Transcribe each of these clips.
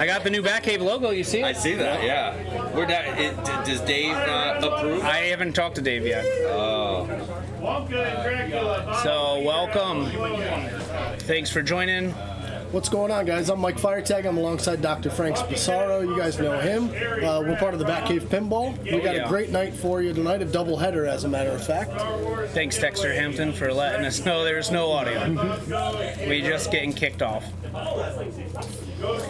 I got the new Batcave logo. You see it? I see that. Yeah. Does Dave approve? I haven't talked to Dave yet. Oh. So welcome. Thanks for joining. What's going on, guys? I'm Mike Firetag. I'm alongside Dr. Frank Spicaro. You guys know him. We're part of the Batcave Pinball. We got a great night for you tonight, a doubleheader, as a matter of fact. Thanks, Dexter Hampton, for letting us know there's no audio. We just getting kicked off.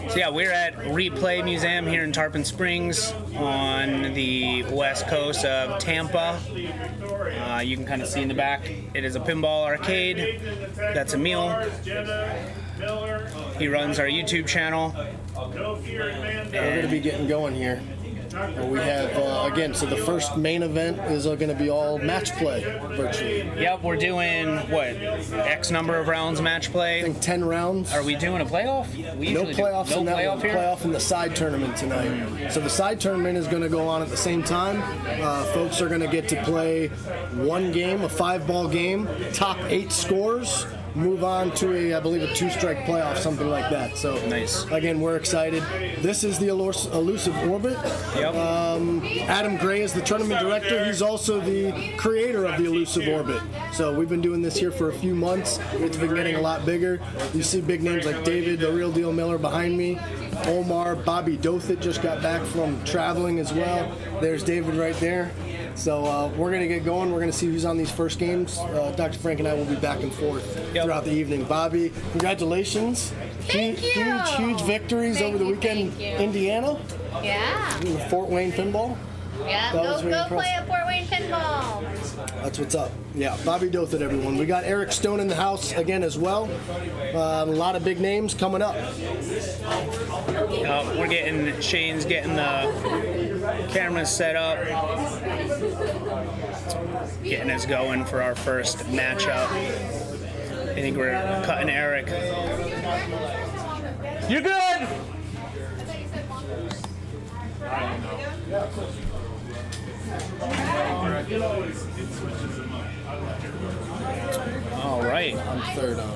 So yeah, we're at Replay Museum here in Tarpon Springs on the west coast of Tampa. You can kind of see in the back, it is a pinball arcade. That's Emil. He runs our YouTube channel. We're going to be getting going here. We have, again, so the first main event is going to be all match play, virtually. Yep, we're doing, what, X number of rounds match play? I think 10 rounds. Are we doing a playoff? No playoffs in that one. Playoff in the side tournament tonight. So the side tournament is going to go on at the same time. Folks are going to get to play one game, a 5-ball game, top 8 scores. Move on to I believe a 2-strike playoff, something like that. So nice. Again, we're excited. This is the Elusive Orbit. Yep. Adam Gray is the tournament director. He's also the creator of the Elusive Orbit. So we've been doing this here for a few months. It's been getting a lot bigger. You see big names like David, the Real Deal Miller behind me. Omar, Bobby Dothit just got back from traveling as well. There's David right there. So we're going to get going. We're going to see who's on these first games. Dr. Frank and I will be back and forth throughout the evening. Bobby, congratulations. Thank you. Huge victories over the weekend. Indiana. Yeah. Fort Wayne Pinball. Yeah, go play at Fort Wayne Pinball. That's what's up. Yeah, Bobby Dothit, everyone. We got Eric Stone in the house again as well. A lot of big names coming up. Shane's getting the cameras set up, getting us going for our first matchup. I think we're cutting Eric. You good? All right. I'm third on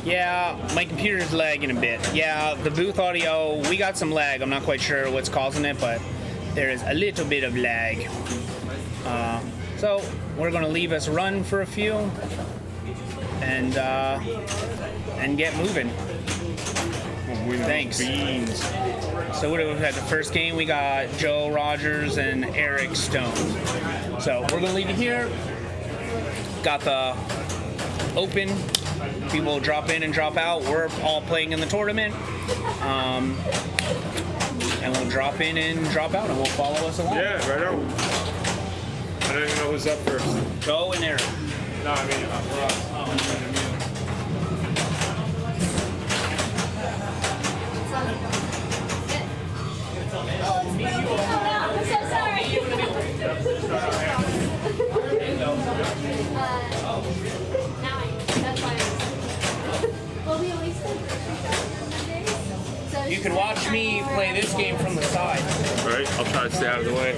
Yeah, my computer's lagging a bit. Yeah, the booth audio, we got some lag. I'm not quite sure what's causing it, but there is a little bit of lag. So we're gonna leave us run for a few and get moving. Thanks. So what do we have? The first game we got Joe Rogers and Eric Stone. So we're gonna leave it here. Got the open. People drop in and drop out. We're all playing in the tournament. And we'll drop in and drop out and we'll follow us along. Yeah, right on. I don't even know who's up first. Joe and Eric. No, I mean, I'm so sorry. You can watch me play this game from the side. all right, I'll try to stay out of the way.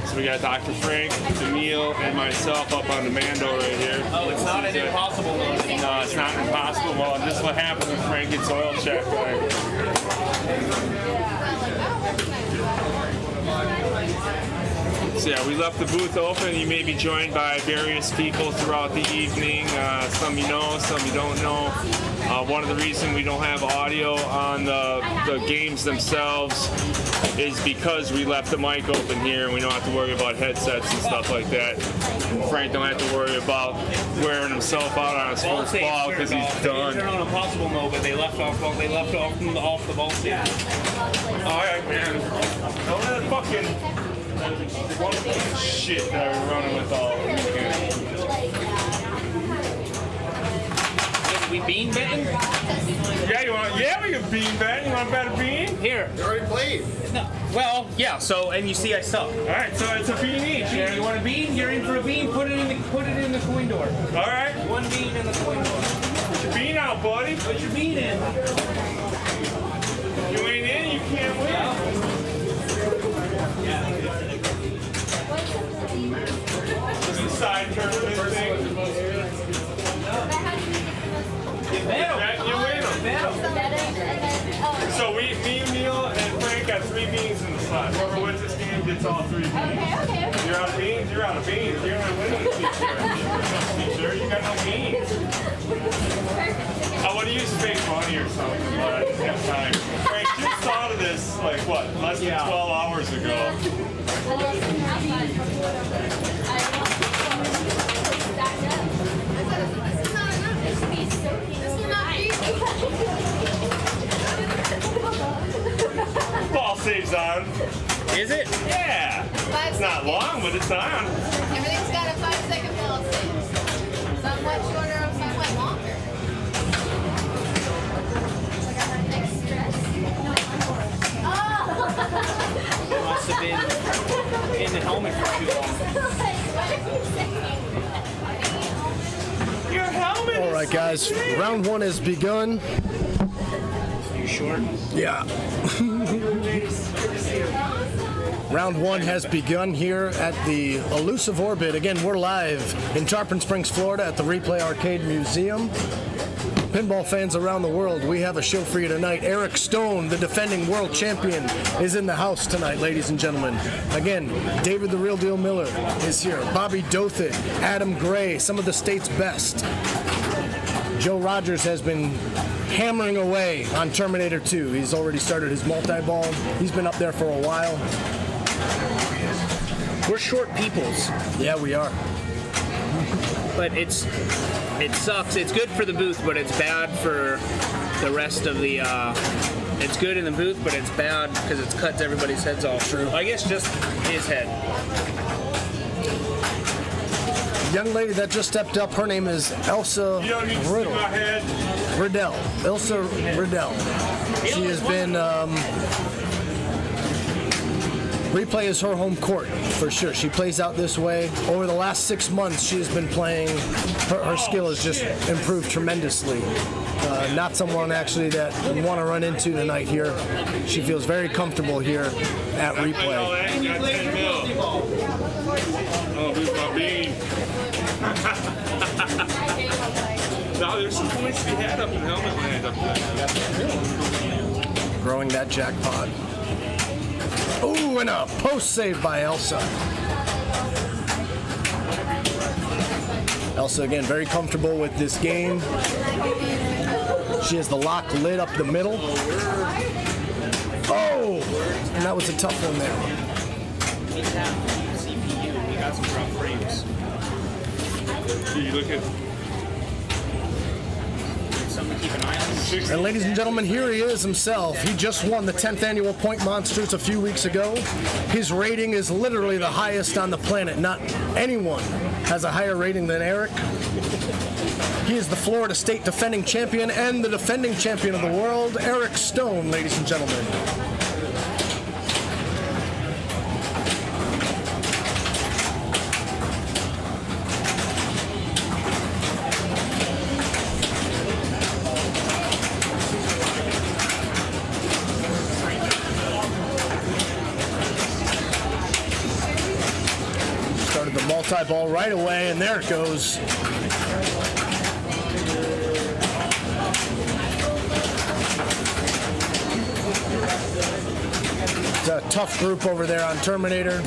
So we got Dr. Frank, Emil, and myself up on the Mando right here. Oh, it's not an impossible one. No, it's not impossible. Well, this is what happens when Frank gets oil checked. Right? So yeah, we left the booth open. You may be joined by various people throughout the evening. Some you know, some you don't know. One of the reasons we don't have audio on the games themselves is because we left the mic open here and we don't have to worry about headsets and stuff like that. And Frank don't have to worry about wearing himself out on his first ball because he's done. They're on impossible mode, but they left off the ball stand. All right, man. Don't let that fucking shit that we're running with all weekend. We bean betting? Yeah, yeah, we can bean bet. You want to bet a bean? Here. You already played. No. Well, yeah. So, and you see, I suck. All right, so it's a bean each. Yeah, you want a bean? You're in for a bean. Put it in the coin door. All right. One bean in the coin door. Put your bean out, buddy. Put your bean in. You ain't in, you can't win. Just a side tournament thing. You win them. So me, Neil, and Frank got 3 beans in the slot. Whoever wins this game gets all 3 beans. Okay. You're out of beans, you're out of beans. You're not winning the t-shirt. You got no beans. I would have used fake money or something, but I didn't have time. Frank, you thought of this, like, what, less than 12 hours ago. Ball saves on. Is it? Yeah. It's not long, but it's on. Everything's got a 5-second ball save. Somewhat shorter, somewhat longer. Must have been in the helmet for too long. Your helmet. All right, guys. Round 1 has begun. You sure? Yeah. Round 1 has begun here at the Elusive Orbit. Again, we're live in Tarpon Springs, Florida at the Replay Arcade Museum. Pinball fans around the world, we have a show for you tonight. Eric Stone, the defending world champion, is in the house tonight, ladies and gentlemen. Again, David the Real Deal Miller is here. Bobby Dothit, Adam Gray, some of the state's best. Joe Rogers has been hammering away on Terminator 2. He's already started his multi-ball. He's been up there for a while. We're short peoples, Yeah, we are. but it sucks. It's good for the booth, but it's bad for the rest of the. It's good in the booth, but it's bad because it cuts everybody's heads off. True. I guess just his head. Young lady that just stepped up, her name is Elsa You don't need to see my head. Riddell. Elsa Riddell. She has been. Replay is her home court, for sure. She plays out this way. Over the last 6 months, she has been playing. Her skill has just improved tremendously. Not someone actually that you want to run into tonight here. She feels very comfortable here at I know Replay. that. You got 10 mil. Oh, who's my bean? No, there's some points to be had up in helmet land up there. Growing that jackpot. Ooh, and a post save by Elsa. Elsa, again, very comfortable with this game. She has the lock lit up the middle. Oh! And that was a tough one there. CPU. We got some rough frames. You look at Something to keep an eye on. And ladies and gentlemen, here he is himself. He just won the 10th annual Point Monsters a few weeks ago. His rating is literally the highest on the planet. Not anyone has a higher rating than Eric. He is the Florida State defending champion and the defending champion of the world, Eric Stone, ladies and gentlemen. Started the multi-ball right away, and there it goes. It's a tough group over there on Terminator.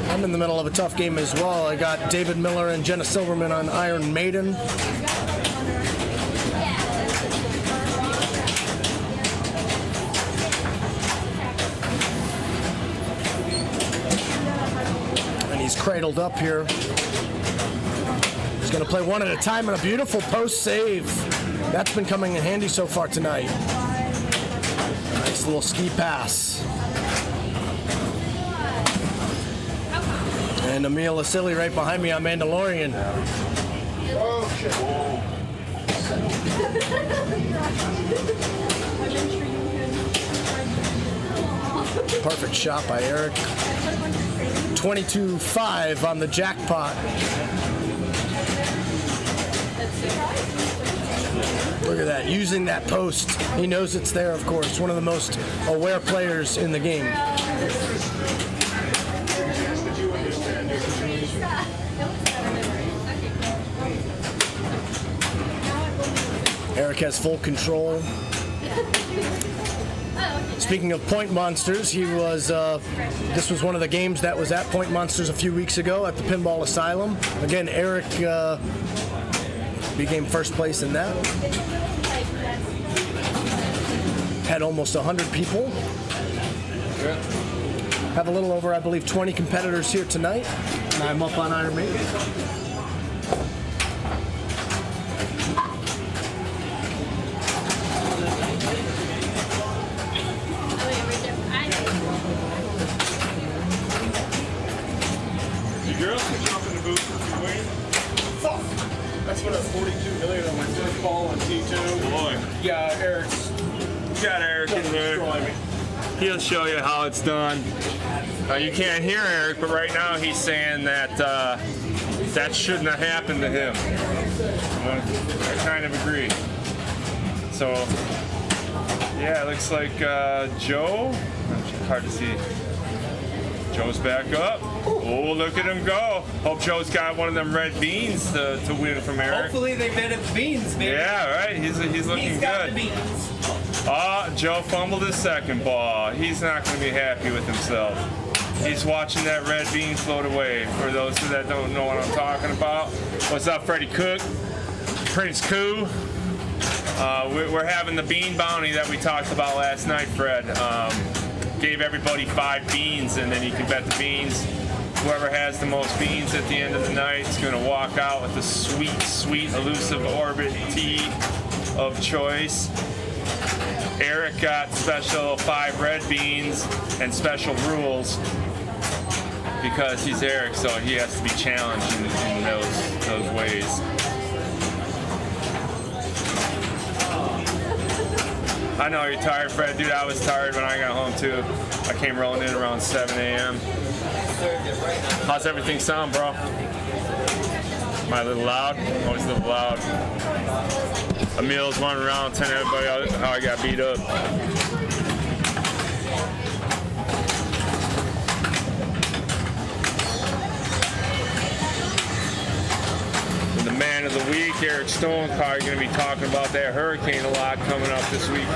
I'm in the middle of a tough game as well. I got David Miller and Jenna Silverman on Iron Maiden. cradled up here. He's going to play one at a time and a beautiful post save. That's been coming in handy so far tonight. Nice little ski pass. And Emil Asili right behind me on Mandalorian. Oh, shit. Perfect shot by Eric. 22-5 on the jackpot. Look at that, using that post. He knows it's there, of course. One of the most aware players in the game. Eric has full control. Speaking of Point Monsters, he was. This was one of the games that was at Point Monsters a few weeks ago at the Pinball Asylum. Again, Eric became first place in that. Had almost 100 people. Have a little over, I believe, 20 competitors here tonight. And I'm up on Iron Maiden. The girls can jump in the booth if you're waiting. Fuck! That's what a 42 million on my first ball on T2. Boy, Yeah, Eric's got Eric in there. destroying me. He'll show you how it's done. You can't hear Eric, but right now he's saying that that shouldn't have happened to him. I kind of agree. So, yeah, it looks like Joe. Hard to see. Joe's back up. Oh, look at him go. Hope Joe's got one of them red beans to win from Eric. Hopefully they've been at beans, baby. Yeah, right. He's looking He's got good. the beans. Joe fumbled his second ball. He's not going to be happy with himself. He's watching that red bean float away. For those that don't know what I'm talking about, what's up, Freddie Cook, Prince Koo? We're having the bean bounty that we talked about last night, Fred. Gave everybody 5 beans, and then you can bet the beans. Whoever has the most beans at the end of the night is going to walk out with the sweet, sweet Elusive Orbit tea of choice. Eric got special 5 red beans and special rules because he's Eric, so he has to be challenged in those ways. I know you're tired, Fred. Dude, I was tired when I got home too. I came rolling in around 7 a.m. How's everything sound, bro? Am I a little loud? Always a little loud. Emil's running around telling everybody how I got beat up. And the man of the week, Eric Stone, probably going to be talking about that hurricane a lot coming up this week.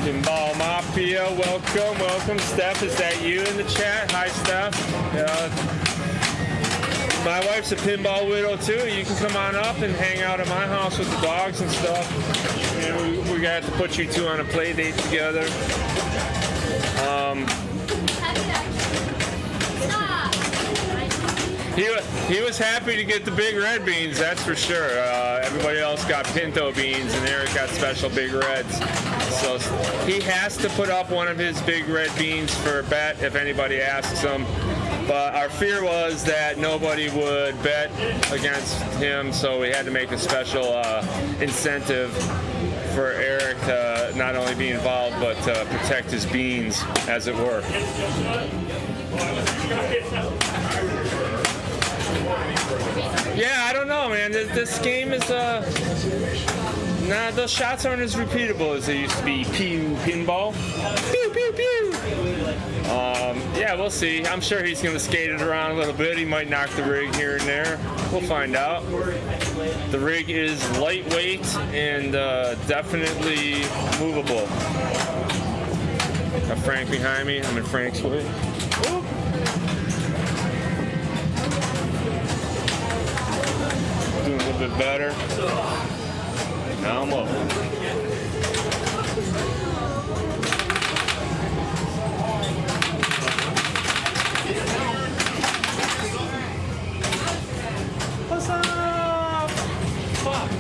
Pinball Mafia, welcome. Steph, is that you in the chat? Hi, Steph. My wife's a pinball widow too. You can come on up and hang out at my house with the dogs and stuff. You know, we got to put you two on a play date together. He was happy to get the big red beans, that's for sure. Everybody else got pinto beans, and Eric got special big reds. So he has to put up one of his big red beans for a bet if anybody asks him. But our fear was that nobody would bet against him, so we had to make a special incentive for Eric to not only be involved, but to protect his beans, as it were. Yeah, I don't know, man. This game is nah, those shots aren't as repeatable as they used to be. Pinball. Pew pew pew. Yeah, we'll see. I'm sure he's gonna skate it around a little bit. He might knock the rig here and there. We'll find out. The rig is lightweight and definitely movable. Got Frank behind me. I'm in Frank's way. Woo. doing a little bit better. Now I'm up. What's up? Fuck.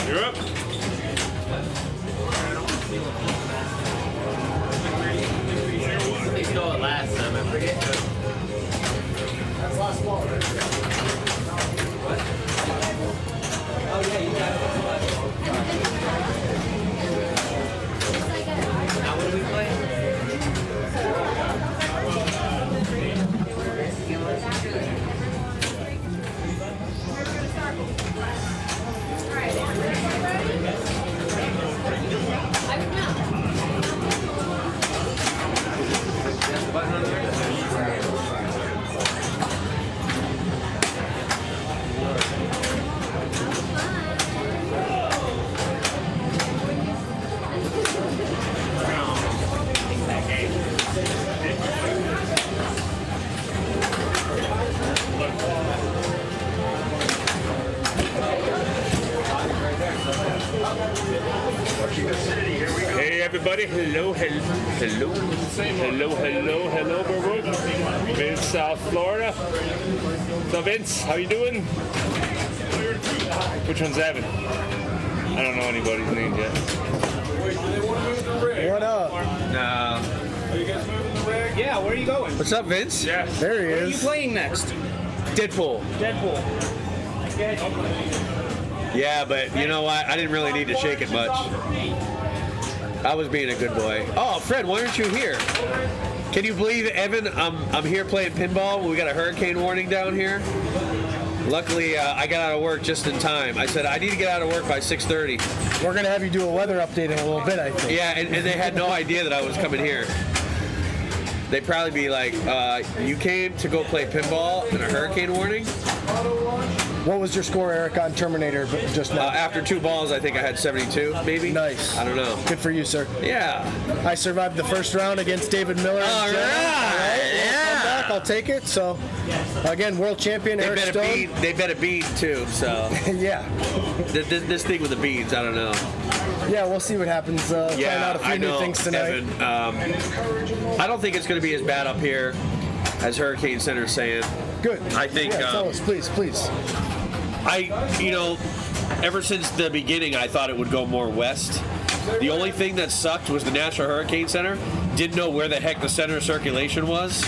You're up. They stole it last time, I forget. That's last ball, right? Oh yeah, you got it. Now what do we play? Hey everybody, hello, we're Vince, South Florida. So Vince, how you doing? Which one's Evan? I don't know anybody's name yet. What up? No. Yeah, where are you going? What's up, Vince? Yes. There he What are you is. playing next? Deadpool. Deadpool. Yeah, but you know what? I didn't really need to shake it much. I was being a good boy. Oh, Fred, why aren't you here? Can you believe, Evan, I'm here playing pinball. We got a hurricane warning down here. Luckily, I got out of work just in time. I said, I need to get out of work by 6:30. We're going to have you do a weather update in a little bit, I think. Yeah, and they had no idea that I was coming here. They'd probably be like, you came to go play pinball in a hurricane warning? What was your score, Eric, on Terminator just now? After 2 balls, I think I had 72, maybe? Nice. I don't know. Good for you, sir. Yeah. I survived the first round against David Miller. All and Jenna. right. Come back, I'll take it. So, again, world champion Eric Stone. They bet a bean, too, so. Yeah. This thing with the beans, I don't know. Yeah, we'll see what happens. Find out a few I know, new things tonight. Evan, I don't think it's going to be as bad up here as Hurricane Center's saying. Good. I think, Yeah, tell us, please. Ever since the beginning, I thought it would go more west. The only thing that sucked was the National Hurricane Center didn't know where the heck the center of circulation was.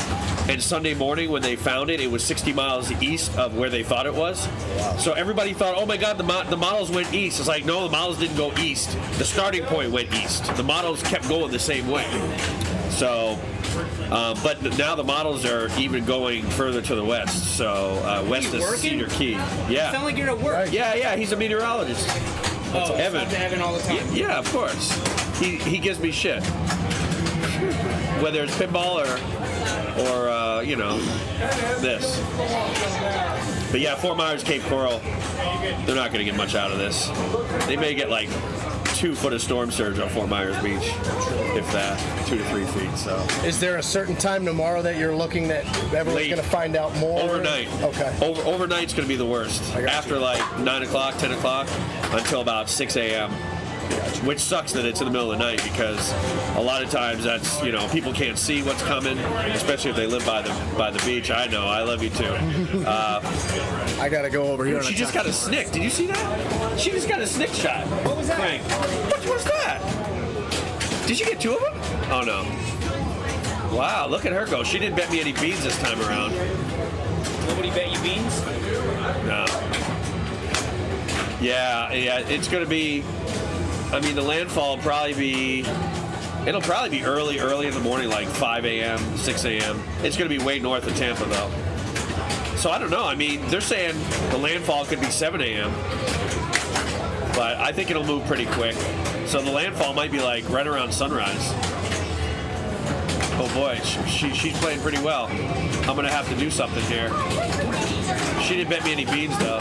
And Sunday morning when they found it, it was 60 miles east of where they thought it was. Wow. So everybody thought, oh my God, the models went east. It's like, no, the models didn't go east. The starting point went east. The models kept going the same way. So, but now the models are even going further to the west. So west of Cedar Key. Yeah. You sound like you're at work. Yeah, he's a meteorologist. Oh, Evan. talk to Evan all the time. Yeah, of course. He gives me shit. Whether it's pinball or you know, this. But yeah, Fort Myers, Cape Coral, they're not going to get much out of this. They may get like 2 foot of storm surge on Fort Myers Beach, if that, 2 to 3 feet. So. Is there a certain time tomorrow that you're looking that everyone's going to find out more? Overnight. Okay. Overnight's going to be the worst. After like 9 o'clock, 10 o'clock, until about 6 a.m. Which sucks that it's in the middle of the night because a lot of times that's, you know, people can't see what's coming, especially if they live by the beach. I know, I love you too. I gotta go over here. She just got a snick. Did you see that? She just got a snick shot. What was that? Frank. What was that? Did she get 2 of them? Oh no. Wow, look at her go. She didn't bet me any beans this time around. Nobody bet you beans? No. Yeah, it's gonna be. I mean, the landfall will probably be. It'll probably be early in the morning, like 5 a.m., 6 a.m. It's going to be way north of Tampa, though. So I don't know. I mean, they're saying the landfall could be 7 a.m., but I think it'll move pretty quick. So the landfall might be like right around sunrise. Oh boy, she's playing pretty well. I'm going to have to do something here. She didn't bet me any beans, though.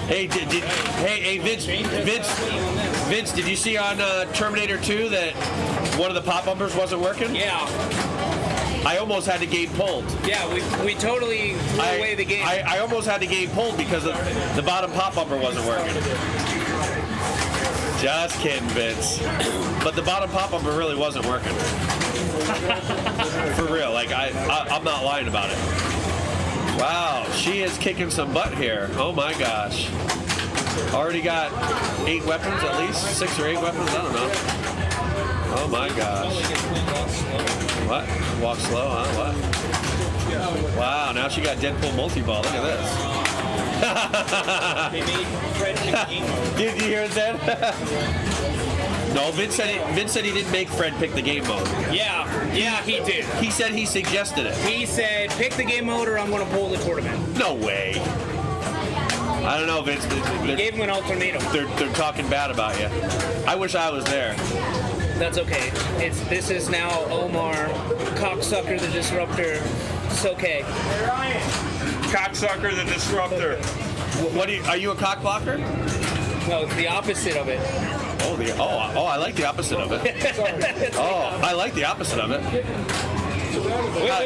Hey, Vince, did you see on Terminator 2 that one of the pop bumpers wasn't working? Yeah. I almost had the game pulled. Yeah, we totally threw away the game. I almost had the game pulled because the bottom pop bumper wasn't working. Just kidding, Vince. But the bottom pop bumper really wasn't working. For real, like I'm not lying about it. Wow, she is kicking some butt here. Oh my gosh. Already got 8 weapons at least, 6 or 8 weapons, I don't know. Oh my gosh. What? Walk slow, huh? What? Wow, now she got Deadpool multi-ball. Look at this. They made Fred pick the game mode. Did you hear it then? No, Vince said he didn't make Fred pick the game mode. Yeah, he did. He said he suggested it. He said, pick the game mode or I'm going to pull the tournament. No way. I don't know, Vince. He gave him an ultimatum. They're talking bad about you. I wish I was there. That's okay. This is now Omar, cocksucker the disruptor. It's okay. Cocksucker the disruptor. Are you a cock blocker? No, it's the opposite of it. Oh, I like the opposite of it. I like the opposite of it.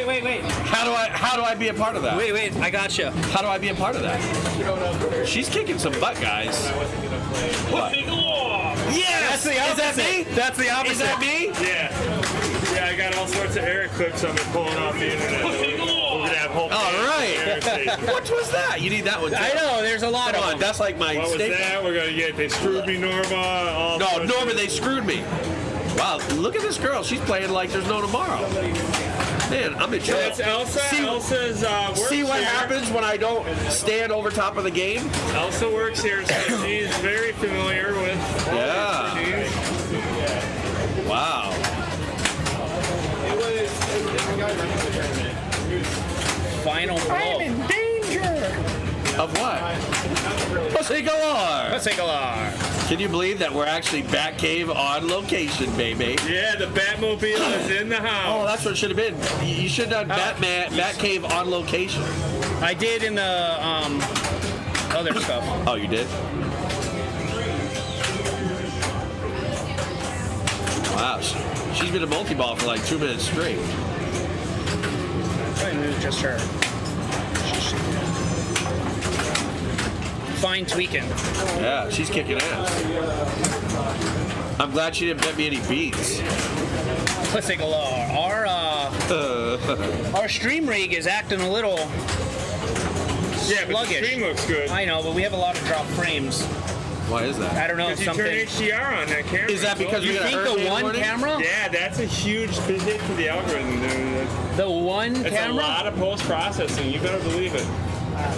Wait. How do I be a part of that? Wait, I gotcha. How do I be a part of that? She's kicking some butt, guys. What? Yes! Is that me? That's the opposite. Is that me? Yeah, I got all sorts of Eric clips I'm pulling off the internet. We're gonna have whole. All right. What was that? You need that one too. I know. There's a lot of them. That's like my. What was that? We're gonna get. They screwed me, Norma. No, Norma, they screwed me. Wow, look at this girl. She's playing like there's no tomorrow. Man, I'm in trouble. That's Elsa. Elsa's works See what here. happens when I don't stand over top of the game? Elsa works here, so she's very familiar with. Yeah. Wow. Final blow. I'm in danger. Of what? Pussy galore. Let's take a look. Can you believe that we're actually Batcave on location, baby? Yeah, the Batmobile is in the house. Oh, that's what it should have been. You should have done Batcave on location. I did in the other stuff. Oh, you did? Wow, she's been a multi-ball for like 2 minutes straight. I mean, it was just her. Fine tweaking. Yeah, she's kicking ass. I'm glad she didn't bet me any beats. Let's take a look. Our stream rig is acting a little Yeah, but the sluggish. stream looks good. I know, but we have a lot of drop frames. Why is that? I don't know. Because you turn Something. HDR on that camera. Is that because You we got a think hurricane the one warning? camera? Yeah, that's a huge hit for the algorithm, dude. The one It's camera. a lot of post-processing. You better believe it.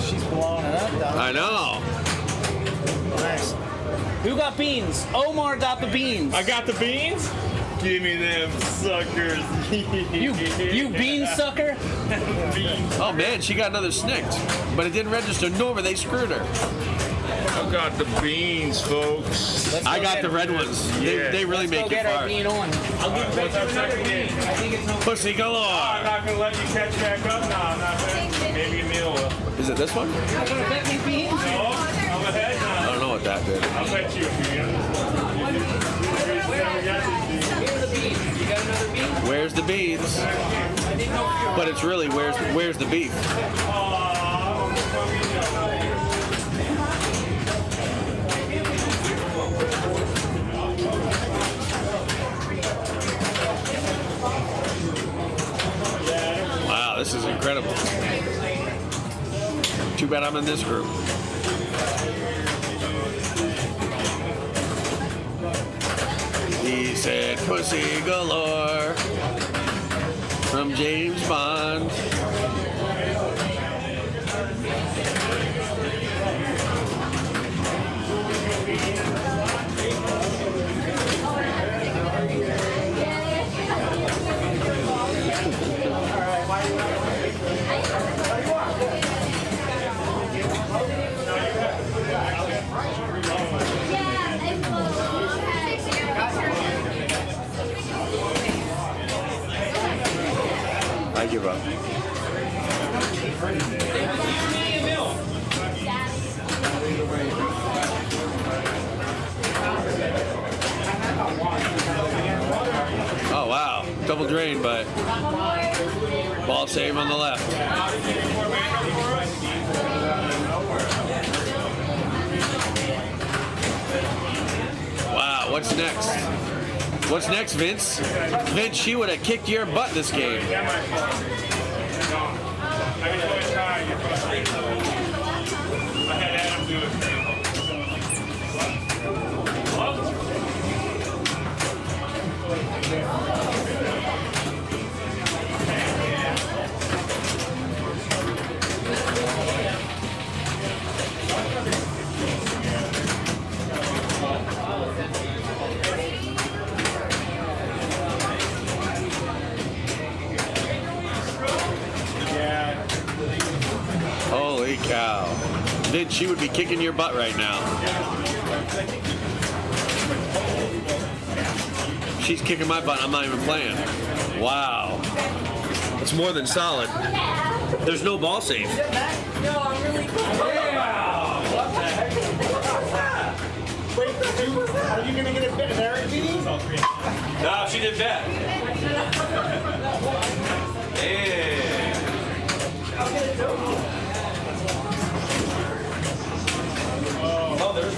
She's blowing it up, though. I know. Nice. Who got beans? Omar got the beans. I got the beans. Give me them suckers. You bean sucker. Beans. Oh man, she got another snicked, but it didn't register. Norma, they screwed her. I got the beans, folks. Let's I go got get the it. red ones. Yeah. They really Let's go make you get our fart. bean on. I'll give What's our second game? I think it's no. Pussy I'm galore. not gonna let you catch back up now. I'm not gonna. Maybe Emil will. Is it this one? You're gonna bet me beans? No, I'm ahead I now. don't know what that did. I'll bet you. Here's the beans. You got another bean? Where's the beans? But it's really where's the beef? Wow, this is incredible. Too bad I'm in this group. He said pussy galore from James Bond. I give up. Oh wow, double drain, but ball save on the left. Wow, what's next? What's next, Vince? Vince, she would have kicked your butt this game. I had Adam do it. Holy cow. Vince, she would be kicking your butt right now. She's kicking my butt. I'm not even playing. Wow. It's more than solid. There's no ball save. Are you gonna get a bit of Eric beans? No, she did that. Yeah. Oh, there's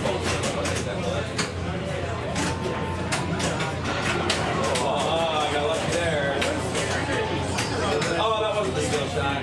I got lucky there. Oh, that wasn't the skill shot.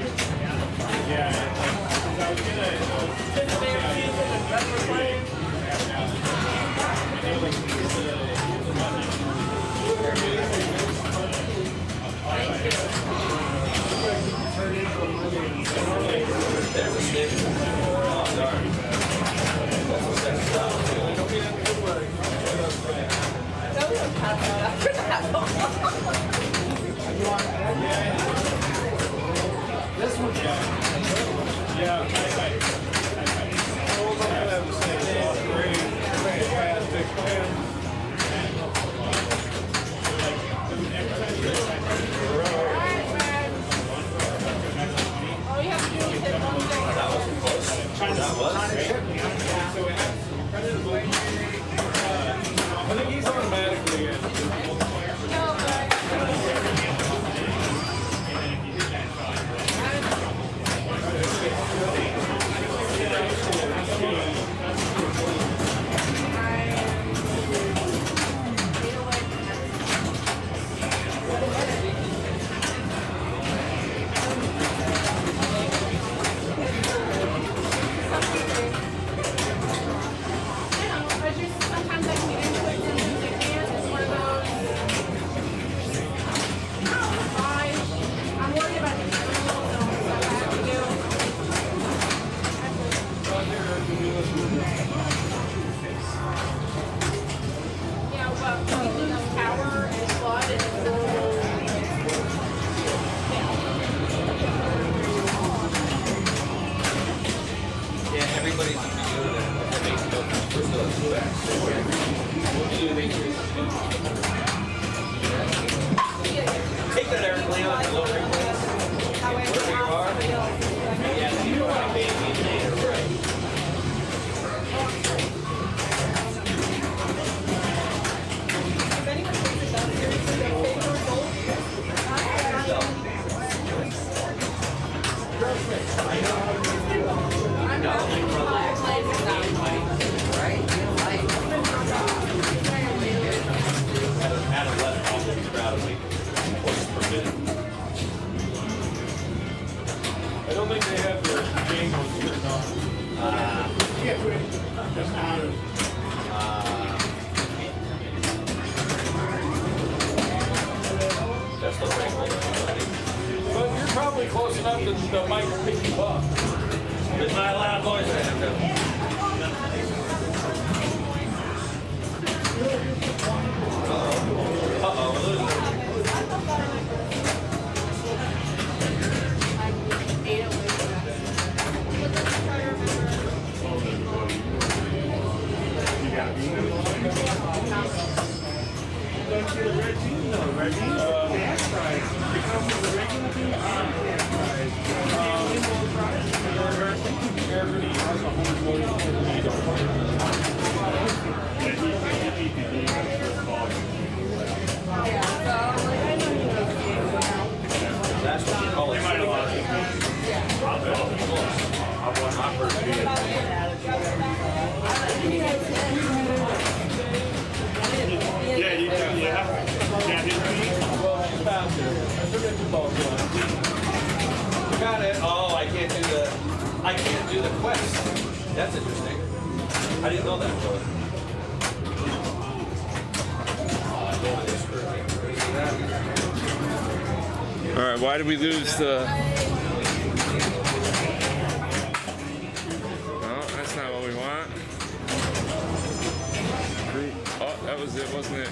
But you're probably close enough that the mic will pick you up. It's not a loud voice. Yeah, you can, yeah. Can't hit me. Got it. Oh, I can't do the quest. That's interesting. I didn't know that. All right, why did we lose the... No, that's not what we want. Oh, that was it, wasn't it?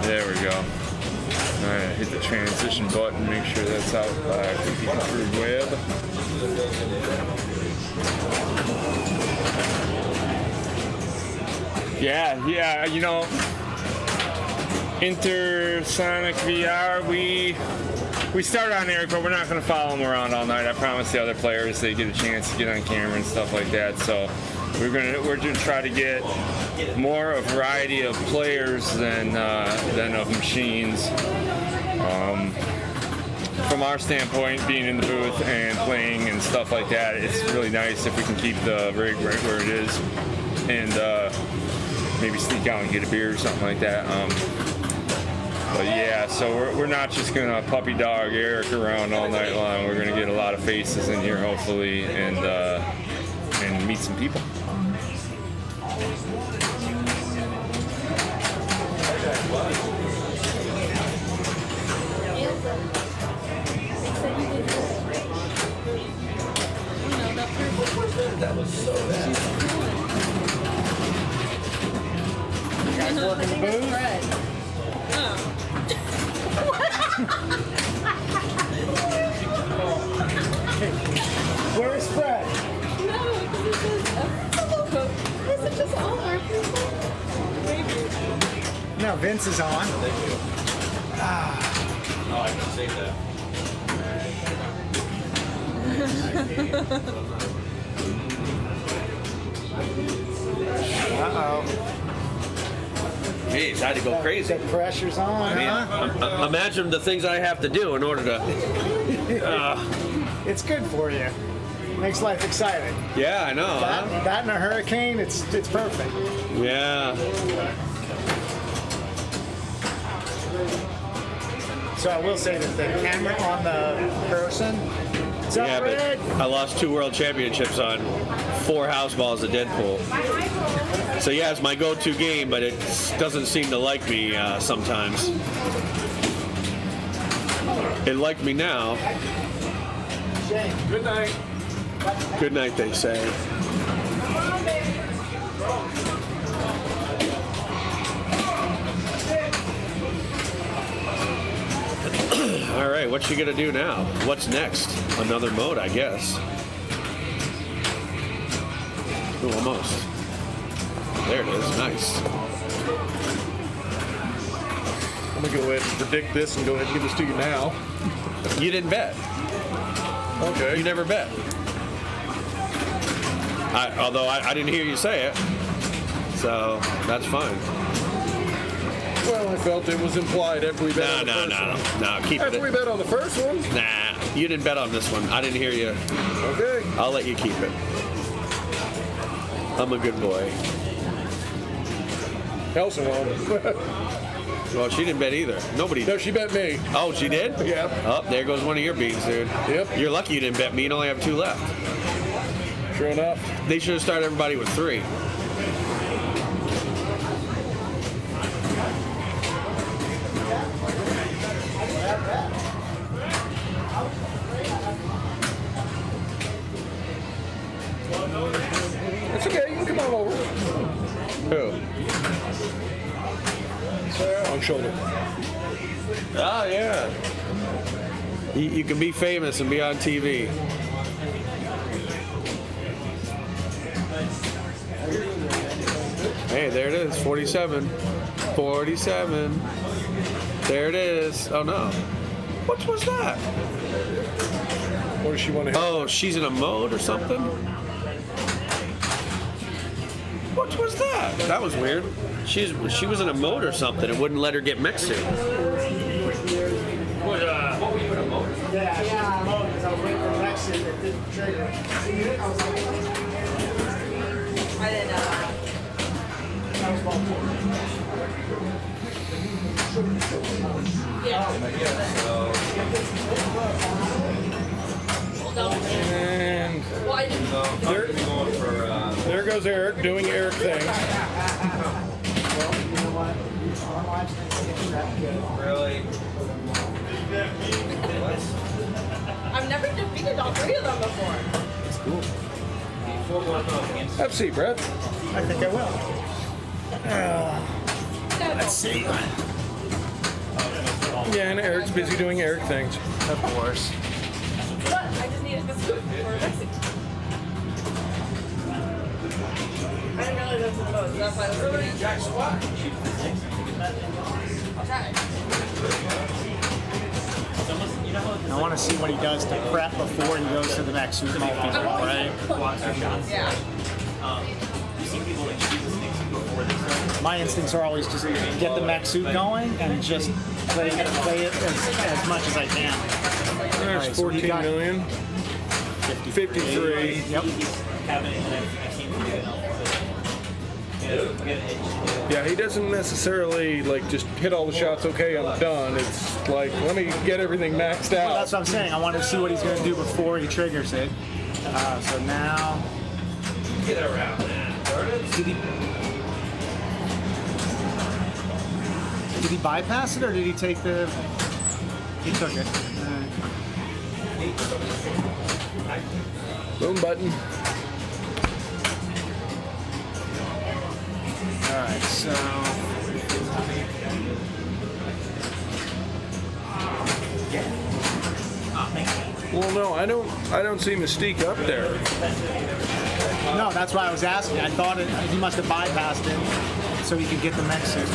There we go. All right, hit the transition button, make sure that's out by through web. Yeah, you know, Intersonic VR, we started on Eric, but we're not going to follow him around all night. I promise the other players they get a chance to get on camera and stuff like that. So we're gonna try to get more a variety of players than of machines. From our standpoint, being in the booth and playing and stuff like that, it's really nice if we can keep the rig right where it is and maybe sneak out and get a beer or something like that. But yeah, so we're not just gonna puppy dog Eric around all night long. We're gonna get a lot of faces in here, hopefully, and meet some people. That was so bad. You guys work in the booth? Where's Fred? No, because it says Is it just all our people? No, Vince is on. Oh, I can say that. Uh-oh. Jeez, I had to go crazy. The pressure's on, huh? Imagine the things I have to do in order to. It's good for you. Makes life exciting. Yeah, I know. That and a hurricane, it's perfect. Yeah. So I will say that the camera on the person. What's up, Yeah, but Fred? I lost 2 world championships on 4 house balls of Deadpool. So yeah, it's my go-to game, but it doesn't seem to like me sometimes. It liked me now. Good night. Good night, they say. All right, what's she gonna do now? What's next? Another mode, I guess. Ooh, almost. There it is. Nice. I'm gonna go ahead and predict this and go ahead and give this to you now. You didn't bet. Okay. You never bet. Although I didn't hear you say it, so that's fine. Well, I felt it was implied after we bet on the first one. No. Keep After we it. bet on the first one? Nah, you didn't bet on this one. I didn't hear you. Okay. I'll let you keep it. I'm a good boy. Hell's wrong. Well, she didn't bet either. Nobody. No, she bet me. Oh, she did? Yeah. Oh, there goes one of your beans, dude. Yep. You're lucky you didn't bet me. You only have 2 left. Sure enough. They should have started everybody with 3. It's okay. You can come on over. Who? On shoulder. Oh, yeah. You can be famous and be on TV. Hey, there it is. 47. 47. There it is. Oh, no. What was that? What does she want to hit? Oh, she's in a mode or something? What was that? That was weird. She was in a mode or something. It wouldn't let her get mixed in. What were you in a mode? Yeah, because I was waiting for the next suit that didn't trigger. I didn't know. That was ball 4. And there goes Eric doing Eric things. Well, you know what? Our lives Really? I've never defeated all 3 of them before. Have a seat, Brett. I think I will. Let's see. Yeah, and Eric's busy doing Eric things. Of course. But I just needed the scoop for Mexico. I didn't realize that's in the boat, so that's why I was really Jack squat. I'll try. I want to see what he does to prep before he goes to the next suit multi-ball, right? Yeah. My instincts are always just get the mech suit going and just play it as much as I can. There's Right, so he 14 got- million. 53. Yep. Yeah, he doesn't necessarily like just hit all the shots. Okay, I'm done. It's like let me get everything maxed Well, out. that's what I'm saying. I want to see what he's going to do before he triggers it. So now, Get around that. did he bypass it or did he take the? He took it. Boom button. All right, so Well, no, I don't see Mystique up there. no, that's why I was asking. I thought he must have bypassed it so he could get the mech suit.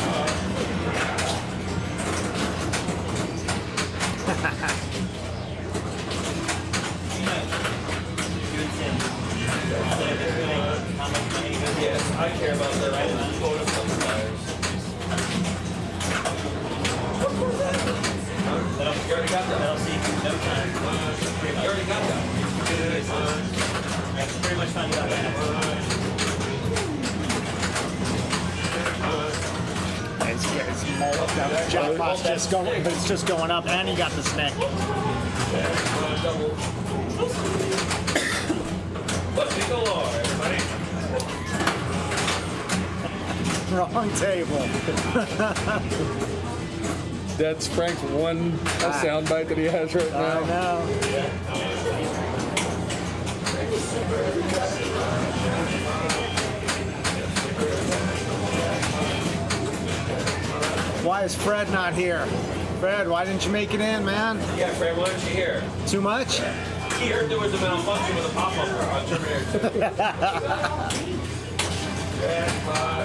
Yes, I care about that. I didn't go to some flyers. You already got that. You already got that. Pretty much found out that. It's jackpot's just going, but it's just going up, and he got the snake. Let's go lower, everybody. Wrong table. That's Frank's one soundbite that he has right I now. know. Why is Fred not here? Fred, why didn't you make it in, man? Yeah, Fred, why aren't you here? Too much? He heard there was a malfunction with a pop-up on Terminator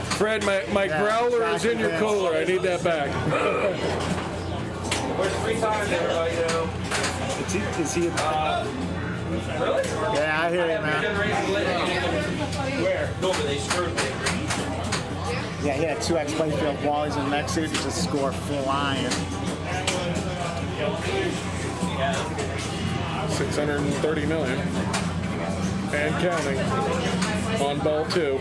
2. Fred, my growler is in your cooler. I need that back. Where's 3 times, everybody, now? Is he? Really? Yeah, I hear you, man. Where? No, but they screwed me. Yeah, he had 2x playfield while he's in mech suit. He just scored flying. 630 million. And counting. On ball 2.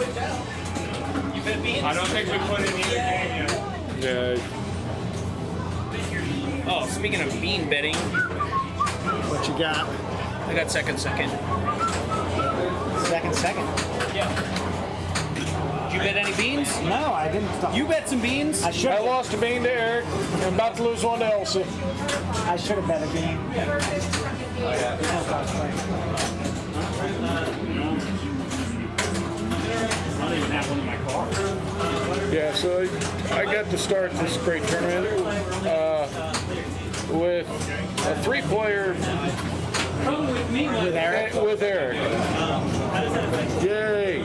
You bet beans? I don't think we put in either game yet. Yeah. Oh, speaking of bean betting, What you got? I got second. Second. Yeah. Did you bet any beans? No, I didn't. You bet some beans? I should. I lost a bean to Eric. I'm about to lose one to Elsie. I should have bet a bean. I don't even have one in my car. Yeah, so I got to start this great tournament with a 3-player With Eric? with Eric. Yay!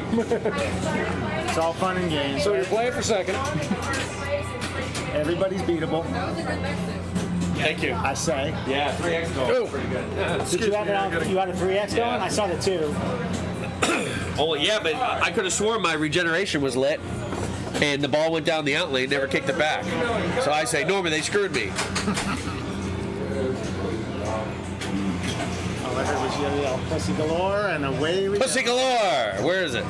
It's all fun and games. So you're playing for second. Everybody's beatable, Thank you. I say. Yeah, 3X goal. Pretty good. Did you have it on? You had a 3X going? Yeah. I saw the 2. Oh, yeah, but I could have sworn my regeneration was lit, and the ball went down the out lane, never kicked it back. So I say, Norman, they screwed me. All I heard was you yell pussy galore, and away we Pussy go. galore! Where is it?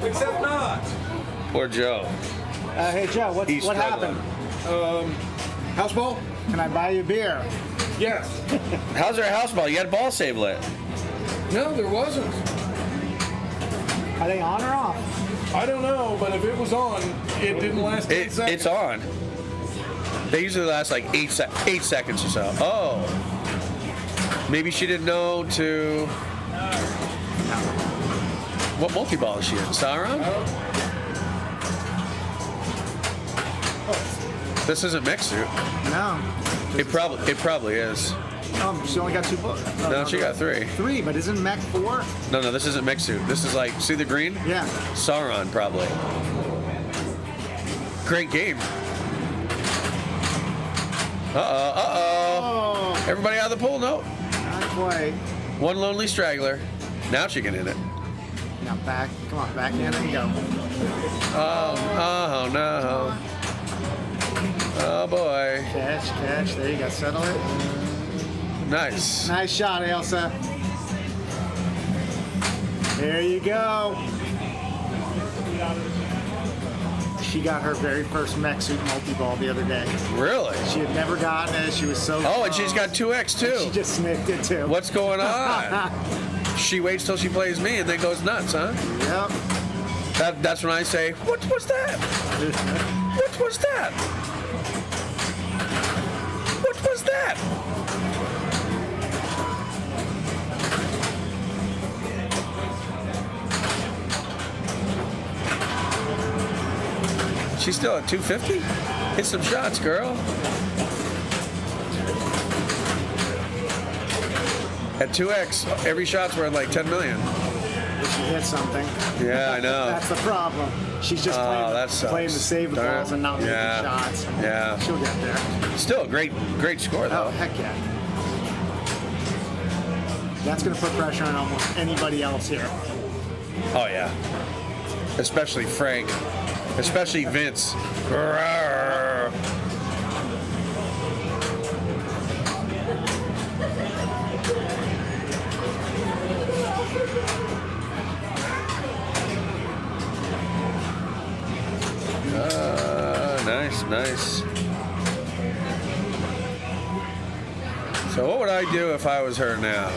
Except not. Poor Joe. Hey, Joe, what He's happened? House ball? Can I buy you a beer? Yes. How's our house ball? You had a ball save lit. No, there wasn't. Are they on or off? I don't know, but if it was on, it didn't last 10 seconds. It's on. They usually last like 8 seconds or so. Oh. Maybe she didn't know to... What multi-ball is she in? Sauron? This isn't Mixu. No. It probably is. She only got 2 books. No, she got 3. 3, but isn't Mech 4? No, this isn't Mixu. This is like, see the green? Yeah. Sauron, probably. Great game. Uh-oh. Everybody out of the pool? No. Not quite. One lonely straggler. Now she can hit it. Now back. Come on, back in and go. Oh, no. Oh, boy. Catch. There you go. Settle it. Nice. Nice shot, Elsa. There you go. She got her very first mech suit multi-ball the other day. Really? She had never gotten it. She was so Oh, and she's got 2X, too. She just sniffed it, too. What's going on? She waits till she plays me and then goes nuts, huh? Yep. That's when I say, what was that? What was that? What was that? She's still at 250? Hit some shots, girl. At 2X, every shot's worth like 10 million. She hit something. Yeah, I know. That's the problem. She's just that sucks. playing to save the Darn. balls and not making shots. Yeah. She'll get there. Still a great score, Oh, though. heck yeah. That's going to put pressure on almost anybody else here. Oh, yeah. Especially Frank. Especially Vince. Rawr. Nice. So what would I do if I was her now?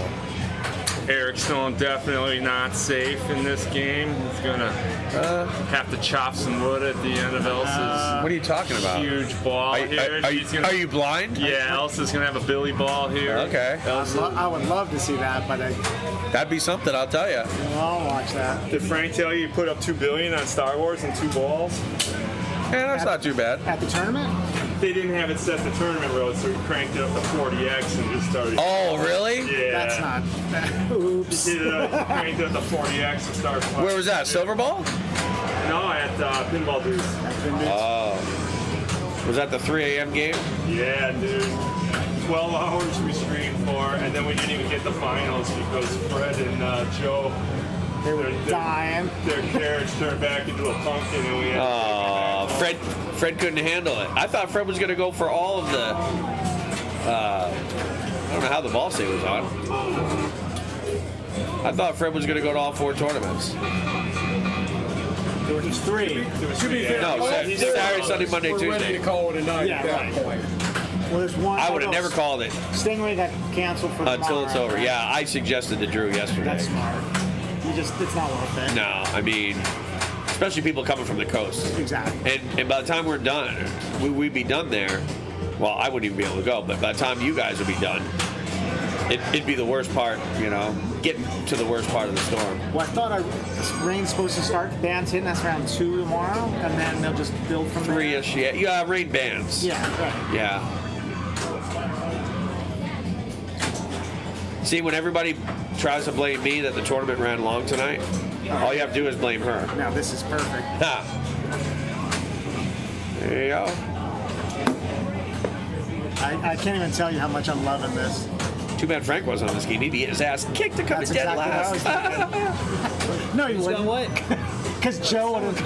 Eric's still definitely not safe in this game. He's gonna have to chop some wood at the end of Elsa's What are you talking about? huge ball here. Are you blind? Yeah, Elsa's gonna have a Billy ball here. Okay. I would love to see that, but That'd be something, I'll tell you. I'll watch that. Did Frank tell you put up $2 billion on Star Wars and 2 balls? Yeah, that's not too bad. At the tournament? They didn't have it set the tournament road, so he cranked it up to 40x and just started. Oh, really? Yeah. That's not. Oops. He cranked it up to 40x and started playing. Where was that? Silver ball? No, at Pinball Dudes. Oh. Was that the 3 a.m. game? Yeah, dude. 12 hours we streamed for, and then we didn't even get the finals because Fred and Joe, They were dying. their carriage turned back into a pumpkin, and we had Oh, Fred couldn't handle it. I thought Fred was going to go for all of the. I don't know how the ball save was on. I thought Fred was going to go to all 4 tournaments. There was 3. To be fair, No, Saturday, Sunday, Monday, we're ready Tuesday. to call it a night Yeah, at that right. point. Well, there's one. I would have never called it Stingray got canceled for until tomorrow. it's over. Yeah, I suggested to Drew yesterday. That's smart. It's not worth it. No, I mean, especially people coming from the coast. Exactly. And by the time we're done, we'd be done there. Well, I wouldn't even be able to go, but by the time you guys would be done, it'd be the worst part, you know, getting to the worst part of the storm. Well, I thought rain's supposed to start bands hitting us around 2 tomorrow, and then they'll just build from there. 3-ish, yeah, rain bands. Yeah, right. Yeah. See, when everybody tries to blame me that the tournament ran long tonight, all you have to do is blame her. Now this is perfect. Ha. There you go. I can't even tell you how much I'm loving this. Too bad Frank wasn't on this game. He'd get his ass kicked to come That's in dead exactly what I last. No, you Who's got wouldn't. what? Because Joe would have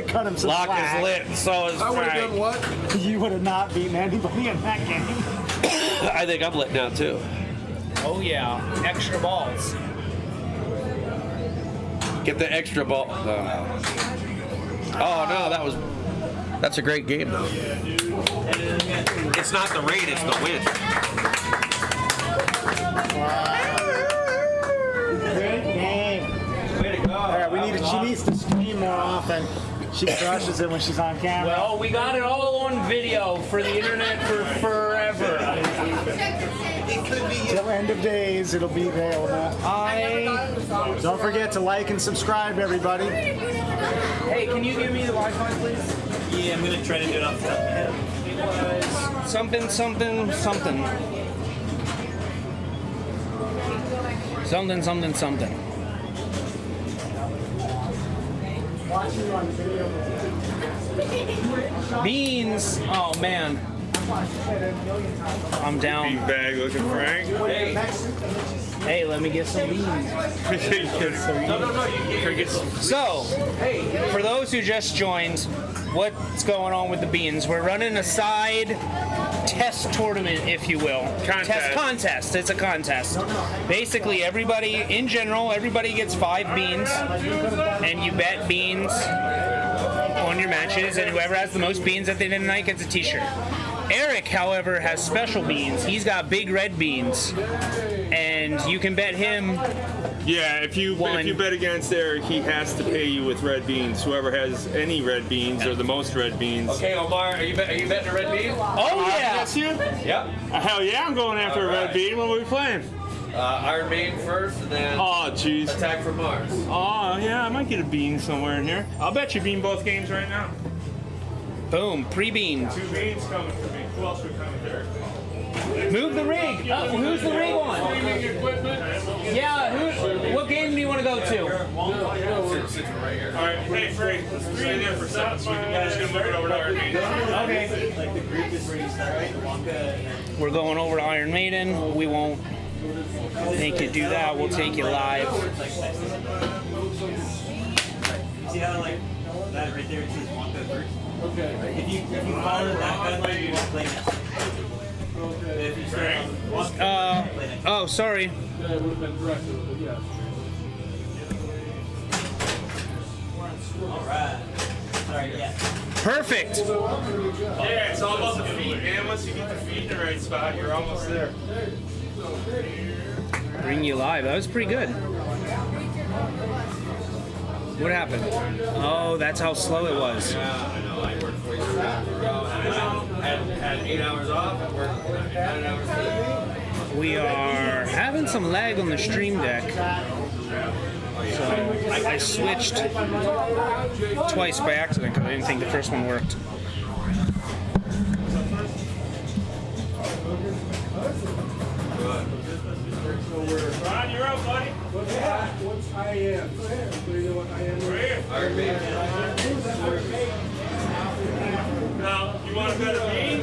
cut him some Lock slack. is lit, and so is I would have Frank. done what? You would have not beaten anybody in that game. I think I'm lit now, too. Oh yeah, extra balls. Get the extra ball. Oh, no, that's a great game, though. It's not the rain, it's the wind. Great game. Way to go. All right, she needs to stream more often. She crushes it when she's on camera. Well, we got it all on video for the internet for forever. Till end of days, it'll be available. Don't forget to like and subscribe, everybody. Hey, can you give me the Wi-Fi, please? Yeah, I'm gonna try to do it off the top of my head. It was something. Something, something. Beans. Oh man. I'm down. Bag looking Frank. Hey, let me get some beans. So, for those who just joined, what's going on with the beans? We're running a side test tournament, if you will. Contest. It's a contest. Basically, everybody gets 5 beans, and you bet beans on your matches, and whoever has the most beans at the end of the night gets a t-shirt. Eric, however, has special beans. He's got big red beans, and you can bet him. Yeah, if you bet against Eric, he has to pay you with red beans. Whoever has any red beans or the most red beans. Okay, Omar, are you betting a red bean? Oh yeah! Yes, you? Yep. Hell yeah, I'm going after a red bean. What are we playing? Iron Maiden first, and then Oh, jeez. Attack from Mars. Oh, yeah, I might get a bean somewhere in here. I'll bet you bean both games right now. Boom, pre-bean. 2 beans coming for me. Who else would come here? Move the rig. Who's the rig on? Yeah. What game do you want to go to? All right, hey, Frank, let's stay there for a second so we're just going to move it over to our beans. Okay. Like the group is where you start, right? Wonka. We're going over to Iron Maiden. We won't make you do that. We'll take you live. See how like that right there it says Wonka first? Okay. If you follow that guideline, you won't play next. If you start on Wonka, play next. Oh, sorry. Alright. Sorry, yeah. Perfect. Yeah, it's all about the feet, man. Once you get the feet in the right spot, you're almost there. Bring you live. That was pretty good. What happened? Oh, that's how slow it was. Yeah, I know. I worked 4 years ago. Had 8 hours off. I worked 9 hours a day. We are having some lag on the stream deck. So I switched twice by accident because I didn't think the first one worked. Ron, you're up, buddy. What's IM? Do you know what IM is? Iron Maiden. Now, you want to bet a bean?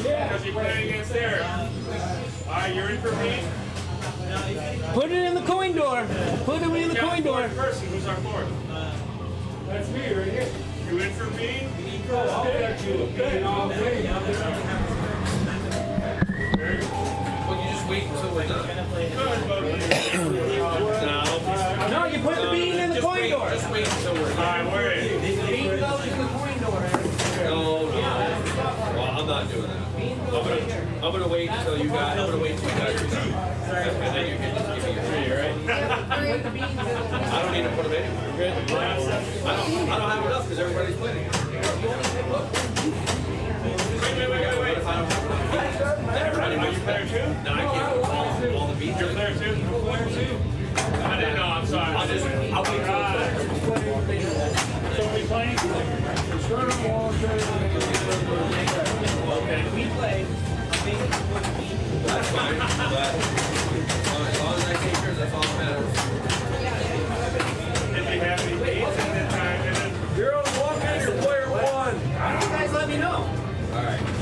Because you're playing against Eric. All right, you're in for bean? Put it in the coin door. Put it in the coin door. Person, who's our fourth? That's me right here. You in for bean? I'll bet you a bean all day. Well, you just wait until we're done. No, you put the bean in the coin door. Just wait until we're done. Alright, we're in. The bean goes in the coin door. No. Well, I'm not doing that. I'm gonna wait until you guys. I'm gonna wait until you guys are done. And then you can just give me your three, right? I don't need to put them anywhere. I don't have enough because everybody's winning. Wait. Everybody knows player two? No, I can't put all the beats. You're player two? Player two? I didn't know, I'm sorry. I'll wait till So are we playing? Okay, we play. that's fine. But as long as I take yours, that's all that matters. If you have any beats in that time, and then You're on walk in, you're player one. Why don't you guys let me know?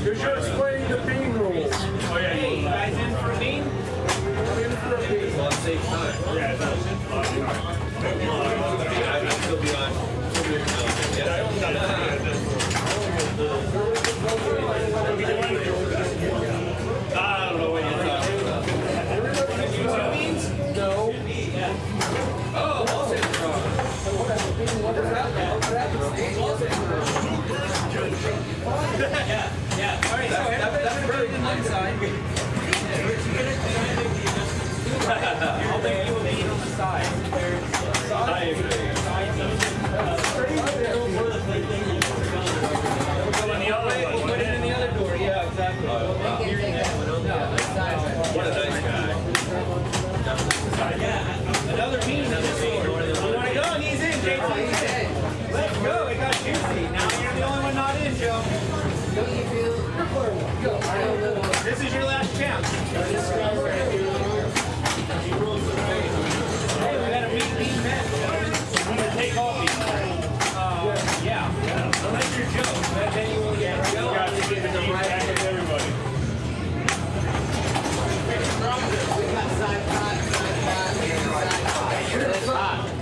Because you're explaining the bean rules. oh yeah, Hey, you guys in for a bean? Well, it saves time. yeah, that's I can still be on. I don't know what you're talking about. No. Oh, I'll take the draw. Yeah. All right, so everybody's putting in one side. I'll make you a bean on the side. Put it in the other door. Yeah, exactly. What a nice guy. Another bean on this door. You want to go? He's in, JT. He's in. Let's go. It got juicy. Now you're the only one not in, Joe. This is your last chance. Hey, we got a big bean match. I'm going to take all these. Yeah. Unless you're Joe. Then you will get Joe. you got to get the beat back with everybody.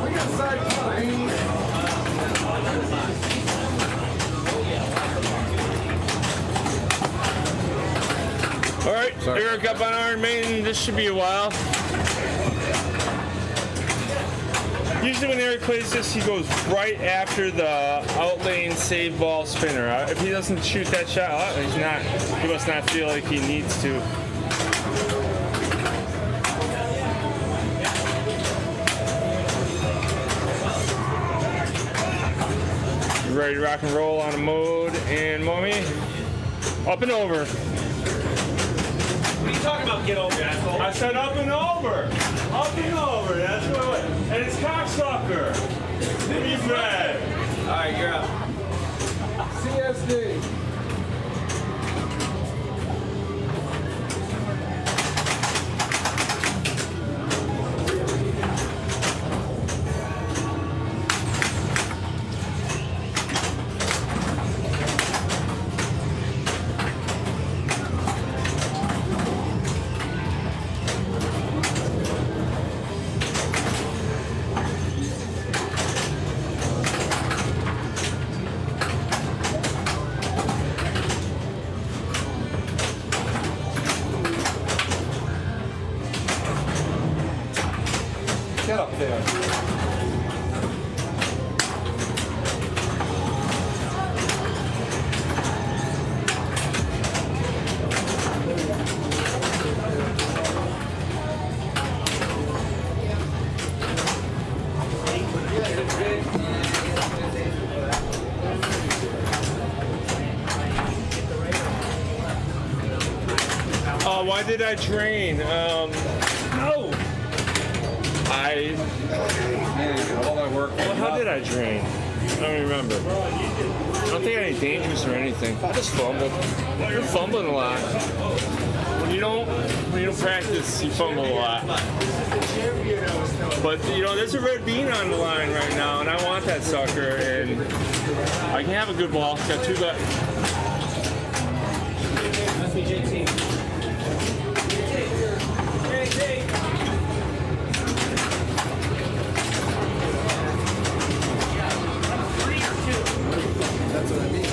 We got side beans. All right, Eric up on Iron Maiden. This should be a while. Usually when Eric plays this, he goes right after the out lane save ball spinner. If he doesn't shoot that shot, he must not feel like he needs to. You ready to rock and roll on a mode and mommy? Up and over. What are you talking about, get over, asshole? I said up and over. Up and over. That's what it was. And it's cocksucker. He's red. All right, you're up. CSD. Get up there. Why did I drain? No. All that work. Well, how did I drain? I don't remember. I don't think I had any dangerous or anything. I just fumbled. You're fumbling a lot. When you don't practice, you fumble a lot. But there's a red bean on the line right now, and I want that sucker. And I can have a good ball. Got two left. Must be JT. That's what I mean.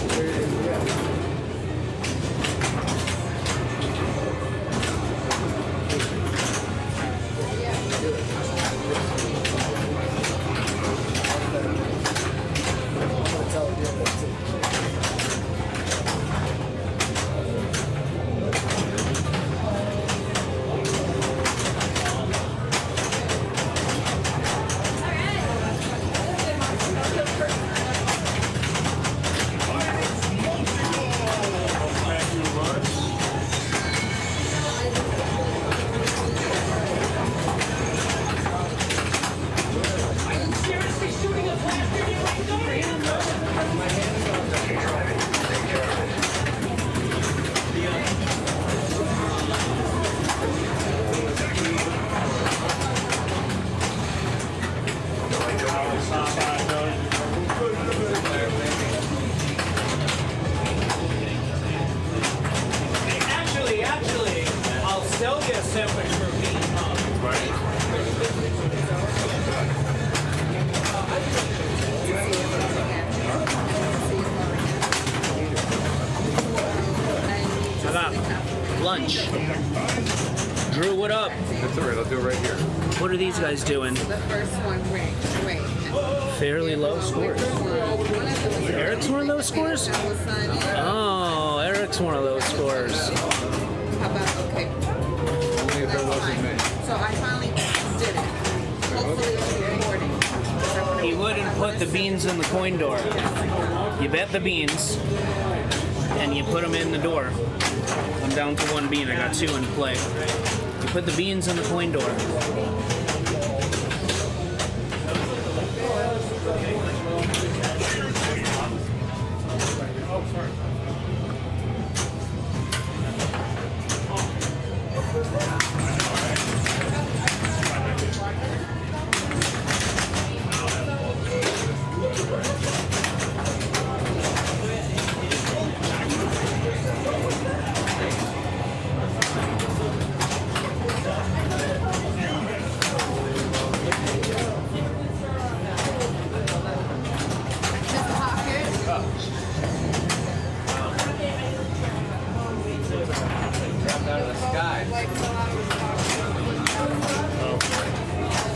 lunch. Drew, what up? That's all right. I'll do it right here. What are these guys doing? The first one, wait. Fairly low scores. Eric's one of those scores? Oh, Eric's one of those scores. How about, okay. Only if it wasn't me. So I finally did it. Hopefully it's recording. He wouldn't put the beans in the coin door. You bet the beans, and you put them in the door. I'm down to one bean. I got two in play. You put the beans in the coin door.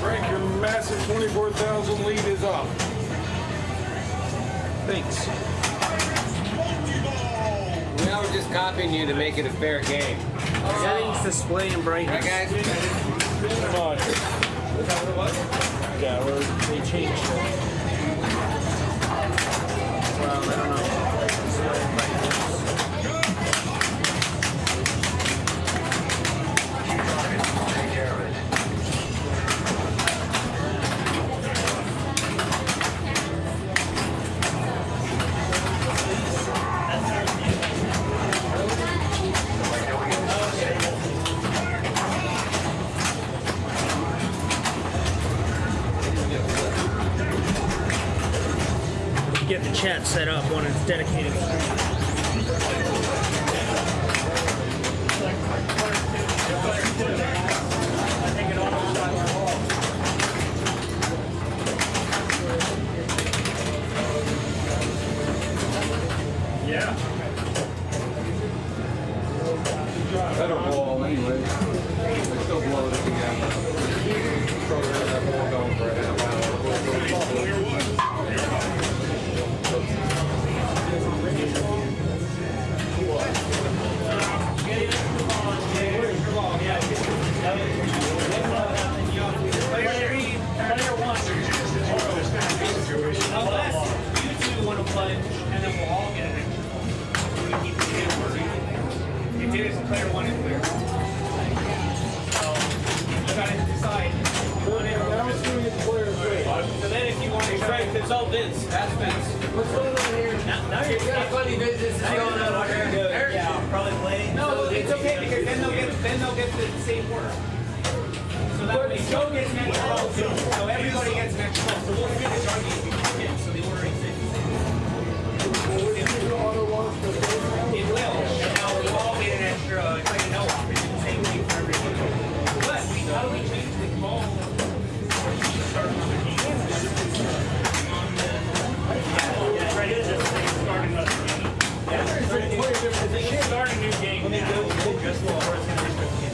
Frank, your massive 24,000 lead is up. Thanks. Now we're just copying you to make it a fair game. Settings, display, and brightness. Right, guys? Come on. Yeah, they changed it. Well, I don't know. Get the chat set up when it's dedicated. Yeah. Better ball anyway. They still blow it together. Probably have that ball going for a half Player one and clear. So you gotta decide. Now it's doing it player three. So then if you want to try, it's all Vince. That's Vince. What's going on here? Now you're got funny business going on here. Yeah, probably playing. No, it's okay because then they'll get the same order. So that way Joe gets an extra ball too. So everybody gets an extra ball. So we'll finish our game before him. So the order is the same. It will. And now we've all get an extra. It's like a no off. It's the same thing for everybody. But how do we change the ball? Start another game. Right, it's just start another game. Yeah, start a new game. When they go just before it's going to be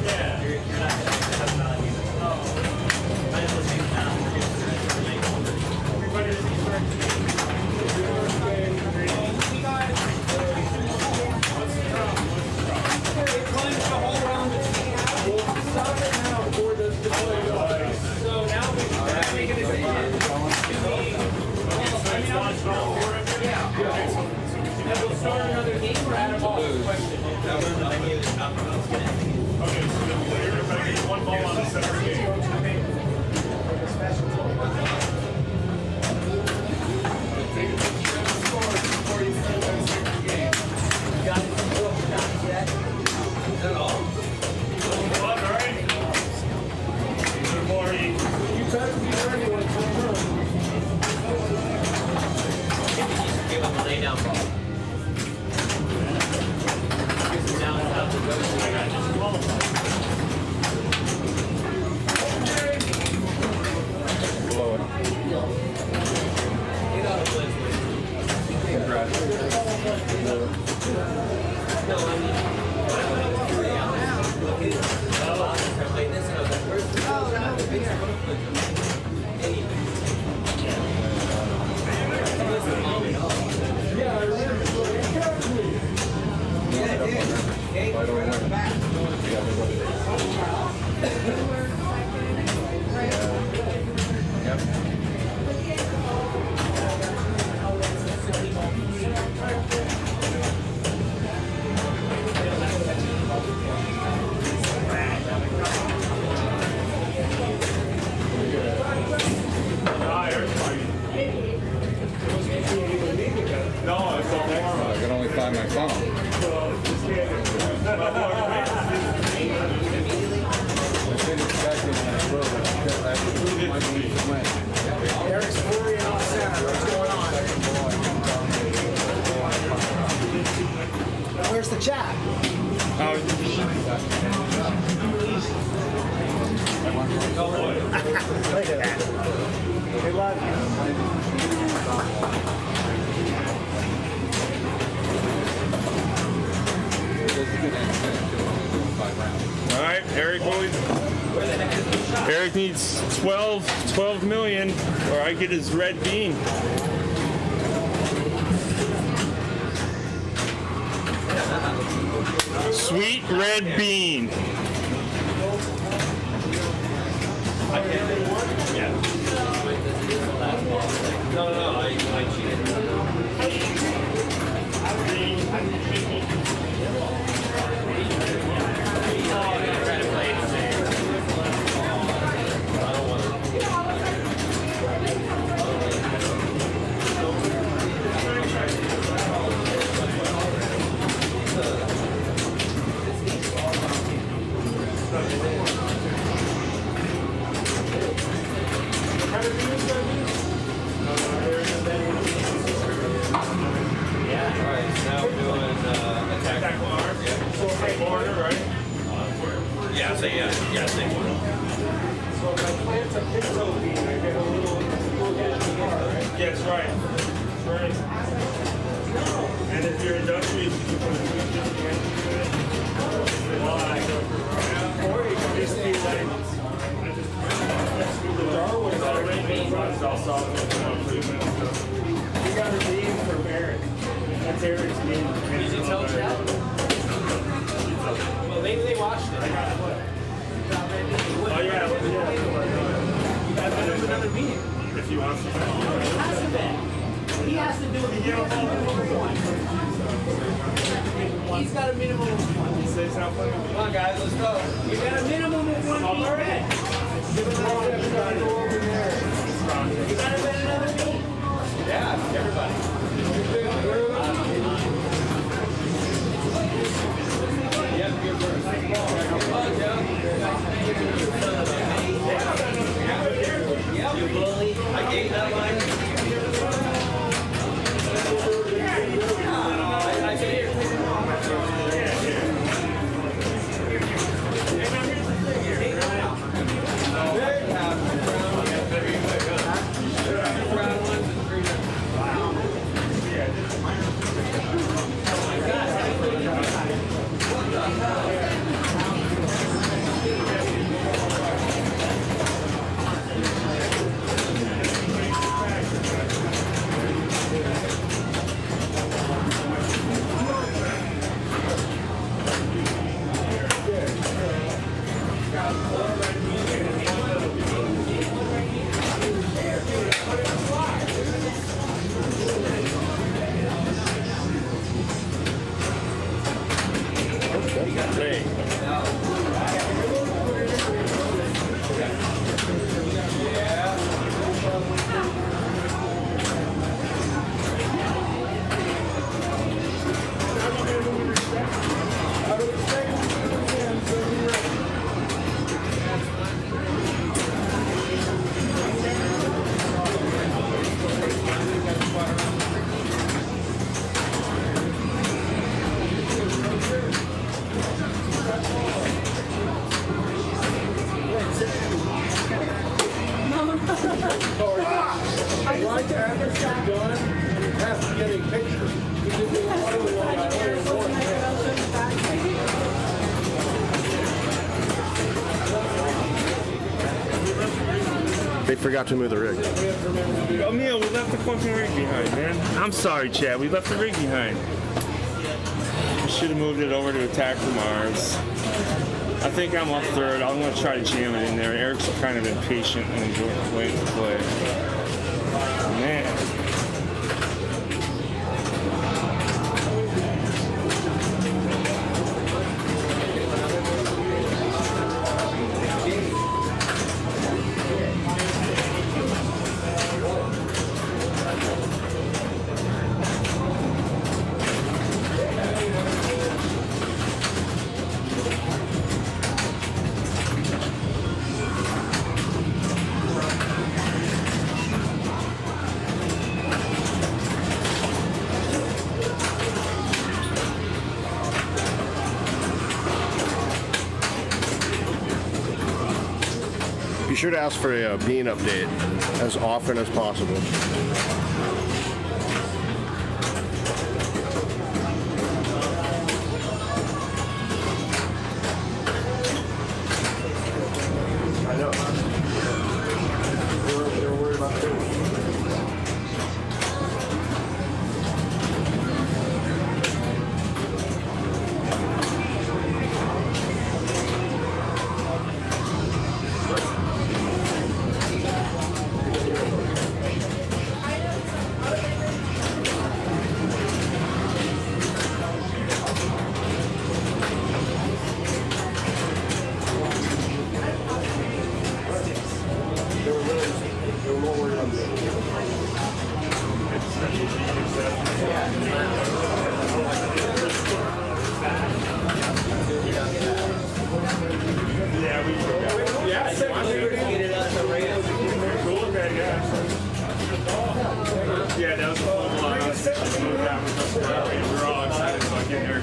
yeah. You're not going to have value. Might as well take it down. Everybody just start the game. We got it climbs the whole round between. Stop it now before the play. So now we can make a decision. And we'll start another game or add a ball? Question. Okay, so everybody gets one ball on the center game. Lay down ball. Now it's out to go. Congrats. All right, Eric, Eric needs 12 million, or I get his red bean. Sweet red bean. Yes, right. Right. And if you're industrious, you can put a tweet just to it. Or you can just be like, the Darwin's already I'll solve it for 3 minutes. We got a beam for Barrett. That's Eric's beam. Did you tell Chad? Well, maybe they watched it. Oh, yeah. You guys want to do another meeting? If you want to. He has to do it. He's got a minimum of one. Come on, guys, let's go. You got a minimum of one already. You got to bet another meeting. Yeah, everybody. Yeah, you're first. You bully. I gave that line. I can hear. They forgot to move the rig. Emil, we left the fucking rig behind, man. I'm sorry, Chad. We left the rig behind. We should have moved it over to attack from Mars. I think I'm up third. I'm going to try to jam it in there. Eric's kind of impatient and enjoying waiting to play. Man. sure to ask for a bean update as often as possible. I know. They were worried about food. They were more worried about Yeah, that was cool. We were all excited about getting their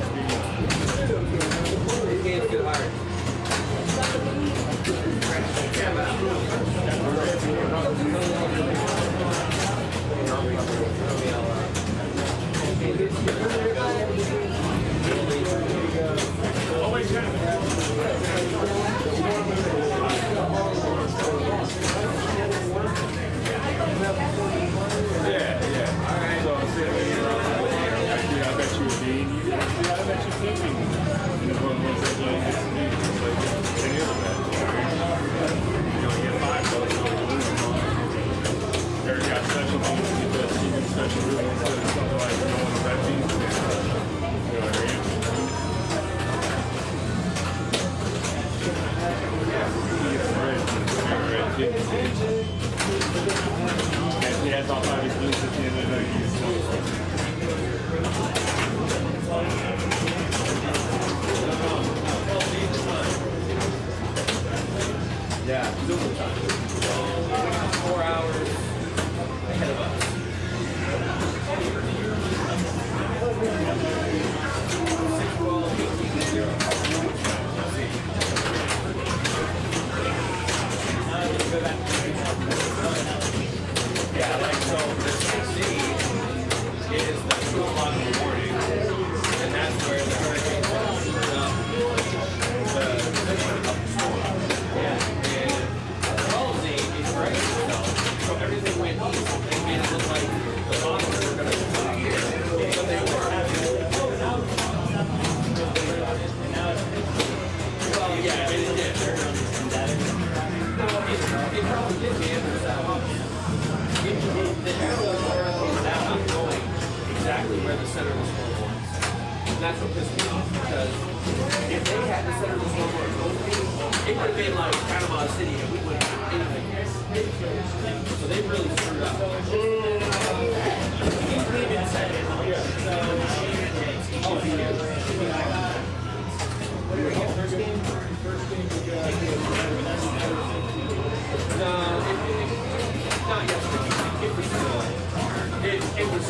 exactly where the center of the scoreboard is. And that's what pissed me off, because if they had the center of the scoreboard open, it would have been like Panama City and we would have had anything. So they really screwed up. Not yesterday. It was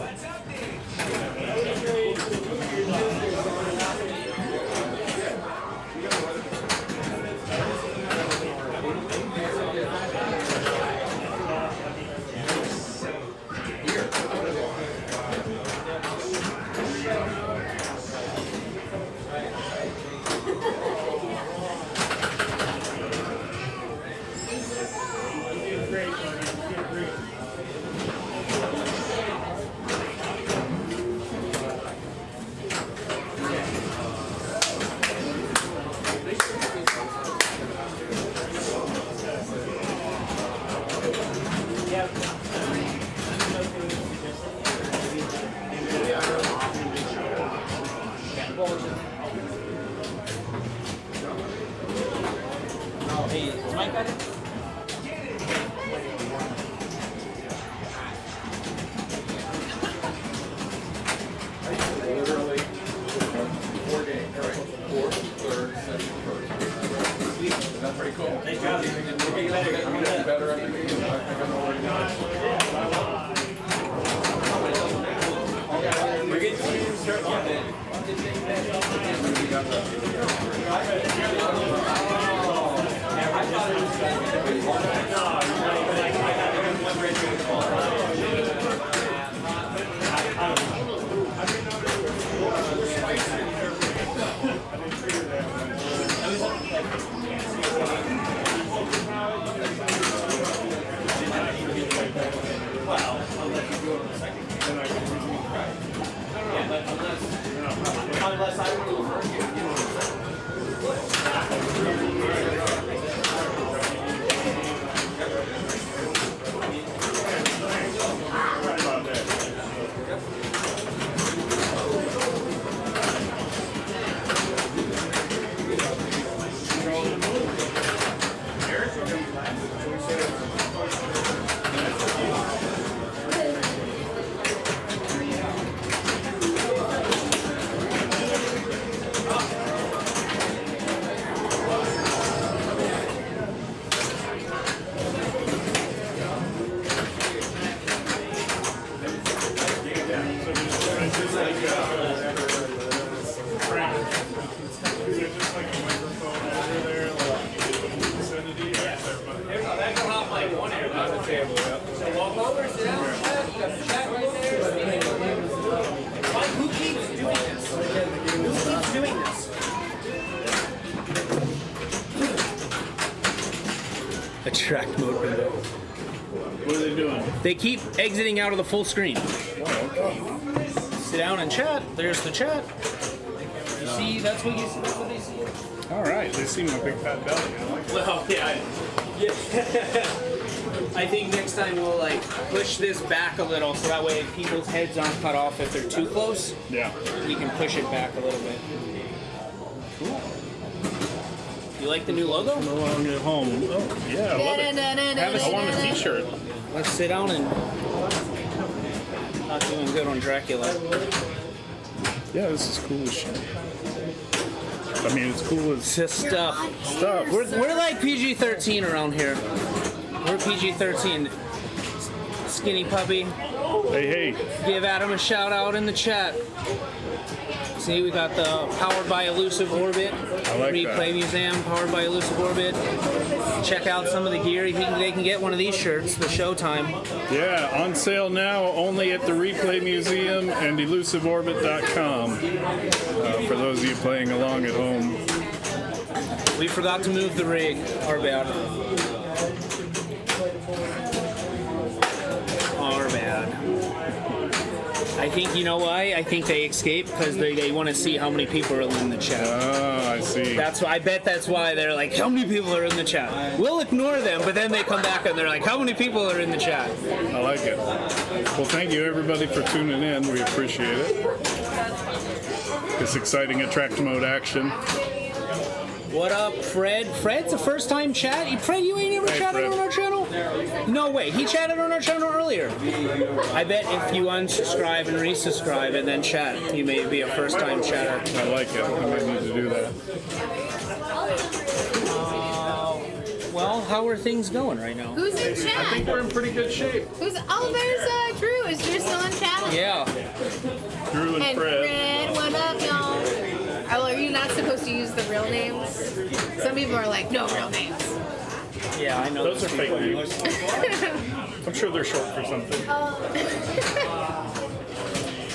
What's up? Hey, is Mike got it? Literally 4 games, right? Fourth, third, second, first. That's pretty cool. Nice job. You're getting better every game. I think I'm already We're getting to start on it. Unless I were to refer you. Attract mode window. What are they doing? They keep exiting out of the full screen. Sit down and chat. There's the chat. You see, that's what you see. That's what they see. All right, they see my big fat belly. I like it. Well, yeah. I think next time we'll like push this back a little, so that way people's heads aren't cut off if they're too close. Yeah. We can push it back a little bit. Cool. You like the new logo? Along at home. Oh, yeah, I love it. I want a t-shirt. Let's sit down and not doing good on Dracula. Yeah, this is cool as shit. I mean, it's cool as Just stuff. stuff. We're like PG-13 around here. We're PG-13. Skinny puppy. Hey, Give Adam a shout out in the chat. See, we got the powered by Elusive Orbit I like replay that. museum, powered by Elusive Orbit. Check out some of the gear. They can get one of these shirts, the Showtime. yeah, on sale now only at the Replay Museum and elusiveorbit.com. For those of you playing along at home. We forgot to move the rig. Our bad. Our bad. I think, you know why? I think they escape because they want to see how many people are in the chat. Oh, I see. I bet that's why they're like, how many people are in the chat? We'll ignore them, but then they come back and they're like, how many people are in the chat? I like it. Well, thank you everybody for tuning in. We appreciate it. This exciting attract mode action. What up, Fred? Fred's a first-time chat. Fred, you ain't ever chatted Fred. on our channel? No way. He chatted on our channel earlier. I bet if you unsubscribe and resubscribe and then chat, you may be a first-time chatter. I like it. I might need to do that. Well, how are things going right now? Who's in chat? I think we're in pretty good shape. Who's? Oh, there's Drew. Is Drew still in chat? Yeah. Drew and And Fred. Fred, what up, y'all? Oh, are you not supposed to use the real names? Some people are like, no real names. Yeah, I know. Those are fake names. I'm sure they're short for something.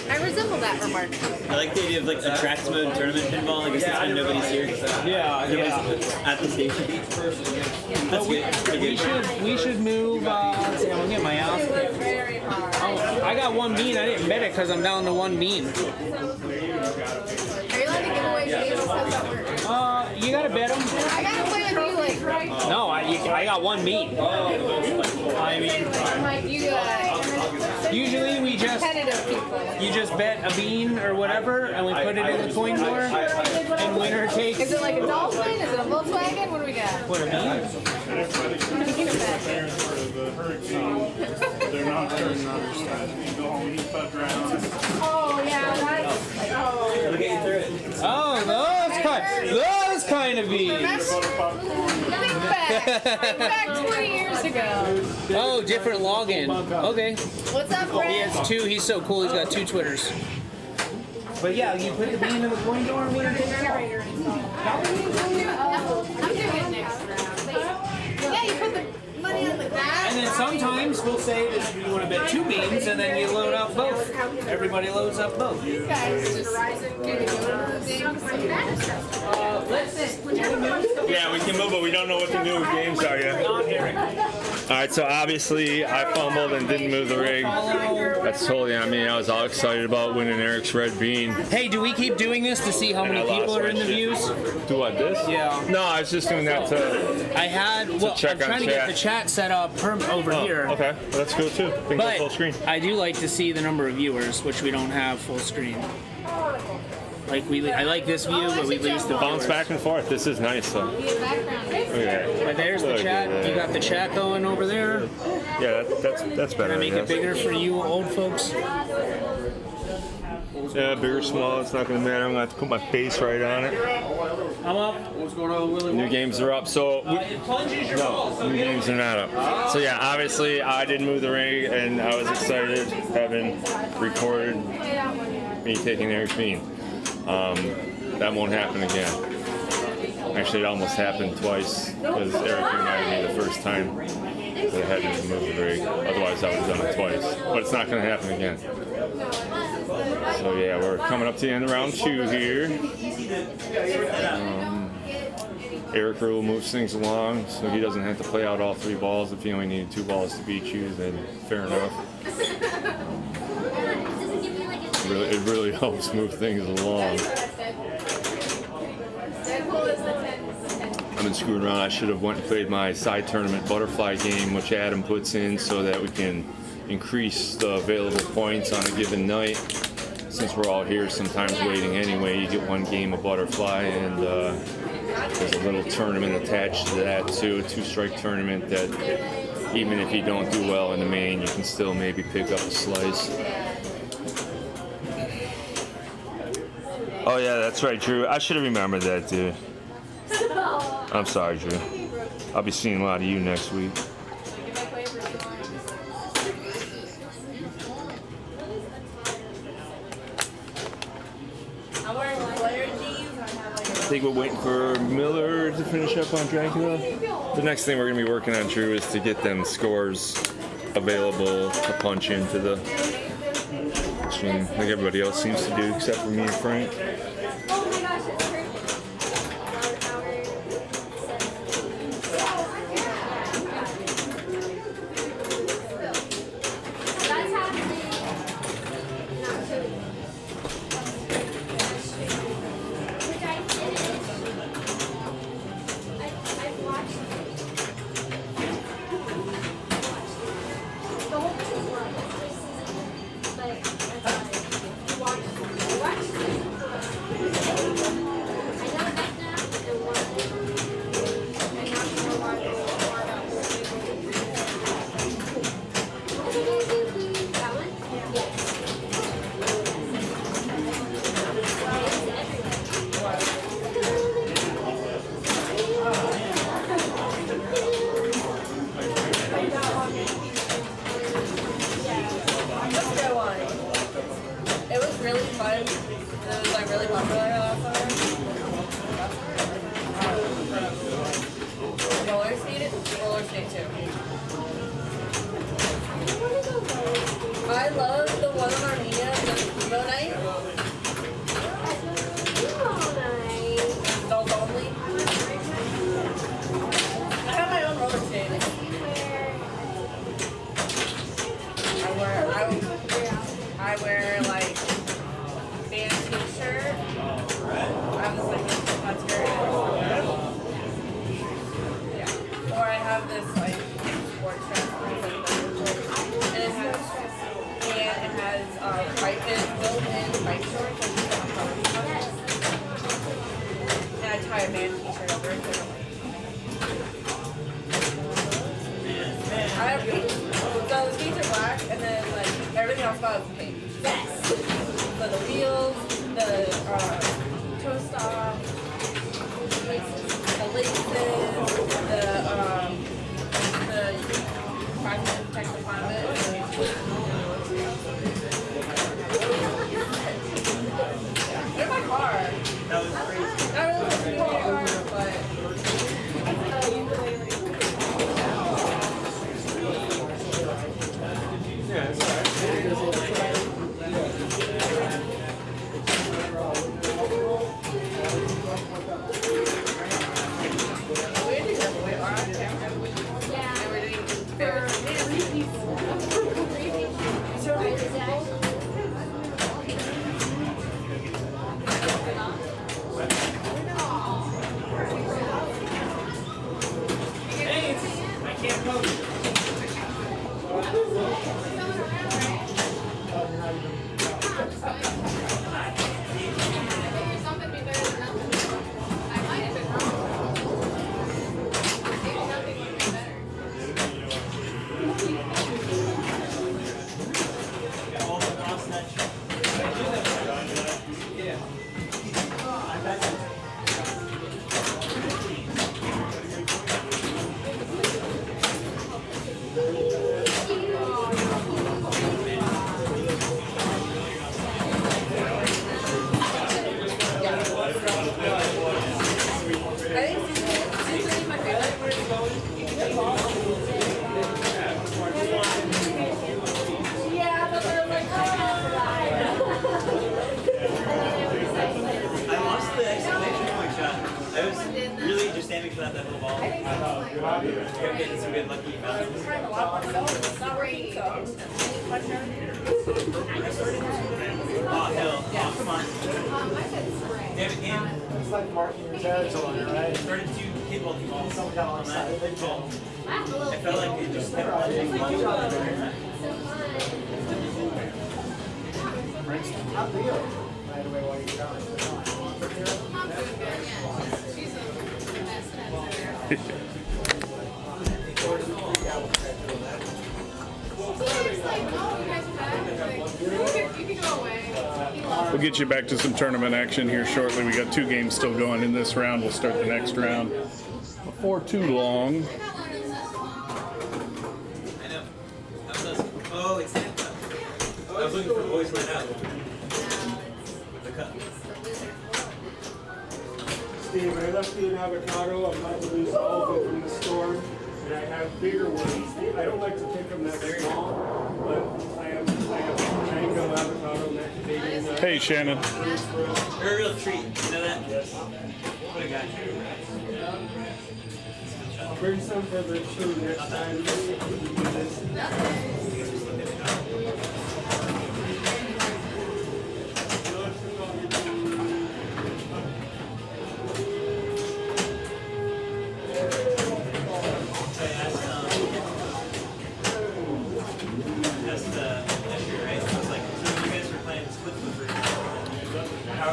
I resemble that remark. I like the idea of like attract mode tournament pinball. I guess that's when nobody's here. Yeah, Nobody's at the station. That's good. Pretty good. We should move. Let's see, I'm gonna get my ass. Very hard. Oh, I got one bean. I didn't bet it because I'm down to one bean. Are you allowed to give away games and stuff at work? You gotta bet them. I gotta play with you, like, right? No, I got one bean. I mean, Mike, you usually we just competitive people. you just bet a bean or whatever, and we put it in the coin drawer, and winner takes. Is it like a Dolphin? Is it a Volkswagen? What do we got? What a bean. They're not turning on their stuff. You go home and eat fudge rounds. Oh, yeah, that's. Oh. We'll get you through it. Oh, those kind of beans. Think back 20 years ago. Oh, different login. Okay. What's up, Brad? He has two. He's so cool. He's got two Twitters. But yeah, you put the bean in the coin door and we can take it out. I'm doing it next round. Yeah, you put the money on the glass. And then sometimes we'll say that you want to bet two beans, and then you load up both. Everybody loads up both. You guys just Yeah, we can move, but we don't know what the new games are yet. All right, so obviously I fumbled and didn't move the rig. That's totally on me. I was all excited about winning Eric's red bean. Hey, do we keep doing this to see how many people are in the views? Do what, this? Yeah. No, I was just doing that to... I had, well, check I'm trying on to get chat. the chat set up over here. Okay, well, that's cool too. We can go full screen. But I do like to see the number of viewers, which we don't have full screen. Like I like this view, but we lose the Bounce viewers. back and forth. This is nice though. Okay. But there's the chat. You got the chat going over there. Yeah, that's better. Can I make it bigger for you old folks? Yeah, bigger, small, it's not going to matter. I'm going to have to put my face right on it. I'm up. What's going on, Willie? New games are up, so... No, new games are not up. So yeah, obviously I didn't move the rig, and I was excited having recorded me taking Eric's bean. That won't happen again. Actually, it almost happened twice, because Eric reminded me the first time that I had to move the rig. Otherwise, I would have done it twice. But it's not going to happen again. So yeah, we're coming up to the end of round 2 here. Eric Rule moves things along, so he doesn't have to play out all 3 balls. If he only needed 2 balls to beat you, then fair enough. It really helps move things along. I've been screwing around. I should have went and played my side tournament butterfly game, which Adam puts in so that we can increase the available points on a given night. Since we're all here sometimes waiting anyway, you get 1 game of butterfly, and there's a little tournament attached to that too, a 2-strike tournament that even if you don't do well in the main, you can still maybe pick up a slice. Oh yeah, that's right, Drew. I should have remembered that, dude. I'm sorry, Drew. I'll be seeing a lot of you next week. I think we're waiting for Miller to finish up on Dracula. The next thing we're going to be working on, Drew, is to get them scores available to punch into the stream, like everybody else seems to do, except for me and Frank. I tie a man t-shirt over it. I have pink. So the skates are black, and then like everything else about is pink. Yes. So the wheels, the toe stop, the laces, the protect the climate. They're my car. That was crazy. Not really a car, but. Yeah, it's alright. Kept getting some good lucky bounces. Oh, hell. Oh, come on. Damn it, game. It's like marking your territory, right? Started to kickball team balls on that ball. I felt like it just kept letting me do it. How do you? Right away while you're We'll get you back to some tournament action here shortly. We got 2 games still going in this round. We'll start the next round before too long. I know. Oh, it's that cup. I was looking for voice right out. The cup. Steve, I left you an avocado. I'm about to lose all of it in the storm. And I have bigger ones. I don't like to pick them that small, but I have mango avocado macadamia. Hey, Shannon. You're a real treat. You know that? Yes. What a guy. I'll bring some for the show next time.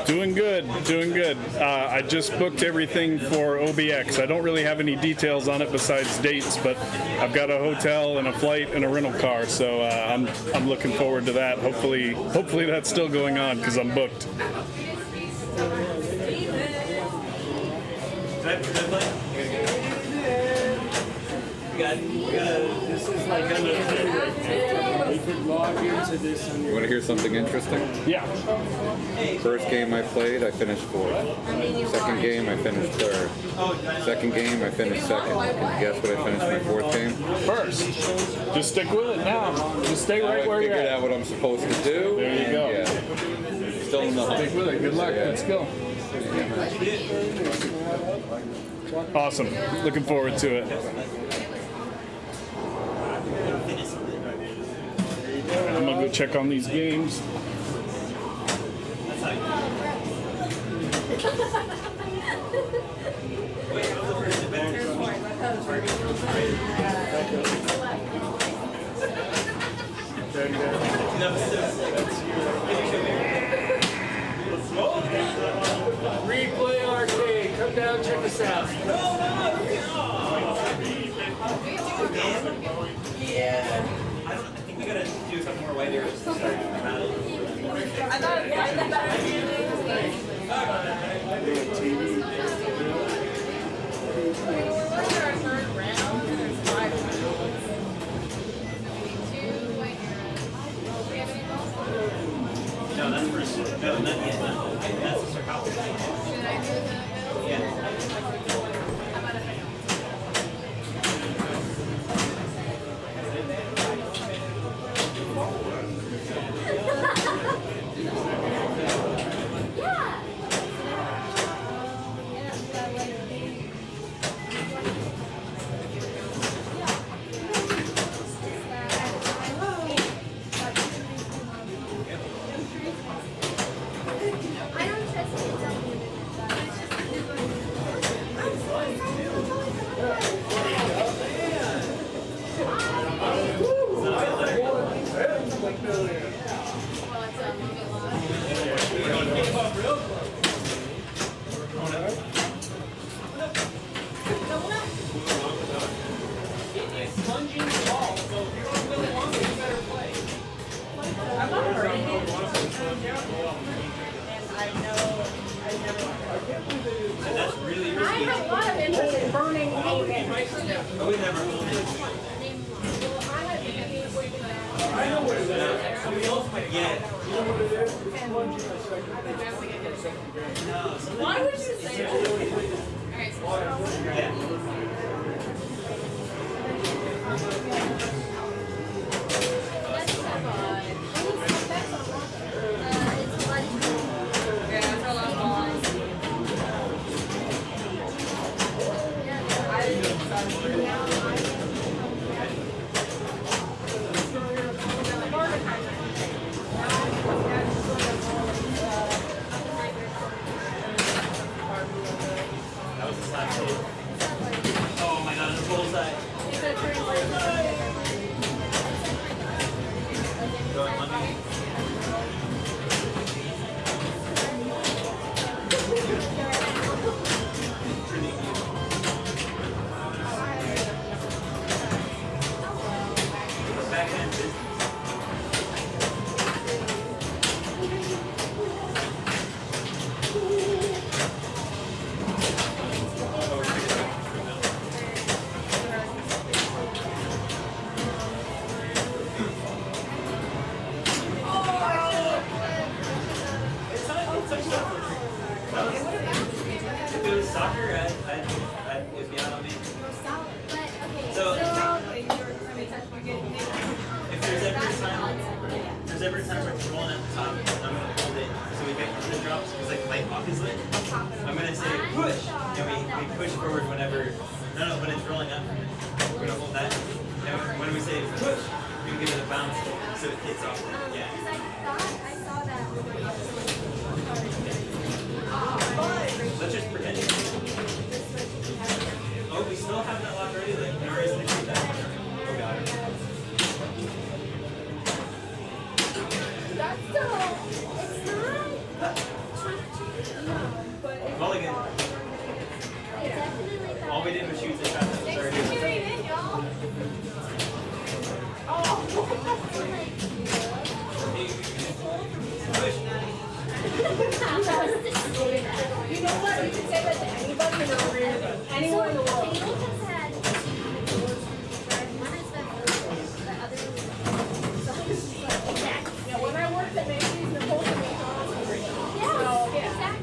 Doing good, doing good. I just booked everything for OBX. I don't really have any details on it besides dates, but I've got a hotel and a flight and a rental car, so I'm looking forward to that. Hopefully that's still going on because I'm booked. This is like you could log into this on You your. want to hear something interesting? Yeah. First game I played, I finished 4th. Second game, I finished 3rd. Second game, I finished 2nd. Can you guess what I finished my 4th game? First. Just stick with it now. Just stay right where you're I figured at. out what I'm supposed to do. There you go. Yeah. Still in the hunt. Stick with it. Good luck. Yeah. Let's go. Awesome. Looking forward to it. I'm gonna go check on these games. Replay arcade, come on down, check this out. Yeah. I think we gotta do a couple more white arrows to start. I thought it was the better we're in our third round, and there's 5 rounds. No, that's first. No, not yet. No. That's the sarcophagus. Should I do the middle? Yeah. How about if I don't? I have a lot of interest in burning paintings. But we never owned it. Yeah. Why would you say that? Yeah. Oh my god, it's a bullseye. Going Monday. Back in business. If it was soccer, it'd be out on me. So, if there's ever a time where it's rolling at the top, I'm going to hold it so we get the drops, because like light off is lit. I'm going to say push, and we push forward whenever, when it's rolling up, we're going to hold that. And when we say push, we can give it a bounce so it hits off. Yeah. Let's just pretend. Oh, we still have that lock ready? Like, no reason to keep that. Oh, God. That's still, it's not. Mulligan. All we did was shoot this fast. Thanks for tuning in, y'all. You know what? You can say that to anybody in the room, anywhere in the world. Yeah, when I worked at Macy's, Nicole and me so, yeah.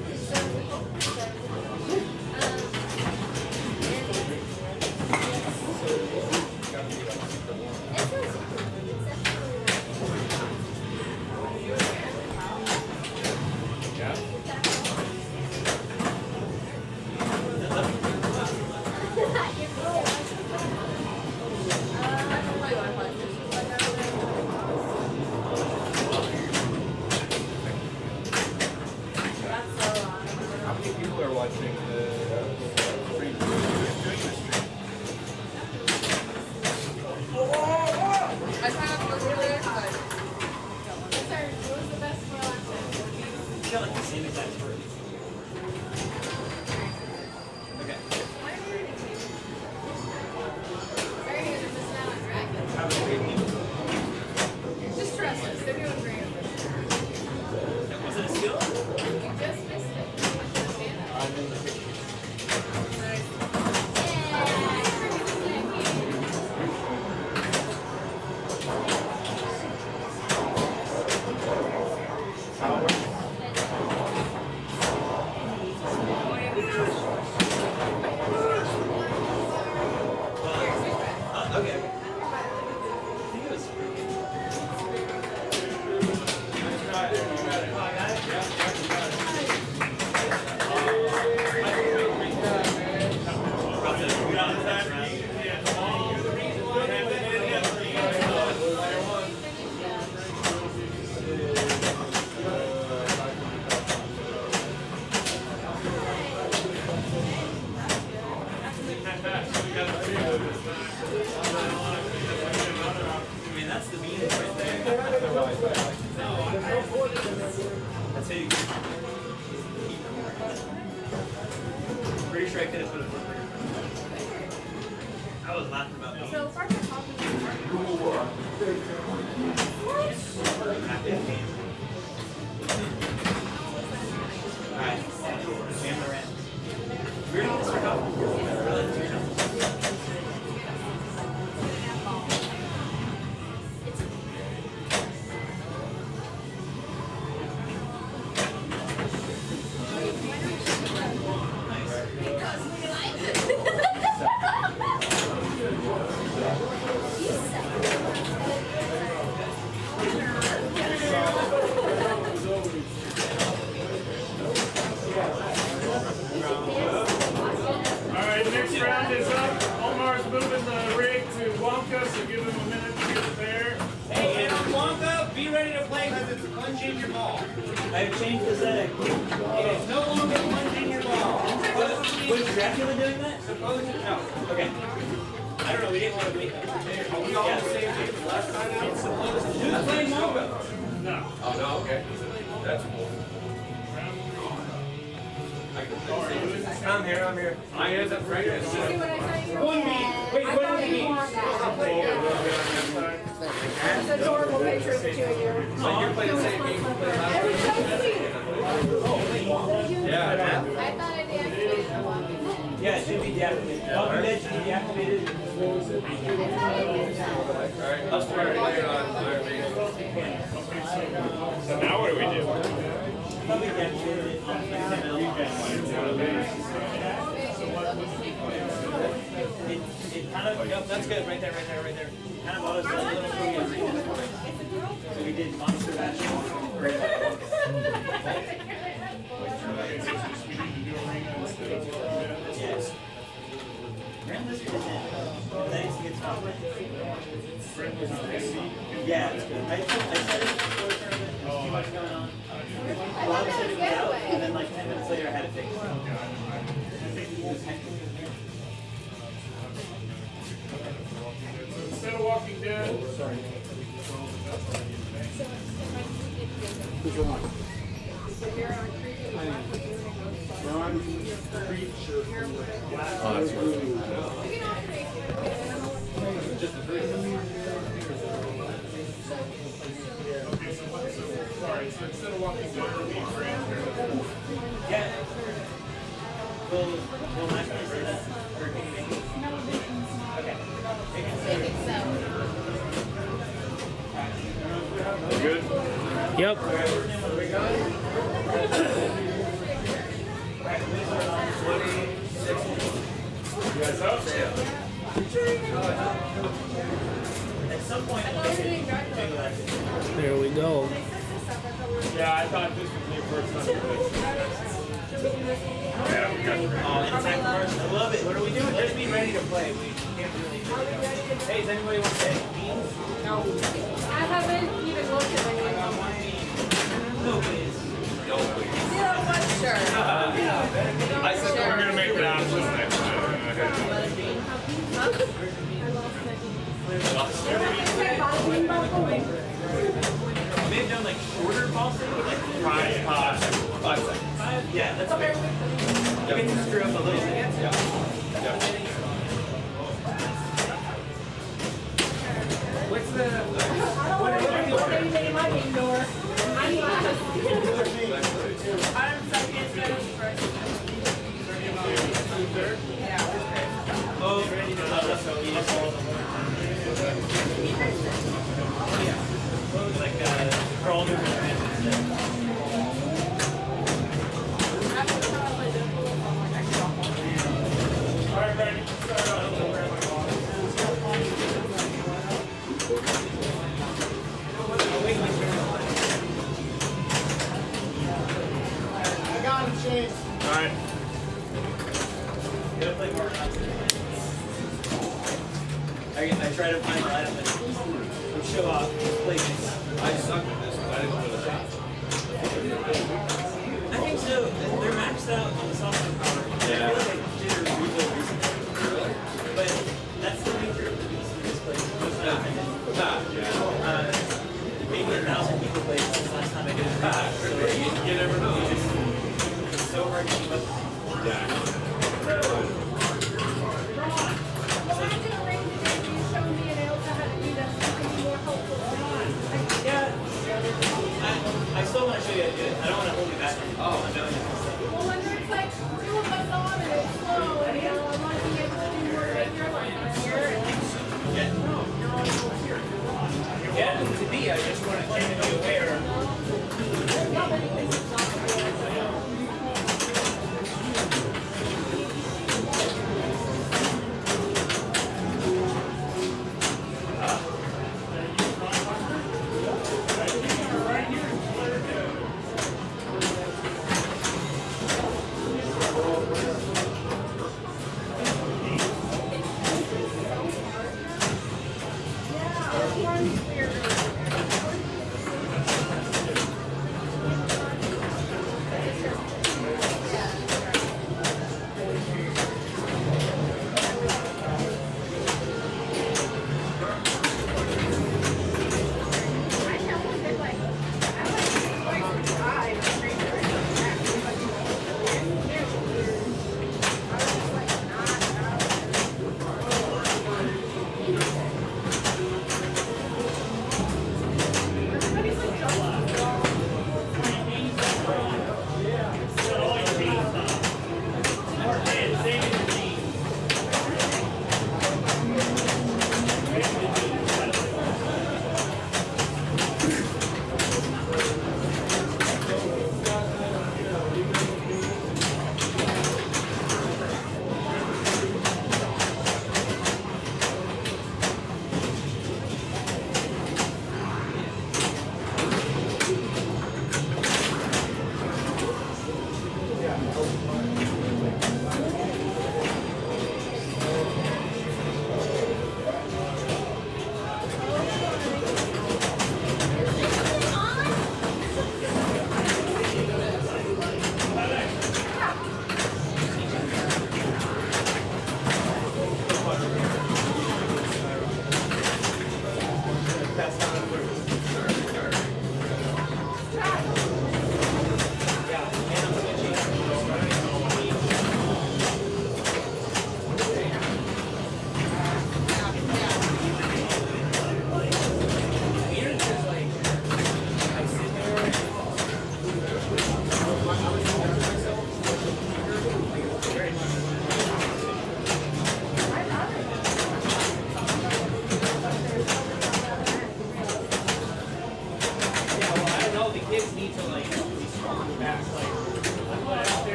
pretty sure I could have put a flipper. I was laughing about that. So far, my coffee Alright, Jam around. We're doing this for coffee. Alright, next round is up. Omar's moving the rig to Wonka, so give him a minute to get there. Hey, and on Wonka, be ready to play because it's plunging your ball. I've changed the setting. It is no longer plunging your ball. Was Dracula doing that? Supposedly, no. Okay. I don't know, we didn't want to wait. Are we all the same game as last time now? Who's playing Wonka? No. Oh, no, okay. That's cool. I'm here. I am the friend. One meet. Wait, what do you mean? That's a adorable picture of the two of you. So you're playing the same game you played last time? Yeah. I thought I deactivated the one. Yeah, it should be deactivated. Walking Dead should be deactivated. Alright, I'll start playing on Iron Man. So now what do we do? Probably deactivated it. It kind of, yep, that's good, right there. Kind of autos a little bit. So we did Monster Bash. Yes. Grand Lizard is in. Thanks to get stopped. Yeah, it's good. I set it before the tournament. There's too much going on. A lot of it was out, and then like 10 minutes later I had to fix it. Instead of Walking Dead, sorry, so instead of Walking Dead, we'll be friends. Yeah. Will National say that? Or can you make it? Okay. Good? Yep. You guys up? At some point, There we go. Yeah, I thought this was your first time. Yeah, we got you. oh, and attack first. I love it. What are we doing? Just be ready to play. We can't really do it. Hey, does anybody want to say beans? No. I haven't even looked at any of them. No, please. You know what? Sure. I said we're going to make the options next time. We have done like shorter bosses with like 5 seconds. Yeah, that's okay. You can screw up a little bit. Yeah. What's the... What are you making my game door? I need I'm second, first. Oh, that's so easy. Like crawl to Alright, ready? I got him, Shane. Alright. gotta play more. I try to find an item that would show off places. I suck at this because I didn't know the shot. I think so. They're maxed out on the software power. Yeah. I feel like I did a rebuild recently. But that's the nature of the beast in this place. Most Nah. Maybe 1,000 people played since the last time I did it. You never know. It's so hard to keep up. Yeah.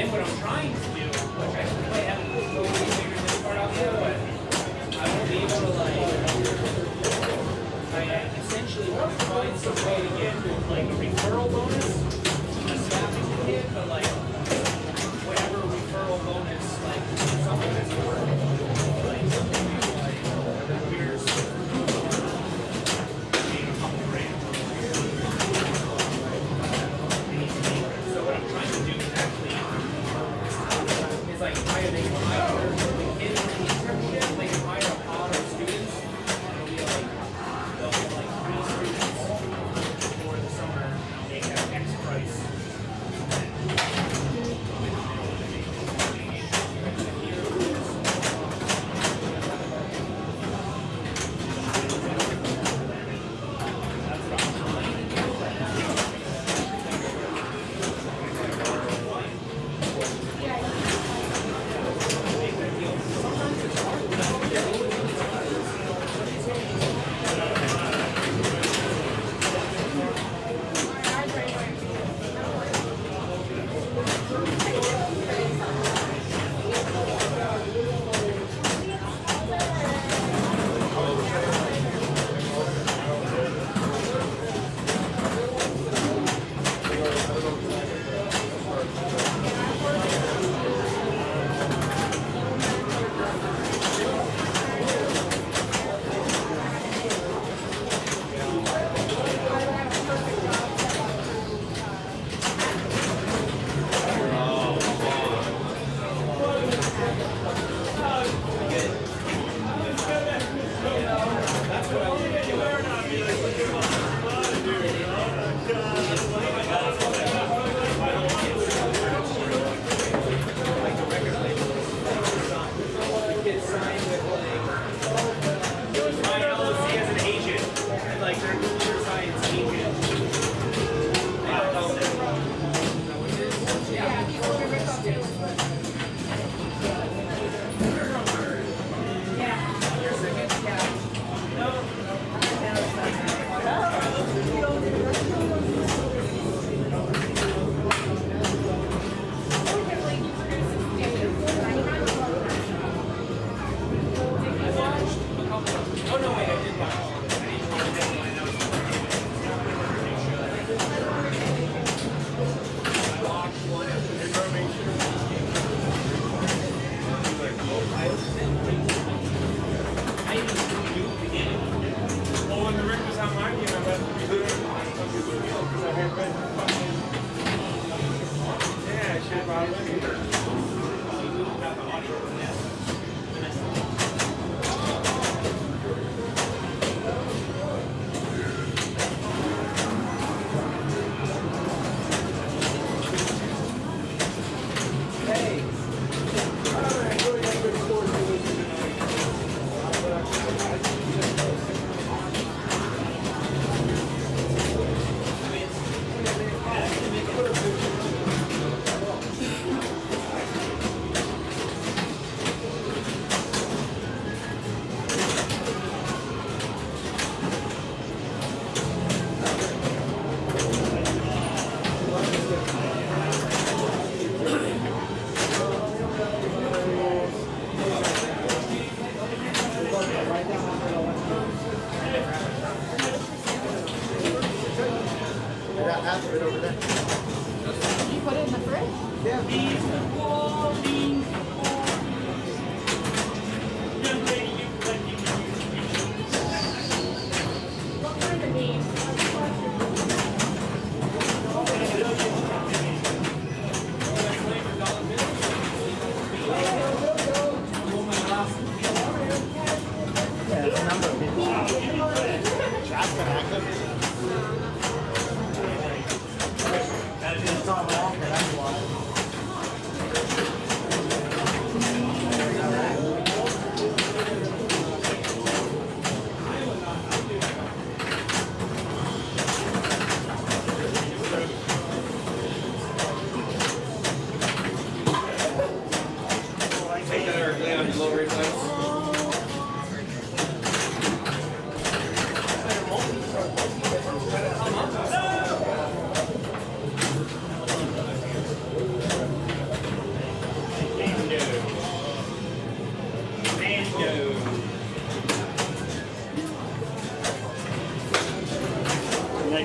then what I'm trying to do, which I haven't totally figured this part out yet, but I will be able to essentially want to find some way to get like a referral bonus, a staffing kit, but like whatever referral bonus, like something that's worth like something like here's being a couple grand. So what I'm trying to do is actually is like hire they hire the kids in the internship, they can hire a pod of students. It'll be like they'll get like 3 students for the summer. They have X price.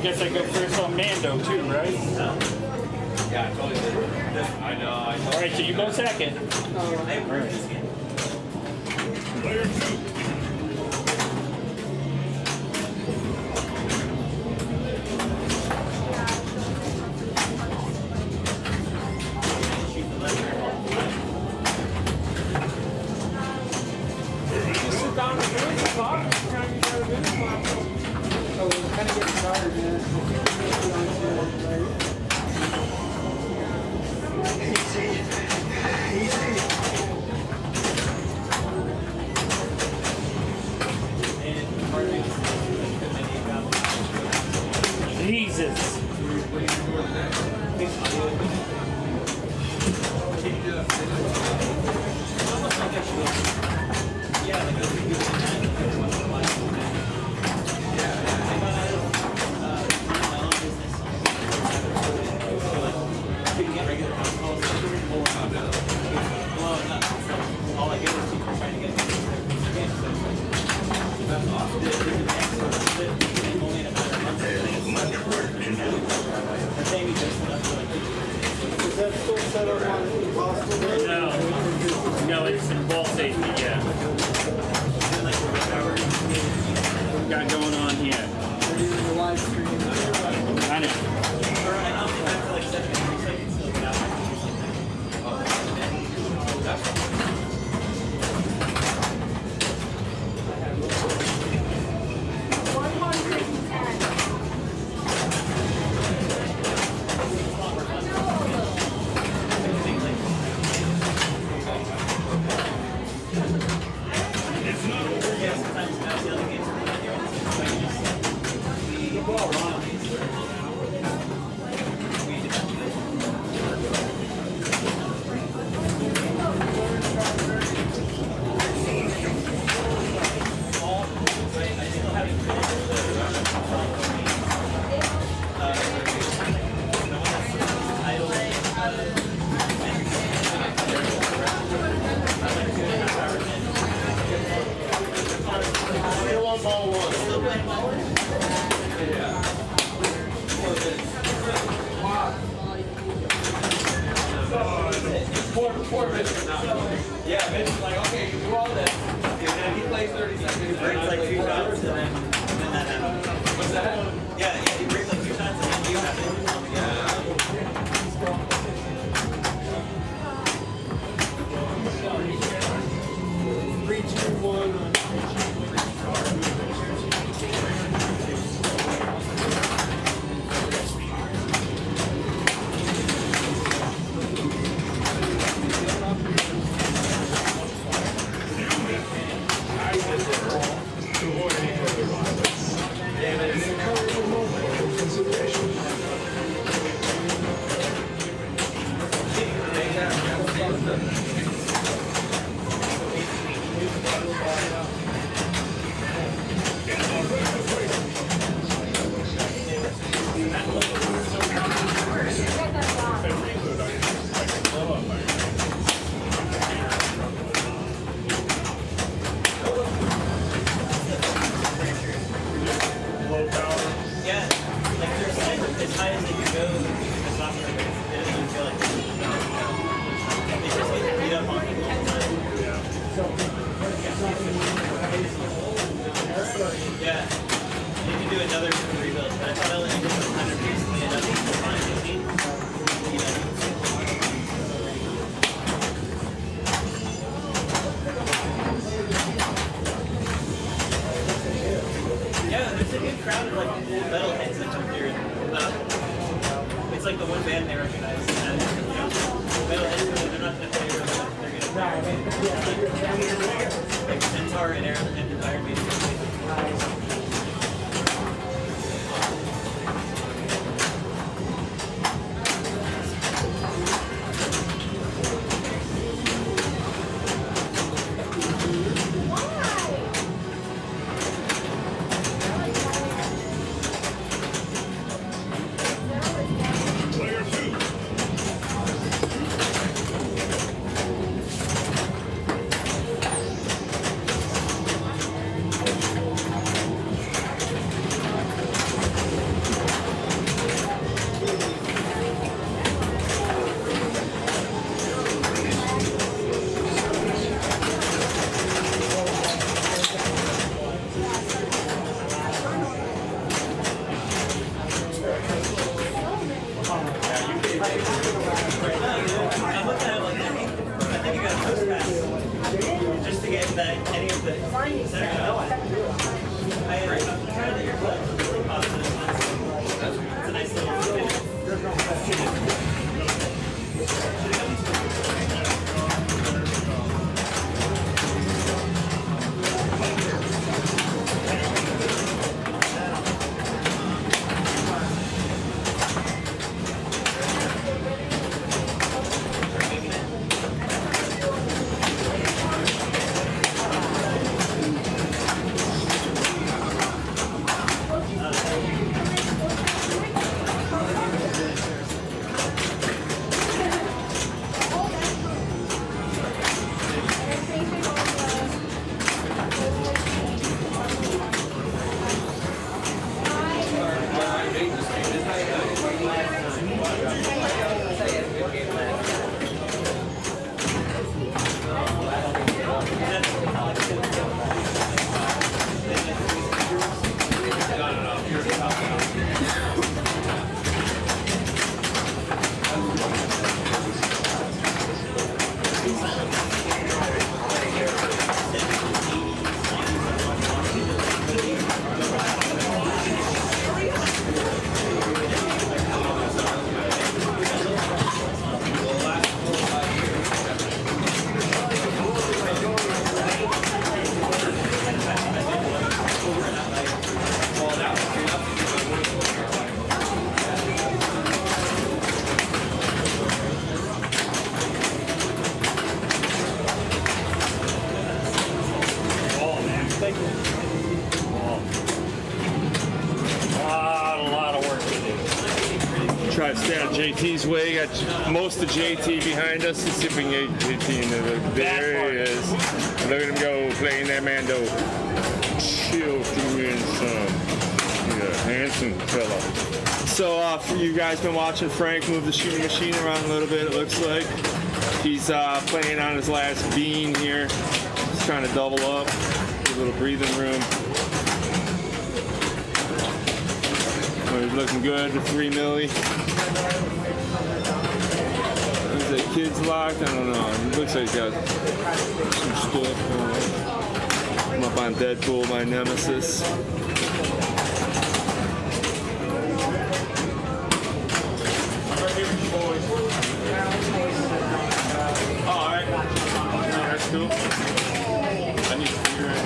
guess I go first on Mando too, right? Yeah, I totally did. I know. All right, so you go second. All right. Jesus. No, it's in ball safety, yeah. What we got going on here? I know. Poor Vince. Yeah, Vince is like, okay, you do all this. And then he plays 30 seconds. He breaks like 2 shots and then that happens. What's that? Yeah, he breaks like 2 shots and then you have it. Yeah. 3, 2, 1. Yeah, JT's way. Got most of JT behind us. Let's see if we can get JT into the. There he is. Look at him go playing that Mando. Chill doing some. Yeah, handsome fella. So, for you guys been watching Frank move the shooting machine around a little bit. It looks like he's playing on his last bean here. He's trying to double up. A little breathing room. Oh, he's looking good. The 3 milli. Is the kids locked? I don't know. It looks like he's got some stuff. I'm up on Deadpool, my nemesis. Oh, all right. No, that's cool. I need to figure it out.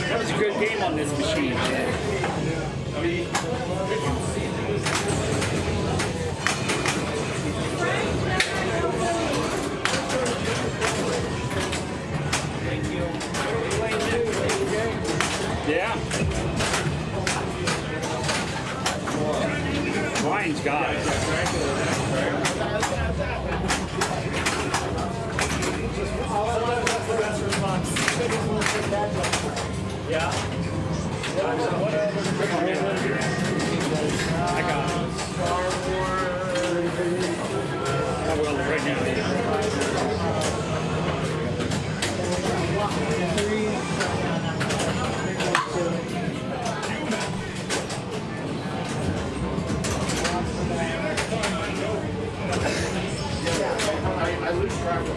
That was a good game on this machine. Yeah. Brian's got it. Yeah. I got it. I will right now. I lose track of it.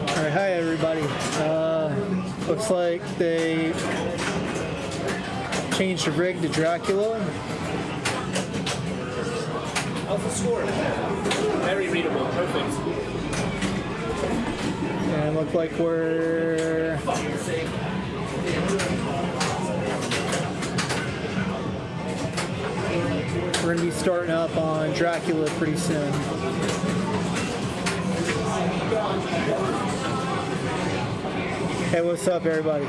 Alright, hi everybody. Looks like they changed the rig to Dracula. How's the score? Very readable. Perfect. And look like we're going to be starting up on Dracula pretty soon. Hey, what's up, everybody?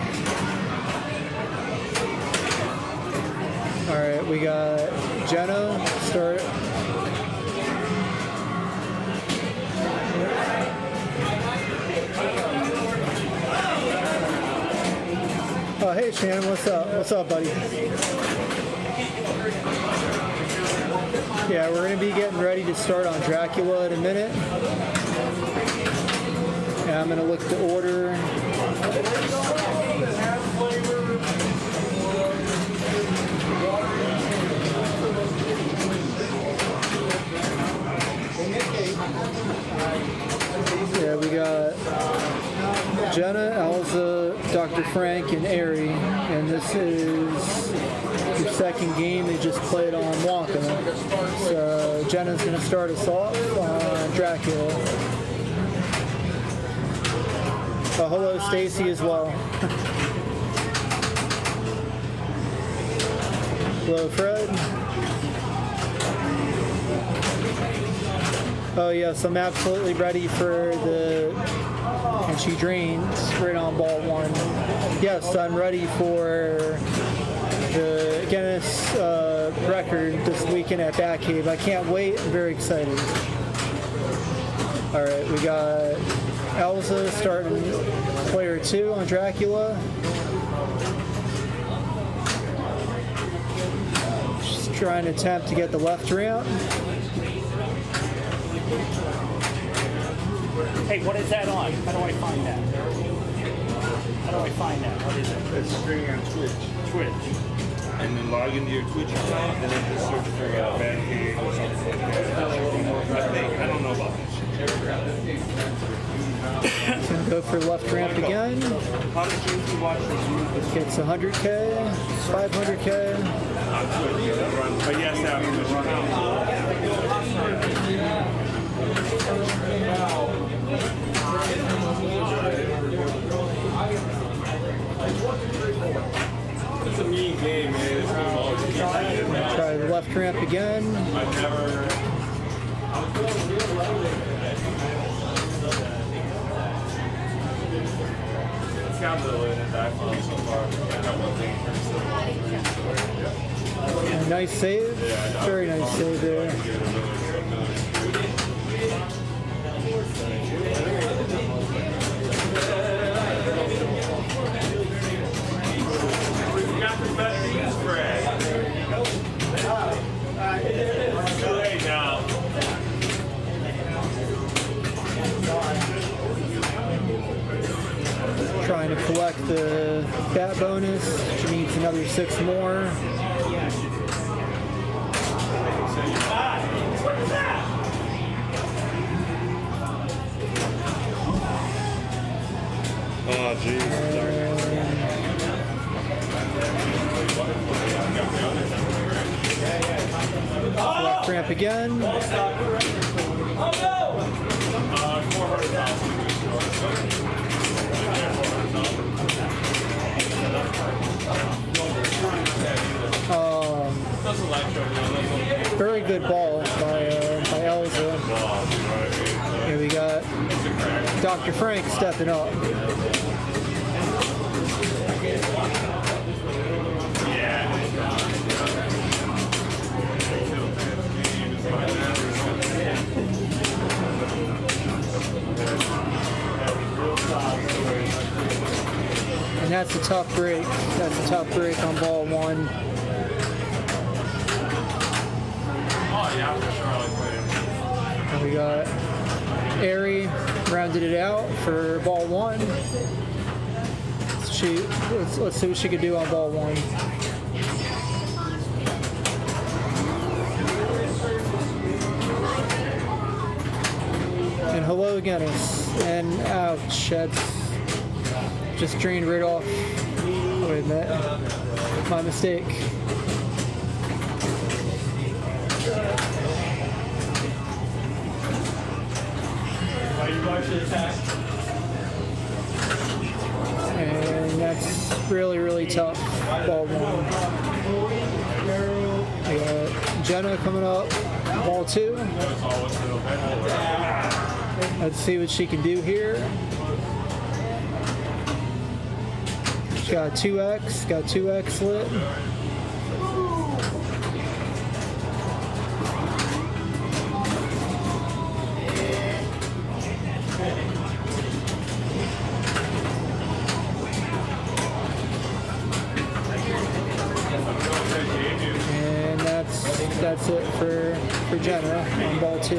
All right, we got Jenna start. Oh, hey, Shannon, what's up? What's up, buddy? Yeah, we're going to be getting ready to start on Dracula in a minute. And I'm going to look at the order. Yeah, we got Jenna, Elsa, Dr. Frank, and Ari, and this is your second game. They just played on Wonka. So Jenna's going to start us off on Dracula. Oh, hello, Stacy, as well. Hello, Fred. Oh yes, I'm absolutely ready for the, and she drains right on ball one. Yes, I'm ready for the Guinness record this weekend at Batcave. I can't wait, I'm very excited. All right, we got Elsa starting player 2 on Dracula. She's trying to attempt to get the left ramp. Hey, what is that on? How do I find that? How do I find that? What is it? It's streaming on Twitch. Twitch. And then log into your Twitch account and then just search for Batcave or something like that. I don't know about this. Gonna go for left ramp again. How did you watch this? Gets 100K, 500K. But yes, I have a Twitch account. It's a mean game, man. Try the left ramp again. I've never. It's got the limit in that so far. Nice save. Very nice save there. We got the best bean spread. It's too late now. Trying to collect the bat bonus. She needs another 6 more. Oh, jeez. Left ramp again. Very good ball by Elsa. Here we got Dr. Frank stepping up. And that's a tough break. That's a tough break on ball one. And we got Ari rounded it out for ball one. Let's see what she could do on ball one. And hello, Guinness. And ouch, that's just drained right off. Wait a minute. My mistake. And that's really, really tough. Ball 1. We got Jenna coming up. Ball 2. Let's see what she can do here. She got 2X. Got 2X lit. That's it for Jenna on ball 2.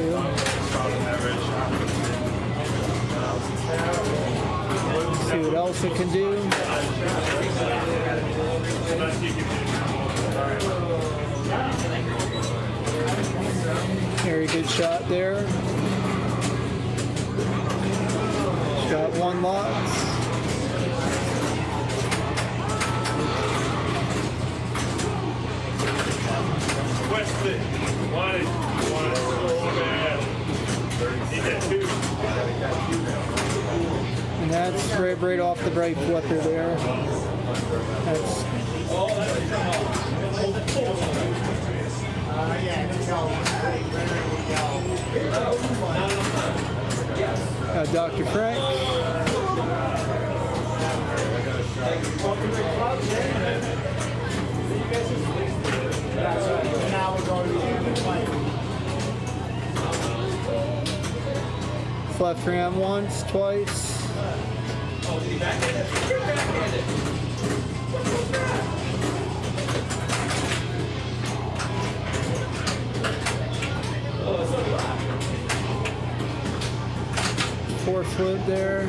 See what else it can do. Very good shot there. Shot 1 lots. And that's right off the right flipper there. That's Dr. Frank. Now we're going to fight. Left ram once, twice. Four flip there.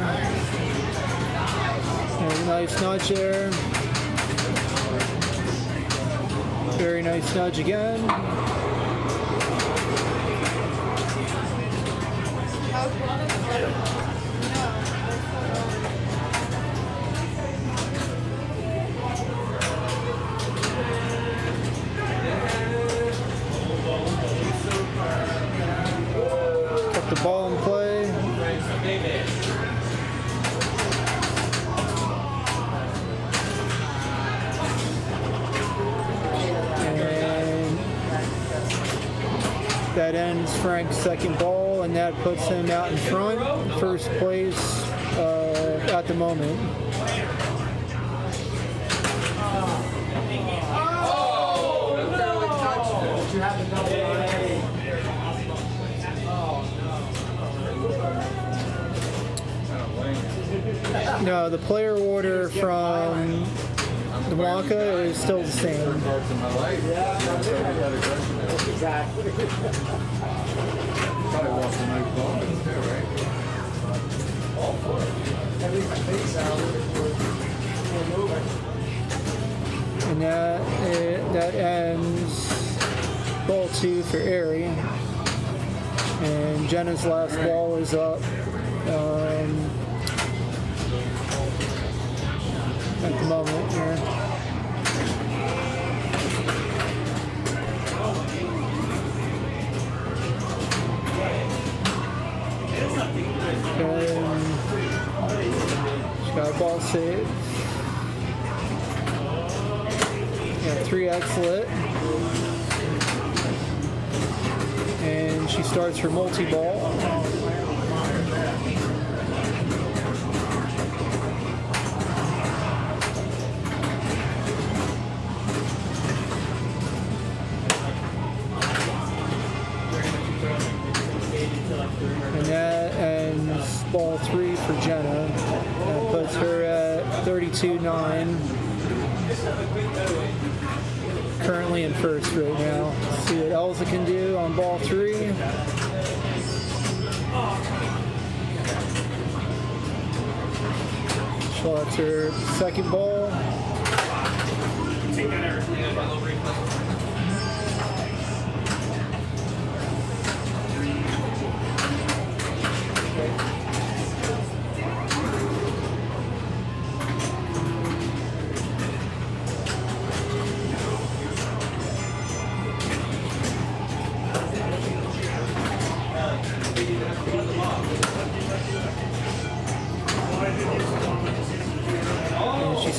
And a nice nudge there. Very nice nudge again. Put the ball in play. And that ends Frank's second ball, and that puts him out in front, first place at the moment. No, the player order from the Wonka is still the same. And that ends ball 2 for Ari. And Jenna's last ball is up. At the moment here. And she's got a ball saved. Got 3X lit. And she starts her multi-ball. And that ends ball 3 for Jenna. That puts her at 32-9. Currently in first right now. Let's see what Elsa can do on ball 3. So that's her second ball.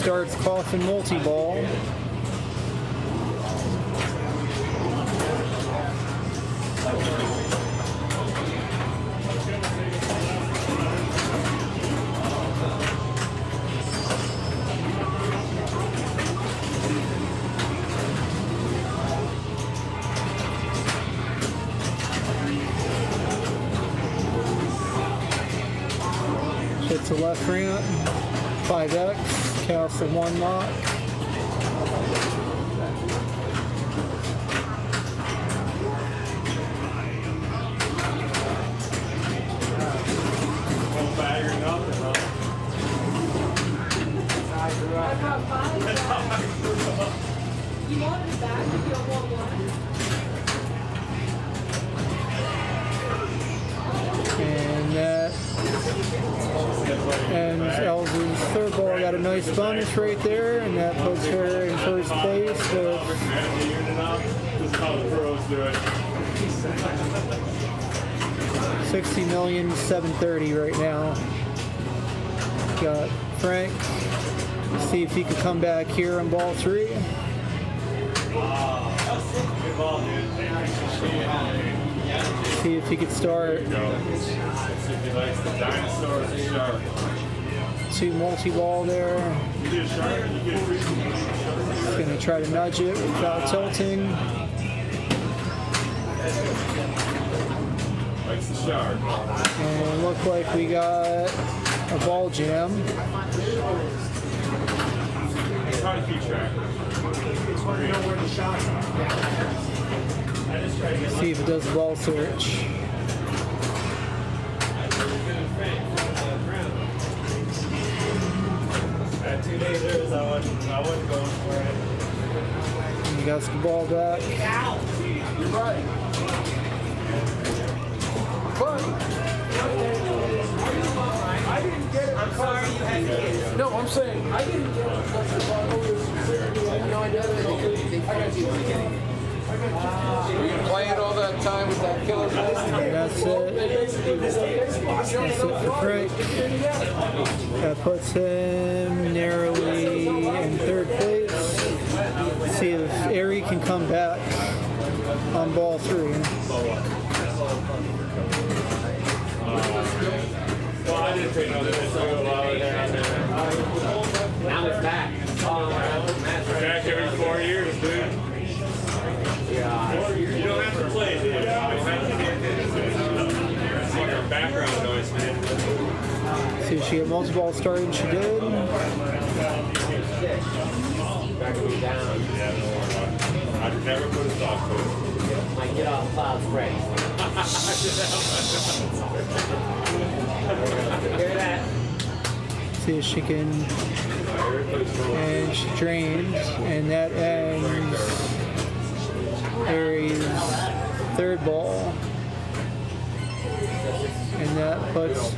starts Coffin multi-ball. Hits a left ramp, 5X, castle 1 lock. You want it back if you don't want one? And that ends Elsa's third ball. Got a nice bonus right there, and that puts her in first place with $60,730,000 right now. Got Frank. See if he could come back here on ball 3. See if he could start 2 multi-ball there. He's going to try to nudge it without tilting. And it looked like we got a ball jam. See if it does the ball search. And he got the ball back. You're right. I didn't get it. I'm sorry you had to get it. No, I'm saying I didn't get it because the ball was no idea. Were you playing all that time with that killer ball? That's it. That's it for Frank. That puts him narrowly in third place. See if Ari can come back on ball 3. Well, I didn't take no Now it's back. Back every 4 years, dude. Yeah. You don't have to play, dude. You don't have to get it's like a background noise, man. See if she had multi-ball started. She did. Back me down. I'd never put a stop to it. Might get off clouds ready. Hear that? See if she can. And she drains. And that ends Ari's third ball. And that puts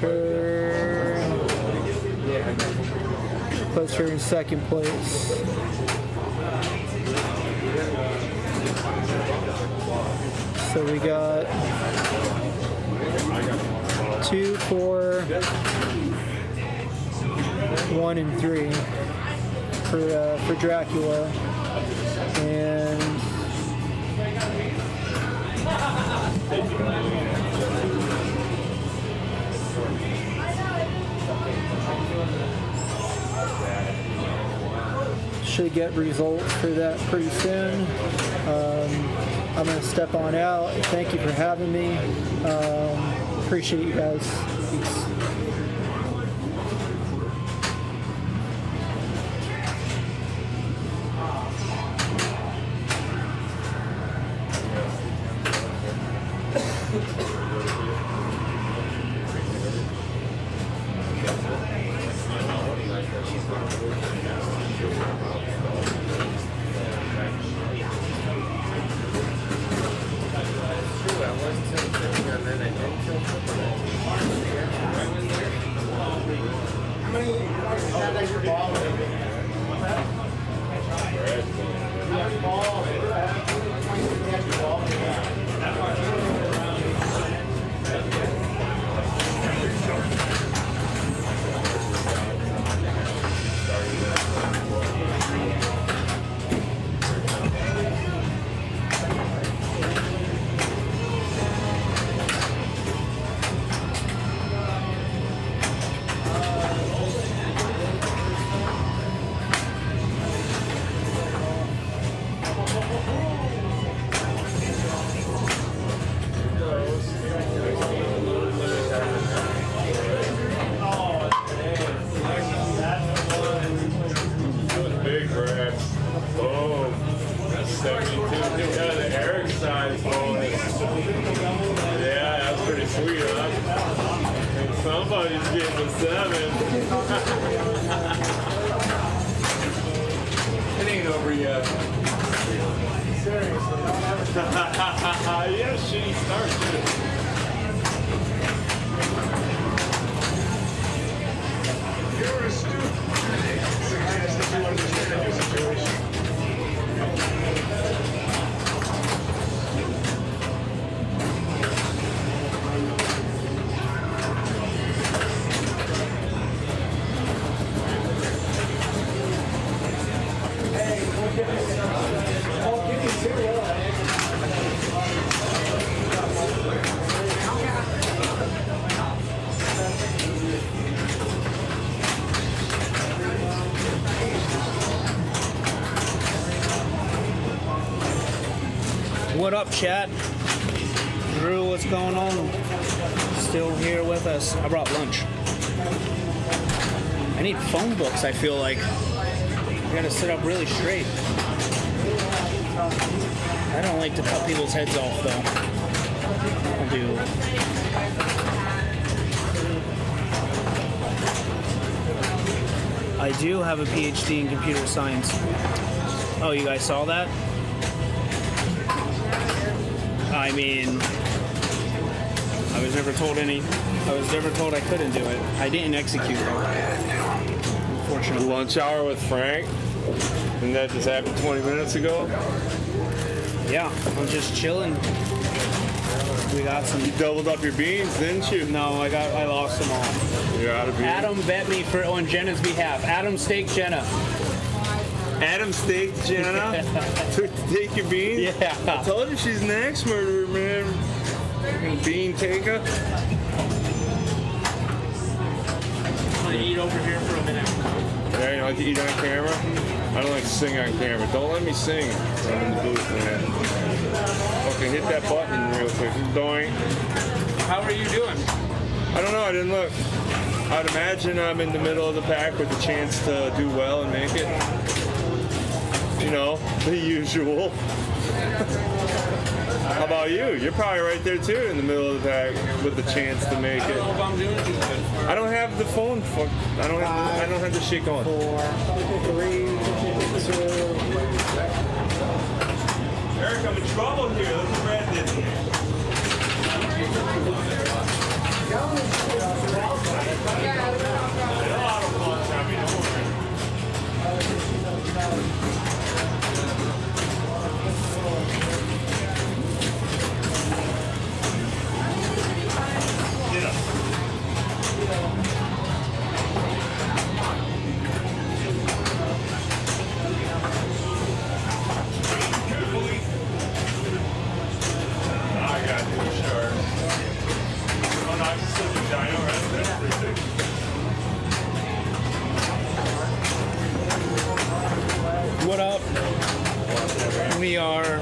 her in second place. So we got 2, 4, 1, and 3 for Dracula, and should get results for that pretty soon. I'm going to step on out. Thank you for having me. Appreciate you guys. Peace. 7. It ain't over yet. Seriously, don't have a Yeah, shitty start too. You're a student. Suggest that you understand your situation. What up, chat? Drew, what's going on? Still here with us. I brought lunch. I need phone books, I feel like. I gotta sit up really straight. I don't like to cut people's heads off, though. I'll do. I do have a PhD in computer science. Oh, you guys saw that? I mean, I was never told I couldn't do it. I didn't execute though. Unfortunately. Lunch hour with Frank? And that just happened 20 minutes ago? Yeah, I'm just chilling. We got some. You doubled up your beans, didn't you? No, I lost them all. You're out of beans. Adam bet me on Jenna's behalf. Adam staked Jenna. Adam staked Jenna to take your beans? Yeah. I told you she's an axe murderer, man. Fucking bean taker. I'm gonna eat over here for a minute. Yeah, you like to eat on camera? I don't like to sing on camera. Don't let me sing when I'm in the booth, man. Fucking hit that button real quick. Doink. How are you doing? I don't know, I didn't look. I'd imagine I'm in the middle of the pack with a chance to do well and make it. You know, the usual. How about you? You're probably right there too in the middle of the pack with the chance to make it. I don't know if I'm doing too good. I don't have the phone. I don't have the shit going. 4, 3, 2. Eric, I'm in trouble here. Look what Brad did to me. What up? We are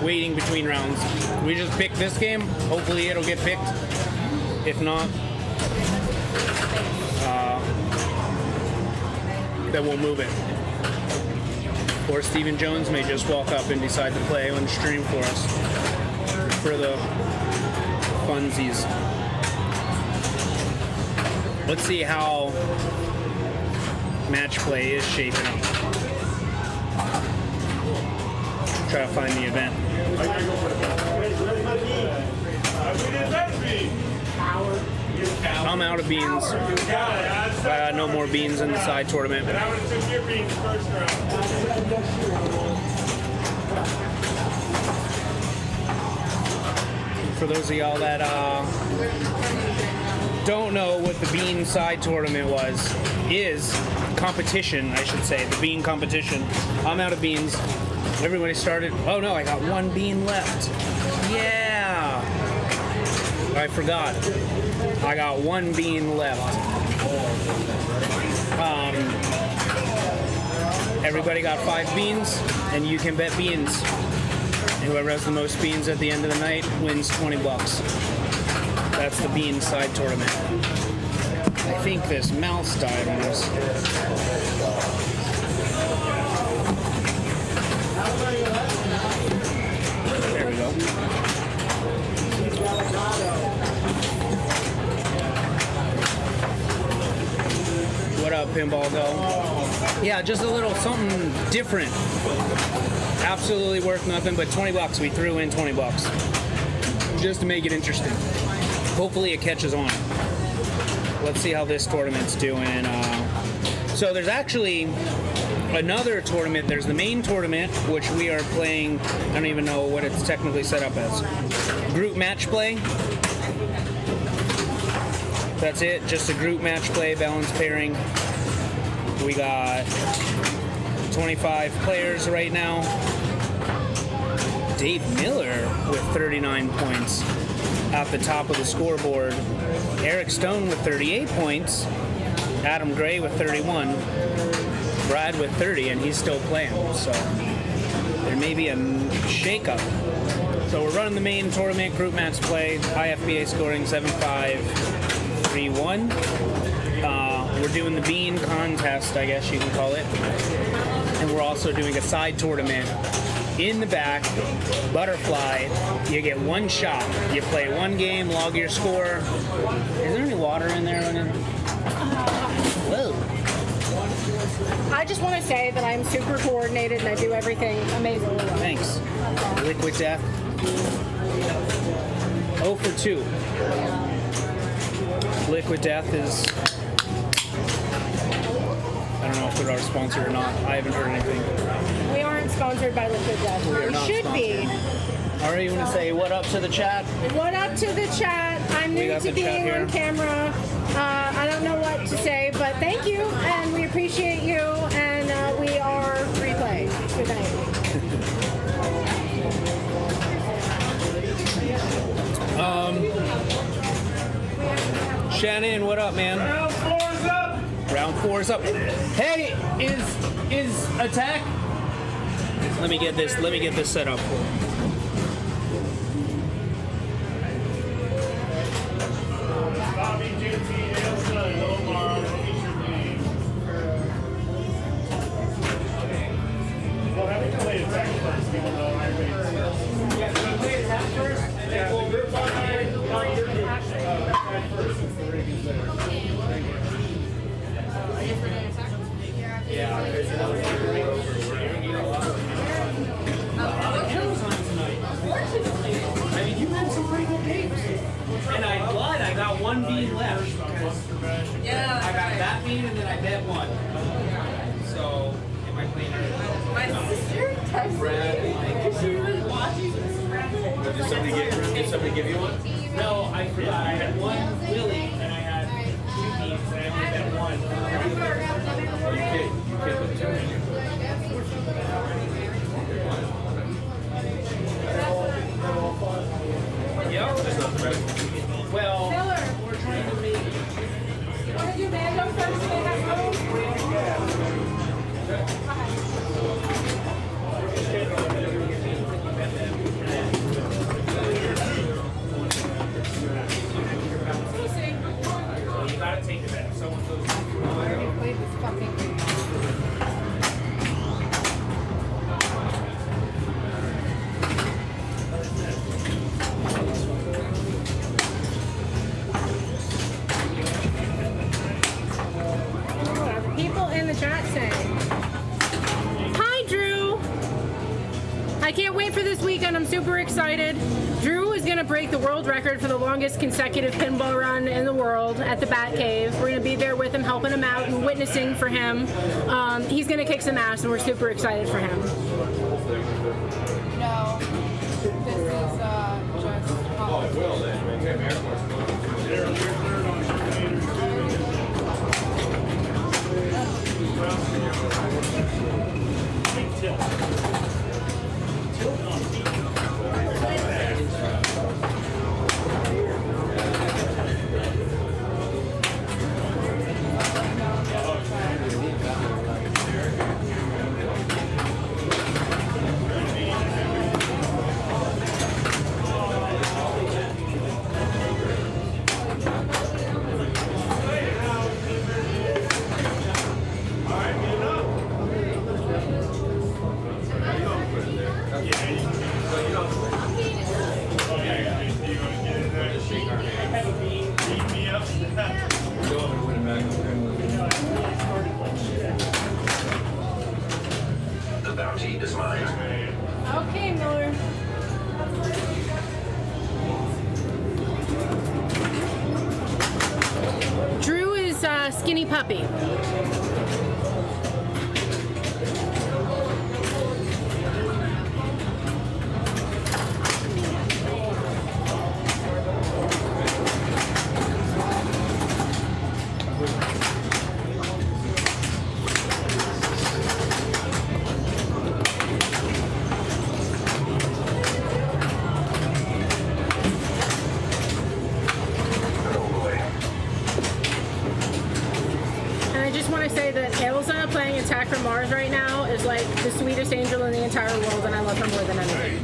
waiting between rounds. We just picked this game. Hopefully it'll get picked. If not, then we'll move it. Or Stephen Jones may just walk up and decide to play on stream for us for the funsies. Let's see how match play is shaping up. Try to find the event. I'm out of beans. No more beans in the side tournament. For those of y'all that don't know what the bean side tournament is competition, I should say, the bean competition. I'm out of beans. Everybody started. Oh no, I got one bean left. Yeah. I forgot. I got one bean left. Everybody got 5 beans, and you can bet beans. And whoever has the most beans at the end of the night wins $20. That's the bean side tournament. I think this mouse died on us. There we go. about pinball go. Yeah, just a little something different. Absolutely worth nothing, but $20. We threw in $20 just to make it interesting. Hopefully it catches on. Let's see how this tournament's doing. So there's actually another tournament. There's the main tournament, which we are playing. I don't even know what it's technically set up as. Group match play. That's it, just a group match play, balance pairing. We got 25 players right now. Dave Miller with 39 points at the top of the scoreboard. Eric Stone with 38 points. Adam Gray with 31. Brad with 30, and he's still playing. So there may be a shakeup. So we're running the main tournament, group match play. IFBA scoring 7-5, 3-1. We're doing the bean contest, I guess you can call it. And we're also doing a side tournament in the back, butterfly. You get one shot. You play one game, log your score. Is there any water in there? Whoa. I just want to say that I'm super coordinated and I do everything amazingly well. Thanks. Liquid Death. 0 for 2. Liquid Death is... I don't know if they're our sponsor or not. I haven't heard anything. We aren't sponsored by Liquid Death. We are not should sponsored. be. All right, you want to say what up to the chat? What up to the chat? I'm We new got to the chat being here. on camera. I don't know what to say, but thank you, and we appreciate you, and we are replay. Good night. Shannon, what up, man? Round 4's up. Round 4's up. Hey, is attack? Let me get this set up. Bobby, JT, Elsa, and Omar on the featured game. Well, I think I played attack first, even though I played first. Yeah, did you play attack first? Yeah, well, we're attack first since the rig is there. Yeah, there's another I mean, you had some pretty good games. And I got one bean left. Yeah. I got that bean and then I bet one. So, am I playing it? My sister texted me because she was watching this. Did somebody give you one? No, I forgot. I had one Willie and I had 2 beans and I only bet one. You can't put two in. Yep. Well, we're trying to make. Want to do Mando first? They have You gotta take it back. Someone goes. I already played this fucking game. people in the chat saying, "Hi, Drew. I can't wait for this weekend. I'm super excited. Drew is going to break the world record for the longest consecutive pinball run in the world at the Bat Cave. We're going to be there with him, helping him out and witnessing for him. He's going to kick some ass, and we're super excited for him." No. This is just. Oh, it will then. Okay, Air Force. bunny puppy. And I just want to say that Elsa playing Attack from Mars right now is like the sweetest angel in the entire world, and I love her more than anything.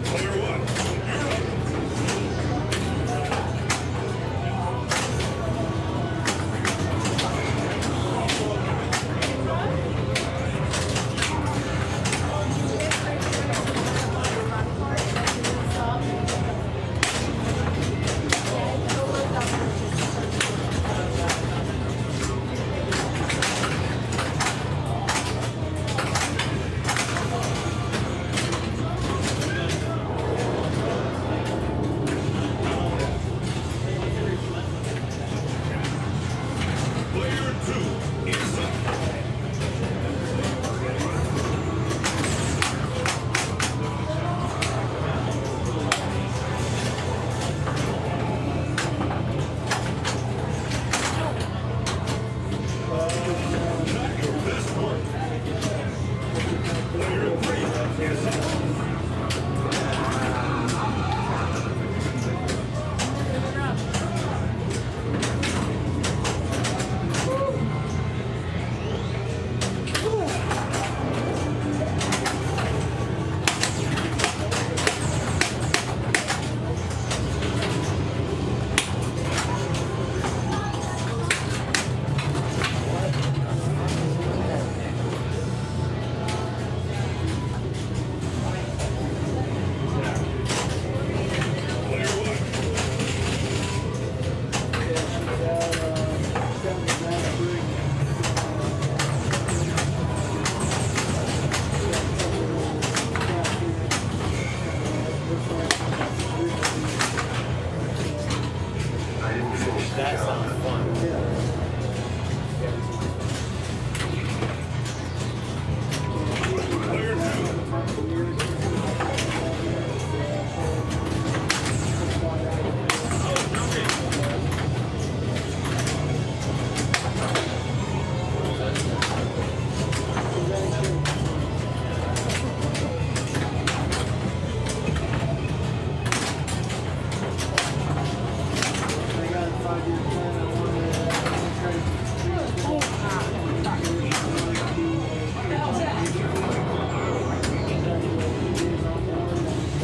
That sounds fun.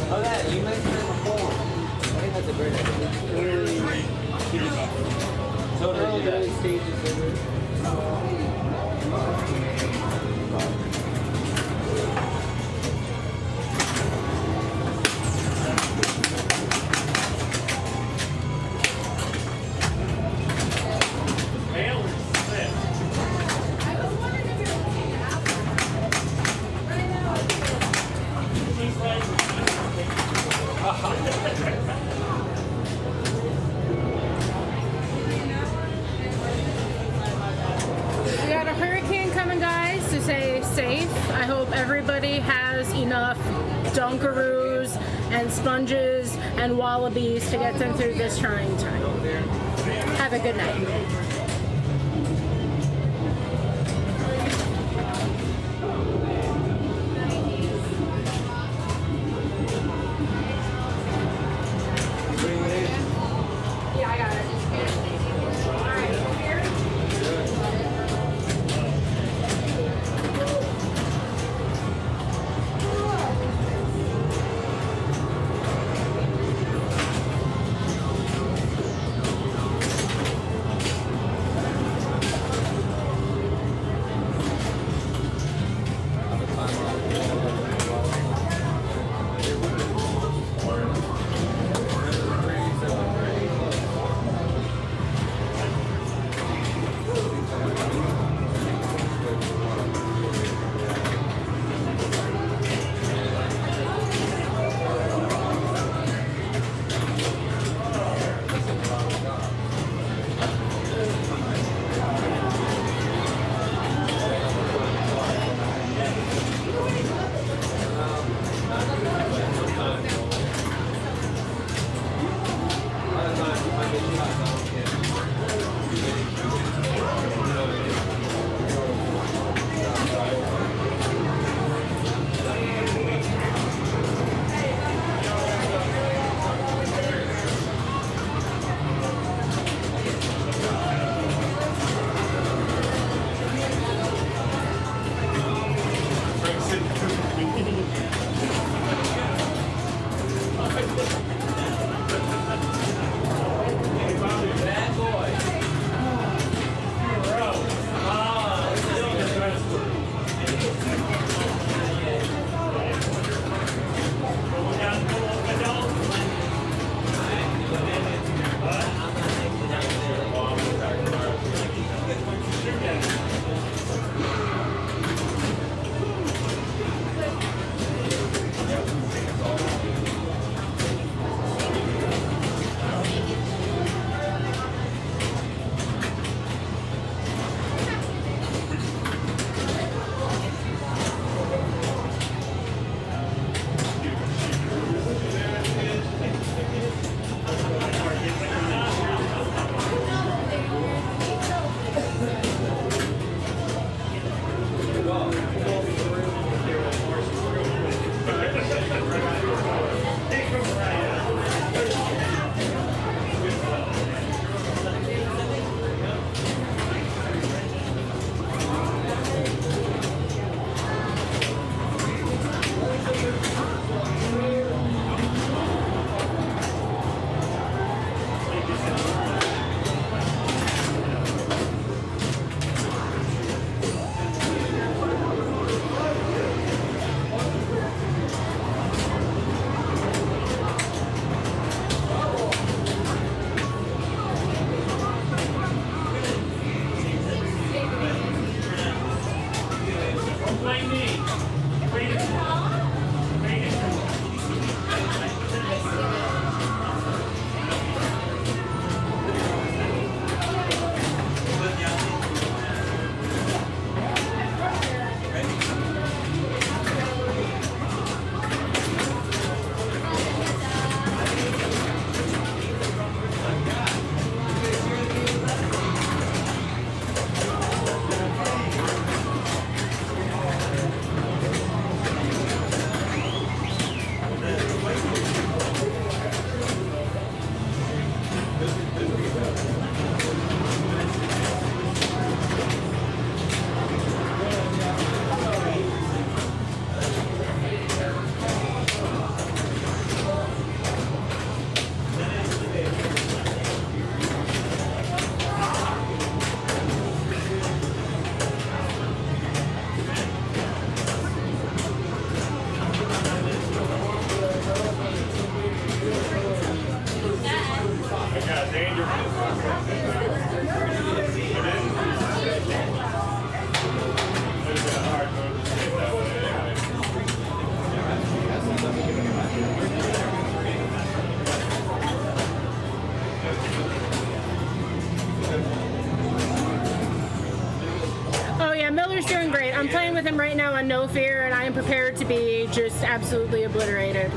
Oh, that you mentioned it before. I think that's a great idea. Totally early stages of it. We got a hurricane coming, guys, to stay safe. I hope everybody has enough Dunkaroos and sponges and wallabies to get them through this trying time. Have a good night. Miller's doing great. I'm playing with him right now on No Fear, and I am prepared to be just absolutely obliterated.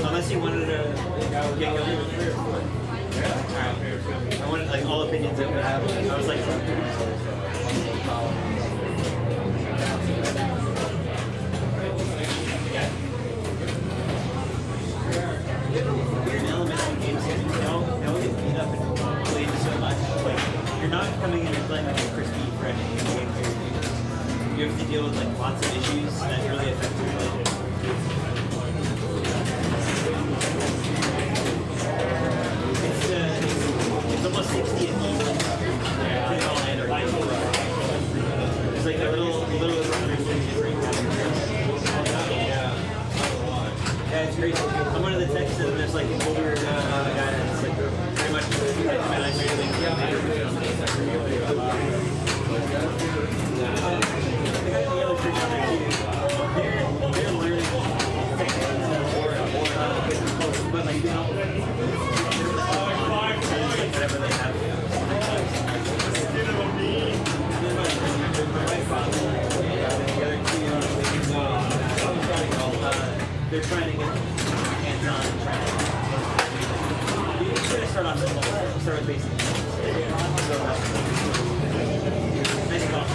Unless you wanted to get going with 3 or 4. I wanted like all opinions that we have. I was like, weird element in games here. Now we get beat up and played so much. Like you're not coming in and playing like a crispy, fresh game here. You have to deal with like lots of issues that really affect your play. It's almost 60 and even. It's like a little yeah, it's crazy. I'm one of the Texans and there's like an older guy that's like pretty much the guy in the yellow shirt down there too. They're learning but like you know whatever they have. They're trying to get hands-on. You should start off simple. Start with basic. Nice call.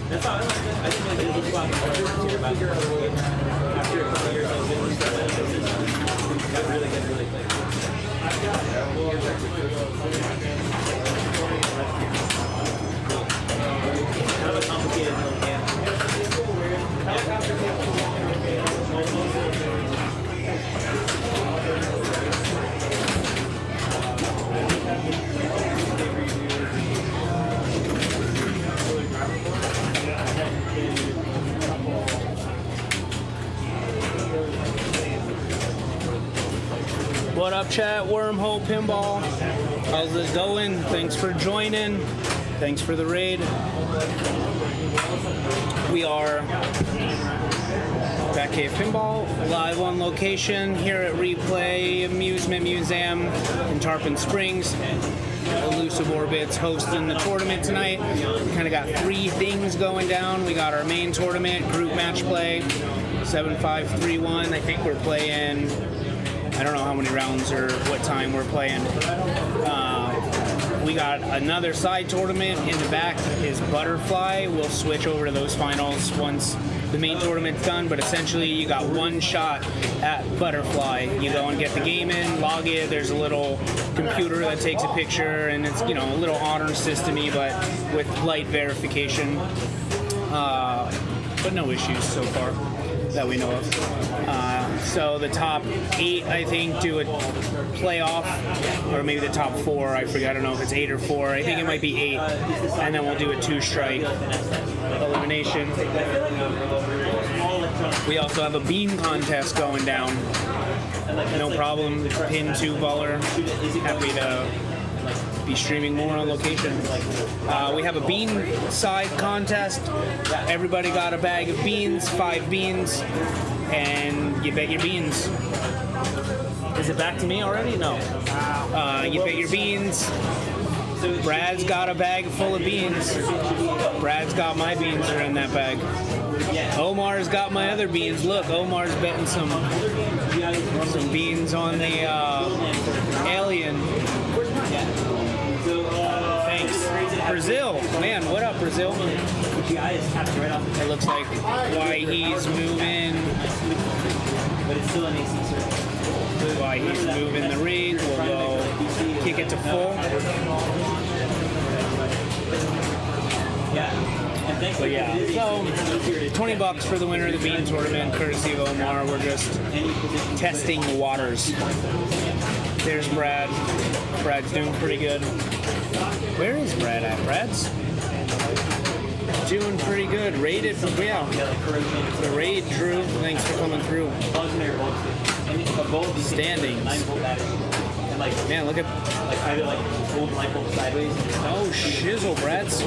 That's how I like it. I think like it'll go out and about after a couple years, I was able to start that business. Got really good, really quick. up, chat? Wormhole Pinball. How's this going? Thanks for joining. Thanks for the raid. We are Batcave Pinball, live on location here at Replay Amusement Museum in Tarpon Springs. Elusive Orbit's hosting the tournament tonight. We kind of got 3 things going down. We got our main tournament, group match play, 7-5-3-1. I think we're playing, I don't know how many rounds or what time we're playing. We got another side tournament in the back is Butterfly. We'll switch over to those finals once the main tournament's done, but essentially you got one shot at Butterfly. You go and get the game in, log it, there's a little computer that takes a picture, and it's, you know, a little honor system-y, but with light verification. But no issues so far that we know of. So the top 8, I think, do a playoff, or maybe the top 4. I forget. I don't know if it's 8 or 4. I think it might be 8, and then we'll do a 2-strike elimination. We also have a bean contest going down. No problem. Pin 2 baller. Happy to be streaming more on location. We have a bean side contest. Everybody got a bag of beans, 5 beans, and you bet your beans. Is it back to me already? No. You bet your beans. Brad's got a bag full of beans. Brad's got my beans are in that bag. Omar's got my other beans. Look, Omar's betting some beans on the alien. Thanks. Brazil. Man, what up, Brazil? It looks like why he's moving. Why he's moving the rig. We'll go kick it to full. But yeah, so $20 for the winner of the bean tournament, courtesy of Omar. We're just testing the waters. There's Brad. Brad's doing pretty good. Where is Brad at? Brad's doing pretty good. Rated, yeah. The raid, Drew. Thanks for coming through. Standings. Man, look at. Oh, shizzle, Brad's.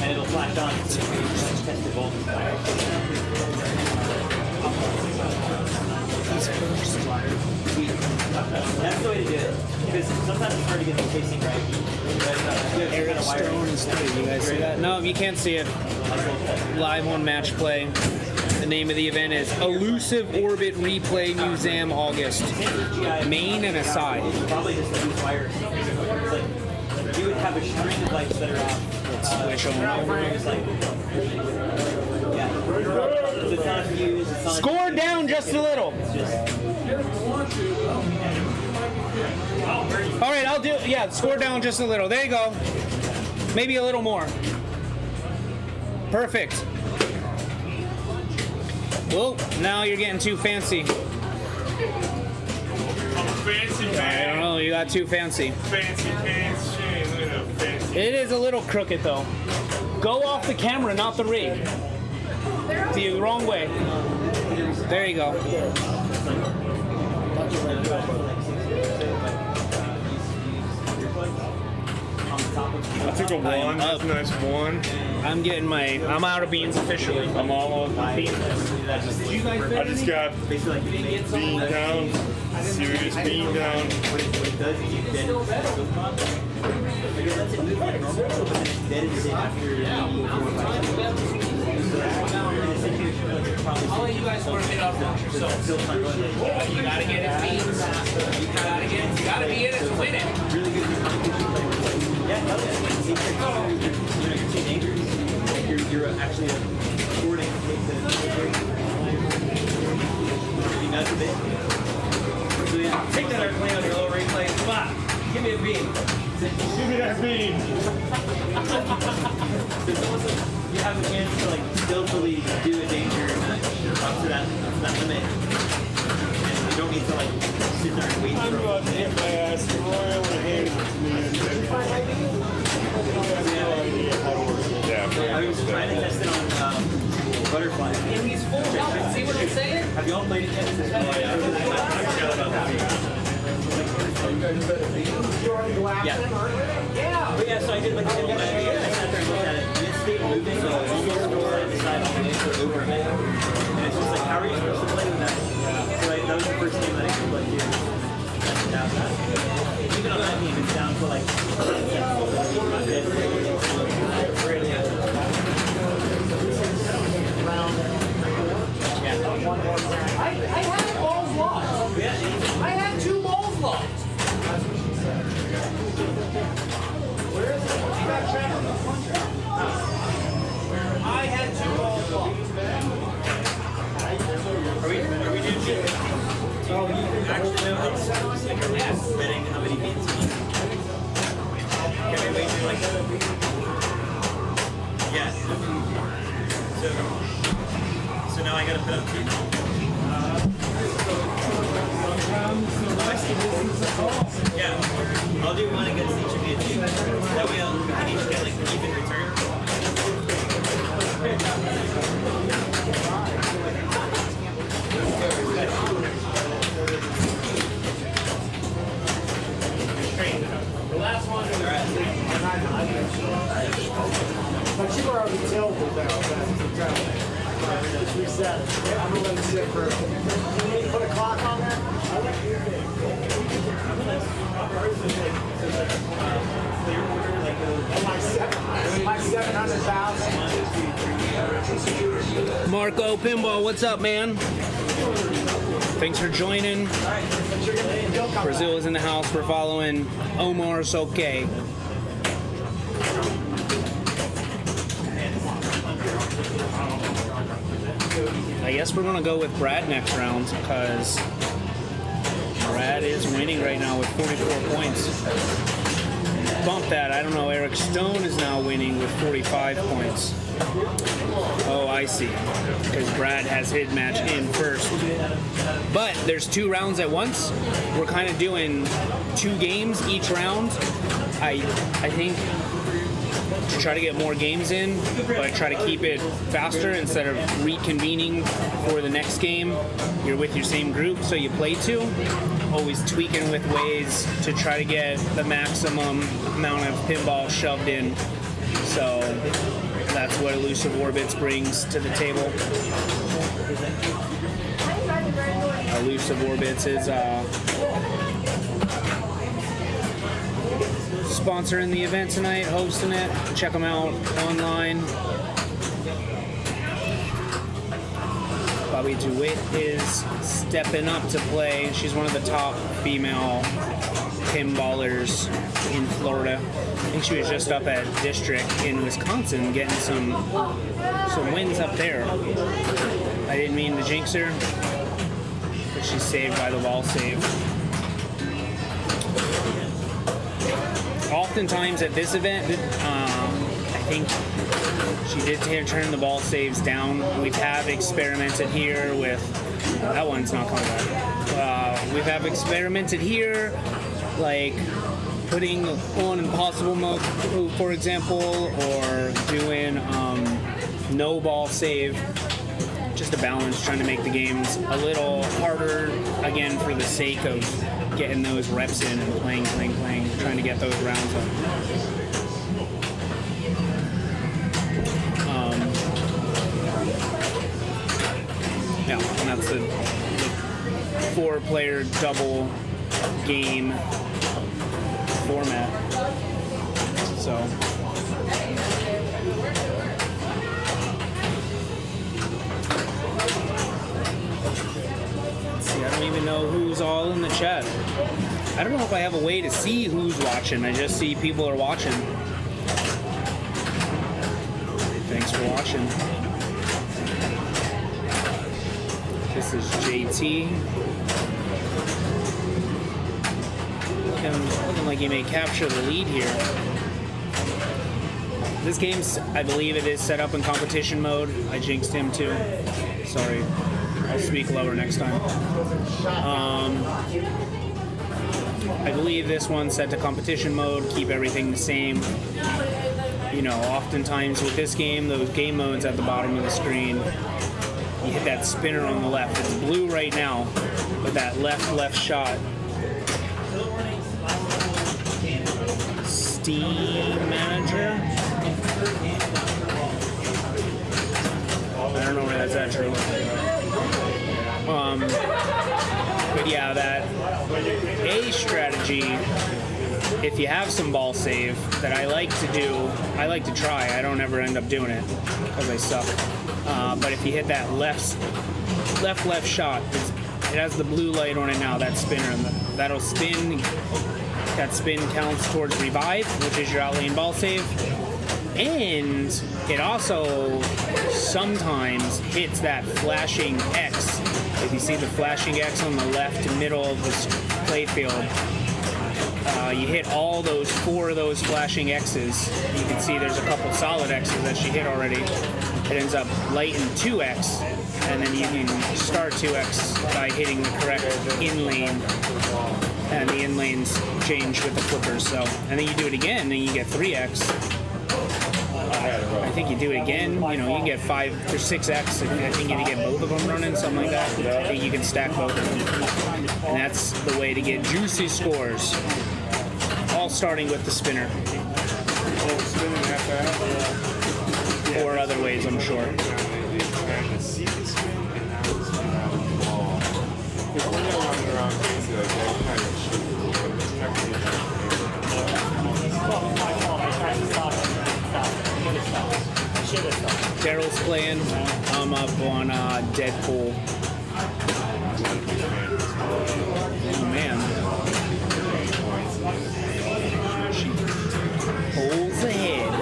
And it'll flash on. That's the way to do it. Because sometimes it's hard to get the facing right. Eric Stone is 3. You guys see that? No, you can't see it. Live on Match Play. The name of the event is Elusive Orbit Replay Museum August. Main and a side. Probably just use wires. Like, you would have a string of lights that are off. Let's switch over. Score down just a little. All right, I'll do. Yeah, score down just a little. There you go. Maybe a little more. Perfect. Well, now you're getting too fancy. I'm fancy, man. I don't know. You got too fancy. Fancy pants, shit. Look at that fancy. It is a little crooked though. Go off the camera, not the rig. The wrong way. There you go. I took a 1. That's a nice 1. I'm out of beans officially. I'm all on beans. I just got bean down. Serious bean down. I'll let you guys work it out amongst yourselves. You gotta get it beans. You gotta be in it to win it. You're actually recording that's a bit. So yeah, take that airplane on your low replay. Come on, give me a beam. Give me that bean. You have a chance to like skillfully do a danger match up to that limit. And you don't need to like sit there and wait for it. I'm about to hit my ass. Roy would have handed it to me. I was trying to test it on Butterfly. And he's full up. See what I'm saying? Have you all played it yet? Yeah. But yeah, so I did like a little bit. I sat there and looked at it. And it stayed moving. So you go score and decide on the over it. And it's just like, how are you supposed to play with that? So like, that was the first game that I could play here. Even on that game, it's down to like. I had balls lost. I had 2 balls lost. Where is it? You got track of the I had 2 balls lost. Are we doing shit? Oh, you actually know it's like betting how many beats you need. Can we wait till like yes. So now I gotta put up 2. Yeah, I'll do one against each of you. That way we can each get like even return. The last one. But you were already told about that. Let's reset it. I'm going to let it sit for. Can you put a clock on there? My 700,000. Marco Pinball, what's up, man? Thanks for joining. Brazil is in the house. We're following Omar Soke. I guess we're gonna go with Brad next round because Brad is winning right now with 44 points. Bump that. I don't know. Eric Stone is now winning with 45 points. Oh, I see. Because Brad has his match in first. But there's 2 rounds at once. We're kind of doing 2 games each round. I think to try to get more games in, but try to keep it faster instead of reconvening for the next game. You're with your same group, so you play 2. Always tweaking with ways to try to get the maximum amount of pinball shoved in. So that's what Elusive Orbits brings to the table. Elusive Orbits is sponsoring the event tonight, hosting it. Check them out online. Bobby DeWitt is stepping up to play. She's one of the top female pinballers in Florida. I think she was just up at District in Wisconsin getting some wins up there. I didn't mean to jinx her, but she's saved by the ball save. Oftentimes at this event, I think she did turn the ball saves down. We have experimented here with, that one's not coming back. We have experimented here, like putting on impossible mode, for example, or doing no ball save, just a balance, trying to make the games a little harder, again, for the sake of getting those reps in and playing, trying to get those rounds up. Yeah, and that's the 4-player double game format. So let's see, I don't even know who's all in the chat. I don't know if I have a way to see who's watching. I just see people are watching. Thanks for watching. This is JT. Looking like he may capture the lead here. This game's, I believe it is set up in competition mode. I jinxed him too. Sorry. I'll speak lower next time. I believe this one's set to competition mode. Keep everything the same. You know, oftentimes with this game, those game modes at the bottom of the screen, you hit that spinner on the left. It's blue right now, but that left shot Steam Manager. I don't know if that's that true. But yeah, that A strategy, if you have some ball save, that I like to do, I like to try. I don't ever end up doing it because I suck. But if you hit that left shot, it has the blue light on it now, that spinner, and that'll spin. That spin counts towards revive, which is your outlane ball save. And it also sometimes hits that flashing X. If you see the flashing X on the left middle of the playfield, you hit all those 4 of those flashing X's. You can see there's a couple solid X's that she hit already. It ends up lighting 2X, and then you can start 2X by hitting the correct in lane. And the in lanes change with the flippers. So, and then you do it again, and you get 3X. I think you do it again, you know, you can get 5 or 6X. I think you can get both of them running, something like that. I think you can stack both of them. And that's the way to get juicy scores. All starting with the spinner. Or other ways, I'm sure. Daryl's playing. I'm up on Deadpool. Oh man. She pulls ahead.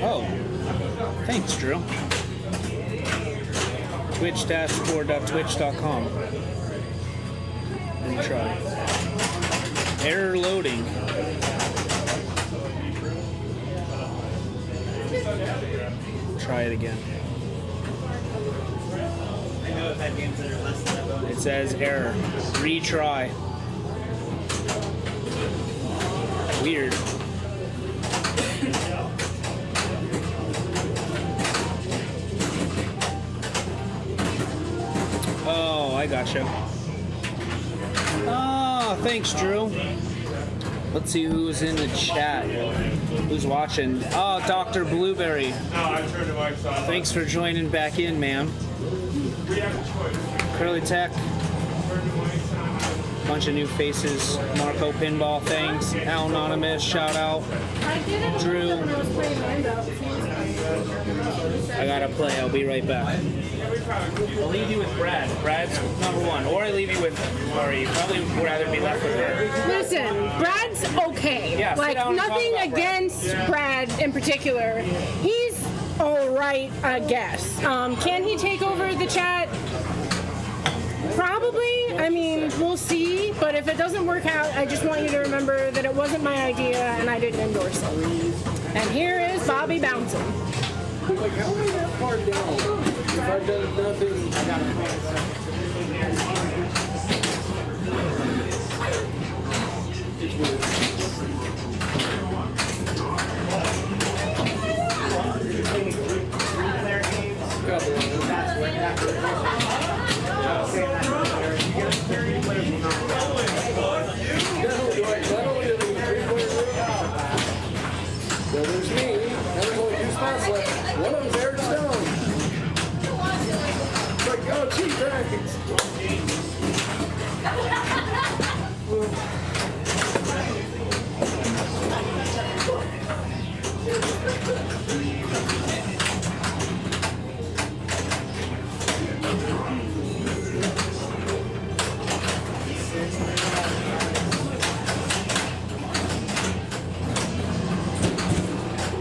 Oh. Thanks, Drew. Twitch-score.twitch.com. Let me try. Error loading. Try it again. It says error. Retry. Weird. Oh, I gotcha. Oh, thanks, Drew. Let's see who's in the chat. Who's watching? Oh, Dr. Blueberry. Thanks for joining back in, ma'am. Curly Tech. Bunch of new faces. Marco Pinball, thanks. Al Anonymous, shout out. Drew. I gotta play, I'll be right back. I'll leave you with Brad. Brad's number 1. Or I leave you with, or you probably would rather be left with her. Listen, Brad's okay. Yeah, like, nothing against Brad in particular. He's alright, I guess. Can he take over the chat? Probably. I mean, we'll see. But if it doesn't work out, I just want you to remember that it wasn't my idea and I didn't endorse it. And here is Bobby bouncing. Like, how am I that far down? If I've done nothing, I gotta Well, there's me. Now there's only 2 spots left. One of them's Eric Stone. It's like, oh, gee, dragons.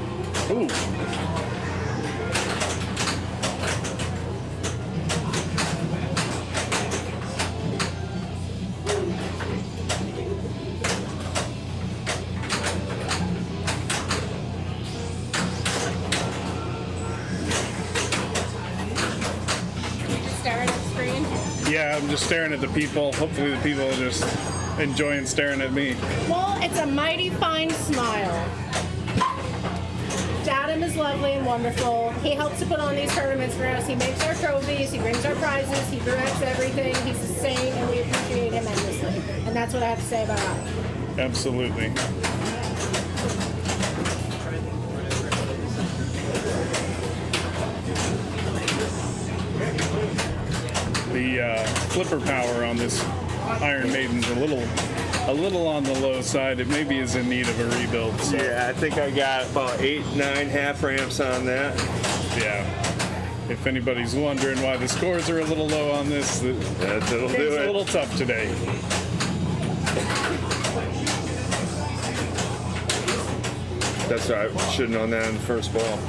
Ooh. Staring at the screen. Yeah, I'm just staring at the people. Hopefully the people are just enjoying staring at me. Well, it's a mighty fine smile. Adam is lovely and wonderful. He helps to put on these tournaments for us. He makes our trophies. He brings our prizes. He directs everything. He's a saint, and we appreciate him endlessly. And that's what I have to say about Adam. Absolutely. The flipper power on this Iron Maiden's a little on the low side. It maybe is in need of a rebuild. So. Yeah, I think I got about 8-9 half ramps on that. Yeah. If anybody's wondering why the scores are a little low on this, it'll do it's it. a little tough today. That's right. I should have known that in the first ball.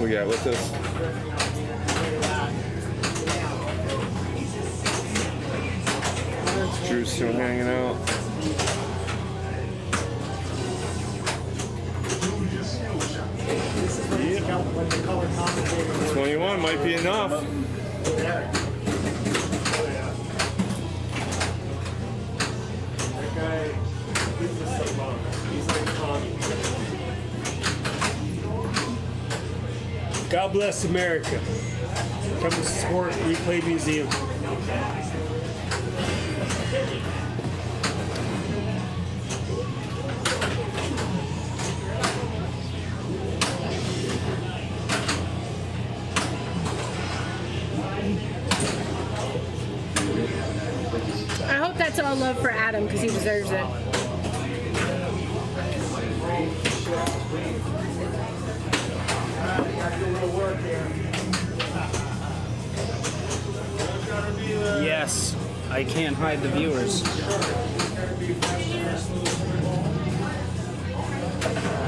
We got with this. Drew's still hanging out. 21 might be enough. God bless America. Come to support Replay Museum. I hope that's all love for Adam because he deserves it. Yes, I can't hide the viewers.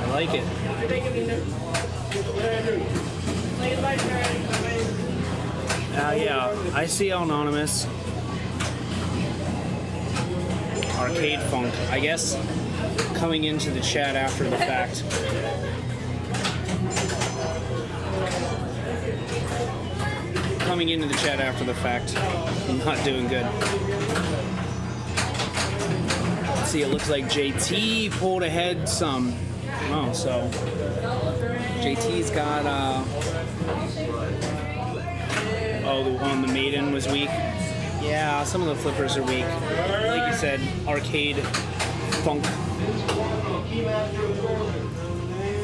I like it. Yeah, I see Anonymous. Arcade Funk, I guess, coming into the chat after the fact. Coming into the chat after the fact. I'm not doing good. Let's see, it looks like JT pulled ahead some. Oh, so JT's got oh, the one, the Maiden was weak. Yeah, some of the flippers are weak. Like you said, Arcade Funk.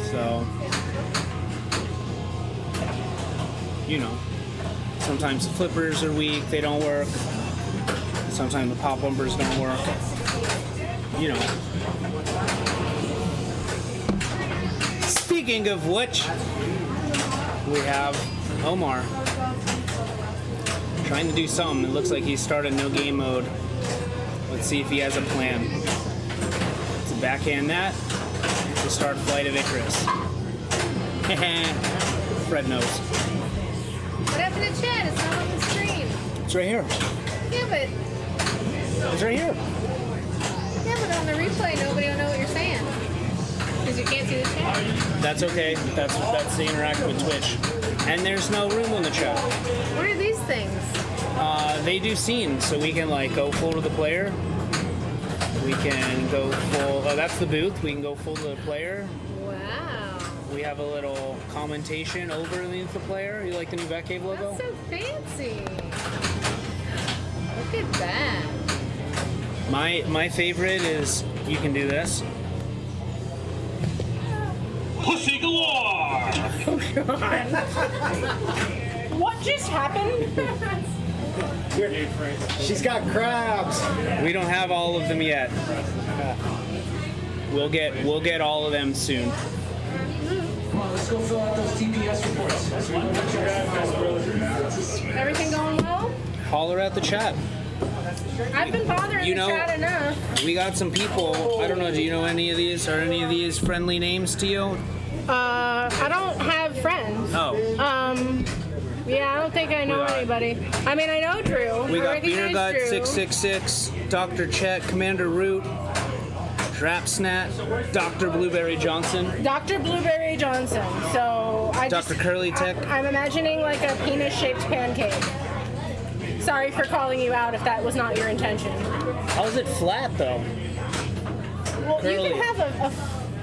So, you know, sometimes the flippers are weak, they don't work. Sometimes the pop bumpers don't work. You know. Speaking of which, we have Omar trying to do something. It looks like he started no game mode. Let's see if he has a plan. To backhand that, to start Flight of Icarus. Fred knows. What happened to chat? It's not on the screen. It's right here. Yeah, but It's right here. yeah, but on the replay, nobody will know what you're saying because you can't see the chat. That's okay. That's the interact with Twitch. And there's no room on the chat. What are these things? They do scenes, so we can like go full to the player. We can go full. Oh, that's the booth. We can go full to the player. Wow. We have a little commentation overneath the player. You like the new Batcave logo? That's so fancy. Look at that. My favorite is you can do this. Pussy galore! Oh God! What just happened? She's got crabs. We don't have all of them yet. We'll get all of them soon. Let's go fill out those TPS reports. Everything going well? Holler at the chat. I've been bothering You the know- chat enough. We got some people. I don't know. Do you know any of these? Are any of these friendly names to you? I don't have friends. Oh. Yeah, I don't think I know anybody. I mean, I know Drew. We I got recognize Beer Gut Drew. 666, Dr. Chet, Commander Root, Drapsnat, Dr. Blueberry Johnson, Dr. Blueberry Johnson. So I Dr. just, Curly Tech. I'm imagining like a penis-shaped pancake. Sorry for calling you out if that was not your intention. How's it flat though? Well, Curly. you can have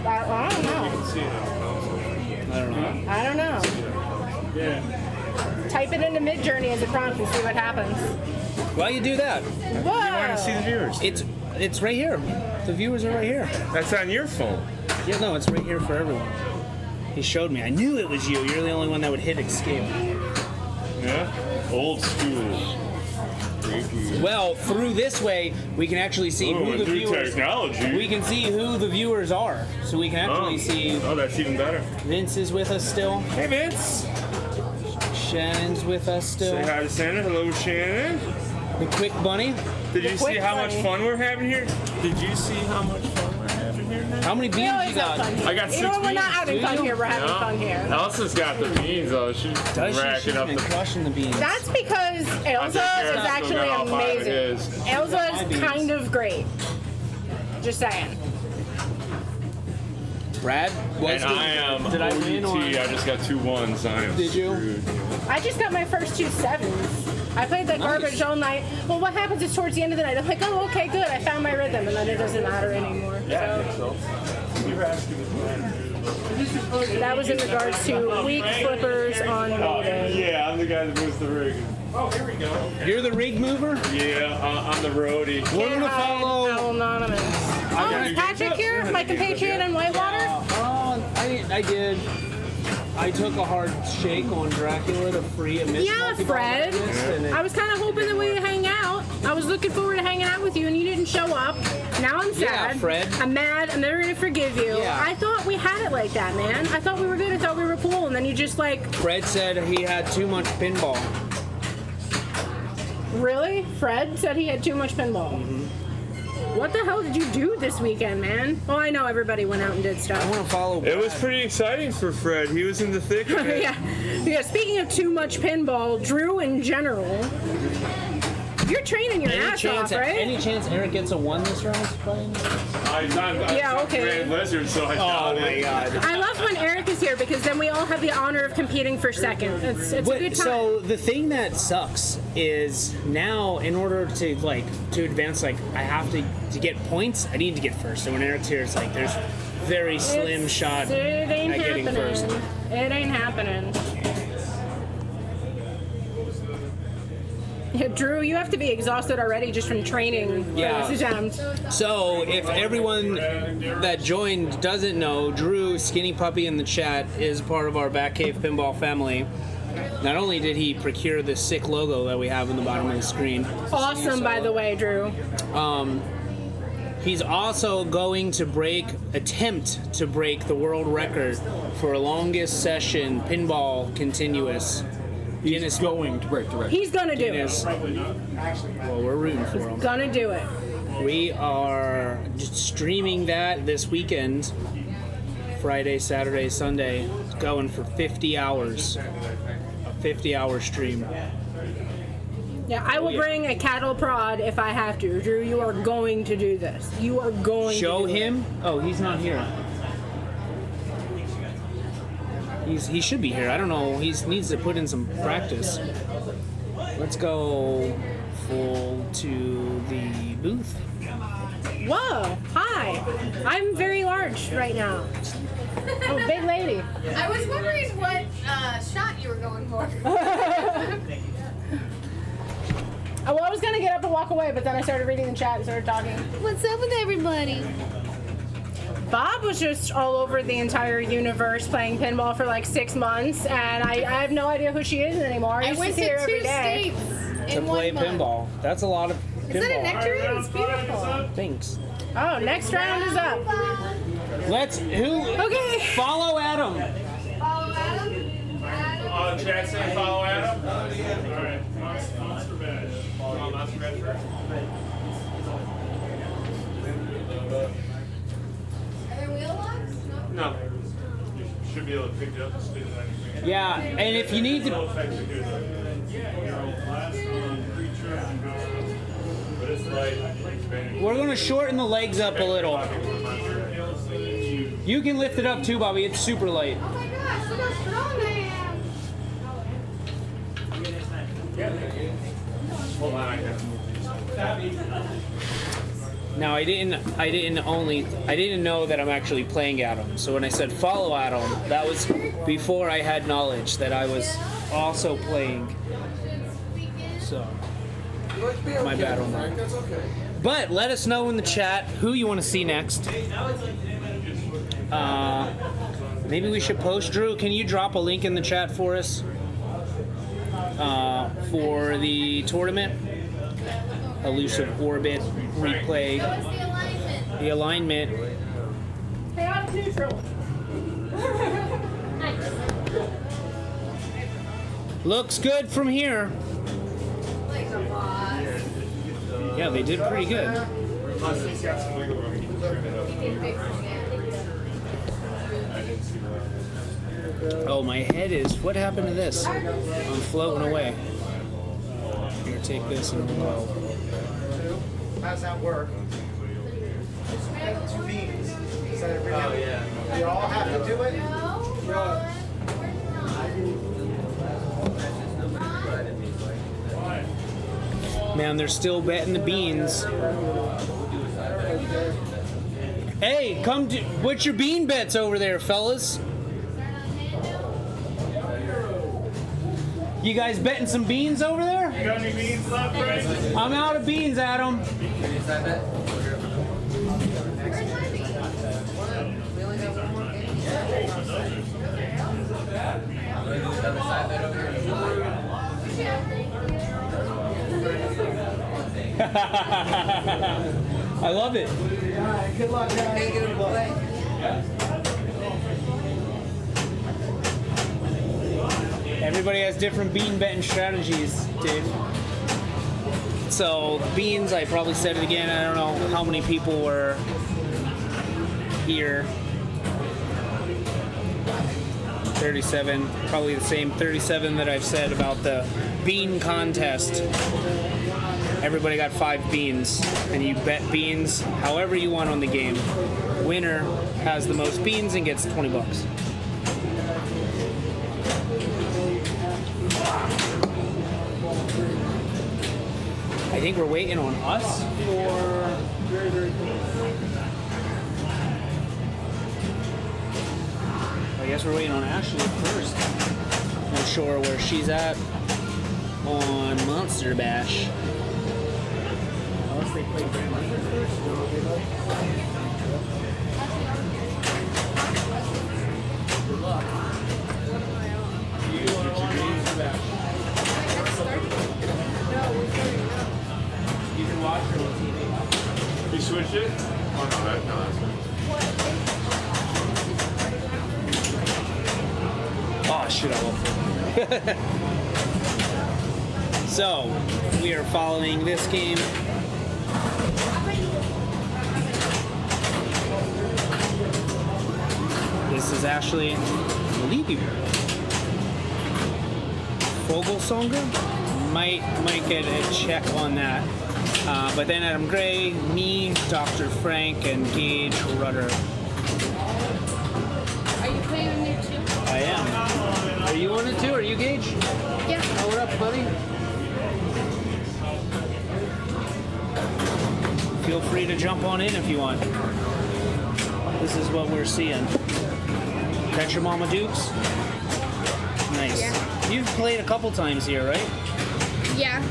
I don't know. I don't know. Yeah. Type it into Midjourney as a prompt and see what happens. Why you do that? Whoa. You want to see the viewers? It's right here. The viewers are right here. That's on your phone. Yeah, no, it's right here for everyone. He showed me. I knew it was you. You're the only one that would hit escape. Yeah? Old school. Well, through this way, we can actually see who the through viewers. technology. We can see who the viewers are, so we can actually see. Oh, that's even better. Vince is with us still. Hey, Vince. Shannon's with us still. Say hi to Santa. Hello, Shannon. The Quick Bunny. Did you see Quick how much Bunny. fun we're having here? Did you see how much fun we're having here now? How many We beans always you got? have fun here. I got You 6 know what? We're not beans. having fun here. We're having fun here. Elsa's got the beans though. She's Does she? racking She's up been the. crushing the beans. That's because Elsa I is think Eric's actually still got all 5 of amazing. his. Elsa My is beans. kind of great. Just saying. Brad, And I am Did I win or? ODT. I just got 2 1s. I am Did you? screwed. I just got my first 2 7s. I played that garbage all night. Well, what happens is towards the end of the night, I'm like, oh, okay, good. I found my rhythm, and then it doesn't matter anymore. So that was in regards to weak flippers on Maiden. Yeah, I'm the guy that moves the rig. Oh, here we go. You're the rig mover? Yeah, I'm the roadie. We're gonna follow. Owl Anonymous. Oh, is Patrick here? My compatriot in Whitewater? Oh, I did. I took a hard shake on Dracula to free a miss. Yeah, Fred. I was kind of hoping that we'd hang out. I was looking forward to hanging out with you, and you didn't show up. Now I'm sad. Yeah, Fred. I'm mad. I'm never gonna forgive you. Yeah. I thought we had it like that, man. I thought we were good. I thought we were cool, and then you just like, Fred said he had too much pinball. really? Fred said he had too much pinball. Mm-hmm. What the hell did you do this weekend, man? Well, I know everybody went out and did stuff. I want to follow. It was pretty exciting for Fred. He was in the thick of it. Yeah. Speaking of too much pinball, Drew in general, you're training your ass off, right? Any chance Eric gets a 1 this round? Yeah, okay. Grand Lizard, so I doubt it. Oh my God. I love when Eric is here because then we all have the honor of competing for second. It's a good time. So the thing that sucks is now, in order to advance, I have to get points. I need to get first. So when Eric's here, it's like there's very slim shot It ain't at getting first. happening. It ain't happening. Yeah, Drew, you have to be exhausted already just from training for this attempt. So if everyone that joined doesn't know, Drew, Skinny Puppy in the chat, is part of our Batcave Pinball family. Not only did he procure the sick logo that we have in the bottom of the screen. Awesome, by the way, Drew. He's also going to attempt to break the world record for longest session pinball continuous. He's going to break the record. He's gonna do Guinness. Well, we're rooting for him. Gonna do it. We are just streaming that this weekend, Friday, Saturday, Sunday, going for 50 hours. A 50-hour stream. Yeah, I will bring a cattle prod if I have to. Drew, you are going to do this. You are going Show to do him? Oh, he's not here. He should be here. I don't know. He needs to put in some practice. Let's go full to the booth. it. Whoa, hi. I'm very large right now. Oh, big lady. I was wondering what shot you were going for. Well, I was gonna get up and walk away, but then I started reading the chat and started talking. What's up with everybody? Bob was just all over the entire universe playing pinball for like 6 months, and I have no idea who she is anymore. I I used went to see to her 2 every day. states To in play 1 month. pinball. That's a lot of pinball. Is that a nectarine? It's beautiful. Thanks. Oh, next round is up. Okay. Follow Adam. Follow Adam. Chat saying follow Adam. All right. Monster Badge. Follow Monster Badge first. Are there wheel locks? No. You should be able to pick it up and spin it like you Yeah, and if you need to, we're gonna shorten the legs up a little. You can lift it up too, Bobby. It's super light. Oh my gosh, look how strong I am. Hold on, Now I didn't know that I'm actually playing Adam. So when I said follow Adam, that was before I had knowledge that I was also playing. So my bad on that. But let us know in the chat who you want to see next. Maybe we should post. Drew, can you drop a link in the chat for us for the tournament? Elusive Orbit replay. The alignment. Hey, I'm neutral. Looks good from here. Yeah, they did pretty good. Oh, my head is. What happened to this? I'm floating away. Here, take this and we'll go. How's that work? 2 beans. Oh, yeah. You all have to do it? Yeah. Man, they're still betting the beans. Hey, come do. What's your bean bets over there, fellas? You guys betting some beans over there? You got any beans left, Fred? I'm out of beans, Adam. I love it. Good luck, guys. Good luck. Everybody has different bean betting strategies, Dave. So beans, I probably said it again. I don't know how many people were here. 37, probably the same 37 that I've said about the bean contest. Everybody got 5 beans, and you bet beans however you want on the game. Winner has the most beans and gets 20 bucks. I think we're waiting on us for... I guess we're waiting on Ashley first. Not sure where she's at on Monster Bash. Unless they play Grandmaster first. Good luck. You want to watch Monster Bash? You can watch her on TV. You switched it? Oh, no, that's good. Oh, shit, I love it. So, we are following this game. This is Ashley Levy. Vogelsonger? Might get a check on that. But then Adam Gray, me, Dr. Frank, and Gage Rudder. Are you playing with me too? I am. Are you on it too? Are you Gage? Yeah. Oh, what up, buddy? Feel free to jump on in if you want. This is what we're seeing. That's your Mama Dukes? Nice. Yeah. You've played a couple times here, right? Yeah.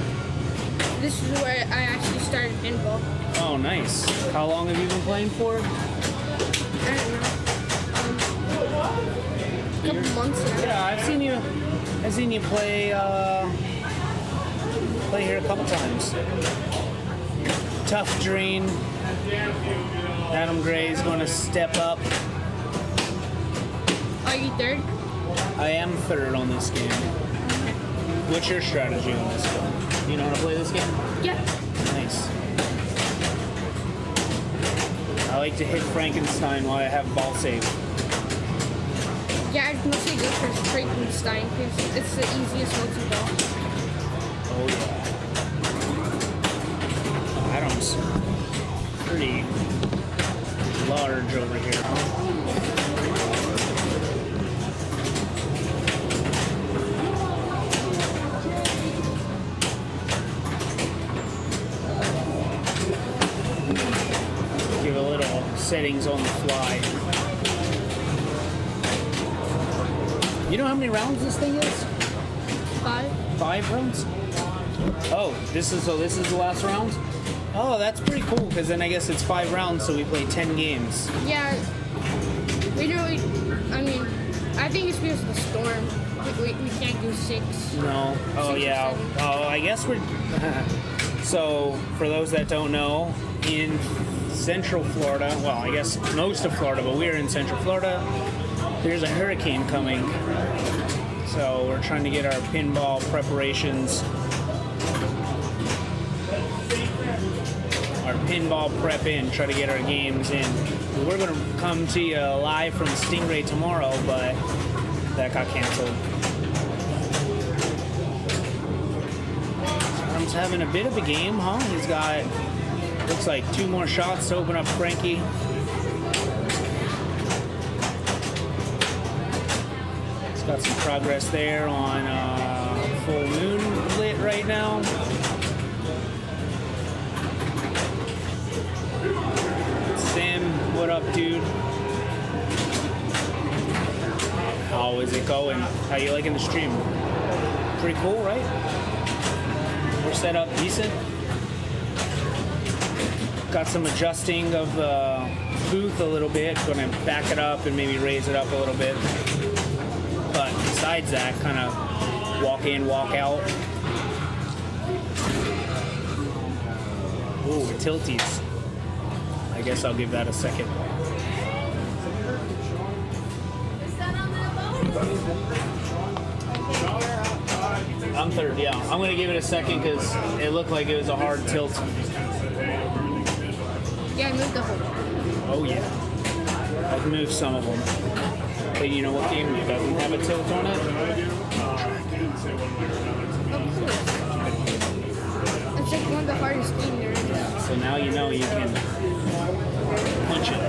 This is where I actually started pinball. Oh, nice. How long have you been playing for? I don't know. A couple months now. Yeah, I've seen you play here a couple times. Tough Drain. Adam Gray's going to step up. Are you third? I am third on this game. What's your strategy on this game? You know how to play this game? Yeah. Nice. I like to hit Frankenstein while I have ball save. Yeah, I'd mostly go for Frankenstein because it's the easiest multi-ball. Oh yeah. Adam's pretty large over here, huh? settings on the fly. You know how many rounds this thing is? 5. 5 rounds? Oh, this is the last round? Oh, that's pretty cool, because then I guess it's 5 rounds, so we play 10 games. Yeah. We really, I mean, I think it's because of the storm. We can't do 6. No. Oh, 6 or yeah. 7. Oh, I guess we're... So, for those that don't know, in Central Florida, well, I guess most of Florida, but we're in Central Florida, there's a hurricane coming. So, we're trying to get our pinball preparations, our pinball prep in, try to get our games in. We're going to come to you live from Stingray tomorrow, but that got canceled. He's having a bit of a game, huh? He's got, looks like 2 more shots to open up Frankie. He's got some progress there on full moon lit right now. Sim, what up, dude? How is it going? How you liking the stream? Pretty cool, right? We're set up decent. Got some adjusting of the booth a little bit. Gonna back it up and maybe raise it up a little bit. But besides that, kind of walk in, walk out. Ooh, tilties. I guess I'll give that a second. I'm third, yeah. I'm going to give it a second because it looked like it was a hard tilt. Yeah, I moved the whole. Oh, yeah. I've moved some of them. But you know what game doesn't have a tilt on it? It's like one of the hardest games there is. So now you know you can punch it.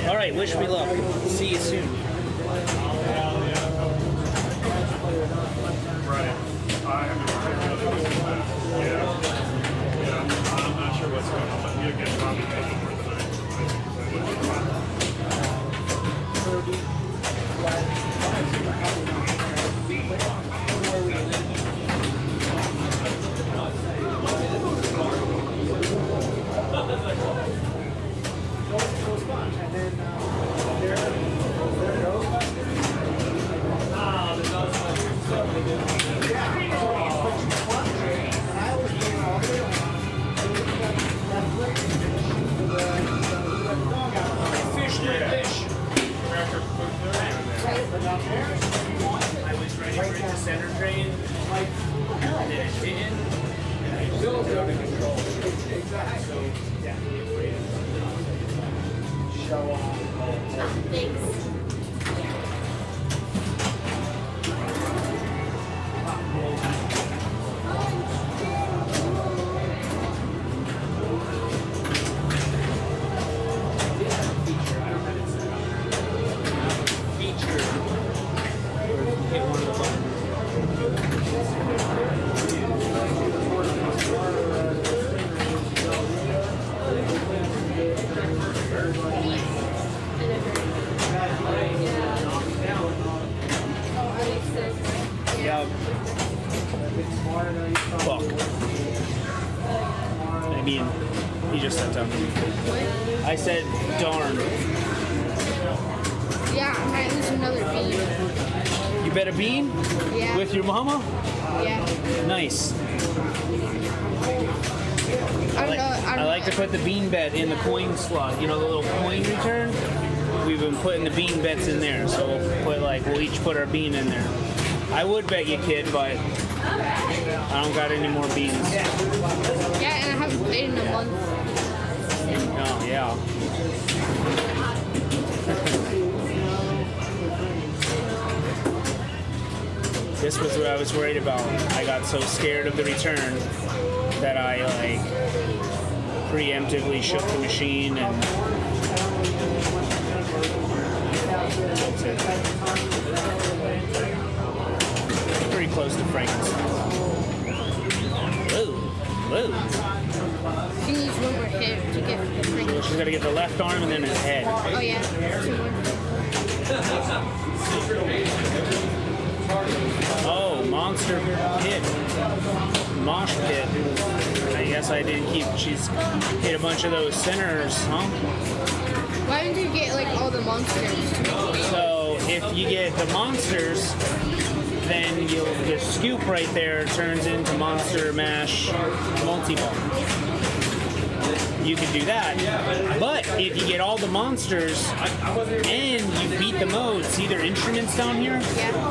All right, wish me luck. See you soon. I'm not sure what's going on, but you get probably taking more I was ready for it to center drain, and then it didn't, and I still out of control. So, yeah, show off. Thanks. Fuck. I mean, he just said something. I said, darn. Yeah, I might lose another bean. You bet a bean? Yeah. With your mama? Yeah. Nice. I like to put the bean bet in the coin slot. You know, the little coin return? We've been putting the bean bets in there. So we'll each put our bean in there. I would bet you, kid, but I don't got any more beans. Yeah, and I haven't played in a month. Oh, yeah. This was what I was worried about. I got so scared of the return that I preemptively shook the machine and built it. Pretty close to Frank's. Whoa, whoa. She needs one more hit to get the So freaking. she's got to get the left arm and then his head. Oh yeah. 2 more. Oh, monster pit. Mosh pit. I guess I didn't keep. She's hit a bunch of those centers, huh? Why didn't you get like all the monsters? So if you get the monsters, then the scoop right there turns into Monster Mash multi-ball. You can do that. But if you get all the monsters and you beat the mode, see their instruments down here?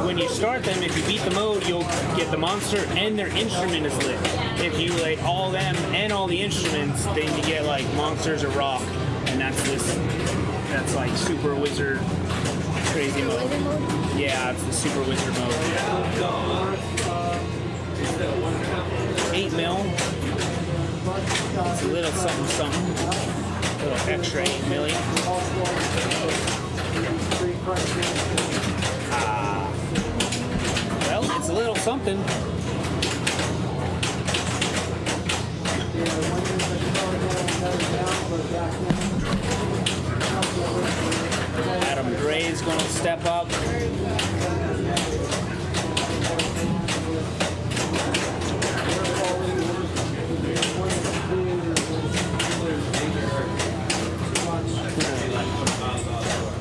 When you start them, if you beat the mode, you'll get the monster and their instrument is lit. If you like all them and all the instruments, then you get like monsters or rock. And that's like super wizard crazy mode. Yeah, it's the super wizard mode. 8 mil. It's a little something something. A little extra 8 million. Well, it's a little something. Adam Gray is going to step up.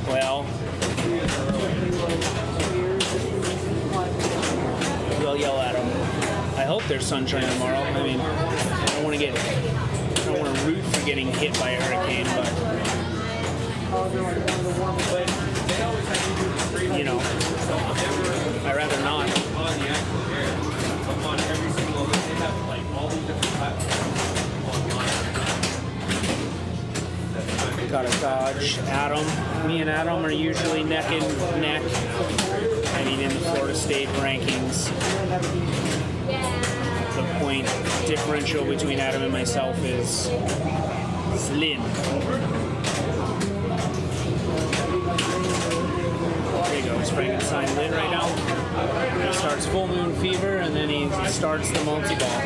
Well, we'll yell at him. I hope there's sunshine tomorrow. I mean, I don't want to root for getting hit by a hurricane, but you know, I'd rather not. Gotta dodge Adam. Me and Adam are usually neck and neck. I mean, in the Florida State rankings, the point differential between Adam and myself is slim. There he goes, Frankenstein lit right now. He starts Full Moon Fever and then he starts the multi-ball.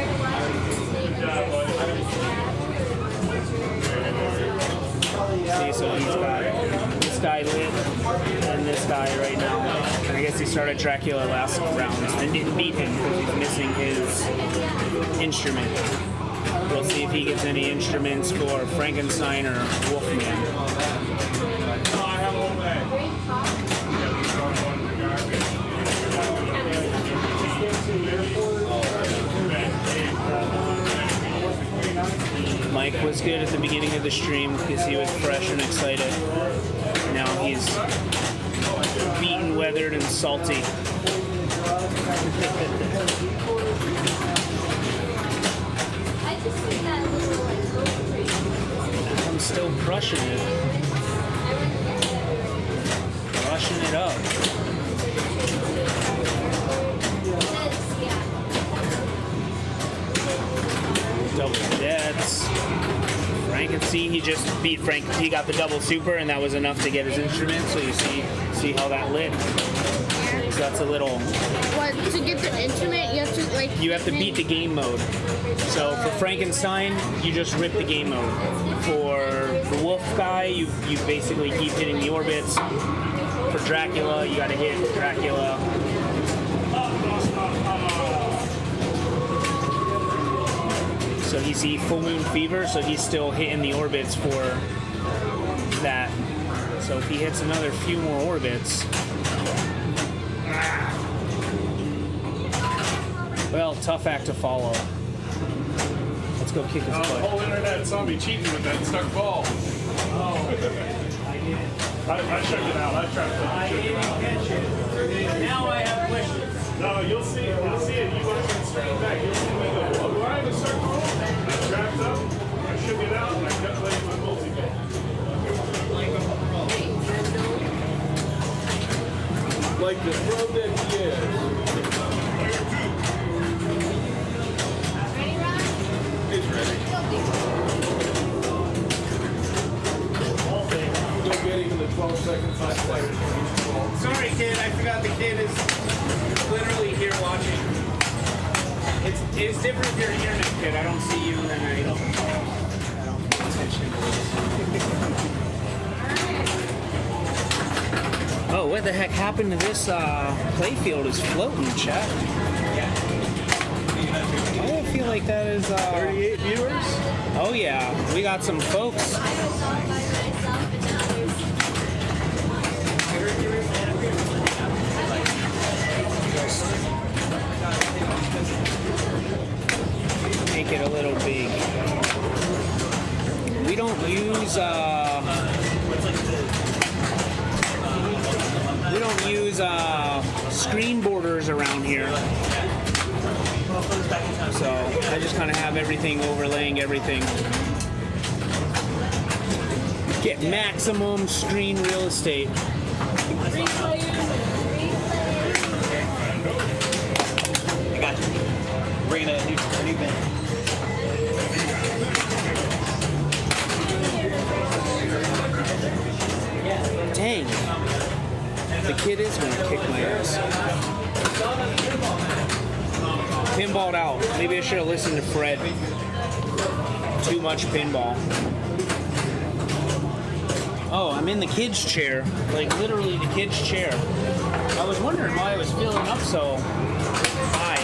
See, so he's got this guy lit and this guy right now. And I guess he started Dracula last round and didn't beat him because he's missing his instrument. We'll see if he gets any instruments for Frankenstein or Wolfman. Mike was good at the beginning of the stream because he was fresh and excited. Now he's beaten, weathered, and salty. I'm still crushing it. Crushing it up. Double jets. Frank can see he just beat Frank. He got the double super, and that was enough to get his instrument. So you see how that lit. So that's a little. What, to get the instrument, you have to like. You have to beat the game mode. So for Frankenstein, you just rip the game mode. For the wolf guy, you basically keep hitting the orbits. For Dracula, you got to hit Dracula. So he's Full Moon Fever, so he's still hitting the orbits for that. So if he hits another few more orbits, well, tough act to follow. Let's go kick his butt. The whole internet saw me cheating with that stuck ball. Oh. I checked it out. I tried to check it out. Now I have questions. No, you'll see it. You watch it straight back. You'll see me go, oh, do I have a circle? I trapped up, I shook it out, and I kept playing my multi-ball. Like the pro that he is. He's ready. You don't get even the 12 seconds I played. Sorry, kid. I forgot the kid is literally here watching. It's It's different if you're an internet kid. I don't see you, and then I don't pay attention to this. Oh, what the heck happened to this playfield is floating, chat? Why do I feel like that is 38 viewers? Oh yeah, we got some folks. Make it a little big. We don't use screen borders around here. So I just kind of have everything overlaying everything. Get maximum screen real estate. I got you. Bringing a new bin. Dang. The kid is gonna kick my ass. Pinballed out. Maybe I should have listened to Fred. Too much pinball. Oh, I'm in the kids' chair. Like literally the kids' chair. I was wondering why I was feeling up so high.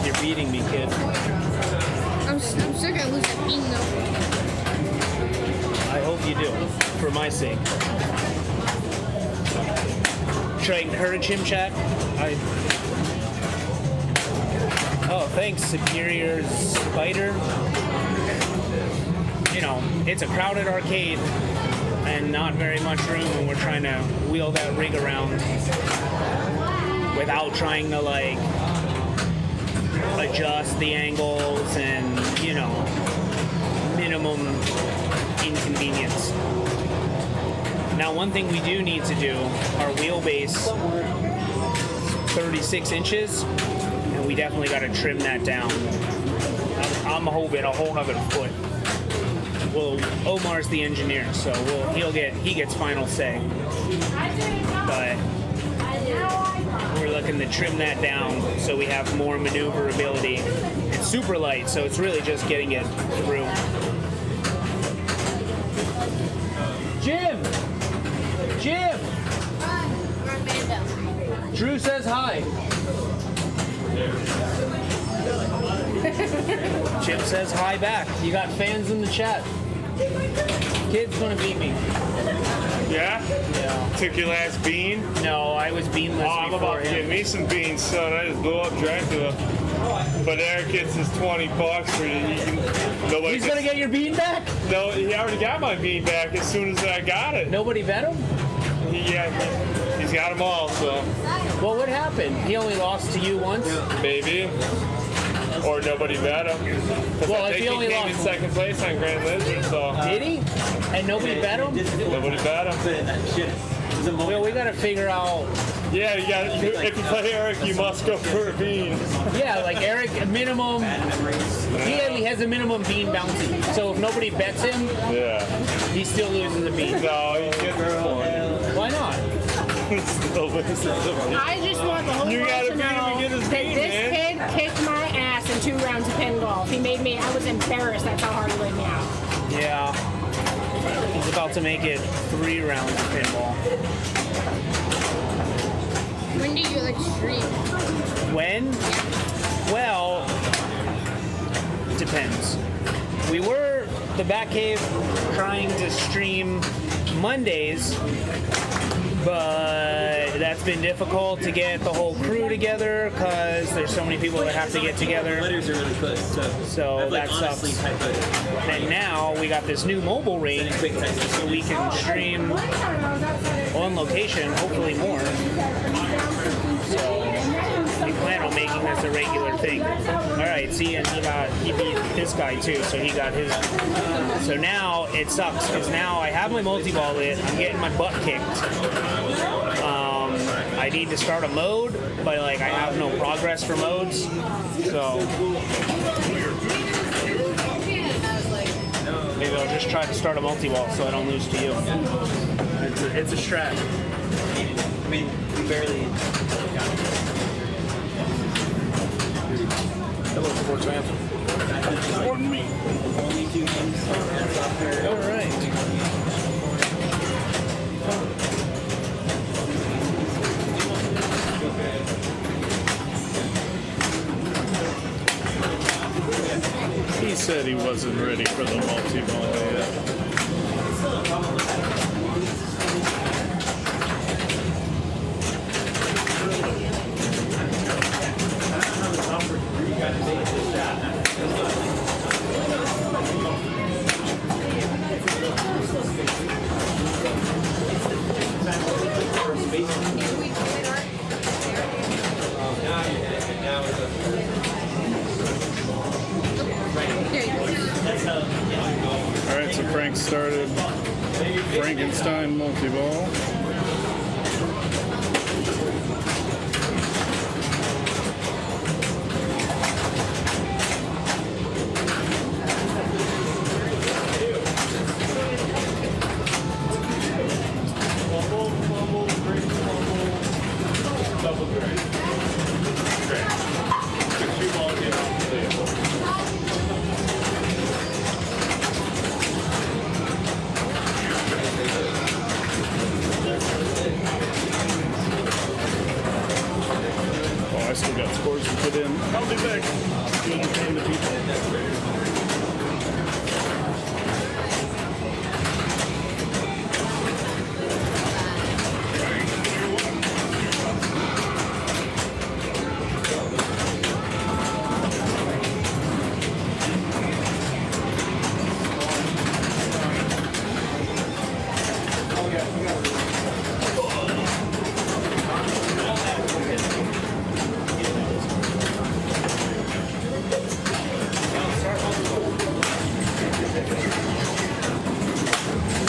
You're beating me, kid. I'm still gonna lose that bean though. I hope you do, for my sake. Should I encourage him, chat? Oh, thanks, Superior Spider. You know, it's a crowded arcade and not very much room when we're trying to wheel that rig around without trying to, like, adjust the angles and, you know, minimum inconvenience. Now, one thing we do need to do, our wheelbase, 36 inches, and we definitely got to trim that down. I'm hoping a whole nother foot. Well, Omar's the engineer, so he gets final say. But we're looking to trim that down so we have more maneuverability. It's super light, so it's really just getting it through. Jim! Drew says hi. Chip says hi back. You got fans in the chat. Kid's gonna beat me. Yeah? Yeah. Took your last bean? No, I was beanless. I'm about to get me some beans, son. I just blew up Dracula. But Eric gets his $20 for you. He's gonna get your bean back? No, he already got my bean back as soon as I got it. Nobody bet him? He's got them all, so. Well, what happened? He only lost to you once? Maybe. Or nobody bet him. Well, if he he only came lost in second place on Grand Lizard, so. Did he? And nobody bet him? Nobody bet him. Well, we gotta figure out. Yeah, if you play Eric, you must go for a bean. Yeah, like Eric, minimum. He has a minimum bean bounty. So if nobody bets him, he still loses a bean. No, he's getting Why not? I just want the whole world to know that this kid kicked my ass in 2 rounds of pinball. He made me. I was embarrassed. That's how hard he laid me out. Yeah. He's about to make it 3 rounds of pinball. When do you like stream? When? Well, it depends. We were the Batcave trying to stream Mondays, but that's been difficult to get the whole crew together because there's so many people that have to get together. Letters are really good, So that sucks. And now we got this new mobile rate, so we can stream on location, hopefully more. So we plan on making this a regular thing. All right, see, and he beat this guy too, so he got his. So now it sucks because now I have my multi-ball lit. I'm getting my butt kicked. I need to start a mode, but like I have no progress for modes, so maybe I'll just try to start a multi-ball so I don't lose to you. It's a strat. I mean, we barely got it. sports fans. Pardon me. All right. He said he wasn't ready for the multi-ball yet. All right, so Frank started Frankenstein multi-ball. Oh, I still got scores to put in. I'll be back. To entertain the people.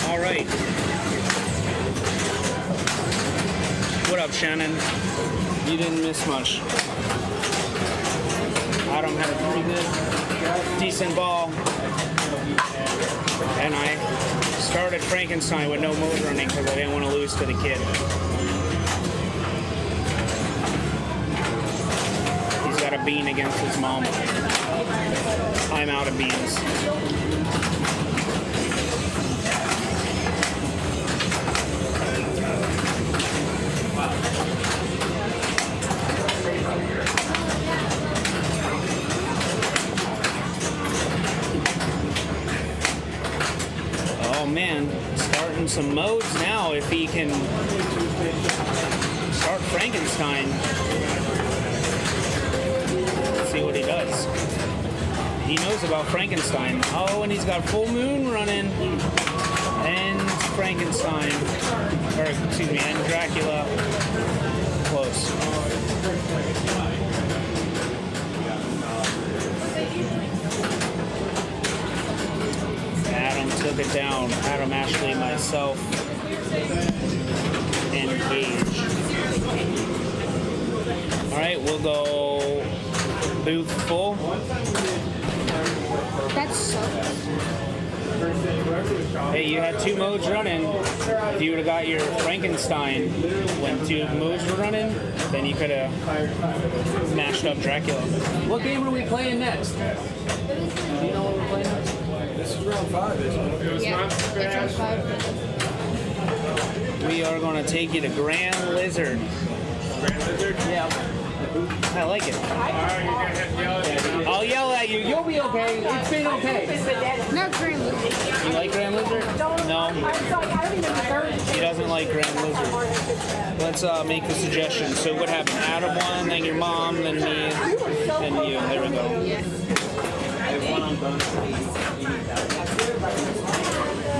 All right. What up, Shannon? You didn't miss much. Adam had a pretty good, decent ball. And I started Frankenstein with no mode running because I didn't want to lose to the kid. He's got a bean against his mom. I'm out of beans. Oh man, starting some modes now if he can start Frankenstein. Let's see what he does. He knows about Frankenstein. Oh, and he's got Full Moon running. And Frankenstein. Or, excuse me, and Dracula. Close. Adam took it down. Adam, Ashley, myself, and Gage. All right, we'll go booth full. That sucks. Hey, you had two modes running. If you would have got your Frankenstein when two modes were running, then you could have mashed up Dracula. What game are we playing next? Do you know what we're playing next? This is round 5, isn't it? Yeah, it's round 5. We are going to take you to Grand Lizard. Grand Lizard? Yeah. I like it. I'll yell at you. You'll be okay. It's been okay. No, Grand Lizard. You like Grand Lizard? No. He doesn't like Grand Lizard. Let's make the suggestion. So what happened? Adam won, then your mom, then me, then you. There we go.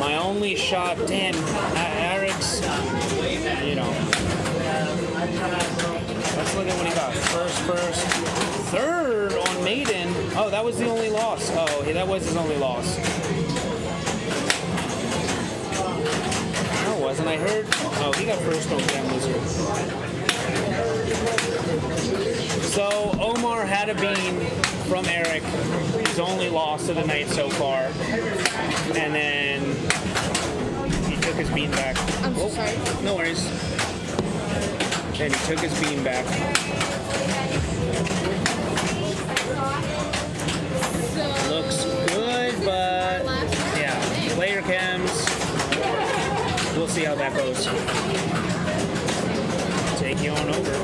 My only shot, damn, Eric's, you know. Let's look at what he got. First, third on Maiden. Oh, that was the only loss. Oh, yeah, that was his only loss. No, it wasn't. I heard. Oh, he got first on Grand Lizard. So Omar had a bean from Eric. His only loss of the night so far. And then he took his bean back. I'm so sorry. No worries. And he took his bean back. that goes. Take you on over.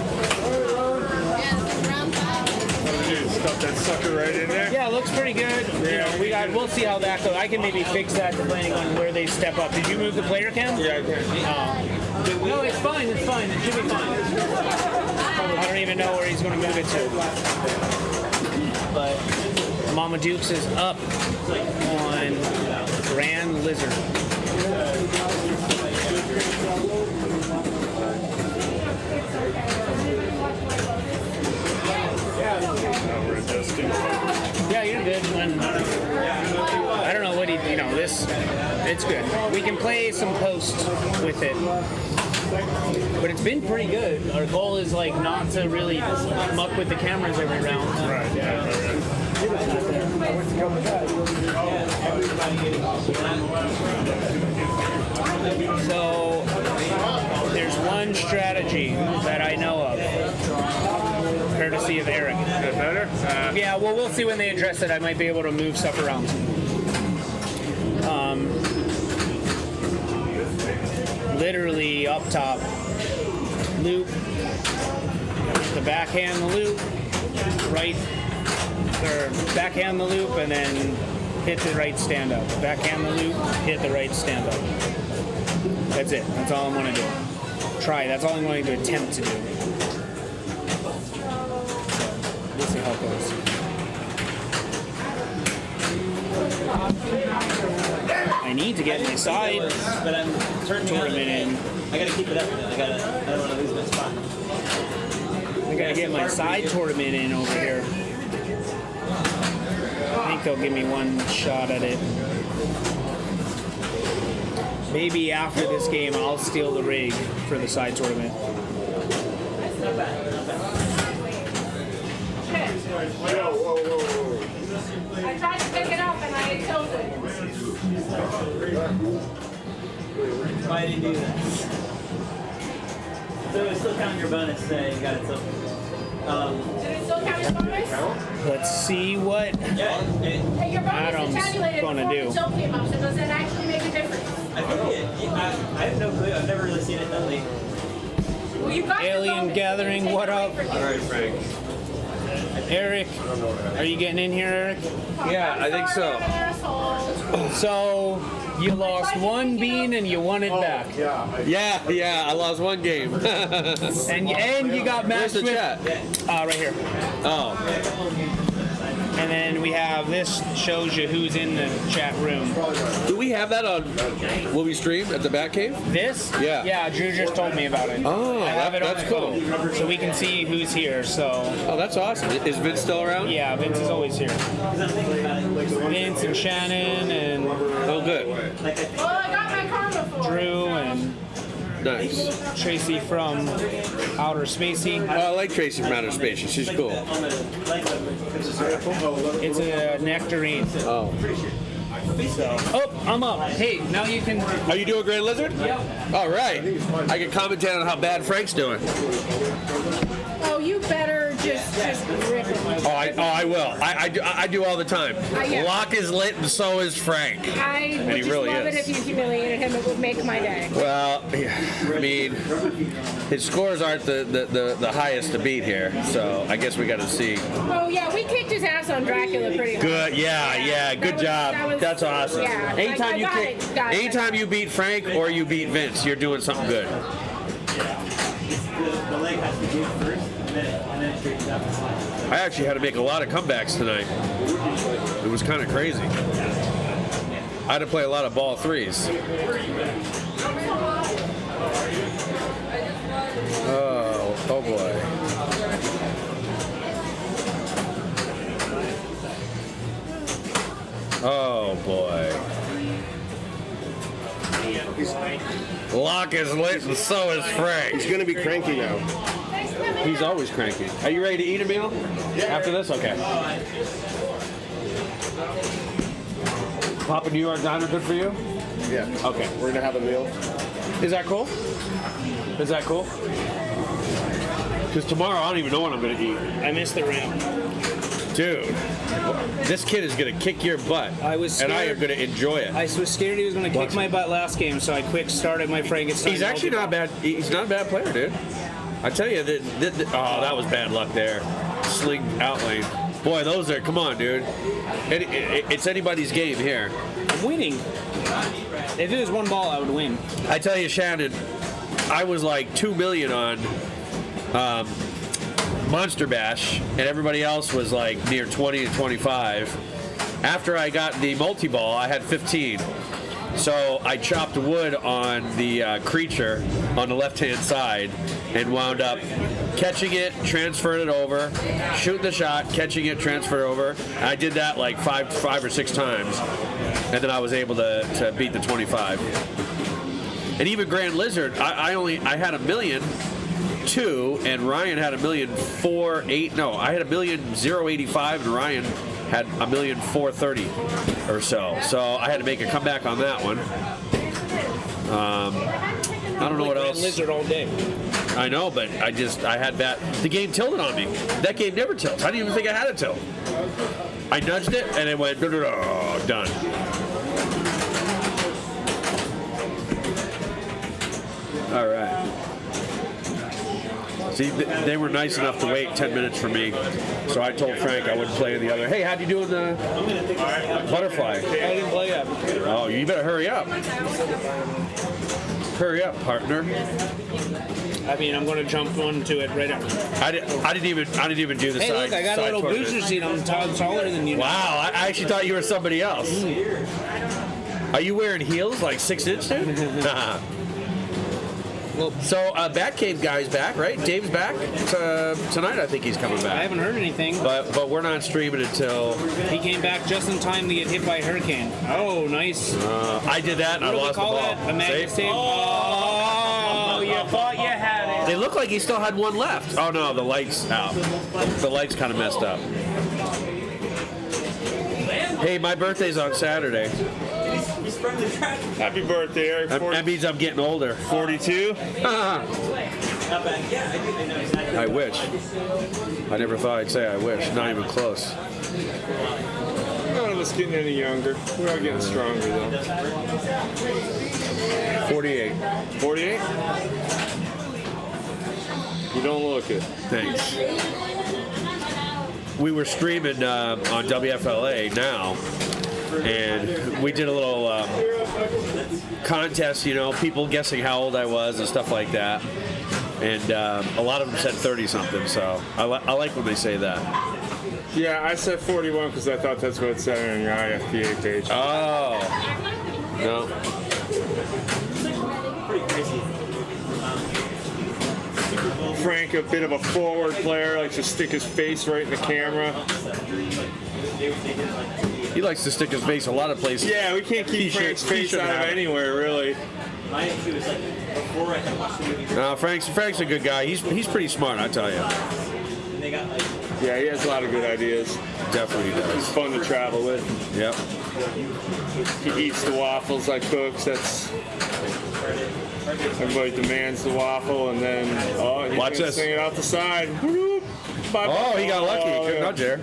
Stuff that sucker right in there. Yeah, it looks pretty good. Yeah. You know, we'll see how that goes. I can maybe fix that depending on where they step up. Did you move the player cam? Yeah, I can. No, it's fine. It's fine. It should be fine. I don't even know where he's going to move it to. But Mama Dukes is up on Grand Lizard. Yeah, you're good. I don't know what it's good. We can play some post with it. But it's been pretty good. Our goal is like not to really muck with the cameras every round. Right, yeah, right. So there's one strategy that I know of, courtesy of Eric. Is that better? Yeah, well, we'll see when they address it. I might be able to move stuff around. Literally up top, loop, the backhand the loop, right, or backhand the loop, and then hit the right stand up. Backhand the loop, hit the right stand up. That's it. That's all I'm going to do. Try. That's all I'm going to attempt to do. We'll see how it goes. I need to get my side but I'm tournament in. I gotta keep it up. I don't want to lose my spot. I gotta get my side tournament in over here. I think they'll give me one shot at it. Maybe after this game, I'll steal the rig for the side tournament. Not bad. I tried to pick it up and I tilted. Why did you do that? So it's still counting your bonus. You got it tilted. Did it still count as bonus? Let's see what Hey, your bonus Adam's is tabulated gonna before do. the tilt came up, so does it actually make a difference? I think I have no clue. I've never really seen it that late. Well, you got your Alien bonus. Gathering, what up? All right, Frank. Eric, are you getting in here, Eric? Yeah, I think so. So you lost one bean and you won it back. Yeah, I lost one game. and you got matched Where's the with chat? right here. Oh. And then we have this shows you who's in the chat room. Do we have that on? Will we stream at the Batcave? This? Yeah. Yeah, Drew just told me about it. Oh, I have it on that's my cool. phone, so we can see who's here. So. Oh, that's awesome. Is Vince still around? Yeah, Vince is always here. Vince and Shannon and. Oh, good. Well, I got my karma for Drew and. Nice. Tracy from Outer Spacey. Oh, I like Tracy from Outer Space. She's cool. It's a nectarine. Oh. So, I'm up. Hey, now you can. Are you doing Grand Lizard? Yep. All right. I can commentate on how bad Frank's doing. Oh, you better just rip it. I will. I do all the time. Yeah. Locke is lit and so is Frank. I And would he just really love is. it if you humiliated him. It would make my day. Well, I mean, his scores aren't the highest to beat here, so I guess we got to see. Oh yeah, we kicked his ass on Dracula pretty hard. Good, yeah, good job. That's awesome. Yeah, Anytime you got kick, it. anytime you beat Frank or you beat Vince, you're doing something good. The leg has to do it first, and then it straightens out. I actually had to make a lot of comebacks tonight. It was kind of crazy. I had to play a lot of ball threes. Oh boy. Oh boy. Locke is lit and so is Frank. He's gonna be cranky now. He's always cranky. Are you ready to eat a meal? After this? Okay. Papa New York Diner good for you? Yeah. Okay. We're gonna have a meal. Is that cool? Is that cool? Because tomorrow I don't even know what I'm gonna eat. I missed the ramp. Dude, this kid is gonna kick your butt. I was scared. And I am gonna enjoy it. I was scared he was going to kick my butt last game, so I quick started my Frankenstein. He's actually not bad. He's not a bad player, dude. I tell you, that was bad luck there. Sling out lane. Boy, those are, come on, dude. It's anybody's game here. I'm winning. If it was one ball, I would win. I tell you, Shannon, I was like 2 million on Monster Bash, and everybody else was like near 20 to 25. After I got the multi-ball, I had 15. So I chopped wood on the creature on the left-hand side and wound up catching it, transferred it over, shooting the shot, catching it, transfer it over. And I did that like five or six times, and then I was able to beat the 25. And even Grand Lizard, I had $1,000,002, and Ryan had $1,004,8. No, I had $1,085, and Ryan had $1,004,30 or so. So I had to make a comeback on that one. I don't know what else. Lizard all day. I know, but I had that. The game tilted on me. That game never tilts. I didn't even think I had a tilt. I nudged it, and it went, done. All right. See, they were nice enough to wait 10 minutes for me, so I told Frank I wouldn't play in the other. Hey, how'd you do in the butterfly? I didn't play yet. Oh, you better hurry up. Hurry up, partner. I mean, I'm going to jump onto it right now. I didn't even do the side. Hey, look, I got a little tournament. booster seat. I'm taller than you. Wow, I actually thought you were somebody else. Are you wearing heels like 6 inch, dude? So Batcave guy's back, right? Dave's back tonight. I think he's coming back. I haven't heard anything. But we're not streaming until he came back just in time to get hit by a hurricane. Oh, nice. I did that and I lost the ball. A magnet save. Oh, you thought you had it. They look like he still had one left. Oh no, the light's out. The light's kind of messed up. Hey, my birthday's on Saturday. Happy birthday, Eric. That means I'm getting older. 42? I wish. I never thought I'd say I wish. Not even close. None of us getting any younger. We're all getting stronger, though. 48. 48? You don't look it. Thanks. We were streaming on WFLA now, and we did a little contest, people guessing how old I was and stuff like that. And a lot of them said 30-something, so I like when they say that. Yeah, I said 41 because I thought that's what it said on your IFPA page. Oh. No. Pretty crazy. Frank, a bit of a forward player, likes to stick his face right in the camera. He likes to stick his face a lot of places. Yeah, we can't keep Frank's face out of anywhere, really. No, Frank's a good guy. He's pretty smart, I tell you. Yeah, he has a lot of good ideas. Definitely does. He's fun to travel with. Yep. He eats the waffles I cooks. That's everybody demands the waffle, and then he's watch gonna this. sing it out the side. Oh, he got lucky. Good nudge there.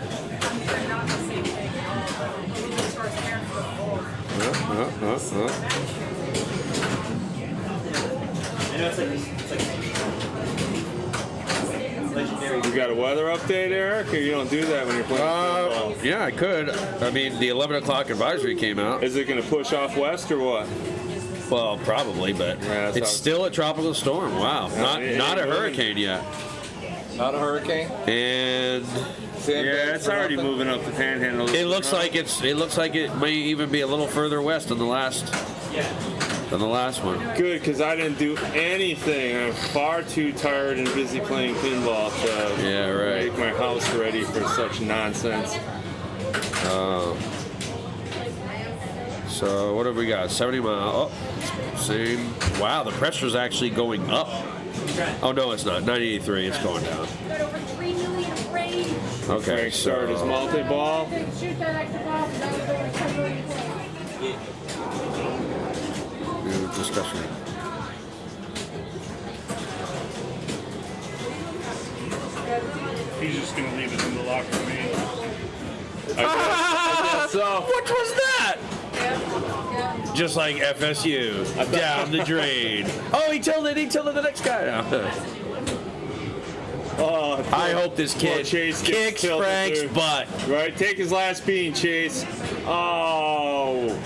You got a weather update, Eric, or you don't do that when you're playing football? Yeah, I could. I mean, the 11 o'clock advisory came out. Is it going to push off west or what? Well, probably, but it's still a tropical storm. Wow, not a hurricane yet. Not a hurricane. And yeah, it's already moving up the Panhandle. It looks like it may even be a little further west than the last one. Good, because I didn't do anything. I'm far too tired and busy playing pinball to make my house ready for such nonsense. So what have we got? 70 mile. Oh, same. Wow, the pressure's actually going up. Oh no, it's not. 983. It's going down. Okay, Frank started his multi-ball. Discussion. He's just going to leave it in the locker room. So what was that? Just like FSU, down the drain. Oh, he tilted the next guy now. Oh, I hope this kid Chase kicks Frank's butt. Right, take his last bean, Chase. Oh.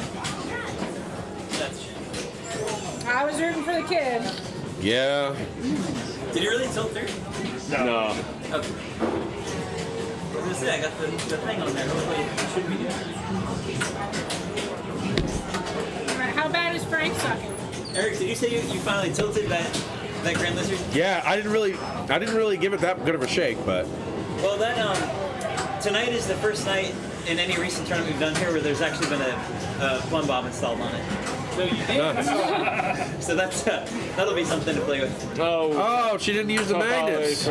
I was rooting for the kid. Yeah. Did you really tilt through? No. Okay. I was gonna say, I got the thing on there. Hopefully it should be good. All right, how bad is Frank sucking? Eric, did you say you finally tilted that Grand Lizard? Yeah, I didn't really give it that good of a shake, but. Well, that tonight is the first night in any recent tournament we've done here where there's actually been a plumb bob installed on it. So you did. So that's that'll be something to play with. Oh, she didn't use the magnets.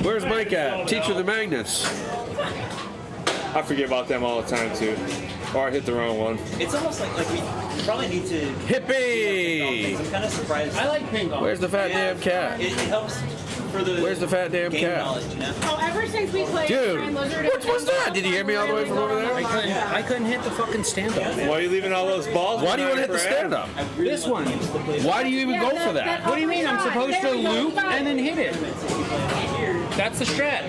Where's Mike at? Teach her the magnets. I forget about them all the time too. Or I hit the wrong one. It's almost like we probably need to. Hippie! I'm kind of surprised. I like ping pong. Where's the fat damn cat? It helps for the. Where's the fat damn game cat? knowledge, you know? Oh, ever since we played Dude, Grand Lizard, what was that? Did you hear me all the way from over there? I couldn't hit the fucking stand up. Why are you leaving all those balls? Why do you want to hit the stand up? This one. Why do you even go for that? What do you mean? I'm supposed to loop and then hit it. That's the strat.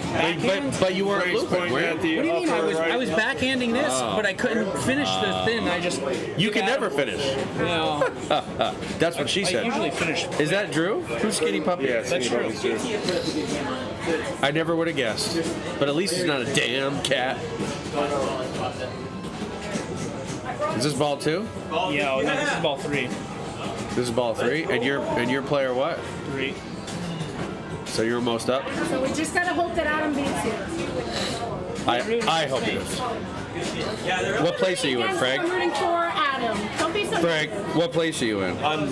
But you weren't looping. What do you mean? I was backhanding this, but I couldn't finish the thin. I just. You can never finish. No. That's what she said. I usually finish. Is that Drew? Who's Skinny Puppy? Yeah, That's true. I never would have guessed. But at least he's not a damn cat. Is this ball 2? Yeah, no, this is ball 3. This is ball 3, and you're player what? 3. So you're almost up. So we just gotta hope that Adam beats you. I hope it is. What place are you in, I'm Frank? rooting for Adam. Don't be so. Frank, what place are you in? I'm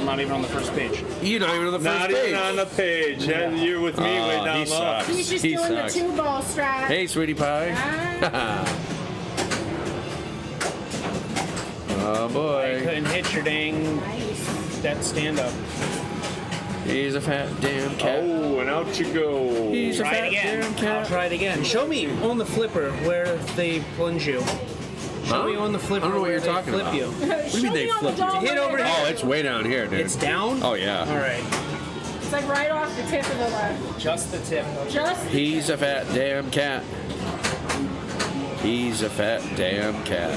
not even on the first page. You're not even on the first Not page. even on the page. And you're with me way down he low. sucks. He's just He doing sucks. the 2-ball strat. Hey, sweetie pie. Oh I boy. couldn't hit your dang that stand up. He's a fat damn cat. Oh, and out you go. He's a Try fat it again. damn I'll cat. try it again. Show me on the flipper where they plunge you. Show me on the flipper I don't know what where you're they talking flip about. you. What do you mean they flip you? Hit over here. Oh, it's way down here, dude. It's down? Oh yeah. All right. It's like right off the tip of the left. Just the tip. Just. He's a fat damn cat. He's a fat damn cat.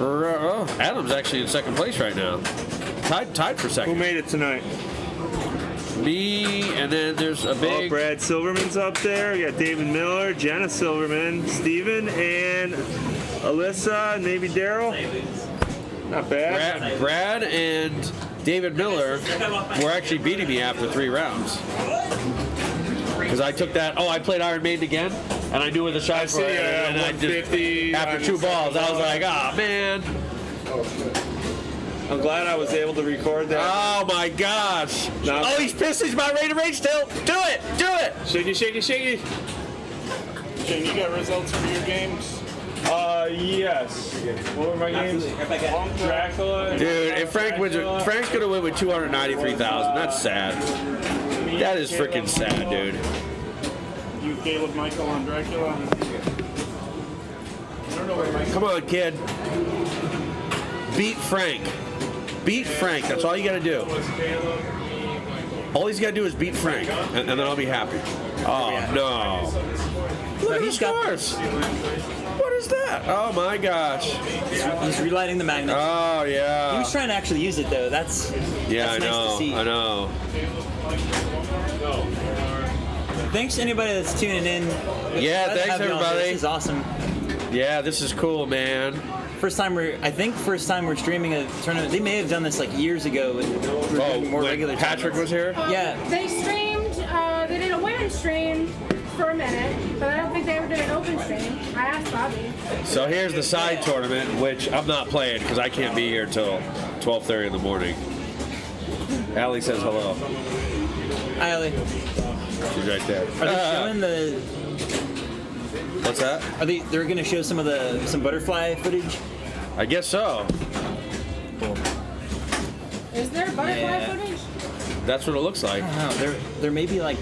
Oh, Adam's actually in second place right now. Tied for second. Who made it tonight? Me, and then there's a Oh, big. Brad Silverman's up there. We got David Miller, Jenna Silverman, Steven, and Alyssa, and maybe Daryl. Not bad. Brad and David Miller were actually beating me after 3 rounds. Because I took that. Oh, I played Iron Maiden again, and I knew where the shots were. And I just, after 2 balls, I was like, ah, man. I'm glad I was able to record that. Oh my gosh. No. Oh, he's pissed. He's about ready to rage still. Do it. Do it. Shaky, shaky, shaky. Shane, you got results for your games? Yes. What were my games? Dracula. Dude, if Frank wins, Frank's gonna win with 293,000. That's sad. That is freaking sad, dude. You, Caleb, Michael on Dracula? Come on, kid. Beat Frank. Beat Frank. That's all you gotta do. All he's gotta do is beat Frank, and then I'll be happy. Oh no! Look at the scores. What is that? Oh my gosh! He's relighting the magnet. Oh yeah. He was trying to actually use it though. That's Yeah, that's I know. Nice to see. I know. Thanks to anybody that's tuning in. Yeah, Glad to thanks have you on. everybody. This is awesome. Yeah, this is cool, man. First time we're streaming a tournament. They may have done this like years ago. When we were doing more when regular Patrick was tournaments. here? Yeah. They streamed. They did a women's stream for a minute, but I don't think they ever did an open stream. I asked Bobby. So here's the side tournament, which I'm not playing because I can't be here till 12:30 in the morning. Allie says hello. Hi, Ellie. She's right there. Are they showing the? What's that? They're going to show some butterfly footage? I guess so. Is there butterfly Yeah. footage? That's what it looks like. I don't know. There may be like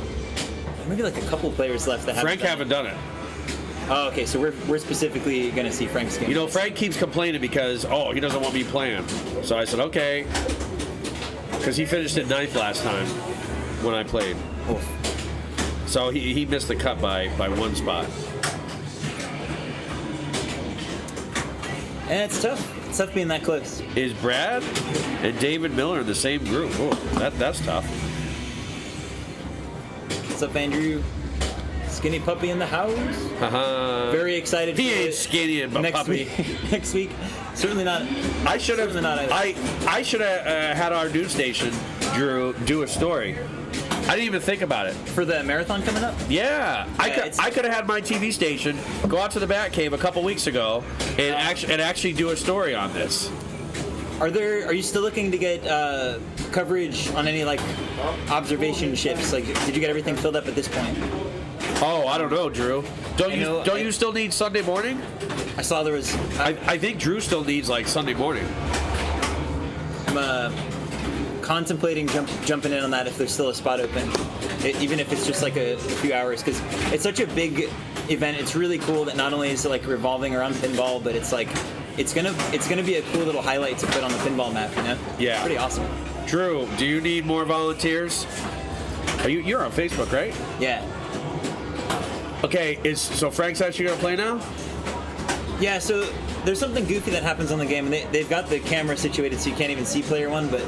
maybe like a couple players left that Frank haven't done it. Oh, okay. So we're specifically going to see Frank's game. You know, Frank keeps complaining because he doesn't want me playing. So I said okay, because he finished at 9th last time when I played. Oh. So he missed the cut by 1 spot. And it's tough. It's tough being that close. Is Brad and David Miller in the same group? Oh, that's tough. What's up, Andrew? Skinny puppy in the house. Very excited. He ain't skinny, but next puppy. Week. Next week, certainly not. I should have. I should have had our news station, Drew, do a story. I didn't even think about it. For the marathon coming up? Yeah. I could have had my TV station go out to the Batcave a couple weeks ago and actually do a story on this. Are you still looking to get coverage on any like observation ships? Like, did you get everything filled up at this point? Oh, I don't know, Drew. Don't you still need Sunday morning? I saw there was. I think Drew still needs like Sunday morning. I'm contemplating jumping in on that if there's still a spot open, even if it's just like a few hours, because it's such a big event. It's really cool that not only is it like revolving around pinball, but it's like it's gonna be a cool little highlight to put on the pinball map. You know? Yeah. It's pretty awesome. Drew, do you need more volunteers? You're on Facebook, right? Yeah. Okay. So Frank's actually gonna play now? Yeah. So there's something goofy that happens on the game, and they've got the camera situated so you can't even see player 1, but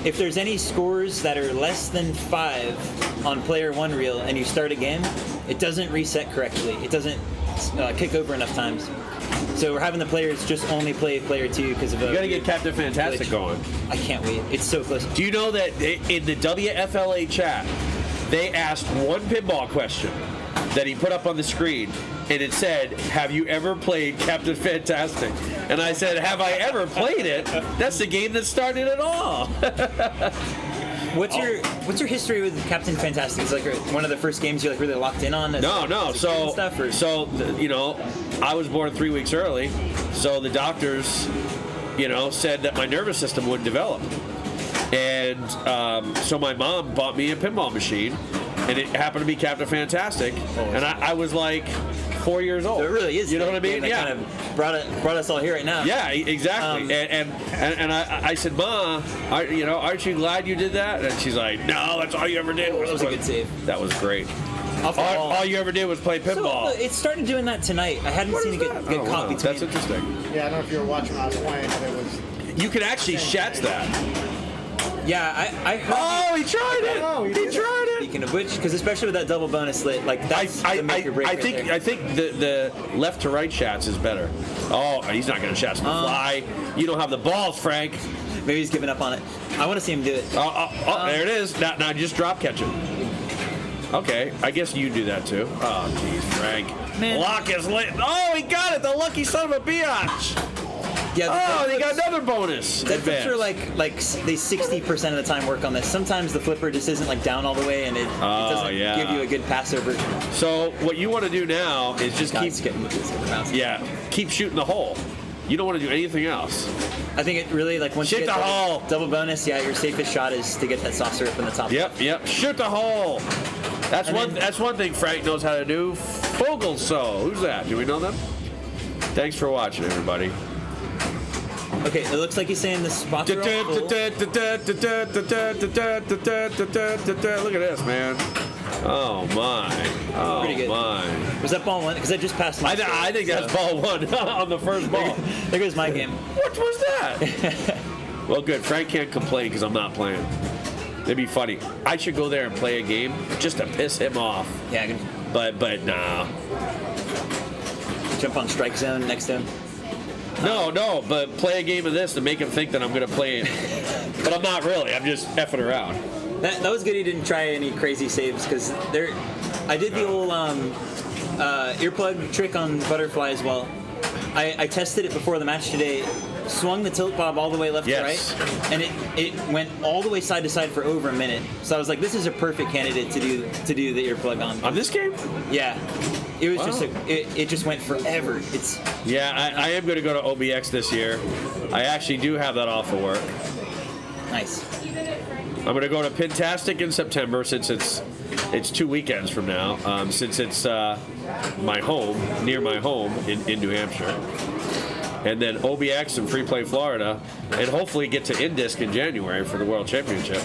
if there's any scores that are less than 5 on player 1 reel and you start a game, it doesn't reset correctly. It doesn't kick over enough times. So we're having the players just only play player 2 because of You gotta get Captain Fantastic going. I can't wait. It's so close. Do you know that in the WFLA chat, they asked one pinball question that he put up on the screen, and it said, "Have you ever played Captain Fantastic?" And I said, "Have I ever played it? That's the game that started it all." What's your history with Captain Fantastic? Is it like one of the first games you like really locked in on? No. So you know, I was born 3 weeks early, so the doctors, said that my nervous system wouldn't develop, and so my mom bought me a pinball machine, and it happened to be Captain Fantastic, and I was like 4 years old. So it really is. You know what I mean? Yeah. Kind of brought us all here right now. Yeah, exactly. And I said, Ma, aren't you glad you did that? And she's like, No, that's all you ever did. That was a good save. That was great. All you ever did was play pinball. So, it started doing that tonight. I hadn't seen it get caught between. That's interesting. Yeah, I don't know if you were watching when I was playing, but it was. You can actually shat that. Yeah, I heard. Oh, he tried it! Oh, he tried it! Speaking of which, because especially with that double bonus lit, like that's the make or break. I think the left to right shots is better. Oh, he's not going to shots on the fly. You don't have the balls, Frank. Maybe he's giving up on it. I want to see him do it. There it is. Now just drop catch it. Okay, I guess you do that too. Oh, jeez, Frank. Man. Lock is lit. Oh, he got it. The lucky son of a biatch. Yeah. They got another bonus. That flips are like they 60% of the time work on this. Sometimes the flipper just isn't like down all the way, and it doesn't give you a good passover. So what you want to do now is just keep shooting the hole. You don't want to do anything else. I think it really once shoot you get the hole. Double bonus. Yeah, your safest shot is to get that saucer up in the top. Yep. Shoot the hole. That's one thing Frank knows how to do. Fogelso. Who's that? Do we know them? Thanks for watching, everybody. Okay, it looks like he's saying the spots are all full. Look at this, man. Oh my. Oh pretty good. My. Was that ball 1? Because I just passed. I think that's ball 1 on the first ball. There goes my game. What was that? Well, good. Frank can't complain because I'm not playing. It'd be funny. I should go there and play a game just to piss him off. Yeah. But nah. Jump on strike zone next to him. No, but play a game of this to make him think that I'm going to play it. But I'm not really. I'm just effing around. That was good he didn't try any crazy saves, because I did the old earplug trick on Butterfly as well. I tested it before the match today, swung the tilt bob all the way left to right, and it went all the way side to side for over a minute. So I was like, this is a perfect candidate to do the earplug on. On this game? Yeah. It was just it just went forever. I am going to go to OBX this year. I actually do have that off of work. Nice. I'm going to go to Pintastic in September since it's 2 weekends from now. Since it's my home, near my home in New Hampshire. And then OBX and Free Play Florida, and hopefully get to Indisc in January for the World Championship.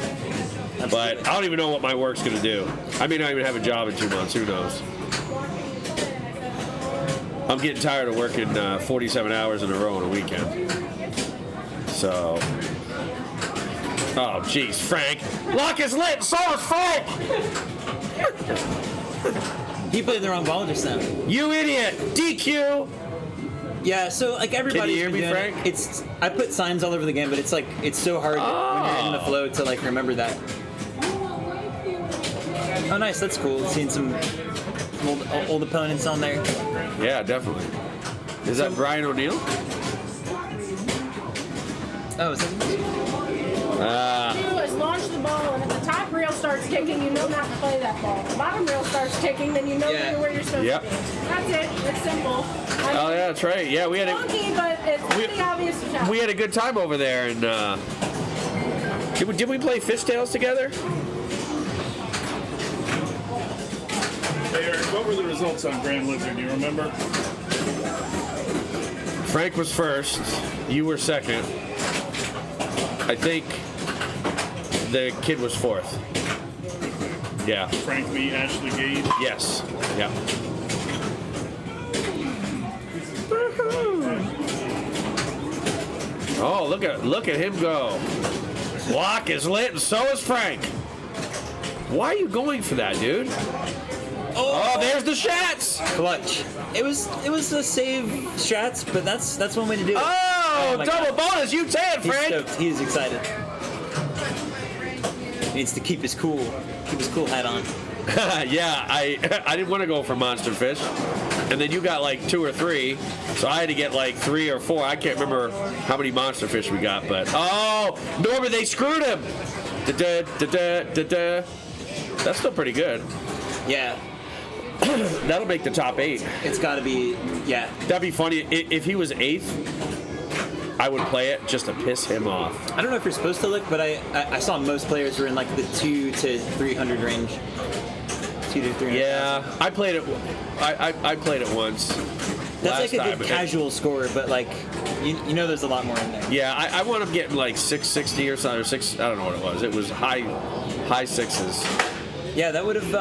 But I don't even know what my work's going to do. I may not even have a job in 2 months. Who knows? I'm getting tired of working 47 hours in a row on a weekend. So, oh jeez, Frank. Lock is lit, so is Frank! He played the wrong ball just now. You idiot! DQ! Yeah, so like everybody. Can you hear me, Frank? It's I put signs all over the game, but it's like it's so hard when you're in the flow to like remember that. Oh, nice. That's cool. Seeing some old opponents on there. Yeah, definitely. Is that Brian O'Neill? Oh, is You is launch the ball, and if the top reel starts ticking, you know not to play that ball. The bottom reel starts ticking, then you know where you're supposed to be. That's it. It's simple. Oh, yeah, that's right. Yeah, we had funky, but it's pretty obvious to tell. We had a good time over there, and did we play Fishtails together? Hey, Eric, what were the results on Grand Lizard? Do you remember? Frank was first. You were second. I think the kid was fourth. Yeah. Frank beat Ashley Gage? Yes. Yeah. Oh, look at him go. Lock is lit, and so is Frank. Why are you going for that, dude? Oh, there's the shots. Clutch. It was a save strats, but that's one way to do it. Oh, double bonus, you tan, He's Frank. stoked. He's excited. He needs to keep his cool hat on. Yeah, I didn't want to go for monster fish, and then you got like 2 or 3, so I had to get like 3 or 4. I can't remember how many monster fish we got, but oh, Norman, they screwed him. Da-da. That's still pretty good. Yeah. That'll make the top 8. It's got to be, yeah. That'd be funny if he was 8th. I would play it just to piss him off. I don't know if you're supposed to look, but I saw most players were in like the 2 to 300 range. 2 to 300. Yeah, I played it. I played it once. That's like a good casual score, but like you know, there's a lot more in there. Yeah, I wound up getting like 660 or something, or 6. I don't know what it was. It was high 6s. Yeah, that would have.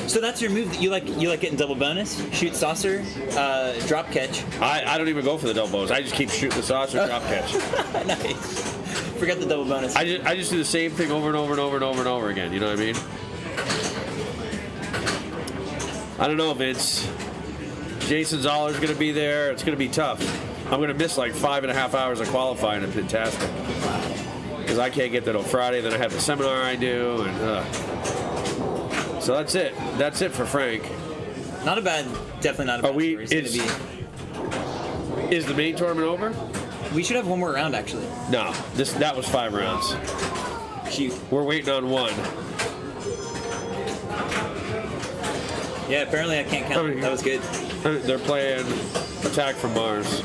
So that's your move that you like. You like getting double bonus, shoot saucer, drop catch. I don't even go for the double bonus. I just keep shooting the saucer, drop catch. Nice. Forget the double bonus. I just do the same thing over and over and over and over and over again. You know what I mean? I don't know, Vince. Jason Zoller's going to be there. It's going to be tough. I'm going to miss like 5.5 hours of qualifying at Pintastic because I can't get there till Friday. Then I have the seminar I do, and so that's it. That's it for Frank. Definitely not a bad score. Is the main tournament over? We should have one more round, actually. No, that was 5 rounds. Shoot. We're waiting on 1. Yeah, apparently I can't count. That was good. They're playing Attack from Mars.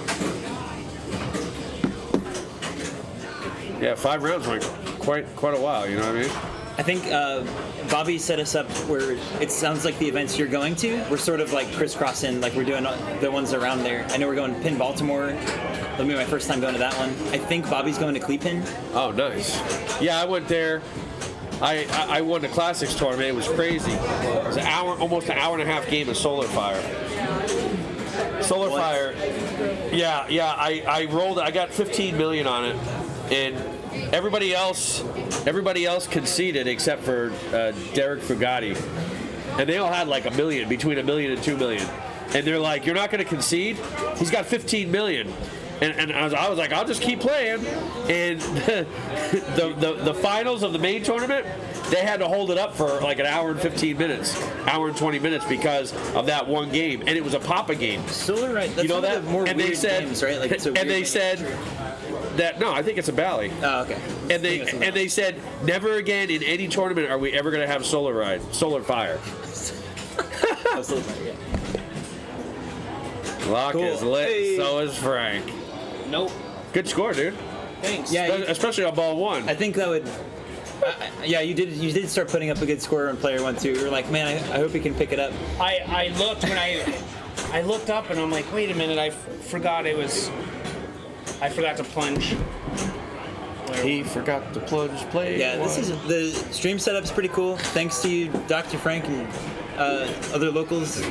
Yeah, 5 rounds went quite a while, you know what I mean? I think Bobby set us up where it sounds like the events you're going to, we're sort of like crisscrossing, like we're doing the ones around there. I know we're going to Pin Baltimore. That'll be my first time going to that one. I think Bobby's going to Cleepin. Oh, nice. Yeah, I went there. I won the Classics tournament. It was crazy. It was almost an hour and a half game of Solar Fire. Solar Fire. Yeah. I rolled. I got 15 million on it, and everybody else conceded except for Derek Fugatti, and they all had like $1 million, between $1 million and $2 million, and they're like, "You're not going to concede? He's got 15 million." And I was like, I'll just keep playing. And the finals of the main tournament, they had to hold it up for like an hour and 15 minutes, hour and 20 minutes because of that one game. And it was a Papa game. Solar, right? That's you know one that? of the more and weird they said, games, right? Like, it's a and weird they game. said that no, I think it's a Bally. Oh, okay. And they said never again in any tournament are we ever going to have Solar Fire. Solar Fire, yeah. Lock is lit. Hey. So is Frank. Nope. Good score, dude. Thanks. Yeah, especially on ball 1. I think that would. Yeah, you did start putting up a good score on player 1 too. We were like, man, I hope he can pick it up. I looked when I looked up and I'm like, wait a minute, I forgot to plunge. He forgot to plunge play. Yeah, the stream setup's pretty cool. Thanks to you, Dr. Frank, and other locals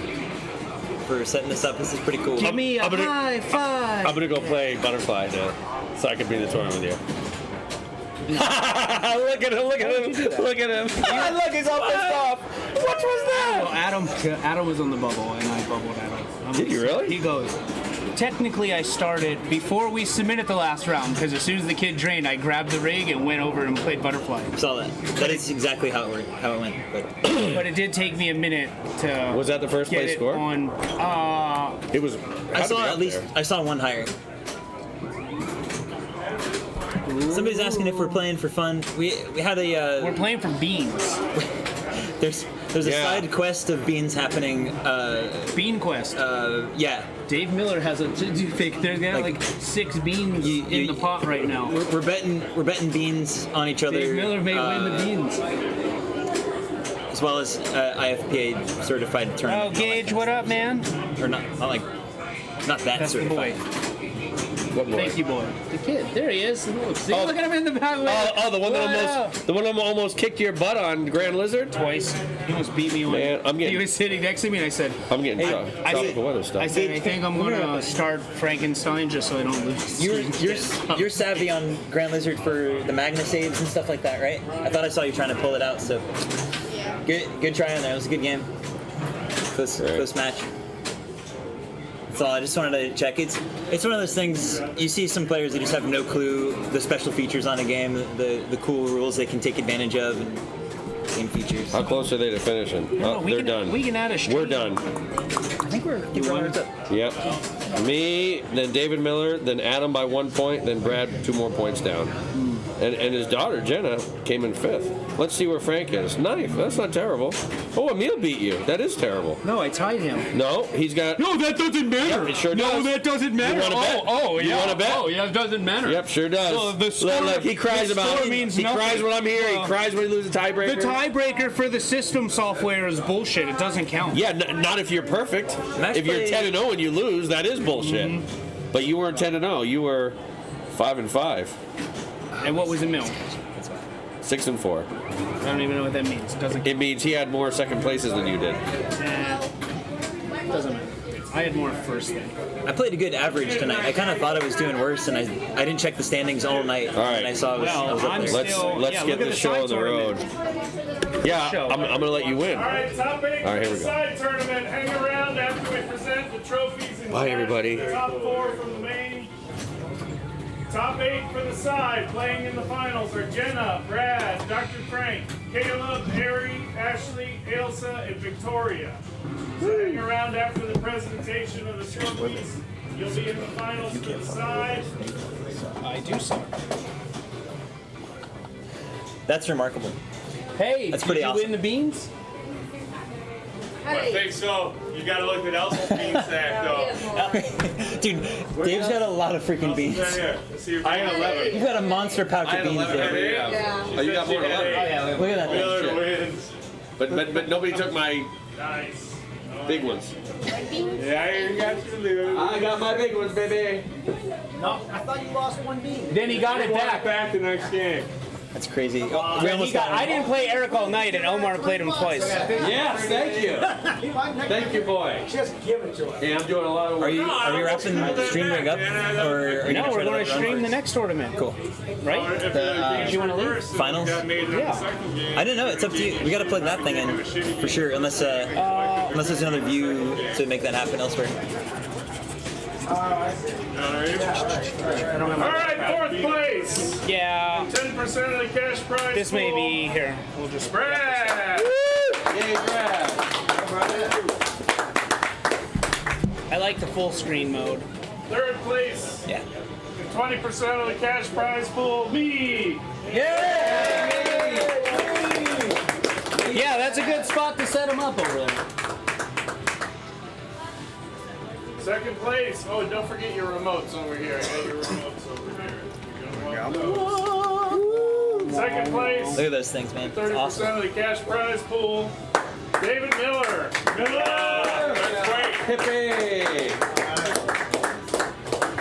for setting this up. This is pretty cool. Give me a high five. I'm gonna go play Butterfly now, so I can be in the tournament with you. Look at him! Look at him! Look at him! Look, he's all pissed off. What was that? Well, Adam was on the bubble, and I bubbled Adam. Did you really? He goes, technically I started before we submitted the last round, because as soon as the kid drained, I grabbed the rig and went over and played Butterfly. Saw that. That is exactly how it went. But it did take me a minute to. Was that the first place score? It was. I saw one higher. Somebody's asking if we're playing for fun. We had a. We're playing for beans. There's a side quest of beans happening. Bean quest. Yeah. Dave Miller has a. There's like 6 beans in the pot right now. We're betting beans on each other. Dave Miller may win the beans. As well as IFPA certified tournament. Oh, Gage, what up, man? Or not that That's certified. The boy. What boy? Thank you, boy. The kid. There he is. Look, see, look at him in the back. The one that almost kicked your butt on Grand Lizard twice. He almost beat me. He was sitting next to me, and I said, "I'm getting tropical weather stuff." I said, "I think I'm gonna start Frankenstein just so I don't lose." You're savvy on Grand Lizard for the Magna saves and stuff like that, right? I thought I saw you trying to pull it out. So good try on there. It was a good game. Close match. So I just wanted to check. It's one of those things, you see some players that just have no clue the special features on a game, the cool rules they can take advantage of, and game features. How close are they to finishing? They're done. We can add a stream. We're done. I think we're runners up. Yep. Me, then David Miller, then Adam by 1 point, then Brad 2 more points down. And his daughter, Jenna, came in 5th. Let's see where Frank is. 9th. That's not terrible. Oh, Emil beat you. That is terrible. No, I tied him. No, he's got... No, that doesn't matter. Yep, it sure does. No, that doesn't matter. You want to bet? You want to bet? Oh, yeah, it doesn't matter. Yep, sure does. So the score, look, he cries about it. He cries when I'm here. He cries when he loses a tiebreaker. The tiebreaker for the system software is bullshit. It doesn't count. Yeah, not if you're perfect. If you're 10-0 and you lose, that is bullshit. Mm-hmm. But you weren't 10-0. You were 5-5. And what was Emil? 6-4. I don't even know what that means. It means he had more second places than you did. Doesn't matter. I had more first then. I played a good average tonight. I kind of thought I was doing worse, and I didn't check the standings all night. All right. And I saw I was up there. Let's get this show on the road. Yeah, I'm going to let you win. All right, top 8 All right, here we go. side tournament. Hang around after we present the trophies. And Bye, everybody. The top 4 from the main. Top 8 for the side. Playing in the finals are Jenna, Brad, Dr. Frank, Caleb, Harry, Ashley, Ailsa, and Victoria. So hang around after the presentation of the trophies. You'll be in the finals for the side. I do so. That's remarkable. Hey, that's pretty awesome. Did you win the beans? I think so. You gotta look at Elsa's bean sack, though. Dude, Dave's got a lot of freaking beans. I got 11. You've got a monster pouch of beans there. Yeah. Oh, you got more than 11. Oh, yeah, look at that thing. Miller wins. But nobody took my big ones. Yeah, I got you, Lou. I got my big ones, baby. No, I thought you lost 1 bean. Then he got it back the next game. That's crazy. I didn't play Eric all night, and Omar played him twice. Yes, thank you. Thank you, boy. Just give it to us. Yeah, I'm doing a lot of work. Are we wrapping the stream rig up? Or no, we're going to stream the next tournament. Cool. Right? Do you want to leave? Finals? Yeah. I didn't know. It's up to you. We got to plug that thing in for sure, unless there's another view to make that happen elsewhere. Alright, 4th place. Yeah. 10% of the cash prize. This may be here. We'll just Brad. Yay, Brad. I like the full screen mode. 3rd place. Yeah. 20% of the cash prize pool. Me. Yay! Yeah, that's a good spot to set them up over there. 2nd place. Oh, don't forget your remotes over here. I got your remotes over here. You're gonna want those. Second place. Look at those things, man. It's 30% awesome. of the cash prize pool. David Miller. That's great. Hippie!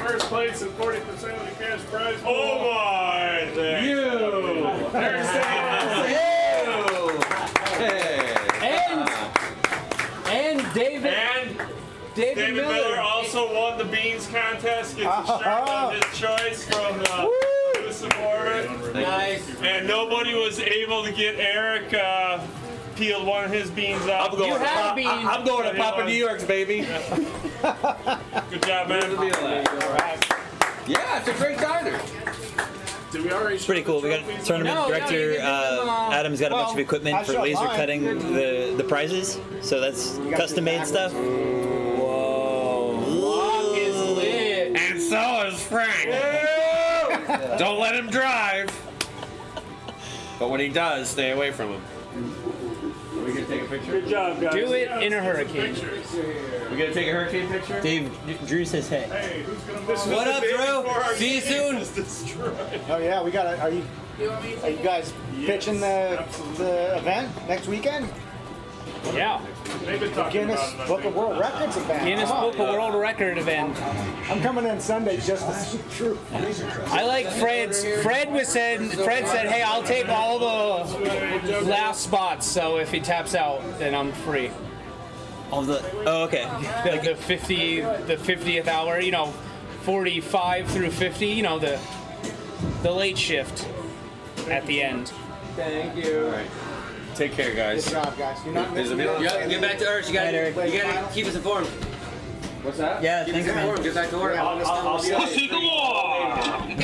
First place and 40% of the cash prize pool. Oh my! You. There's And David. And David Miller also won the beans contest. Gets a shirt of his choice from the Elusive Orbit. Nice. And nobody was able to get Eric peeled one of his beans out. I'm going to Papa New York's, baby. Good job, man. Yeah, it's a great diner. Did we already? It's pretty cool. We got tournament director Adam's got a bunch of equipment for laser cutting the prizes. So that's custom made stuff. Lock is lit. And so is Frank. Don't let him drive. But when he does, stay away from him. We gonna take a picture? Good job, guys. Do it in a hurricane. We gonna take a hurricane picture? Drew says hey. Hey, who's gonna What up, Drew? See you soon. Oh yeah, we got to. Are you guys pitching the event next weekend? Yeah. They've been talking Guinness about it, I Book of think. World Records event. Guinness Come on. Book of World Record event. I'm coming in Sunday just to see Drew. I like Fred's. Fred said, hey, I'll take all the last spots. So if he taps out, then I'm free. All the okay. The 50th hour, 45 through 50, the late shift at the end. Thank you. All right. Take care, guys. Good job, guys. You're not missing Yep, get back to Earth. You gotta keep us informed. What's that? Yeah, keep us thanks, man. informed. Get back to work. I'll be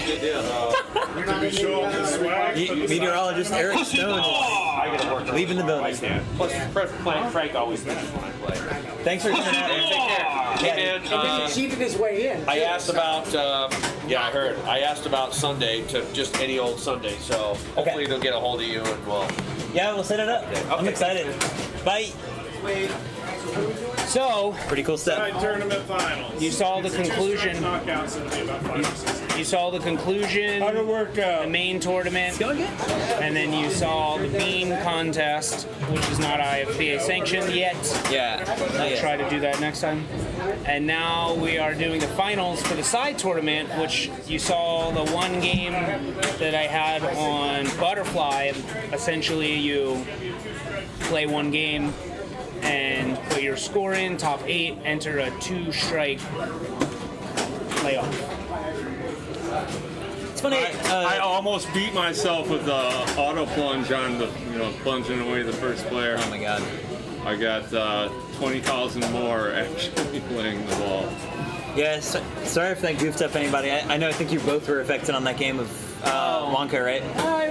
Good deal. Can we show up the swag? Meteorologist Eric Stone I gotta work. leaving the building. Plus, Frank always wins when I play. Thanks for coming out. And cheated his way in. I asked about, I heard. I asked about Sunday to just any old Sunday. So hopefully they'll get a hold of you and we'll. Yeah, we'll set it up. I'm excited. Bye. So, pretty cool stuff. Tournament finals. You saw the conclusion. Knockouts. It'll be about 5 or 6. You saw the conclusion, the main tournament, and then you saw the bean contest, which is not IFBA sanctioned yet. Yeah. I'll try to do that next time. And now we are doing the finals for the side tournament, which you saw the one game that I had on Butterfly. Essentially, you play one game and put your score in, top 8, enter a 2-strike playoff. It's funny. I almost beat myself with the auto plunge on the, plunging away the first player. Oh my god. I got 20,000 more actually playing the ball. Yeah, sorry if that goofed up anybody. I think you both were affected on that game of Wonka, right? I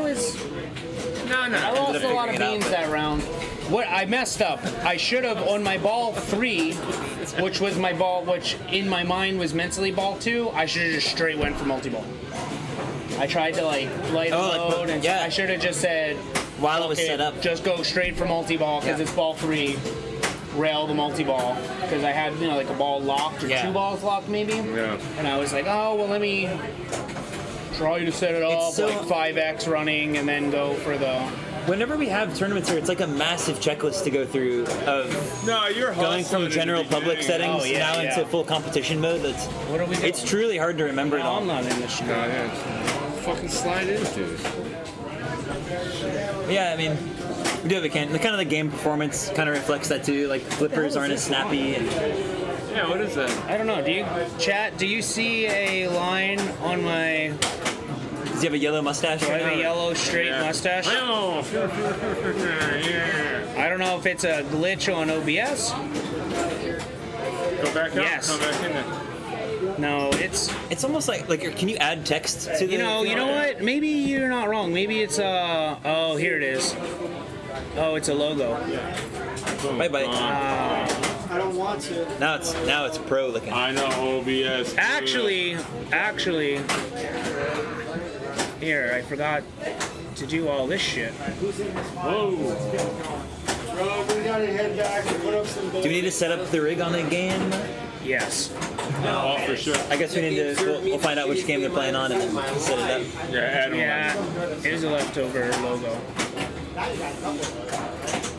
lost a lot of beans that round. What I messed up, I should have on my ball 3, which was my ball, which in my mind was mentally ball 2. I should have just straight went for multi-ball. I tried to light the load, and I should have just said while it was set up, just go straight for multi-ball because it's ball 3. Rail the multi-ball because I had like a ball locked or 2 balls locked maybe. Yeah. And I was like, oh well, let me try to set it up so, like 5x running and then go for the. Whenever we have tournaments here, it's like a massive checklist to go through of going from general public settings now into full competition mode. What are we doing? It's truly hard to remember it all. I'm not in this shit. Fucking slide into. Yeah, I mean, we do have a kind of the game performance kind of reflects that too. Like flippers aren't as snappy. And yeah, what is that? I don't know. Do you see a line on my? Does he have a yellow mustache? Do I have a yellow straight mustache? Oh, I don't know if it's a glitch on OBS. Go back up. Yes. Come back in there. No, it's almost like can you add text to the? You know what? Maybe you're not wrong. Maybe it's oh, here it is. Oh, it's a logo. Bye bye. I don't want to. Now it's pro looking. I know OBS. Actually, here I forgot to do all this shit. Whoa. Bro, we gotta head back and put up some. Do we need to set up the rig on the game? Yes. Oh, for sure. I guess we need to. We'll find out which game they're playing on and then set it up. Yeah, add them. Yeah, here's a leftover logo.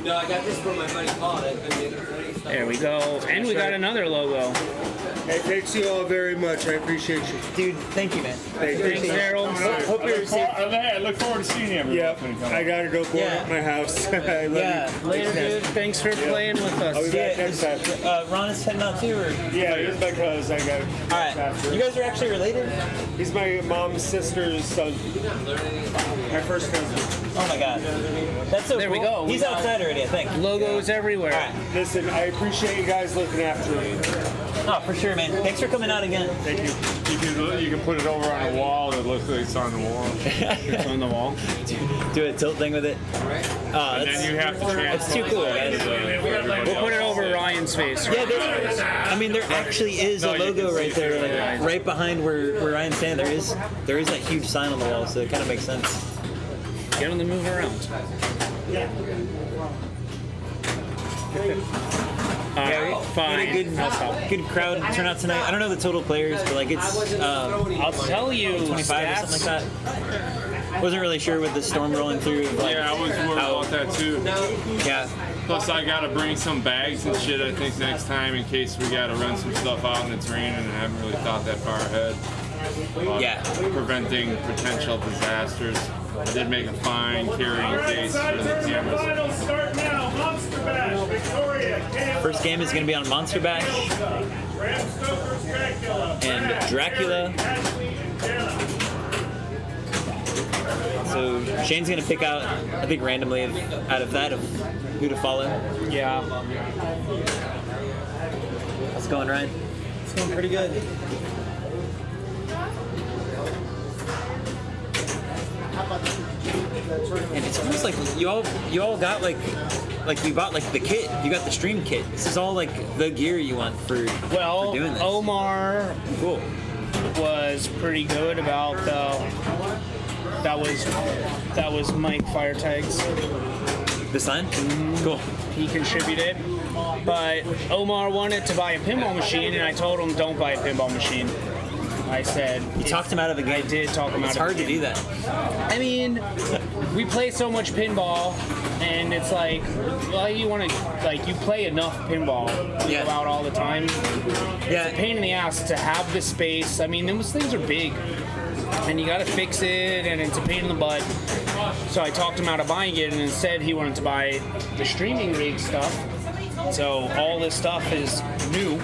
No, I got this from my buddy Paul. There we go. And we got another logo. Hey, thanks you all very much. I appreciate you. Dude, thank you, man. Thanks, Daryl. Hope you're safe. I look forward to seeing you. Yep, I gotta go board at my house. I love Yeah. you. Later, dude. Thanks for playing with I'll be us. back next time. Ron is heading out too, or? Yeah, he's my cousin. I got. All right. You guys are actually related? He's my mom's sister's son. My first cousin. Oh my god. That's so There cool. we go. He's We got outside already, I think. Logos everywhere. All right. Listen, I appreciate you guys looking after me. Oh, for sure, man. Thanks for coming out again. Thank you. You can put it over on a wall and it looks like it's on the wall. It's on the wall. Do a tilt thing with it. And then you have to transfer. It's too cool, guys. We'll put it over Ryan's face. Yeah, I mean, there actually is a logo right there, like right behind where Ryan's standing. There is that huge sign on the wall, so it kind of makes sense. Get them to move around. Yeah, fine. we had a good crowd turnout tonight. I don't know the total players, but like it's I'll tell you 25 stats. or something like that. Wasn't really sure with the storm rolling through. Like, Yeah, I was worried about that too. Yeah. Plus, I gotta bring some bags and shit. I think next time in case we gotta run some stuff out and it's raining. And I haven't really thought that far ahead. Yeah. Preventing potential disasters. I did make a fine carrying case for the cameras. Start now. Monster Bash, Victoria. First game is going to be on Monster Bash Bram Stoker's Dracula. and Dracula. So Shane's going to pick out, I think randomly, out of that, of who to follow. Yeah. How's it going, Ryan? It's going pretty good. And it's almost like you all got like you bought like the kit. You got the stream kit. This is all like the gear you want for doing this. Omar Cool. was pretty good about that was Mike Firetags. The sign? Cool. He contributed. But Omar wanted to buy a pinball machine and I told him don't buy a pinball machine. I said You talked him out of a game. I did talk him out It's of a hard to game. do that. I mean, we play so much pinball, and it's like, well, you want to, like, you play enough pinball, you go out all the time. It's a pain in the ass to have the space. I mean, those things are big, and you got to fix it, and it's a pain in the butt. So I talked him out of buying it, and instead he wanted to buy the streaming rig stuff. So all this stuff is new,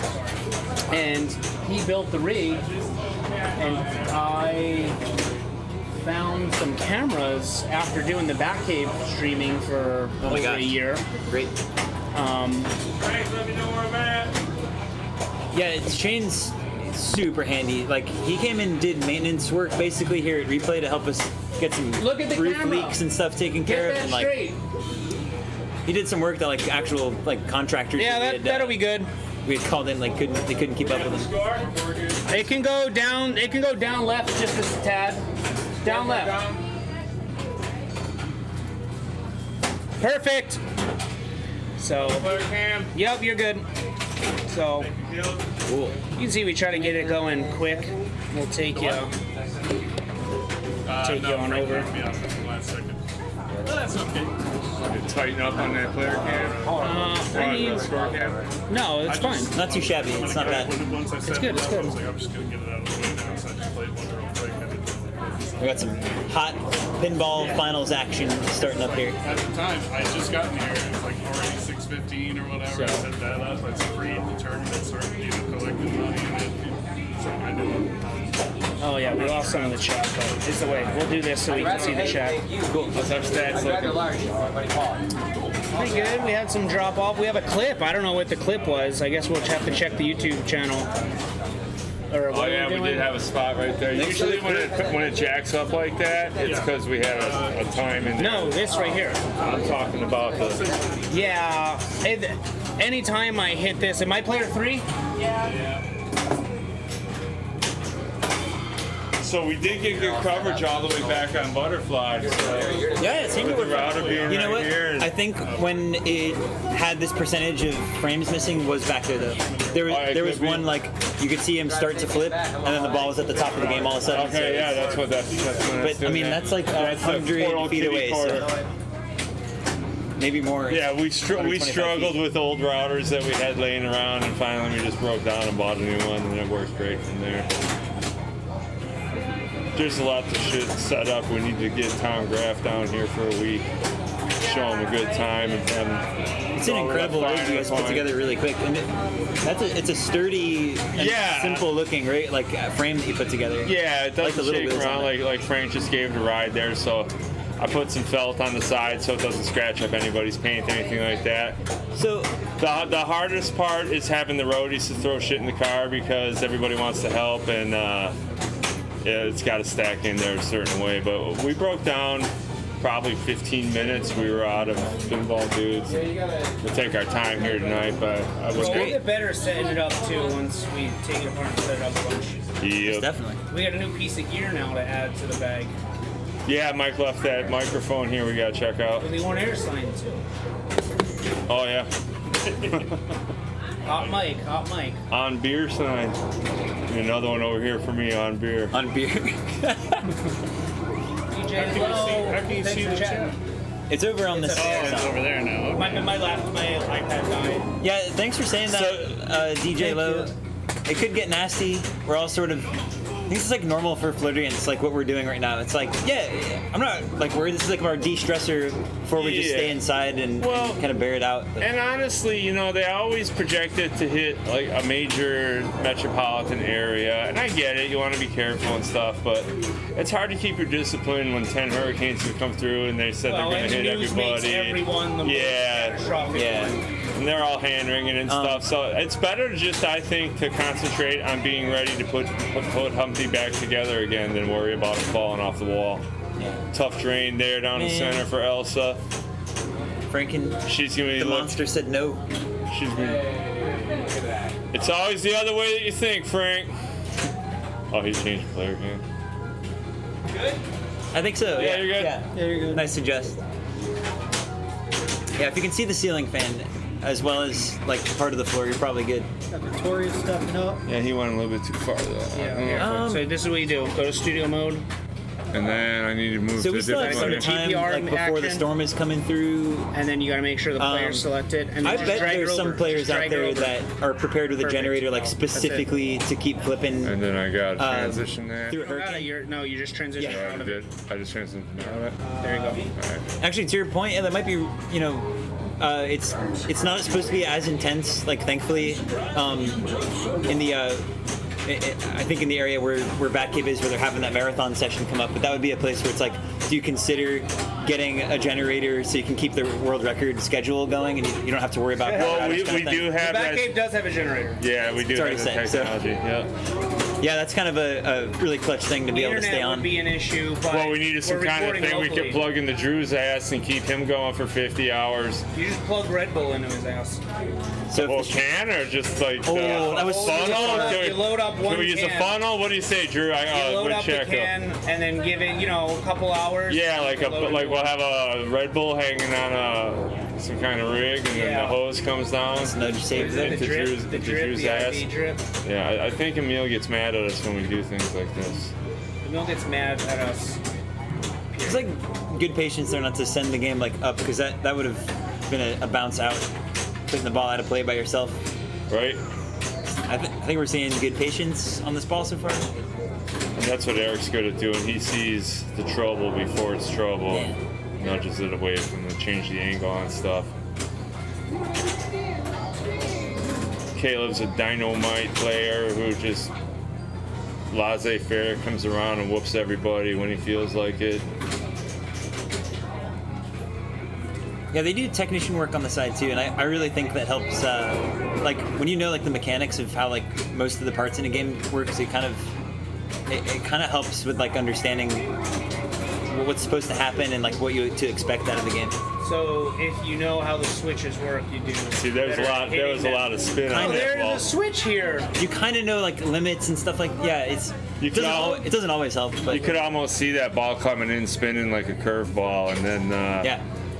and he built the rig. And I found some cameras after doing the Batcave streaming for over a year. Great. Let me know where I'm at. Yeah, Shane's super handy. Like he came and did maintenance work basically here at Replay to help us get some Look at the roof camera. leaks and stuff taken Get care of. that And like straight. he did some work that like actual like contractors. Yeah, we had, that'll be good. We had called in like they couldn't keep up with him. It can go down. It can go down left just a tad. Down left. Perfect. So. Yep, you're good. So. Cool. You can see we try to get it going quick. We'll take you. Take you on over. Last second. That's okay. Tighten up on that player cam. I mean, score cam. no, it's fine. Not too shabby. It's not bad. It's good. It's good. I'm just gonna get it out of the way now, so I just played one real quick. We got some hot pinball finals action starting up here. At the time, I had just gotten here. It was like already 6:15 or whatever. I set that up. I freed the tournament, started collecting money, and then so I knew it. Oh yeah, we lost some of the chat, but it's the way. We'll do this so we can see the chat. Cool. Let's have stats looking. Pretty good. We had some drop off. We have a clip. I don't know what the clip was. I guess we'll have to check the YouTube channel. Or what Oh are yeah, we doing? did have a spot right there. Usually when it jacks up like that, it's because we had a time in there. No, this right here. I'm talking about the. Yeah. Anytime I hit this, am I player 3? Yeah. so we did get good coverage all the way back on Butterfly. So Yeah, it seemed to with work. the router being You know right what? here. And I think when it had this percentage of frames missing was back there though. There was one like you could see him start to flip, and then the ball was at the top of the game all of a sudden. Okay, So yeah, it's- that's when it's But I mean, doing that's that. like That's the 100 poor old feet kitty away. corner. So maybe more. Yeah, we 125 struggled feet. with old routers that we had laying around, and finally we just broke down and bought a new one, and it works great from there. There's a lot of shit set up. We need to get Tom Graff down here for a week, show him a good time, and It's an incredible rig you guys put together really quick, and it's a sturdy, and simple looking, right? Like frame that you put together. Yeah, it Like doesn't the little shake wheels around on it. like Frank just gave the ride there. So I put some felt on the side so it doesn't scratch up anybody's paint, anything like that. So the hardest part is having the roadies to throw shit in the car because everybody wants to help, and yeah, it's got to stack in there a certain way. But we broke down probably 15 minutes. We were out of pinball dudes. We'll take our time here tonight, but I was We'll get better setting it up too once we take it apart and set it up a bunch. Yep. Definitely. We got a new piece of gear now to add to the bag. Yeah, Mike left that microphone here. We got to check out. We want air sign too. Oh yeah. Hot mic, hot mic. On beer sign. And another one over here for me on beer. On beer. DJ, hello. Thanks for chatting. It's over on this. It's over there now. My iPad died. Yeah, thanks for saying that, DJ Low. It could get nasty. We're all sort of. I think this is like normal for Floridians, like what we're doing right now. It's like, yeah, I'm not like worried. This is like our de-stressor before we just stay inside and kind of bear it out. But And honestly, you know, they always project it to hit like a major metropolitan area, and I get it. You want to be careful and stuff, but it's hard to keep your discipline when 10 hurricanes have come through and they said Well, they're going to and hit news everybody. makes everyone the most catastrophic one. And they're all hand wringing and stuff. So it's better to just, I think, to concentrate on being ready to put Humpty back together again than worry about it falling off the wall. Tough drain there down the center for Elsa. Franken, she's gonna be the monster said no. She's gonna. It's always the other way that you think, Frank. Oh, he changed player again. Good? I think so. Yeah, you're good. Yeah, you're good. Nice suggest. Yeah, if you can see the ceiling fan as well as like part of the floor, you're probably good. Got Victoria's stuffing up. Yeah, he went a little bit too far though. Yeah. So this is what you do. Go to studio mode. And then I need to move So to we a still have different some mode. time like before the storm is coming through. And then you got to make sure the player's selected. And then I just bet drag there's it some over. players Just out drag it there over. that are prepared with a Perfect. generator like That's it. specifically to keep flipping. And then I got to transition that. through a hurricane. No, you just transition out of it. I just transitioned out of it. There you go. All right. Actually, to your point, yeah, that might be, you know, it's not supposed to be as intense. Like, thankfully, in the I think in the area where Batcave is, where they're having that marathon session come up, but that would be a place where it's like, do you consider getting a generator so you can keep the world record schedule going and you don't have to worry about? Well, we kind of thing? do have The that. Batcave does have a generator. Yeah, we do It's have already the set, so- technology. Yeah. Yeah, that's kind of a really clutch thing to be able to stay Internet on. would be an issue, but Well, we needed some we're kind of recording thing we locally. could plug into Drew's ass and keep him going for 50 hours. You just plug Red Bull into his ass. So Well, can or just like that was funnel? You load up one Can we use a can. funnel? What do you say, Drew? You load would up the check can and then give it, a couple hours. Yeah, like Load it. we'll have a Red Bull hanging on some kind of rig, and then the hose comes down. Nudge save there. to Drew's, The to drip, Drew's the ass. IV drip. Yeah, I think Emil gets mad at us when we do things like this. Emil gets mad at us. It's like good patience there not to send the game like up, because that would have been a bounce out, putting the ball out of play by yourself. Right? I think we're seeing good patience on this ball so far. And that's what Eric's good at doing. He sees the trouble before it's trouble. Yeah. Nudges it away from the change the angle on stuff. Caleb's a dynamite player who just laissez-faire, comes around and whoops everybody when he feels like it. Yeah, they do technician work on the side too, and I really think that helps. Like when you know like the mechanics of how like most of the parts in a game works, it kind of helps with like understanding what's supposed to happen and like what you to expect out of the game. So if you know how the switches work, you do. See, there was a lot of spin on that There's ball. a switch here. You kind of know like limits and stuff like it's It doesn't always help, but you could almost see that ball coming in, spinning like a curveball, and then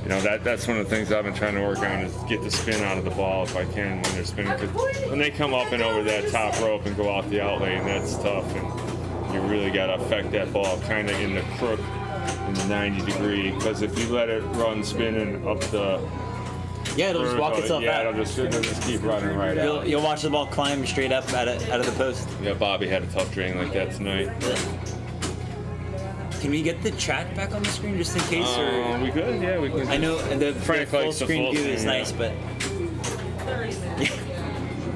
you know, that's one of the things I've been trying to work on is get the spin out of the ball if I can when they're spinning. 'Cause when they come up and over that top rope and go out the out lane, that's tough, and you really got to affect that ball kind of in the crook, in the 90 degree. Because if you let it run spinning up the it'll just walk itself out. It'll just keep running right out. You'll watch the ball climb straight up out of the post. Yeah, Bobby had a tough drain like that tonight. Can we get the chat back on the screen just in case? Or we could, yeah, we could. I know the full screen view is nice, but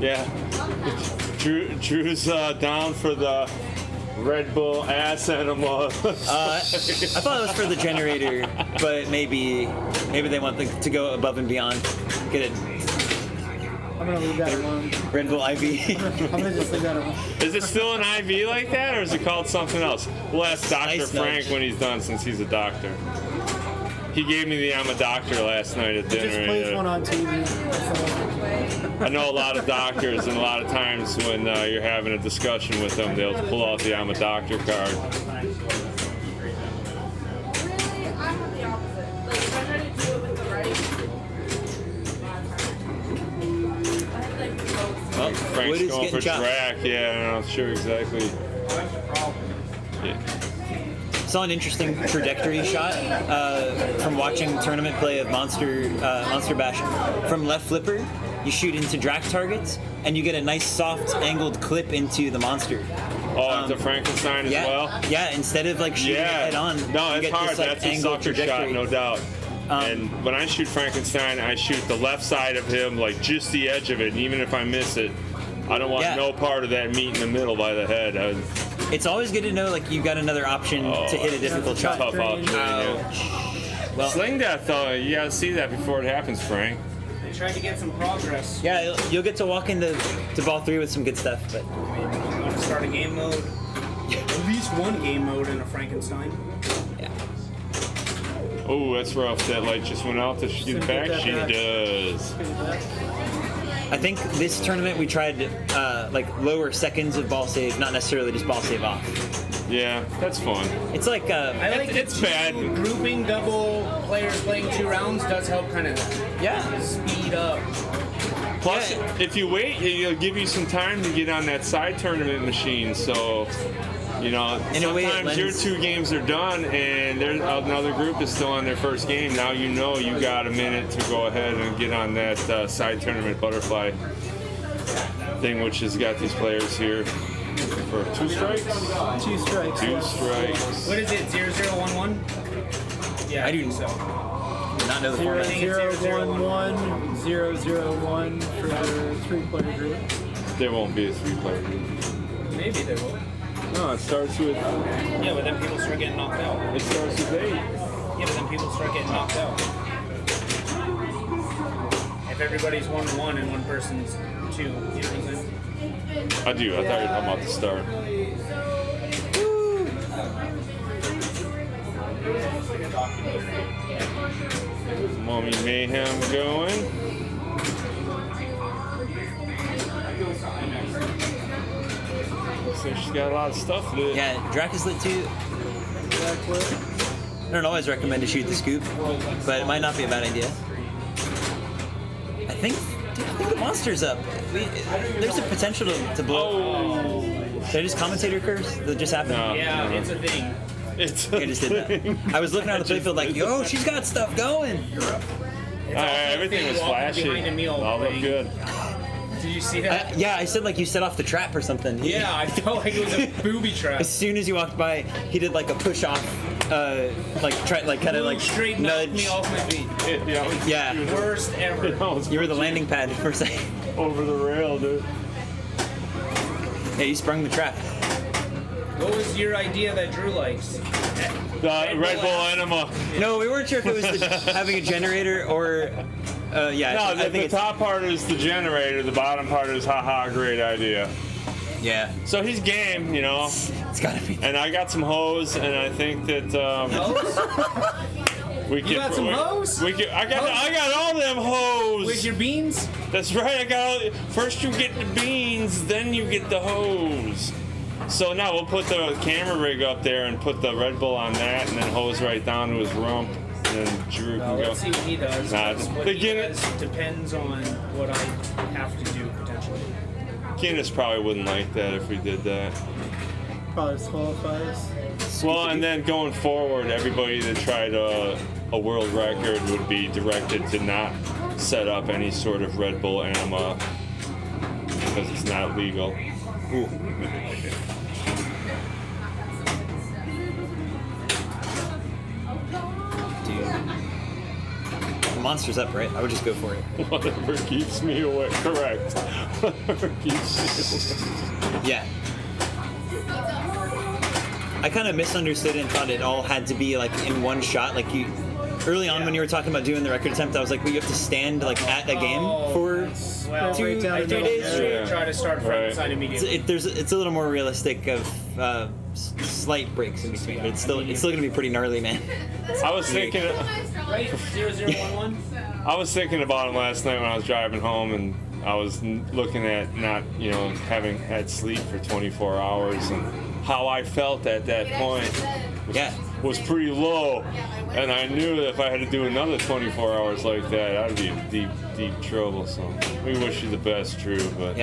yeah. Drew's down for the Red Bull ass enema. I thought it was for the generator, but maybe they want to go above and beyond. Get it. I'm gonna leave that alone. Red Bull IV. I'm gonna just leave that alone. Is it still an IV like that, or is it called something else? We'll ask Dr. Frank when he's done, since he's a doctor. He gave me the I'm a doctor last night at dinner. Just plays one on TV. I know a lot of doctors, and a lot of times when you're having a discussion with them, they'll pull out the I'm a doctor card. Well, Frank's going for Drac. Yeah, I'm not sure exactly. Yeah. Saw an interesting trajectory shot from watching tournament play of Monster Bash. From left flipper, you shoot into Drac targets, and you get a nice soft angled clip into the monster. Oh, into Frankenstein as well? Yeah, instead of like shooting it head on. No, you it's get hard. this, like, That's a angled sucker shot, trajectory. no doubt. And when I shoot Frankenstein, I shoot the left side of him, like just the edge of it. And even if I miss it, I don't want no part of that meat in the middle by the head. It's always good to know, like, you've got another option to hit a difficult shot. Tough option, yeah. Well, Sling Death, though, you gotta see that before it happens, Frank. They tried to get some progress. Yeah, you'll get to walk into ball 3 with some good stuff, but You want to start a game mode? At least one game mode in a Frankenstein. Yeah. Oh, that's rough. That light just went out. The back she does. I think this tournament we tried like lower seconds of ball save, not necessarily just ball save off. Yeah, that's fun. It's like I like it's bad. Grouping double players playing 2 rounds does help kind of speed up. Plus, if you wait, it'll give you some time to get on that side tournament machine. So, you know, sometimes your 2 games are done and there's another group is still on their first game. Now you know you got a minute to go ahead and get on that side tournament butterfly thing, which has got these players here for 2 strikes? 2 strikes. 2 strikes. What is it, 0011? Yeah, I do so. not know the format. 0-1-1, 0-0-1 for the 3-player group. There won't be a 3-player group. Maybe there will. No, it starts with... Yeah, but then people start getting knocked out. It starts with 8. Yeah, but then people start getting knocked out. If everybody's 1-1 and one person's 2, you know what I'm saying? I do. I thought you were talking about the start. Mommy Mayhem going. So she's got a lot of stuff lit. Yeah, Drac is lit too. I don't always recommend to shoot the scoop, but it might not be a bad idea. I think the monster's up. There's a potential to blow. Did I just commentator curse? That just happened? No, Yeah, it's a thing. It's I just did that. I was looking out the playfield like, yo, she's got stuff going. Everything was flashy. All looked good. Did you see that? Yeah, I said like you set off the trap or something. Yeah, I felt like it was a booby trap. As soon as you walked by, he did like a push off, kind of like straight nudge. knocked me off my feet. Yeah. Worst ever. You were the landing pad for a second. Over the rail, dude. Yeah, you sprung the trap. What was your idea that Drew likes? The Red Bull enema. No, we weren't sure if it was having a generator or. Yeah. No, I think the top part is the generator. The bottom part is haha, great idea. Yeah. So he's game, you know. It's gotta be. And I got some hose, and I think that. We You got some hose? I got all them hose. With your beans? That's right. I got all. First you get the beans, then you get the hose. So now we'll put the camera rig up there and put the Red Bull on that, and then hose right down to his rump, and then Drew can go. Let's see what he does. Nah, What the he Guinness does depends on what I have to do potentially. Guinness probably wouldn't like that if we did that. Probably disqualifies. Well, and then going forward, everybody that tried a world record would be directed to not set up any sort of Red Bull anima because it's not legal. Ooh. The monster's up, right? I would just go for it. Whatever keeps me away. Correct. Whatever keeps me away. Yeah. I kind of misunderstood and thought it all had to be like in one shot. Like you, early on when you were talking about doing the record attempt, I was like, well, you have to stand like at a game for 2 3 days straight. Try to start from the side immediately. It's a little more realistic of slight breaks in between, but it's still gonna be pretty gnarly, man. I was thinking. Right? 0011? I was thinking about it last night when I was driving home, and I was looking at not, having had sleep for 24 hours, and how I felt at that point was pretty low. And I knew that if I had to do another 24 hours like that, I'd be in deep, deep trouble. So we wish you the best, Drew, but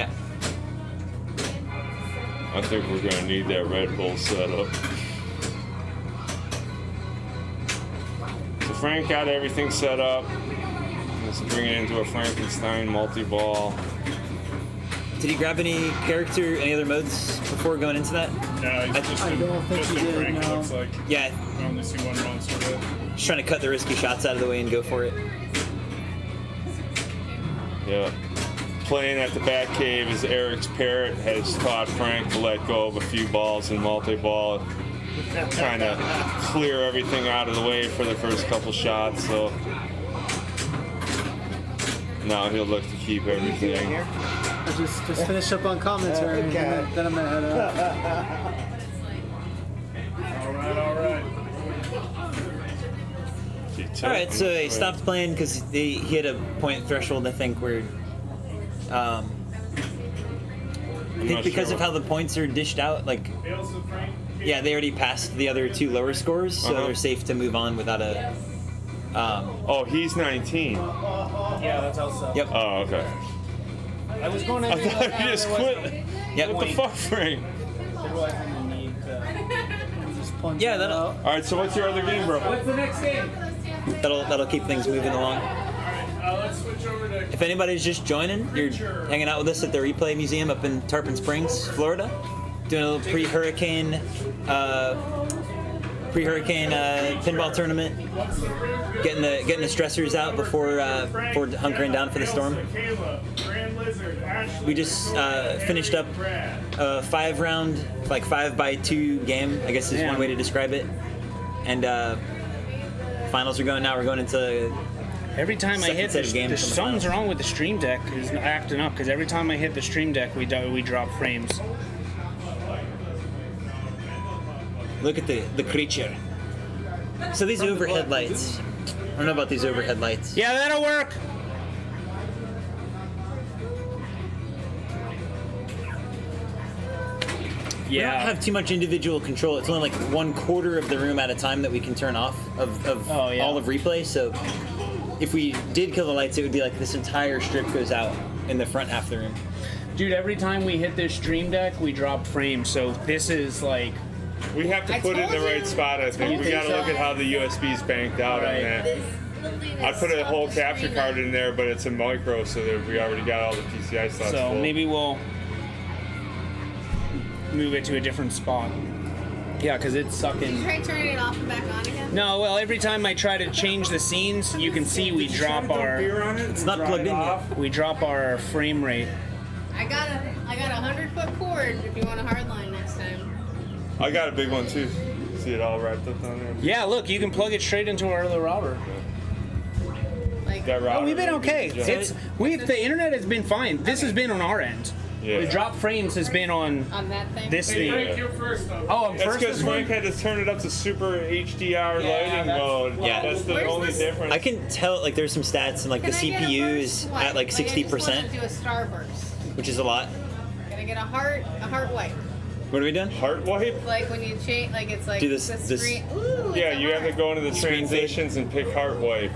I think we're going to need that Red Bull setup. So Frank got everything set up. Let's bring it into a Frankenstein multi-ball. Did he grab any other modes before going into that? No, I don't think he did, no. Looks like. Yeah. I only see one monster with it. Just trying to cut the risky shots out of the way and go for it. Yeah. Playing at the back cave as Eric's parrot has taught Frank to let go of a few balls in multi-ball, trying to clear everything out of the way for the first couple shots. So now he'll look to keep everything. I just finish up on commentary, and then I'm gonna head out. All right. All right, so he stopped playing because he hit a point threshold, I think, where I think because of how the points are dished out, like, yeah, they already passed the other 2 lower scores, so they're safe to move on without a. Oh, he's 19. Yeah, that's also. Yep. Oh, okay. I was going to. I thought you just quit. Yep. What the fuck, Frank? Yeah, that'll. All right, so what's your other game, bro? What's the next game? That'll keep things moving along. Let's switch over to. If anybody's just joining, you're hanging out with us at the Replay Museum up in Tarpon Springs, Florida, doing a little pre-hurricane pinball tournament, getting the stressors out before hunkering down for the storm. We just finished up a 5-round, like 5x2 game, I guess is one way to describe it. And finals are going now. We're going into every time I hit something's wrong with the Stream Deck is acting up because every time I hit the Stream Deck we drop frames. Look at the creature. So these overhead lights. I don't know about these overhead lights. Yeah, that'll work. We don't have too much individual control. It's only like 1/4 of the room at a time that we can turn off of all of Replay. So if we did kill the lights, it would be like this entire strip goes out in the front half of the room. Dude, every time we hit this Stream Deck, we drop frames. So this is like. We have to put it in the right spot, I think. We got to look at how the USB's banked out on that. I put a whole capture card in there, but it's a micro, so that we already got all the PCI slots So full. maybe we'll move it to a different spot. Yeah, because it's Did sucking. you try turning it off and back on again? No, well, every time I try to change the scenes, you can see we drop our. It's not plugged in yet. We drop our frame rate. I got a 100-foot cord if you want a hard line next time. I got a big one too. See it all wrapped up down there? Yeah, look, you can plug it straight into our other router. That router Oh, we've been really okay. did the The internet has been fine. This has been on our end. Yeah. The drop frames has been on that thing. this Hey, thing. Frank, you're first though. Oh, I'm That's first. because This one? Frank had to turn it up to super HDR lighting mode. Yeah. That's the only difference. I can tell like there's some stats and like the CPU is at like 60%, I just want to do a starburst. which is a lot. Can I get a heart white? What are we doing? Heart wipe? Like when you change, like it's like Do this- the this- screen. Ooh, Yeah, it's you a have to heart. go into the transitions and pick heart wipe.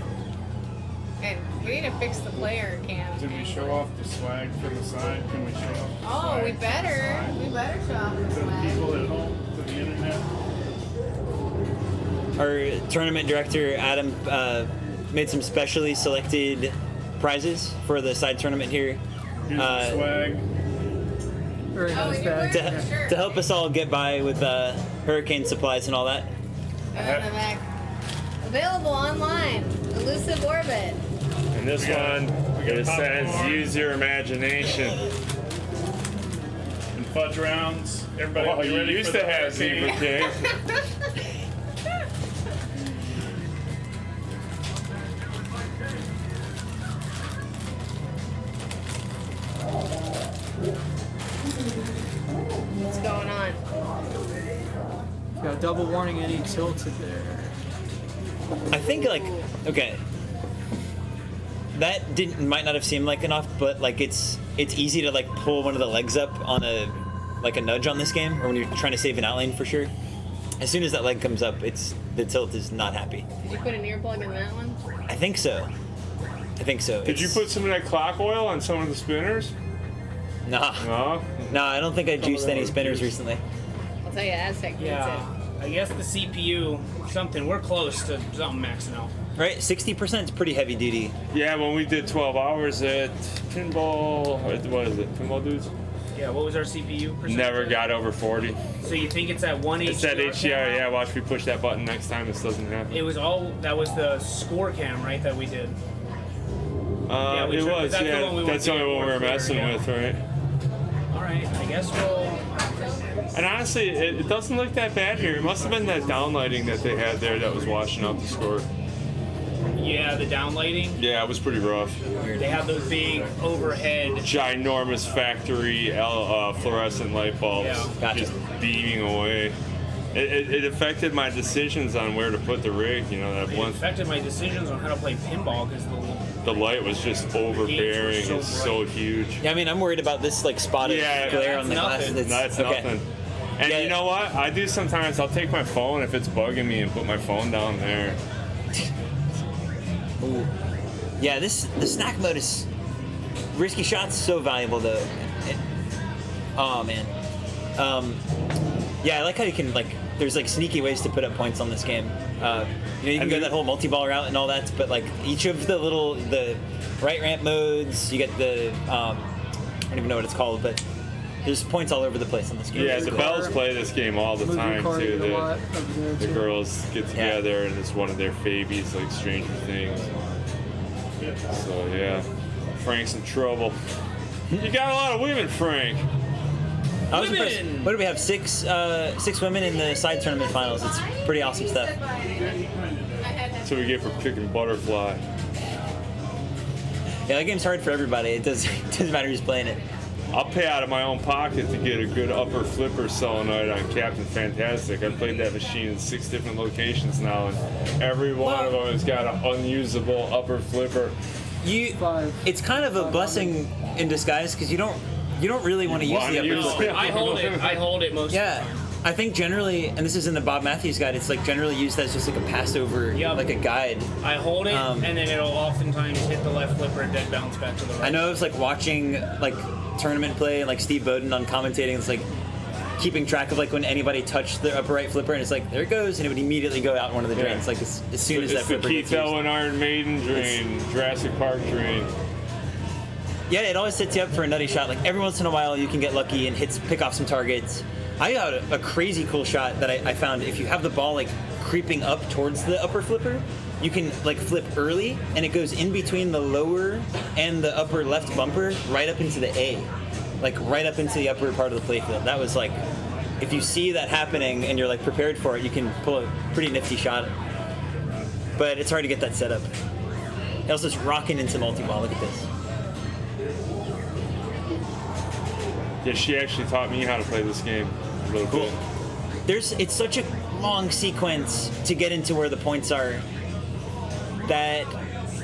And we need to fix the player cam. Did we show off the swag for the side? Can we show off the Oh, swag? we better. We better shop To this the way. people at home, to the internet. Our tournament director Adam made some specially selected prizes for the side tournament here. Here's the swag. Very Oh, nice and you're bag. wearing the shirt. To help us all get by with hurricane supplies and all that. And the back. Available online. Elusive Orbit. And this one, it says use your imagination. And fudge rounds. Everybody Well, be you ready used for to the have hurricane. zebra cake. What's going on? Got double warning any tilted there. I think okay. That might not have seemed like enough, but like it's easy to like pull one of the legs up on a nudge on this game, or when you're trying to save an outlane for sure. As soon as that leg comes up, the tilt is not happy. Did you put an earplug in that one? I think so. Did you put some of that clock oil on some of the spinners? Nah. No? No, I don't think I juiced any spinners recently. I'll tell you, Aztec needs Yeah, I guess the CPU, something, we're close to something maxing out. Right? 60% is pretty heavy duty. Yeah, when we did 12 hours at Pinball, what is it, Pinball Dudes? Yeah, what was our CPU percentage? Never got over 40. So you think it's at one HDR? It's that HDR, cam? yeah, watch me push that button next time, this doesn't happen. It was that was the score cam, right, that we did? Yeah, we It tried- was, that's the one we yeah, went that's the to only one we were before, messing yeah. with, right? Alright, I guess we'll... And honestly, it doesn't look that bad here. It must have been that downlighting that they had there that was washing out the score. Yeah, the downlighting. Yeah, it was pretty rough. They have those big overhead... Ginormous factory fluorescent light bulbs just beaming away. It affected my decisions on where to put the rig. You know, that It one. affected my decisions on how to play pinball because The light was just overbearing. so It's so huge. Yeah, I mean, I'm worried about this like spotted glare on the glass. That's okay. nothing. And you know what? I do sometimes. I'll take my phone if it's bugging me and put my phone down there. Ooh. Yeah, the snack mode is risky shots so valuable though. Oh man. Yeah, I like how you can there's like sneaky ways to put up points on this game. You can go that whole multi-ball route and all that, but like each of the right ramp modes, you get the I don't even know what it's called, but there's points all over the place on this game. Yeah, the Bells play this game all the Movie time card too. a lot over there, The too. girls get together and it's one of their favies, like Stranger Things. So yeah, Frank's in trouble. You got a lot of women, Frank. I was impressed. What do we have? Six women in the side tournament finals. It's pretty awesome stuff. That's what we get for picking Butterfly. Yeah, that game's hard for everybody. It doesn't matter who's playing it. I'll pay out of my own pocket to get a good upper flipper solenoid on Captain Fantastic. I've played that machine in 6 different locations now, and every one of them has got an unusable upper flipper. It's kind of a blessing in disguise because you don't really want to use the upper flipper. I hold it most Yeah. I think generally, and this is in the Bob Matthews guide, it's like generally used as just like a passover, like a guide. I hold it, and then it'll oftentimes hit the left flipper and then bounce back to the right. I know I was like watching like tournament play and like Steve Bowden on commentating. It's like keeping track of like when anybody touched the upper right flipper, and it's like there it goes, and it would immediately go out one of the drains. Like as soon as that It's the flipper gets Keith used. Owen Iron Maiden drain, Jurassic Park drain. Yeah, it always sets you up for a nutty shot. Like every once in a while, you can get lucky and pick off some targets. I got a crazy cool shot that I found. If you have the ball like creeping up towards the upper flipper, you can like flip early, and it goes in between the lower and the upper left bumper, right up into the A, like right up into the upper part of the playfield. That was like, if you see that happening and you're like prepared for it, you can pull a pretty nifty shot. But it's hard to get that set up. Else it's rocking into multi-ball. Look at this. Yeah, she actually taught me how to play this game a little bit. It's such a long sequence to get into where the points are that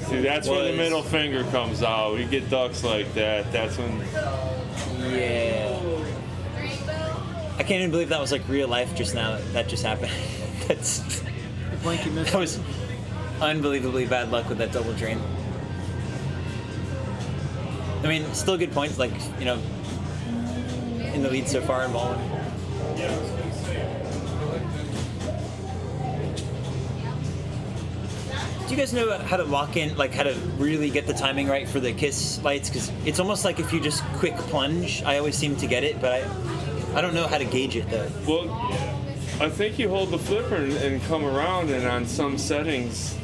See, that's when the middle finger comes out. We get ducks like that. That's when. Yeah. I can't even believe that was like real life just now. That just happened. That was unbelievably bad luck with that double drain. I mean, still good points, like, you know, in the lead so far in ball. Do you guys know how to lock in, like how to really get the timing right for the kiss lights? Because it's almost like if you just quick plunge, I always seem to get it, but I don't know how to gauge it though. Well, I think you hold the flipper and come around, and on some settings,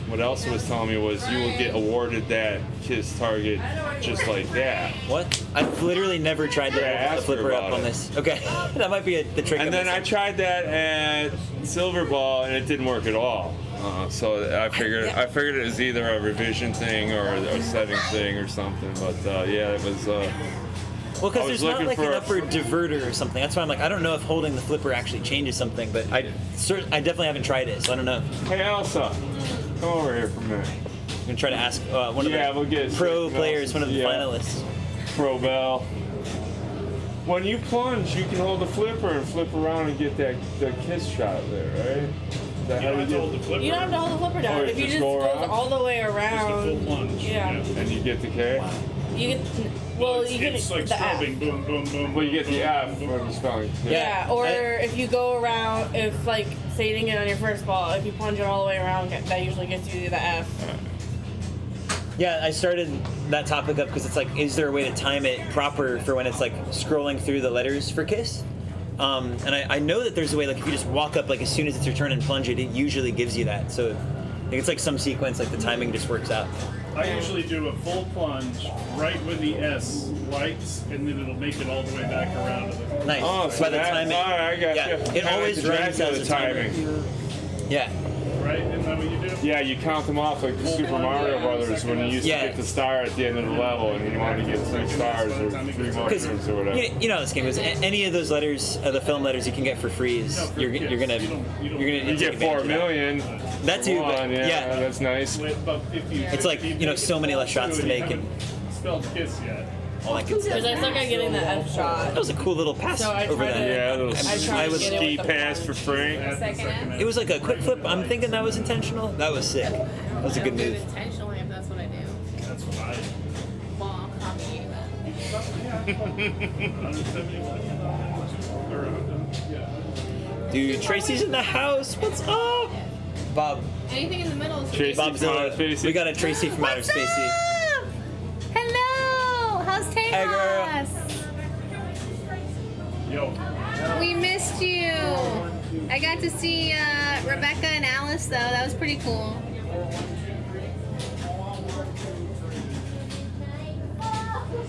what Elsa was telling me was you will get awarded that kiss target just like that. What? I've literally never tried to hold the flipper up on this. Okay, that might be the trick. And then I tried that at Silver Ball, and it didn't work at all. So I figured it was either a revision thing or a setting thing or something. But yeah, it was. Well, because there's not like an upper diverter or something. That's why I'm like, I don't know if holding the flipper actually changes something, but I definitely haven't tried it, so I don't know. Hey, Elsa, come over here for a minute. I'm gonna try to ask one of the pro players, one of the finalists. Pro Bell. When you plunge, you can hold the flipper and flip around and get that kiss shot there, right? You don't have to hold the flipper down. If you just go all the way around, Just a full plunge. yeah. And you get the K? You get, well, you get It's like the F. strobing, boom, boom, boom. Well, you get the F when you're spelling. Yeah, or if you go around, if like, say you didn't get on your first ball, if you plunge it all the way around, that usually gets you the F. Yeah, I started that topic up because it's like, is there a way to time it proper for when it's like scrolling through the letters for kiss? And I know that there's a way, like if you just walk up like as soon as it's your turn and plunge it, it usually gives you that. So I think it's like some sequence, like the timing just works out. I usually do a full plunge right with the S lights, and then it'll make it all the way back around to the. Nice. Oh, so by the time all right, I got yeah, you. it Kinda always like runs Dracula as a timer. Yeah. Right? Isn't that what you do? Yeah, you count them off like the Super Mario Brothers when you used to get the star at the end of the level and you wanted to get 3 stars or 3 mushrooms or whatever. You know how this game is. Any of those letters, the film letters you can get for free is you're gonna You get 4 million. That too, but yeah, that's nice. It's like, you know, so many less shots to make and Spelled kiss yet. all that good stuff. Because I suck at getting the F shot. That was a cool little pass So I over tried that. Yeah, a little I was ski pass for free. It was like a quick flip. I'm thinking that was intentional. That was sick. That was a good move. Intentionally, if that's what I do. That's what I. Well, I'm copying that. Dude, Tracy's in the house. What's up? Bob. Anything in the middle is Tracy Bob's from Outer Spacey. we got a Tracy from Outer Spacey. Hello! How's Tejas? Yo. We missed you. I got to see Rebecca and Alice though. That was pretty cool.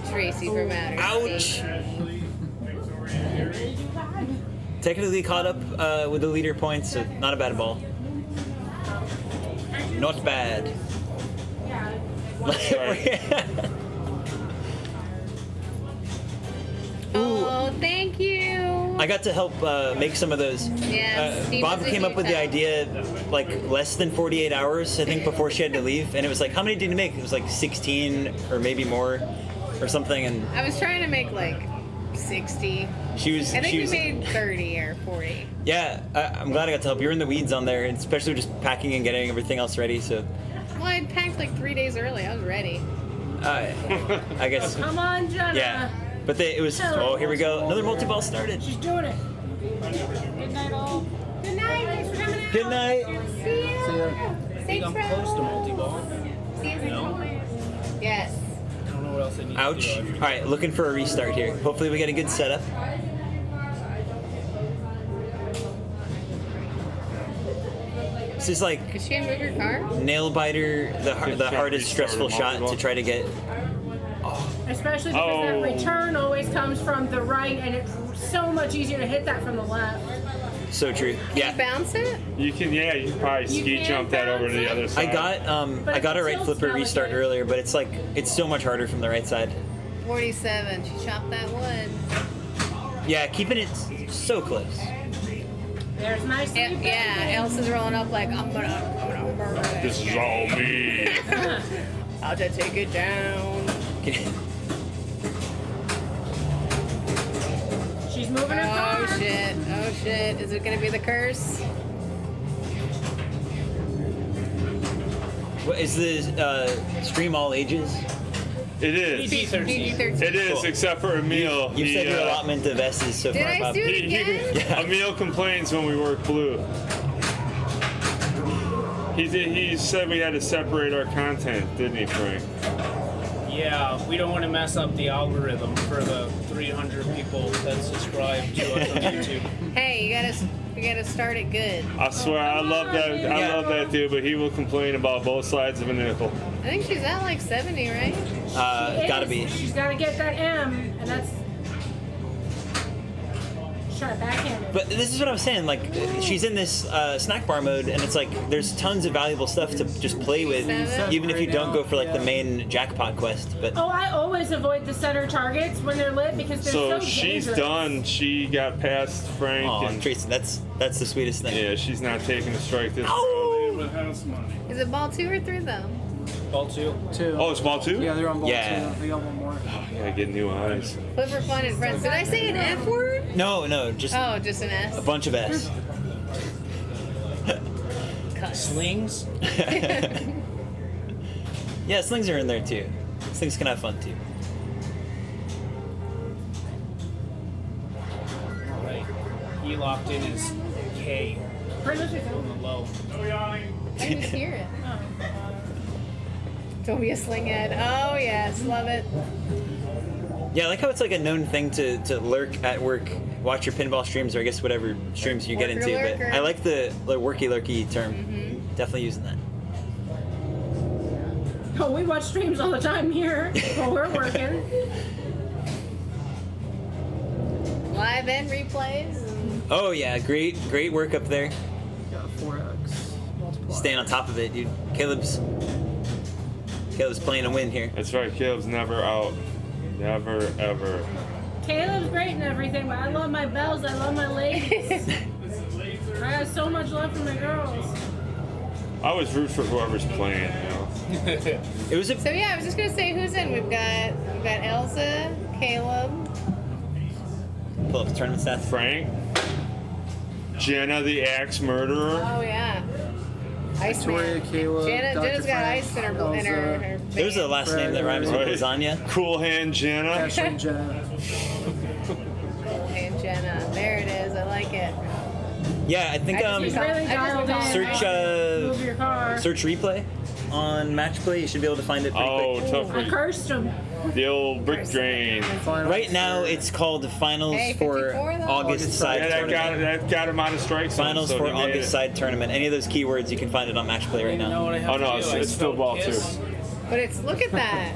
Tracy from Outer Ouch. Technically caught up with the leader points, so not a bad ball. Not bad. Oh, thank you. I got to help make some of those. Yeah, Steve Bob was a came up huge with the help. idea like less than 48 hours, I think, before she had to leave. And it was like, how many did you make? It was like 16 or maybe more or something. And I was trying to make like 60. she was. I think she we was, made 30 or 40. Yeah, I'm glad I got to help. You were in the weeds on there, and especially just packing and getting everything else ready. So Well, I packed like 3 days early. I was ready. I guess. Come on, Jenna. Yeah. But it was. Oh, here we go. Another multi-ball started. She's doing it. Good night, all. Good night. Thanks for coming out. Good night. See you. Thanks for close to multi-ball. See you soon. Yes. I don't know what else I need Ouch. to do. All right, looking for a restart here. Hopefully we get a good setup. This is like Could she move your car? nail biter, the hardest stressful shot to try to get. Especially because that return always comes from the right, and it's so much easier to hit that from the left. So true. Can you bounce it? You can, yeah, you can probably ski jump that over to the other side. I got a right flipper restart earlier, but it's so much harder from the right side. 47. She chopped that wood. Yeah, keeping it so close. There's nice. Yeah, Elsa's rolling up like I'm gonna murder This is all me. I'll just take it down. She's moving her car. Oh, shit. Oh shit. Is it gonna be the curse? What, is the stream all ages? It is. PG-13. It is, except for Emil. You've said your allotment of S's so Did far, I Bob. do it again? Emil complains when we work blue. He said we had to separate our content, didn't he, Frank? Yeah, we don't want to mess up the algorithm for the 300 people that subscribe to us on YouTube. Hey, you gotta start it good. I swear, I love that. I love that dude, but he will complain about both sides of a nickel. I think she's at like 70, right? Gotta be. She's gotta get that M, and that's. Try to backhand it. But this is what I'm saying. Like, she's in this snack bar mode, and it's like there's tons of valuable stuff to just play with, even if you don't go for like the main jackpot quest. But Oh, I always avoid the center targets when they're lit because they're so she's dangerous. done. She got past Frank. Aw, and Tracy, that's the sweetest thing. Yeah, she's not taking a strike this Is it ball 2 or 3 though? Ball 2. Oh, it's ball 2? Yeah, they're on ball Yeah. 2. They got one more. Oh, yeah, get new eyes. Flip for fun and friends. Did I say an F word? No, just Oh, just an S. a bunch of S. Slings? Yeah, slings are in there too. Slings can have fun too. Alright. He locked in his K on the low. I didn't hear it. Don't be a sling head. Oh yes, love it. Yeah, I like how it's like a known thing to lurk at work, watch your pinball streams, or I guess whatever streams you get Worker into. lurker. But I like the worky lurky term. Definitely using that. Oh, we watch streams all the time here while we're working. Live and replays. Oh yeah, great work up there. Got 4x. Staying on top of it, dude. Caleb's playing a win here. That's right, Caleb's never out. Never, ever. Caleb's great and everything, but I love my bells. I love my ladies. I have so much love for my girls. I always root for whoever's playing, you know? It was So yeah, I was just gonna say who's in. We've got Elsa, Caleb. Pull up the tournament stats. Frank. Jenna, the axe murderer. Oh yeah. Victoria, Iceman. Caleb, Jenna's Dr. got Frank, ice in her There's a last name that rhymes with Right. lasagna. Cool Hand Jenna. Ashley Jenna. Hey Jenna, there it is. I like it. Yeah, I think He's really dialed in. search Move your car. search replay on Match Play. You should be able to find it pretty quick. Tough. I cursed him. The old brick drain. Right now, it's called Finals Hey, for 54 though? August side Yeah, tournament. that got him out of strike zone, Finals so for he made August it. side tournament. Any of those keywords, you can find it on Match Play right now. Oh no, it's still ball 2. But it's look at that.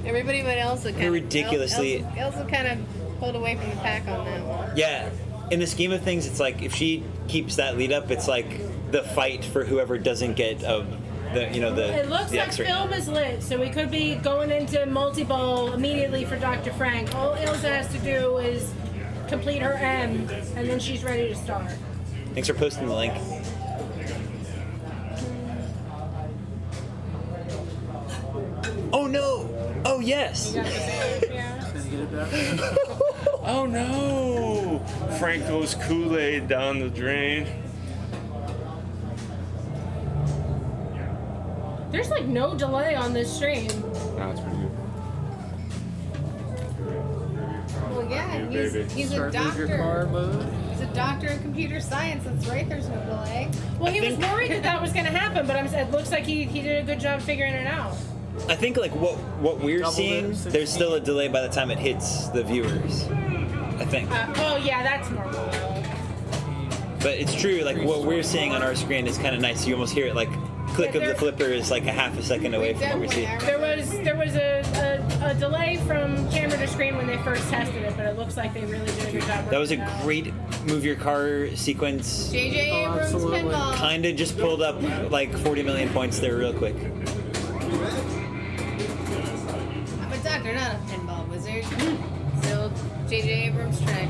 Everybody but Elsa kind You're of ridiculously- Elsa kind of pulled away from the pack on that one. Yeah, in the scheme of things, it's like if she keeps that lead up, it's like the fight for whoever doesn't get It looks the like X right film now. is lit, so we could be going into multi-ball immediately for Dr. Frank. All Ilsa has to do is complete her M, and then she's ready to start. Thanks for posting the link. Oh no! Oh yes! Oh no! Frank goes Kool-Aid down the drain. There's like no delay on this stream. No, it's pretty good. Well, yeah, Yeah, baby. he's a Start move your car doctor. mode. He's a doctor in computer science. That's right. There's no delay. Well, he was worried that was going to happen, but it looks like he did a good job figuring it out. I think like what we're Doubled seeing, it, there's still a delay by the time it hits the viewers. I think. Oh yeah, that's normal. But it's true, like what we're seeing on our screen is kind of nice. You almost hear it like click of the flipper is like a half a second away from what we see. There was a delay from camera to screen when they first tested it, but it looks like they really did a good job. That was a great move your car sequence. J.J. Abrams pinball. Kind of just pulled up like 40 million points there real quick. I'm a doctor, not a pinball wizard. So J.J. Abrams trick.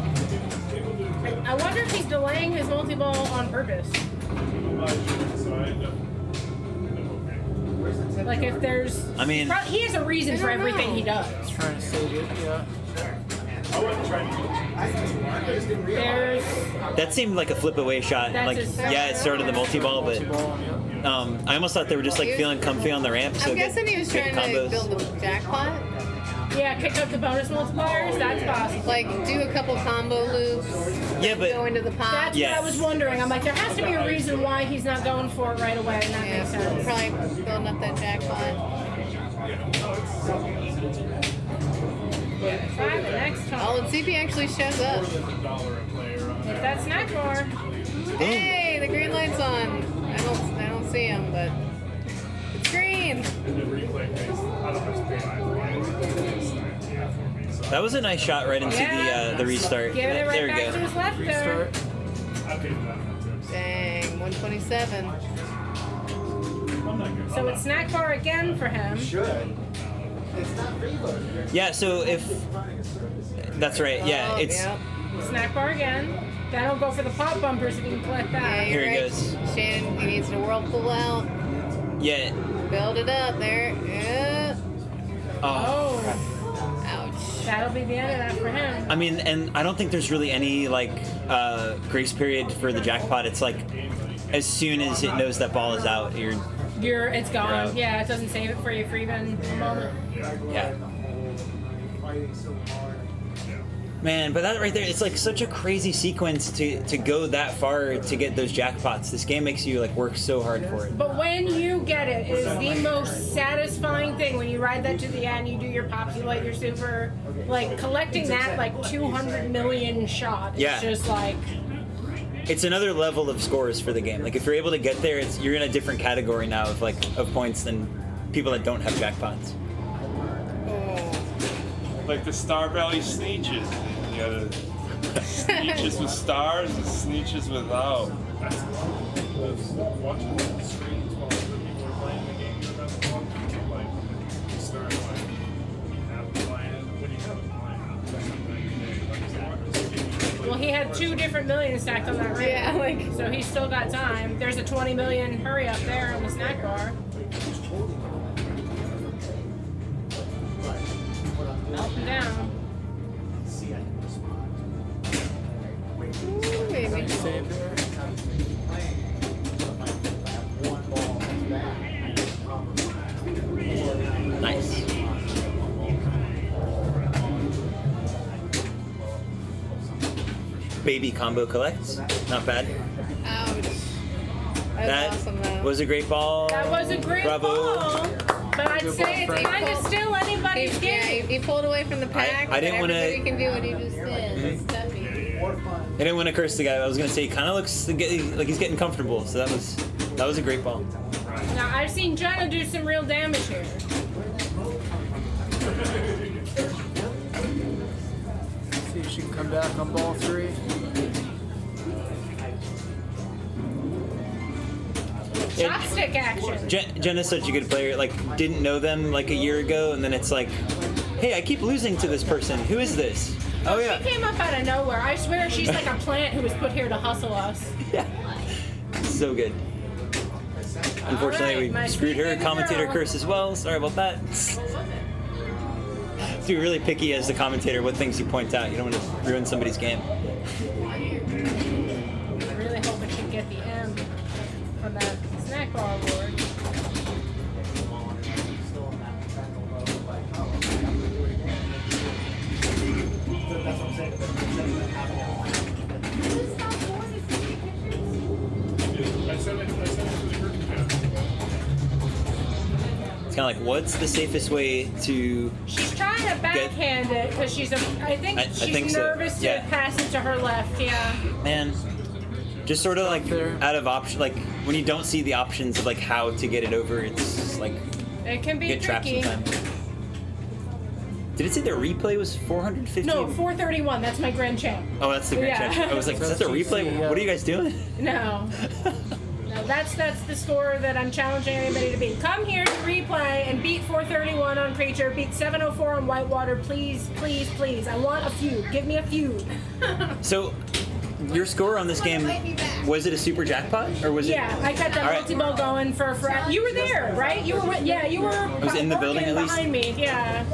I wonder if he's delaying his multi-ball on purpose. Like if there's, I mean, he has a reason for everything he does. Trying to save it, yeah. There's That seemed like a flip away shot. That's Like, a- yeah, it started the multi-ball, but I almost thought they were just like feeling comfy on the ramp. So I'm guessing he was good trying combos. to build the jackpot. yeah, kick up the bonus multipliers. That's possible. Like do a couple combo loops. Yeah, but Go into the pot. That's what I was wondering. I'm like, there has to be a reason why he's not going for it right away, and that makes sense. Probably building up that jackpot. Try the next time. Oh, let's see if he actually shows up. Hit that snack bar. Hey, the green light's on. I don't see him, but it's green. That was a nice shot right into the restart. Giving it There right we back to go. his left there. Dang, 127. So it's snack bar again for him. Yeah, so if that's right, yeah, Oh, it's yep. Snack bar again. That'll go for the pop bumpers if you can collect that. Yeah, Here you're he right. goes. Shannon, he needs to whirlpool out. yeah. Build it up there. Yeah. Oh. Ouch. That'll be the end of that for him. I mean, and I don't think there's really any like grace period for the jackpot. It's like as soon as it knows that ball is out, It's You're gone. out. Yeah, it doesn't save it for you for even a moment. yeah. Man, but that right there, it's like such a crazy sequence to go that far to get those jackpots. This game makes you like work so hard for it. But when you get it, it is the most satisfying thing when you ride that to the end, you do your pops, you light your super. Like collecting that like 200 million shot. Yeah. It's just like It's another level of scores for the game. Like if you're able to get there, you're in a different category now of points than people that don't have jackpots. Like the Star Valley Sneeches. You got the Sneeches with stars and Sneeches without. well, he had 2 different millions stacked on that ring. Yeah, like so he's still got time. There's a 20 million hurry up there on the snack bar. Melting down. Ooh, baby. Nice. Baby combo collects. Not bad. Ouch. That That's awesome though. was a great ball. That was a great Bravo. ball. But I'd say it's kind of still anybody's game. He pulled away from the pack. I didn't but wanna- everybody can do what he just did. Mhm. It's toughy. I didn't want to curse the guy. I was gonna say he kind of looks like he's getting comfortable. So that was a great ball. Now I've seen Jenna do some real damage here. See if she can come back on ball 3. Chopstick action. Jenna's such a good player. Like didn't know them like a year ago, and then it's like, hey, I keep losing to this person. Who is this? Oh yeah. She came up out of nowhere. I swear she's like a plant who was put here to hustle us. Yeah. So good. Unfortunately, Alright, my we screwed her. sweet baby Commentator girl. curse as well. Sorry about that. Be really picky as the commentator what things you point out. You don't want to ruin somebody's game. I really hope it should get the M from that snack bar award. It's kind of like, what's the safest way to? She's trying to backhand it because I think I she's think so, nervous to yeah. pass it to her left. Yeah. Man, just sort of like out of option. Like when you don't see the options of like how to get it over, it's like It can be get trapped tricky. sometimes. Did it say the replay was 450? No, 431. That's my grand champ. Oh, that's the Grand Champ. I was like, is that the replay? What are you guys doing? No. No, that's the score that I'm challenging anybody to beat. Come here to replay and beat 431 on Creature, beat 704 on Whitewater, please, please, please. I want a feud. Give me a feud. So, your score on this game, was it a super jackpot or was it? Yeah, I kept that All right. multi-ball going for you were there, right? You were you were was in the building working at least? behind me. Yeah.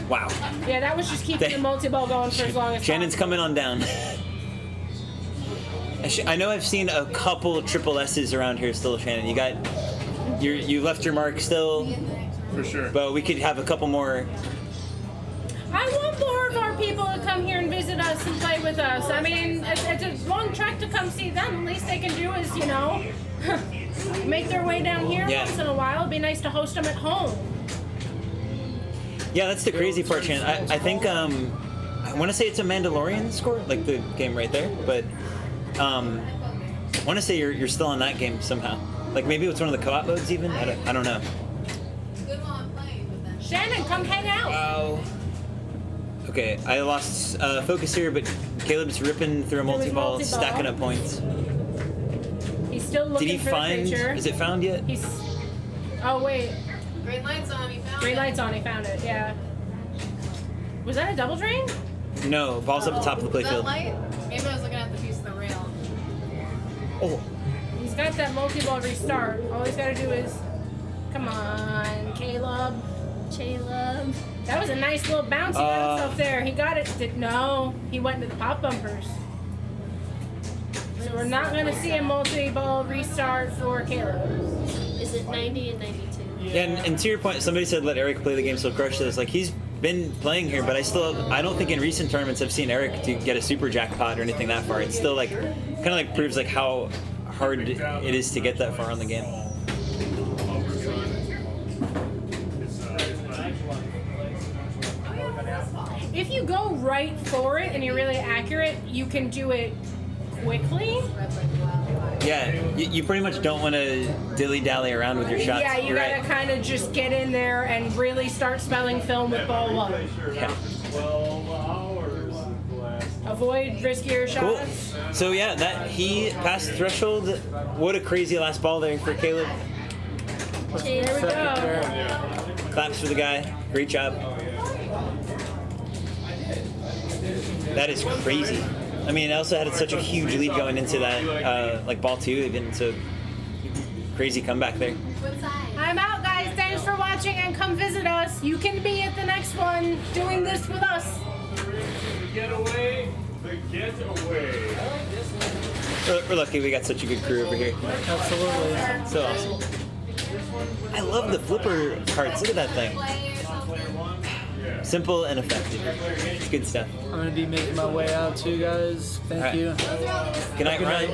Wow. Yeah, that was just keeping the multi-ball going for as long as Shannon's possible. coming on down. I know I've seen a couple triple S's around here still, Shannon. You left your mark still. For sure. But we could have a couple more. I want more of our people to come here and visit us and play with us. I mean, it's a long trek to come see them. The least they can do is, you know, make their way down here once in a while. It'd be nice to host them at home. Yeah, that's the crazy part, Shannon. I think I want to say it's a Mandalorian score, like the game right there, but I want to say you're still on that game somehow. Like maybe it's one of the co-op modes even. I don't know. Shannon, come hang out. Wow. Okay, I lost focus here, but Caleb's ripping through a multi-ball, stacking up points. He's still looking Did he for find? the picture. Is it found yet? Oh wait. Green light's on. He found Green light's on. He found it. Yeah. Was that a double drain? No, ball's up the top of the Was that playfield. light? Maybe I was looking at the piece of the rail. Oh. He's got that multi-ball restart. All he's got to do is, come on, Caleb. That was a nice little bouncy bounce up there. He got it. No, he went into the pop bumpers. So we're not going to see a multi-ball restart for Caleb. Is it 90 and 92? Yeah, and to your point, somebody said let Eric play the game so crush this. Like he's been playing here, but I don't think in recent tournaments I've seen Eric to get a super jackpot or anything that far. It's still like kind of like proves like how hard it is to get that far on the game. If you go right for it and you're really accurate, you can do it quickly. Yeah, you pretty much don't want to dilly-dally around with your shots. Yeah, you You're gotta right. kind of just get in there and really start spelling film with ball one. Yeah. Avoid riskier Cool. shots. So yeah, that he passed the threshold. What a crazy last ball there for Caleb. There we go. Claps for the guy. Great job. That is crazy. I mean, I also had such a huge lead going into that, like ball two, even so. Crazy comeback there. I'm out, guys. Thanks for watching and come visit us. You can be at the next one doing this with us. The getaway. We're lucky we got such a good crew over here. Absolutely. So awesome. I love the flipper cards. Look at that thing. Simple and effective. It's good stuff. I'm going to be making my way out too, guys. Thank you. Good night, Ryan.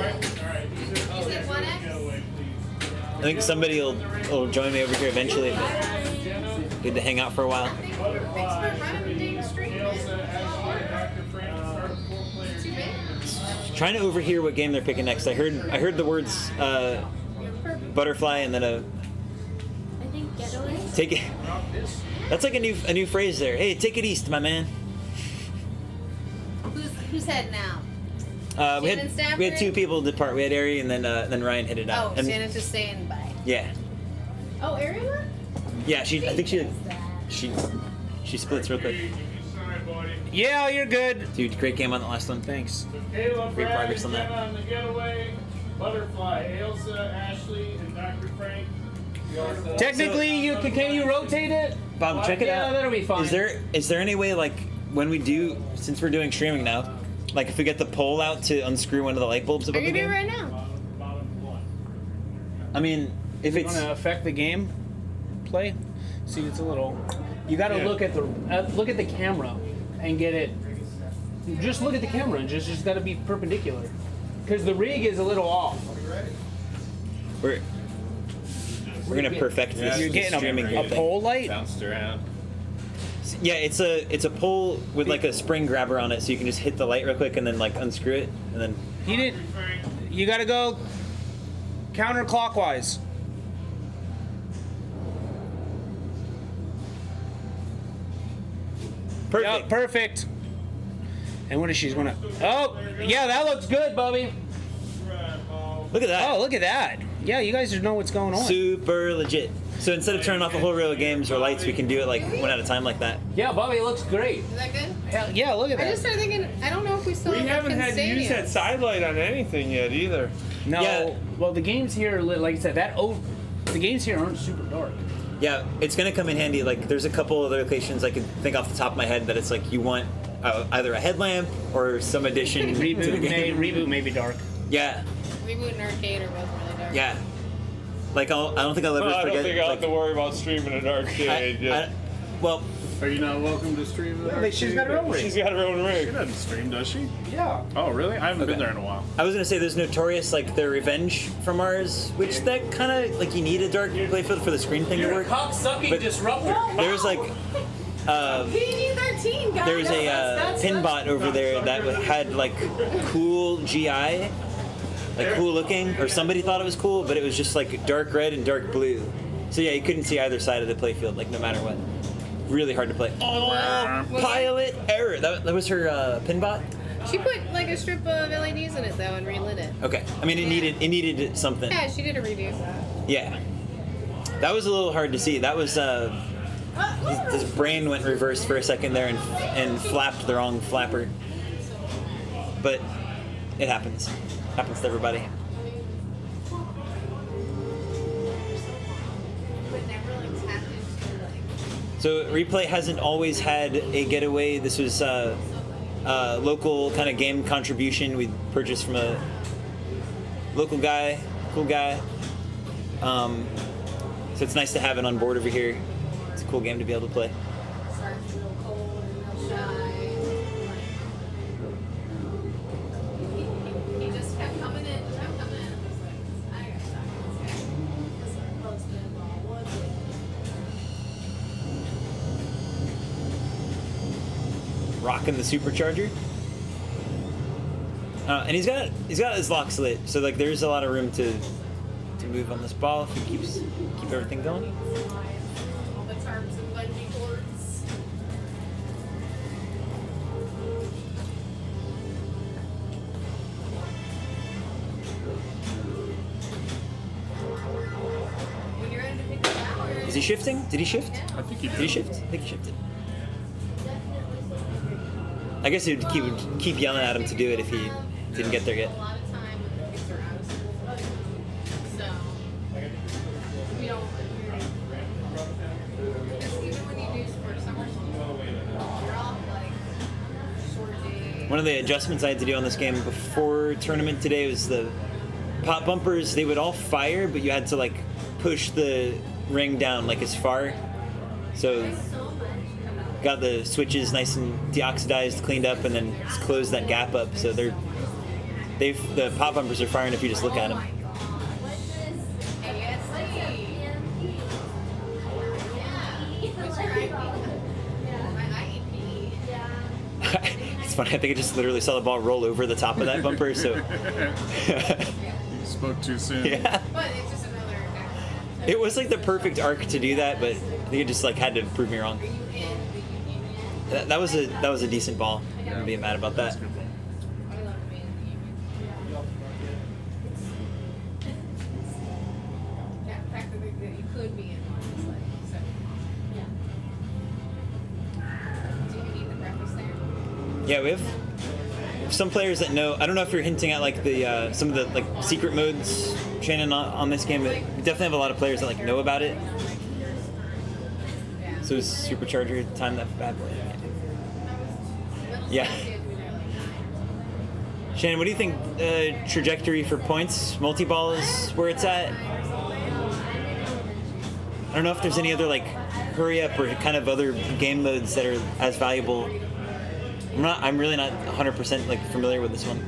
I think somebody will join me over here eventually, but good to hang out for a while. Thanks for running the dang street, man. Trying to overhear what game they're picking next. I heard the words butterfly and then I think getaway. take it. That's like a new phrase there. Hey, take it east, my man. Who's heading out? We Shannon had Stafford? two people depart. We had Ari and then Ryan hit it Oh, out. And Shannon's just staying by. yeah, Oh, Ariana? yeah. I think she splits real quick. Yeah, you're good. Dude, great game on the last one. Thanks. Caleb, Great progress on that. On the getaway. Butterfly, Ailsa, Ashley, and Dr. Frank. Technically, can you rotate it? Bob, check it out. Yeah, that'll be fine. Is there any way, like, when we do, since we're doing streaming now, like if we get the pole out to unscrew one of the light bulbs Are above you the gonna do game? it right now? I mean, if It's it's going to affect the game play. See, it's a little. You got to look at the camera and get it. Just look at the camera and just got to be perpendicular, because the rig is a little off. we're gonna perfect this. You're this getting streaming a thing. pole light. Bounced around. Yeah, it's a pole with like a spring grabber on it, so you can just hit the light real quick and then like unscrew it, and then. He didn't. You got to go counterclockwise. Perfect. Yep, perfect. And what is she's gonna? Oh, yeah, that looks good, Bubby. Look at that. Oh, look at that. Yeah, you guys know what's going on. Super legit. So instead of turning off a whole row of games or lights, we can do it like one at a time like that. Yeah, Bubby, it looks great. Is that good? Hell, yeah, look at I that. just started thinking, I don't know if we still We have haven't had to use that side light on anything yet either. No, Yeah. well, the games here, like I said, the games here aren't super dark. Yeah, it's gonna come in handy. Like, there's a couple other locations I can think off the top of my head that it's like you want either a headlamp or some addition to the game. Reboot may be dark. Yeah, Reboot and arcade are both really dark. yeah. Like, I don't think I'll ever I forget. don't think I'll have to worry about streaming an arcade. Well, are you not welcome to stream? She's got her own rig. She's got her own rig. She doesn't stream, does she? Yeah. Oh, really? I haven't been Okay. there in a while. I was gonna say there's Notorious, like their revenge from ours, which that kind of like you need a dark playfield for the screen thing to You're a work. cock-sucking But disruptor. There's like PG-13, guys. there's a Pinbot over there that had like cool GI, like cool looking, or somebody thought it was cool, but it was just like dark red and dark blue. So yeah, you couldn't see either side of the playfield, like no matter what. Really hard to play. Oh, pilot error. That was her Pinbot. She put like a strip of LEDs in it though and relit it. Okay, I mean it needed something. Yeah, she did a redo. Yeah, that was a little hard to see. That was his brain went reversed for a second there and flapped the wrong flapper. But it happens. Happens to everybody. So Replay hasn't always had a getaway. This was a local kind of game contribution we purchased from a local guy, cool guy. So it's nice to have it on board over here. It's a cool game to be able to play. He just kept coming in, Rocking the supercharger. And he's got his locks lit, so like there's a lot of room to move on this ball if he keep everything going. all the tarps and bungee cords. When you're ready to pick it out, Is he shifting? Did he shift? I think he did. Did he shift? I think he shifted. I guess he would keep yelling at him to do it if he didn't get there yet. a lot of time when the kids are out of school. So we don't. Because even when you do for summer school, you're off like short days. One of the adjustments I had to do on this game before tournament today was the pop bumpers. They would all fire, but you had to like push the ring down like as far. So got the switches nice and deoxidized, cleaned up, and then just closed that gap up. So the pop bumpers are firing if you just look at them. It's funny. I think I just literally saw the ball roll over the top of that bumper. So You spoke too soon. yeah. It was like the perfect arc to do that, but I think it just like had to prove me wrong. That was a decent ball. I'm being mad about that. You could be in honestly. So. Do you eat the breakfast there? Yeah, we have some players that know. I don't know if you're hinting at like the some of the like secret modes, Shannon, on this game, but we definitely have a lot of players that like know about it. So it's supercharger time that bad boy. Yeah. Shannon, what do you think trajectory for points? Multi-ball is where it's at. I don't know if there's any other like hurry up or kind of other game modes that are as valuable. I'm really not 100% like familiar with this one,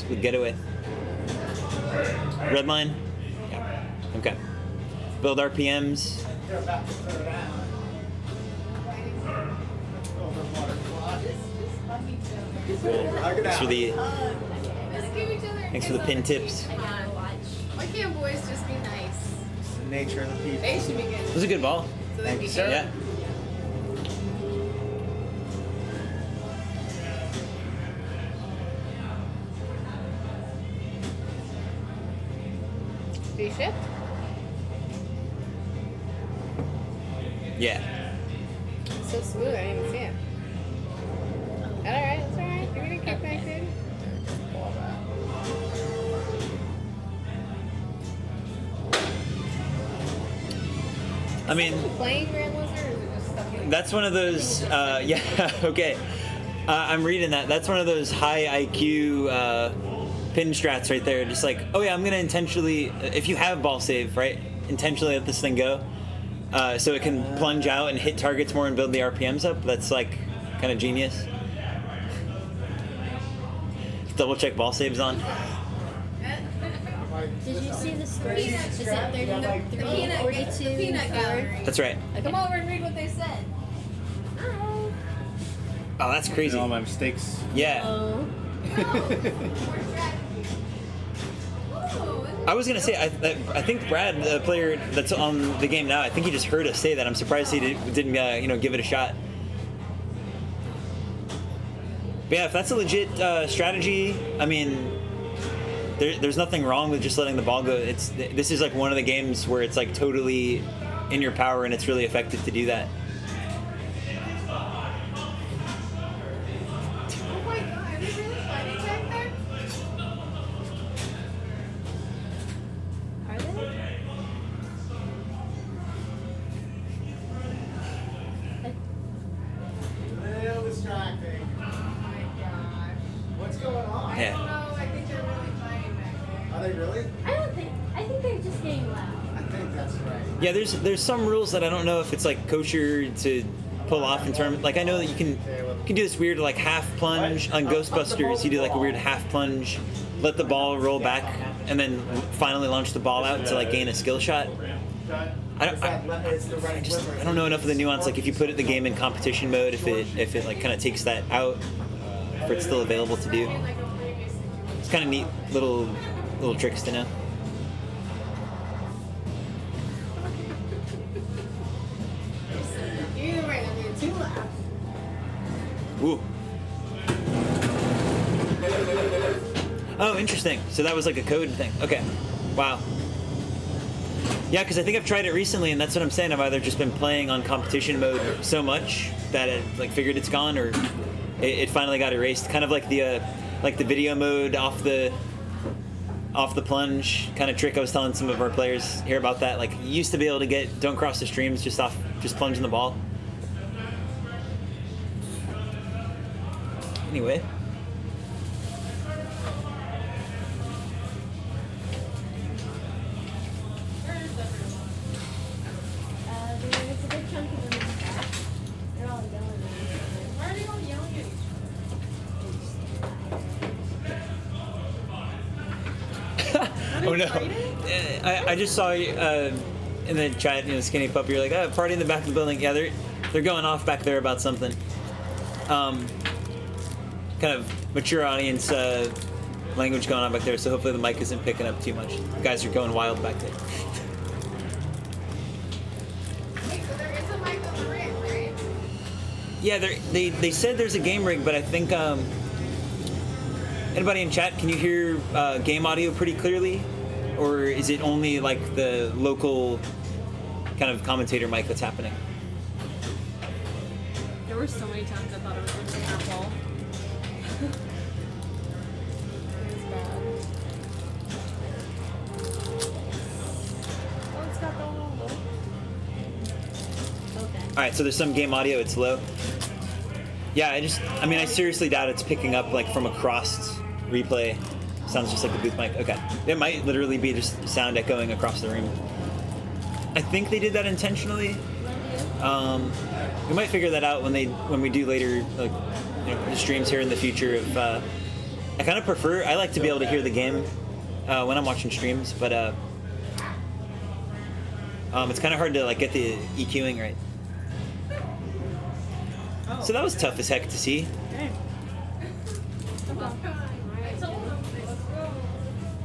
with Getaway. Redline? Yeah. Okay. Build RPMs. Thanks for the pin tips. Why can't boys just be nice? The nature of the people. They should be good. It was a good ball. So they'd be good. Yeah. Do you shift? Yeah. So smooth, I didn't even see it. Alright, that's alright. You're gonna kick back in. I mean, Playing Grand Wizard, or is it just stuff you that's one of those. Yeah, okay. I'm reading that. That's one of those high IQ pin strats right there. Just like, oh yeah, I'm gonna intentionally, if you have ball save, right, intentionally let this thing go, so it can plunge out and hit targets more and build the RPMs up. That's like kind of genius. Double check ball saves on. Did you see the screen? Is it 33, 42, peanut 4? gallery. That's right. Come over and read what they said. Oh, that's crazy. All my mistakes. Yeah. Oh. I was gonna say, I think Brad, the player that's on the game now, I think he just heard us say that. I'm surprised he didn't give it a shot. But yeah, if that's a legit strategy, I mean, there's nothing wrong with just letting the ball go. This is like one of the games where it's like totally in your power, and it's really effective to do that. Yeah. Are they really? I think they're just getting loud. I think that's right. Yeah, there's some rules that I don't know if it's like kosher to pull off in terms. Like I know that you can do this weird like half plunge on Ghostbusters. You do like a weird half plunge, let the ball roll back, and then finally launch the ball out to like gain a skill shot. I don't know enough of the nuance. Like if you put the game in competition mode, if it like kind of takes that out, for it's still available to do. It's kind of neat little tricks to know. You're either right or you're too loud. Ooh. Oh, interesting. So that was like a code thing. Okay. Wow. Yeah, because I think I've tried it recently, and that's what I'm saying. I've either just been playing on competition mode so much that I like figured it's gone, or it finally got erased. Kind of like the video mode off the plunge kind of trick I was telling some of our players here about that. Like you used to be able to get don't cross the streams just plunging the ball. Anyway. There's a big chunk of them in the back. They're all yelling at each other. Why are they all yelling at each other? Oh no! I just saw in the chat, Skinny Puppy. You're like, oh, party in the back of the building. Yeah, they're going off back there about something. Kind of mature audience language going on back there. So hopefully the mic isn't picking up too much. You guys are going wild back there. Yeah, they said there's a game rig, but I think anybody in chat, can you hear game audio pretty clearly, or is it only like the local kind of commentator mic that's happening? There were so many times I thought it was going to that ball. It was bad. Oh, it's got the wall. Okay. All right, so there's some game audio, it's low. Yeah, I seriously doubt it's picking up like from across replay. Sounds just like the booth mic. Okay, it might literally be just sound echoing across the room. I think they did that intentionally. We might figure that out when we do later, like the streams here in the future. I kind of prefer. I like to be able to hear the game when I'm watching streams, but it's kind of hard to like get the EQing right. So that was tough as heck to see.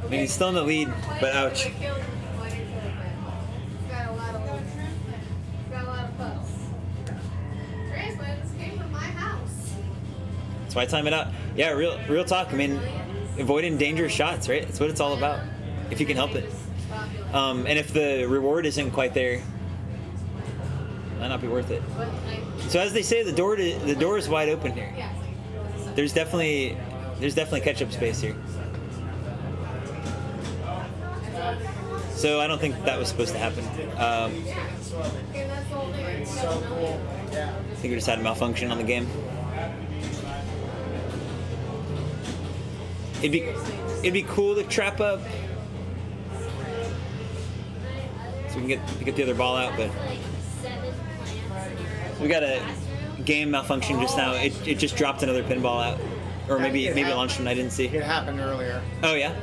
I mean, he's still in the lead, but ouch. That's why I time it out. Yeah, real talk. I mean, avoiding dangerous shots, right? That's what it's all about, if you can help it. And if the reward isn't quite there, it might not be worth it. So as they say, the door is wide open here. There's definitely catch-up space here. So I don't think that was supposed to happen. I think we just had a malfunction on the game. It'd be cool to trap up so we can get the other ball out, but we got a game malfunction just now. It just dropped another pinball out, or maybe it launched one I didn't see. It happened earlier. Oh yeah.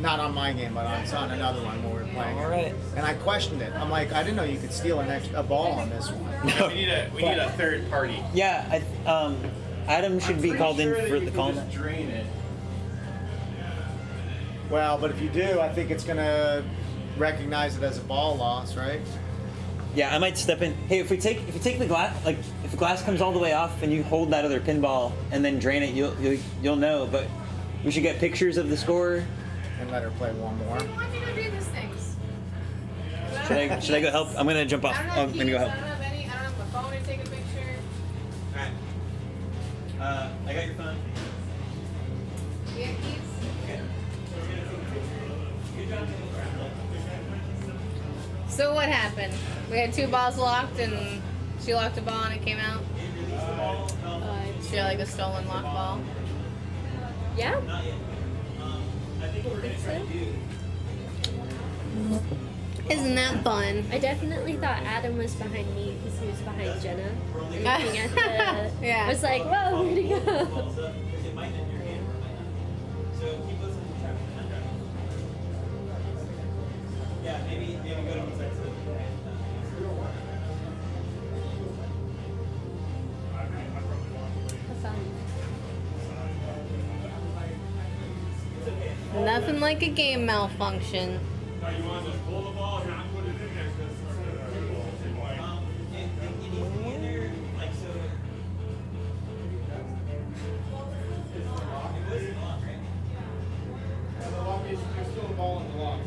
Not on my game, but on another one when we were playing. All right. And I questioned it. I'm like, I didn't know you could steal a ball on this one. No. We need a third party. Yeah, Adam should be called in for the call. Drain it. Well, but if you do, I think it's gonna recognize it as a ball loss, right? Yeah, I might step in. Hey, if you take the glass, like if the glass comes all the way off and you hold that other pinball and then drain it, you'll know. But we should get pictures of the score. And let her play one more. Why do you do these things? Should I go help? I'm gonna jump off. I'm gonna go help. I don't have my phone to take a picture. Alright. I got your phone. Yeah, keys. So what happened? We had 2 balls locked and she locked a ball and it came out? She had like a stolen lock ball? Yeah. I think so. Isn't that fun? I definitely thought Adam was behind me because he was behind Jenna. And looking at the, Yeah. I was like, whoa, where'd he go? Yeah, maybe go to one side. Nothing like a game malfunction. You want to just pull the ball and not put it in there There's still a ball in the lock.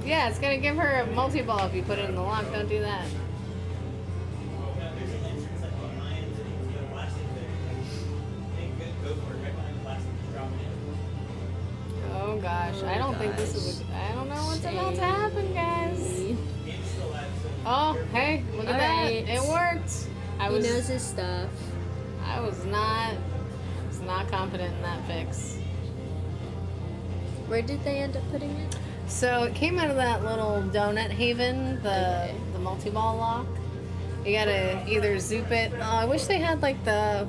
Yeah, it's gonna give her a multi-ball if you put it in the lock. Don't do that. Oh gosh, I don't think this is. I don't know what's about to happen, guys. Oh, hey, look at that! It worked. He knows his stuff. I was not confident in that fix. Where did they end up putting it? So it came out of that little donut haven, the multi-ball lock. You gotta either zoop it. Oh, I wish they had like the.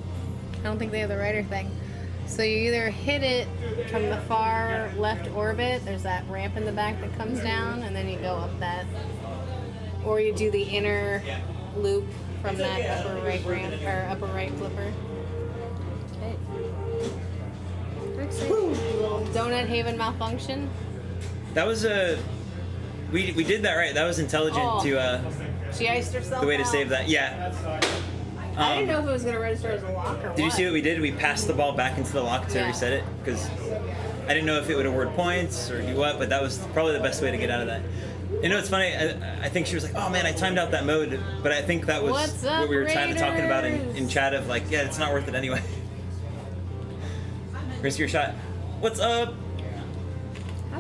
I don't think they have the writer thing. So you either hit it from the far left orbit. There's that ramp in the back that comes down, and then you go up that. Or you do the inner loop from that upper right ramp or upper right flipper. Okay. Little donut haven malfunction. That was we did that right. That was intelligent to She iced herself. the way to out. save that. Yeah. I didn't know if it was gonna register as a lock or what. Did you see what we did? We passed the ball back into the lock to Yeah. reset it because I didn't know if it would award points or do what, but that was probably the best way to get out of that. You know, it's funny. I think she was like, "Oh man, I timed out that mode," but I think that was What's up, what we were kind of talking about Raiders? in chat of like, yeah, it's not worth it anyway. Risk your shot. What's up?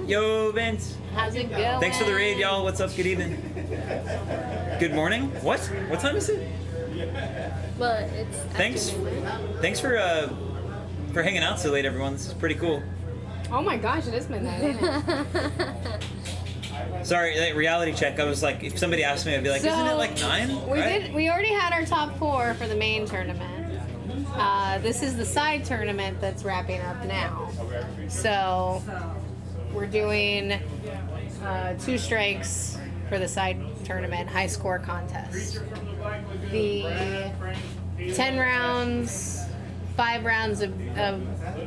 Yo, Vince. How's it going? Thanks for the raid, y'all. What's up? Good evening. Good morning. What? What time is it? Well, it's. Thanks for hanging out so late, everyone. This is pretty cool. Oh my gosh, it is midnight. Isn't it? Sorry, like, reality check. I was like, if somebody asked me, I'd be like, isn't it like 9? We already had our top 4 for the main tournament. This is the side tournament that's wrapping up now. So we're doing 2 strikes for the side tournament high score contest. The 10 rounds, 5 rounds of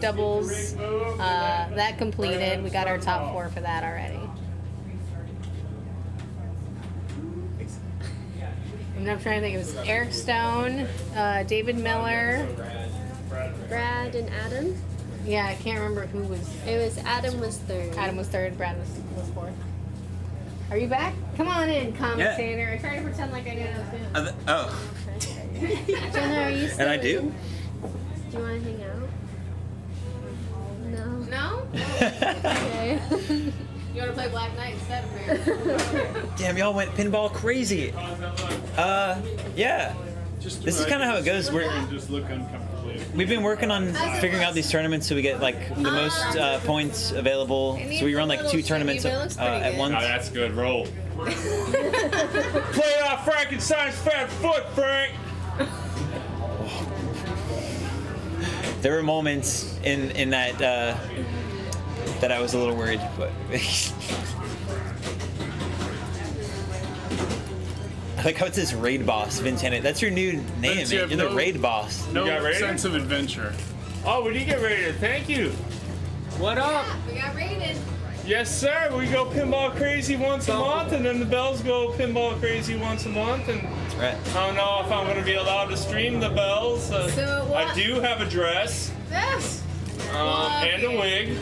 doubles, that completed. We got our top 4 for that already. I'm trying to think. It was Eric Stone, David Miller, Brad and Adam. Yeah, I can't remember who was. It was Adam was 3rd. Adam was 3rd. Brad was 4th. Are you back? Come on in, commentator. I try to pretend like I know too. Oh. Jenna, are you still And I do. in? Do you want to hang out? No. No? Okay. You want to play Black Knight instead, apparently. Damn, y'all went pinball crazy. Yeah. This is kind of how it goes. Just look uncomfortably. We've been working on figuring out these tournaments so we get like the most points available. So we run like 2 tournaments at once. Oh, that's good. Roll. Play off Frankenstein's fat foot, Frank. There were moments in that that I was a little worried, but I like how it says Raid Boss, Vince Hannett. That's your new name, Vince, man. you You're have the Raid Boss. No You got rated? sense of adventure. Oh, we did get rated. Thank you. What up? We got rated. Yes, sir. We go pinball crazy once a month, and then the bells go pinball crazy once a month. And right. I don't know if I'm going to be allowed to stream the bells. So what? I do have a dress Yes. and a wig.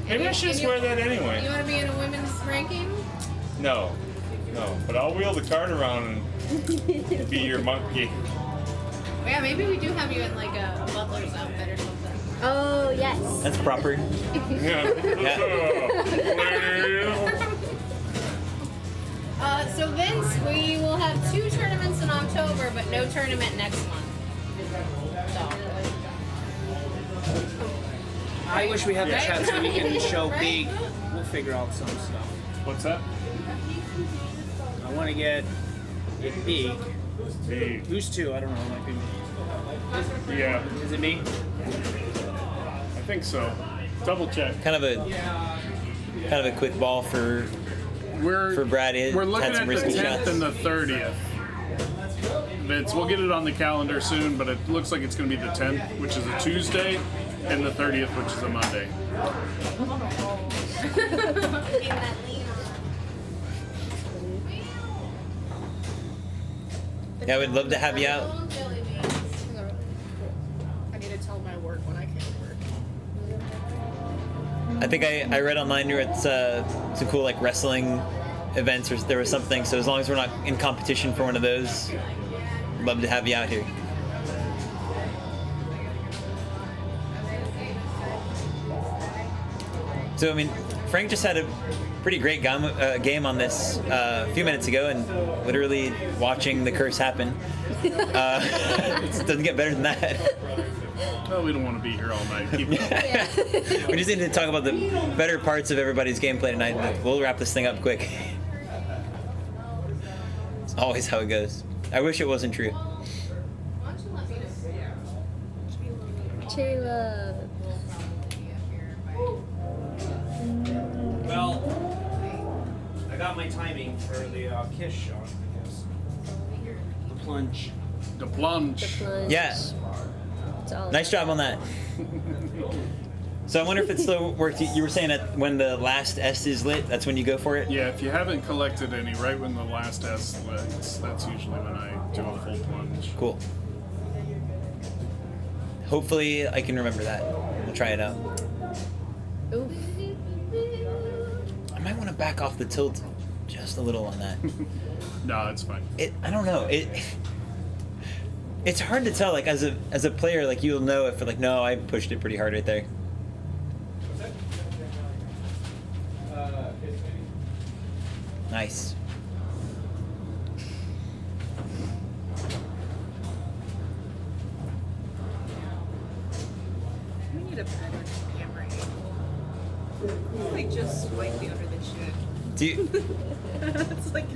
Maybe I should just wear that anyway. You want to be in a women's ranking? No, but I'll wheel the cart around and be your monkey. Yeah, maybe we do have you in like a butler's outfit or something. Oh, yes. That's proper. So Vince, we will have 2 tournaments in October, but no tournament next month. So. I wish we had the Right? chat so we can show Right? big. We'll figure out some stuff. What's that? I want to get it big. Big. Who's 2? I don't know. Might be me. Yeah, Is it me? I think so. Double check. Kind of a quick ball for Brad. It We're looking had some at the risky 10th shots. and the 30th. Vince, we'll get it on the calendar soon, but it looks like it's going to be the 10th, which is a Tuesday, and the 30th, which is a Monday. Yeah, I would love to have you out. I need to tell my work when I can't work. I think I read online you're at some cool like wrestling events, or there was something. So as long as we're not in competition for one of those, I'd love to have you out here. So I mean, Frank just had a pretty great game on this a few minutes ago, and literally watching the curse happen. It doesn't get better than that. Well, we don't want to be here all night. Keep We just need to talk about the better parts of everybody's gameplay tonight. And we'll wrap this thing up quick. It's always how it goes. I wish it wasn't true. Cherry love. Well, I got my timing for the kiss shot, I guess. The plunge. The plunge. Yeah. Nice job on that. So I wonder if it still worked. You were saying that when the last S is lit, that's when you go for it? Yeah, if you haven't collected any, right when the last S lit, that's usually when I do a full plunge. Cool. Hopefully I can remember that. We'll try it out. Oof. I might want to back off the tilt just a little on that. No, it's fine. I don't know. It's hard to tell. Like as a player, like you'll know if like no, I pushed it pretty hard right there. Nice. We need a better camera angle. Like just slightly under the chin. Do you It's like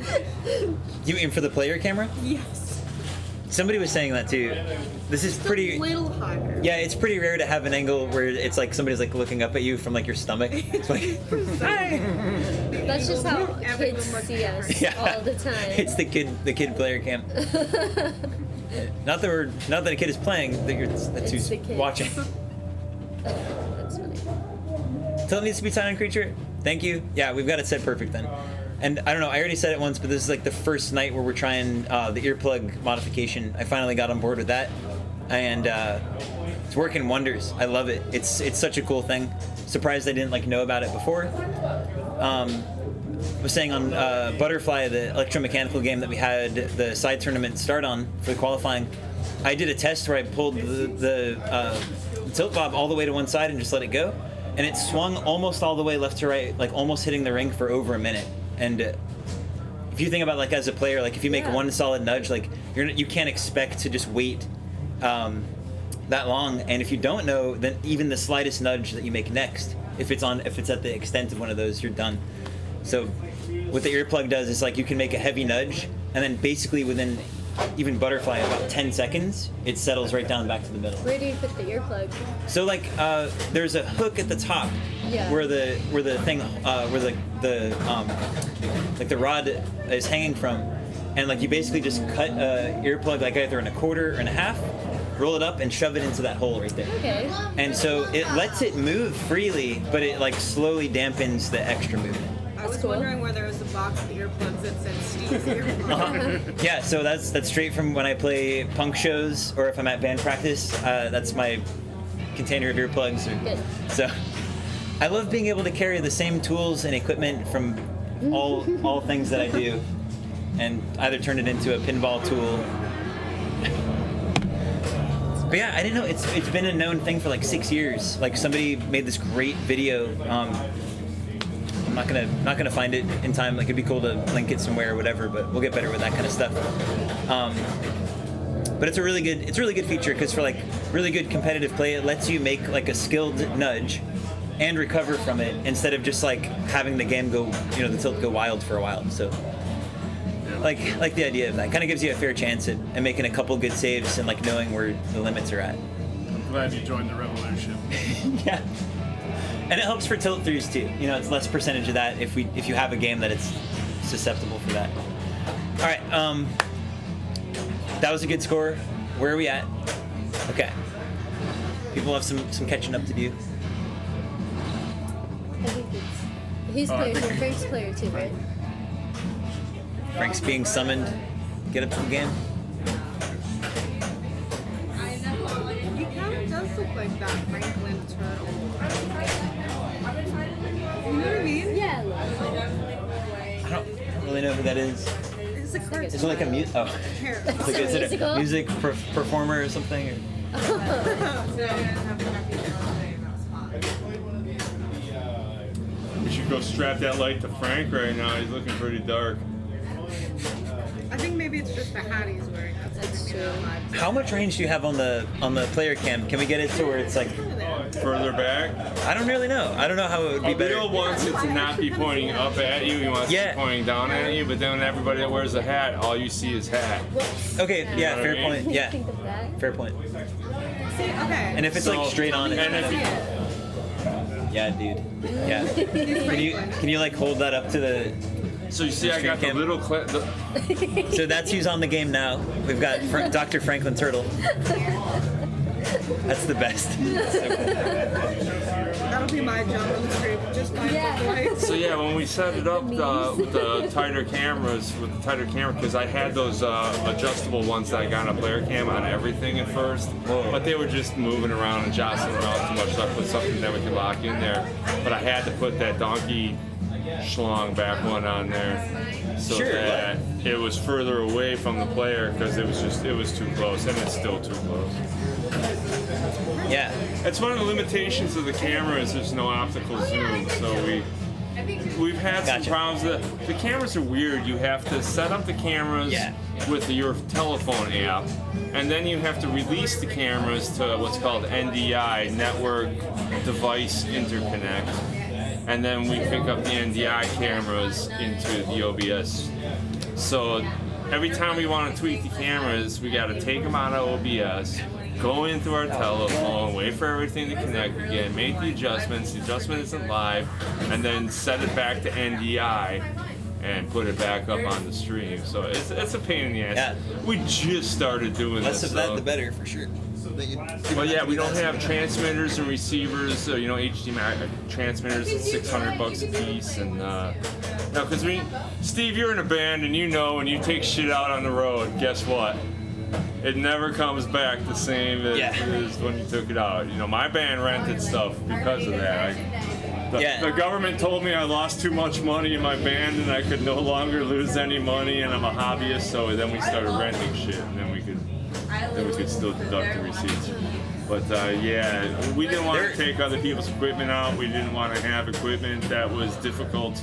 you aim for the player camera? yes. Somebody was saying that too. This is pretty. A little higher. Yeah, it's pretty rare to have an angle where it's like somebody's like looking up at you from like your stomach. It's like That's just how kids see us Yeah. all the time. it's the kid player cam. Not that a kid is playing. That's who's the kid. watching. That's funny. Till it needs to be silent creature. Thank you. Yeah, we've got it set perfect then. And I don't know, I already said it once, but this is like the first night where we're trying the earplug modification. I finally got on board with that, and it's working wonders. I love it. It's such a cool thing. Surprised I didn't like know about it before. I was saying on Butterfly, the electromechanical game that we had the side tournament start on for the qualifying, I did a test where I pulled the tilt bob all the way to one side and just let it go. and it swung almost all the way left to right, like almost hitting the ring for over a minute. And if you think about like as a player, like if you make one solid nudge, like you can't expect to just wait that long. And if you don't know, then even the slightest nudge that you make next, if it's at the extent of one of those, you're done. So what the earplug does is like you can make a heavy nudge, and then basically within even butterfly about 10 seconds, it settles right down back to the middle. Where do you put the earplug? So like there's a hook at the top where the thing where the rod is hanging from, and like you basically just cut a earplug like either in a quarter or in a half, roll it up and shove it into that hole right there. Okay. And so it lets it move freely, but it like slowly dampens the extra movement. I was wondering where there was a box of earplugs that said Steve's earplugs. Yeah, so that's straight from when I play punk shows or if I'm at band practice. That's my container of earplugs. So I love being able to carry the same tools and equipment from all things that I do, and either turn it into a pinball tool. But yeah, I didn't know it's been a known thing for like 6 years. Like somebody made this great video. I'm not gonna find it in time. Like it'd be cool to link it somewhere or whatever, but we'll get better with that kind of stuff. But it's a really good feature because for like really good competitive play, it lets you make like a skilled nudge and recover from it instead of just like having the game go, the tilt go wild for a while. So like the idea of that kind of gives you a fair chance at making a couple good saves and like knowing where the limits are at. I'm glad you joined the revolution. Yeah. And it helps for tilt throughs too. It's less percentage of that if you have a game that it's susceptible for that. All right, that was a good score. Where are we at? Okay. People have some catching up to do. I think he's player 2. Frank's player 2, right? Frank's being summoned. Get up to the game. I know. He kind of does look like that Franklin turtle. You know what I mean? Yeah. I don't really know who that is. It's a cartoon. Is it like a is it a music performer or something? We should go strap that light to Frank right now. He's looking pretty dark. I think maybe it's just the hat he's wearing. That's true. How much range do you have on the player cam? Can we get it to where it's like further back? I don't really know. I don't know how it would be better. Bill wants it to not be pointing up at you. He wants it to be pointing down at you. But then everybody that wears a hat, all you see is hat. Okay. Yeah. Fair point. Yeah. Fair point. See, okay. And if it's like straight on, yeah, dude. Yeah. Can you like hold that up to the? So you see, I got the little clip. So that's who's on the game now. We've got Dr. Franklin Turtle. That's the best. That'll be my job on the stream. Just my voice. So yeah, when we set it up with the tighter cameras, because I had those adjustable ones that I got on a player cam on everything at first, but they were just moving around and jostling around too much. So I put something that we could lock in there. But I had to put that donkey schlong back one on there so that it was further away from the player because it was too close, and it's still too close. Yeah, it's one of the limitations of the camera is there's no optical zoom, so we've had some problems. The cameras are weird. You have to set up the cameras with your telephone app, and then you have to release the cameras to what's called NDI, Network Device Interconnect. And then we pick up the NDI cameras into the OBS. So every time we want to tweak the cameras, we got to take them out of OBS, go in through our telephone, wait for everything to connect again, make the adjustments. The adjustment isn't live, and then set it back to NDI and put it back up on the stream. So it's a pain in the ass. Yeah. We just started doing this. Less of that, the better, for sure. But yeah, we don't have transmitters and receivers. So HDMI transmitters is $600 a piece, and because Steve, you're in a band, and when you take shit out on the road, guess what? It never comes back the same as when you took it out. My band rented stuff because of that. The government told me I lost too much money in my band and I could no longer lose any money, and I'm a hobbyist. So then we started renting shit, and then we could still deduct the receipts. But yeah, we didn't want to take other people's equipment out. We didn't want to have equipment that was difficult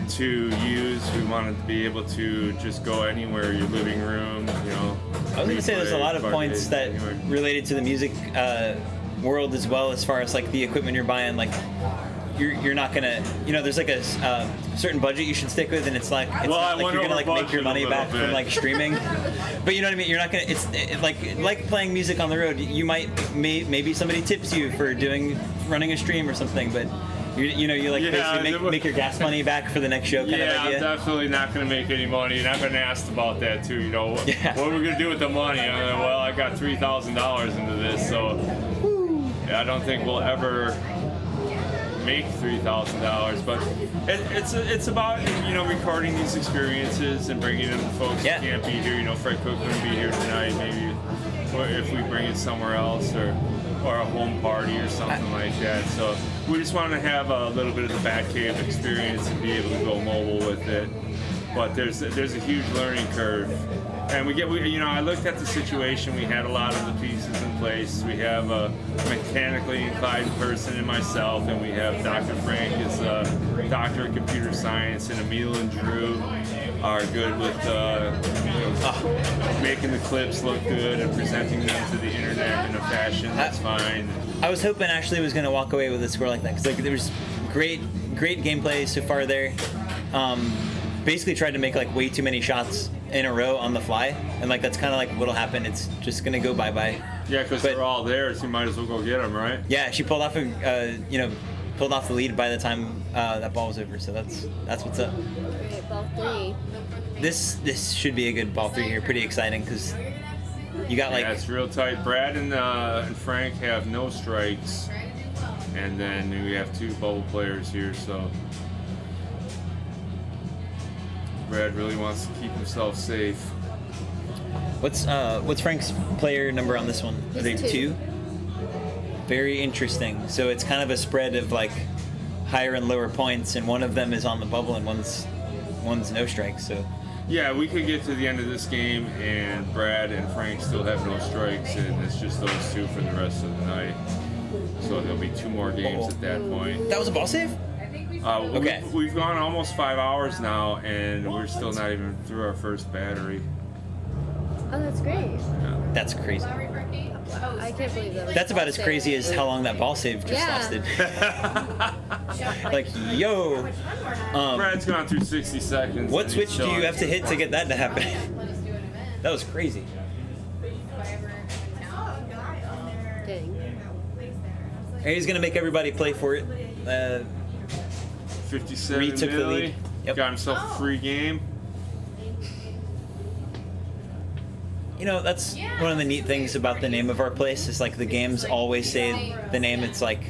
to use. We wanted to be able to just go anywhere, your living room, you know. I was going to say there's a lot of points that related to the music world as well, as far as like the equipment you're buying. Like you're not gonna, you know, there's like a certain budget you should stick with, and it's not like you're gonna like make your money back from like streaming. But you know what I mean? You're not gonna. It's like playing music on the road. You might maybe somebody tips you for running a stream or something, but. You basically make your gas money back for the next show kind of idea? I'm definitely not going to make any money, and I've been asked about that too. You know, what are we going to do with the money? I'm like, well, I got $3,000 into this, so I don't think we'll ever make $3,000. But it's about, you know, recording these experiences and bringing them to folks who can't be here. You know, Fred Cook couldn't be here tonight. Maybe if we bring it somewhere else, or a home party or something like that. So we just want to have a little bit of the Batcave experience and be able to go mobile with it. But there's a huge learning curve. And I looked at the situation. We had a lot of the pieces in place. We have a mechanically inclined person in myself, and we have Dr. Frank is a doctor of computer science, and Emil and Drew are good with making the clips look good and presenting them to the internet in a fashion that's fine. I was hoping Ashley was going to walk away with a score like that, because there was great gameplay so far there. Basically tried to make like way too many shots in a row on the fly, and like that's kind of like what'll happen. It's just gonna go bye. Yeah, because they're all there, so you might as well go get them, right? Yeah, she pulled off pulled off the lead by the time that ball was over. So that's what's up. Okay, ball 3. This should be a good ball 3 here. Pretty exciting because you got like it's real tight. Brad and Frank have no strikes, and then we have 2 bubble players here, so. Brad really wants to keep himself safe. What's Frank's player number on this one? Are they 2? Very interesting. So it's kind of a spread of like higher and lower points, and one of them is on the bubble and one's no strikes. So yeah, we could get to the end of this game and Brad and Frank still have no strikes, and it's just those 2 for the rest of the night. So there'll be 2 more games at that point. That was a ball save? Okay. We've gone almost 5 hours now, and we're still not even through our first battery. Oh, that's great. Yeah. That's crazy. I can't believe that. That's about as crazy as how long that ball save just lasted. Like, yo. Brad's gone through 60 seconds. What switch do you have to hit to get that to happen? That was crazy. Dang. He's gonna make everybody play for it. 57 retook the lead. Yep. Got himself a free game. You know, that's one of the neat things about the name of our place is like the games always say the name. It's like,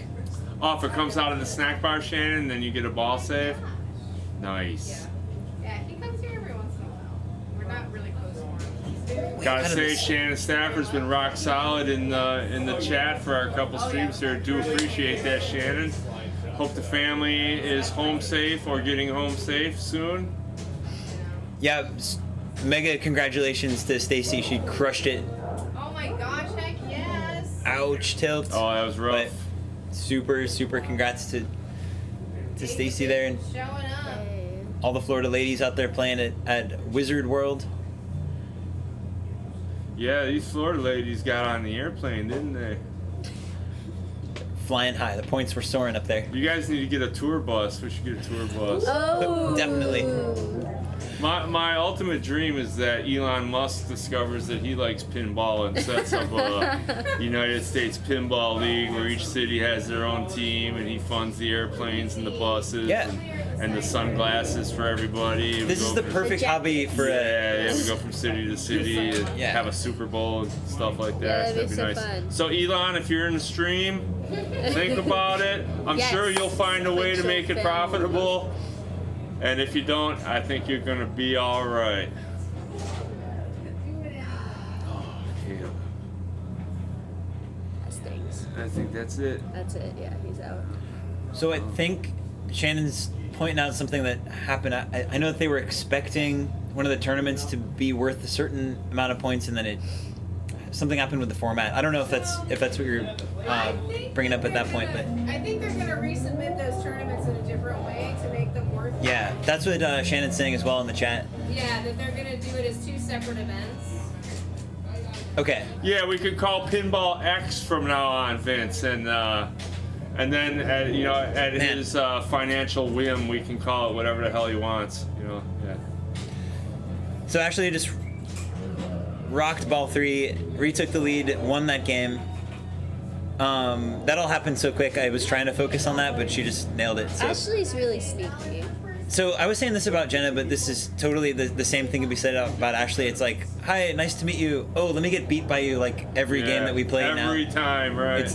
if it comes out of the snack bar, Shannon, then you get a ball save. Nice. Yeah, he comes here every once in a while. We're not really close to him. Gotta say, Shannon Stafford's been rock solid in the chat for our couple streams here. Do appreciate that, Shannon. Hope the family is home safe or getting home safe soon. Yeah, mega congratulations to Stacy. She crushed it. Oh my gosh, heck yes. Ouch, tilt. Oh, that was rough. But super congrats to Stacy there, and showing up. all the Florida ladies out there playing at Wizard World. Yeah, these Florida ladies got on the airplane, didn't they? Flying high. The points were soaring up there. You guys need to get a tour bus. We should get a tour bus. Oh. Definitely. My ultimate dream is that Elon Musk discovers that he likes pinball and sets up a United States Pinball League where each city has their own team, and he funds the airplanes and the buses and the sunglasses for everybody. This is the perfect hobby for we go from city to city and have a Super Bowl and stuff like that. That'd be nice. Fun. So Elon, if you're in the stream, think about it. I'm sure you'll find a way to make it profitable. And if you don't, I think you're going to be all right. Oh, Caleb. That stinks. I think that's it. That's it, yeah, he's out. So I think Shannon's pointing out something that happened. I know that they were expecting one of the tournaments to be worth a certain amount of points, and then something happened with the format. I don't know if that's what you're bringing up at that point, but I think they're going to resubmit those tournaments in a different way to make them worth. yeah, that's what Shannon's saying as well in the chat. Yeah, that they're going to do it as 2 separate events. Okay. Yeah, we could call Pinball X from now on, Vince, and then at his financial whim, we can call it whatever the hell he wants. Yeah. So Ashley just rocked ball 3, retook the lead, won that game. That all happened so quick. I was trying to focus on that, but she just nailed it. So. Ashley's really sneaky. So I was saying this about Jenna, but this is totally the same thing to be said about Ashley. It's like, hi, nice to meet you. Oh, let me get beat by you like every game that we play now. Every time, right?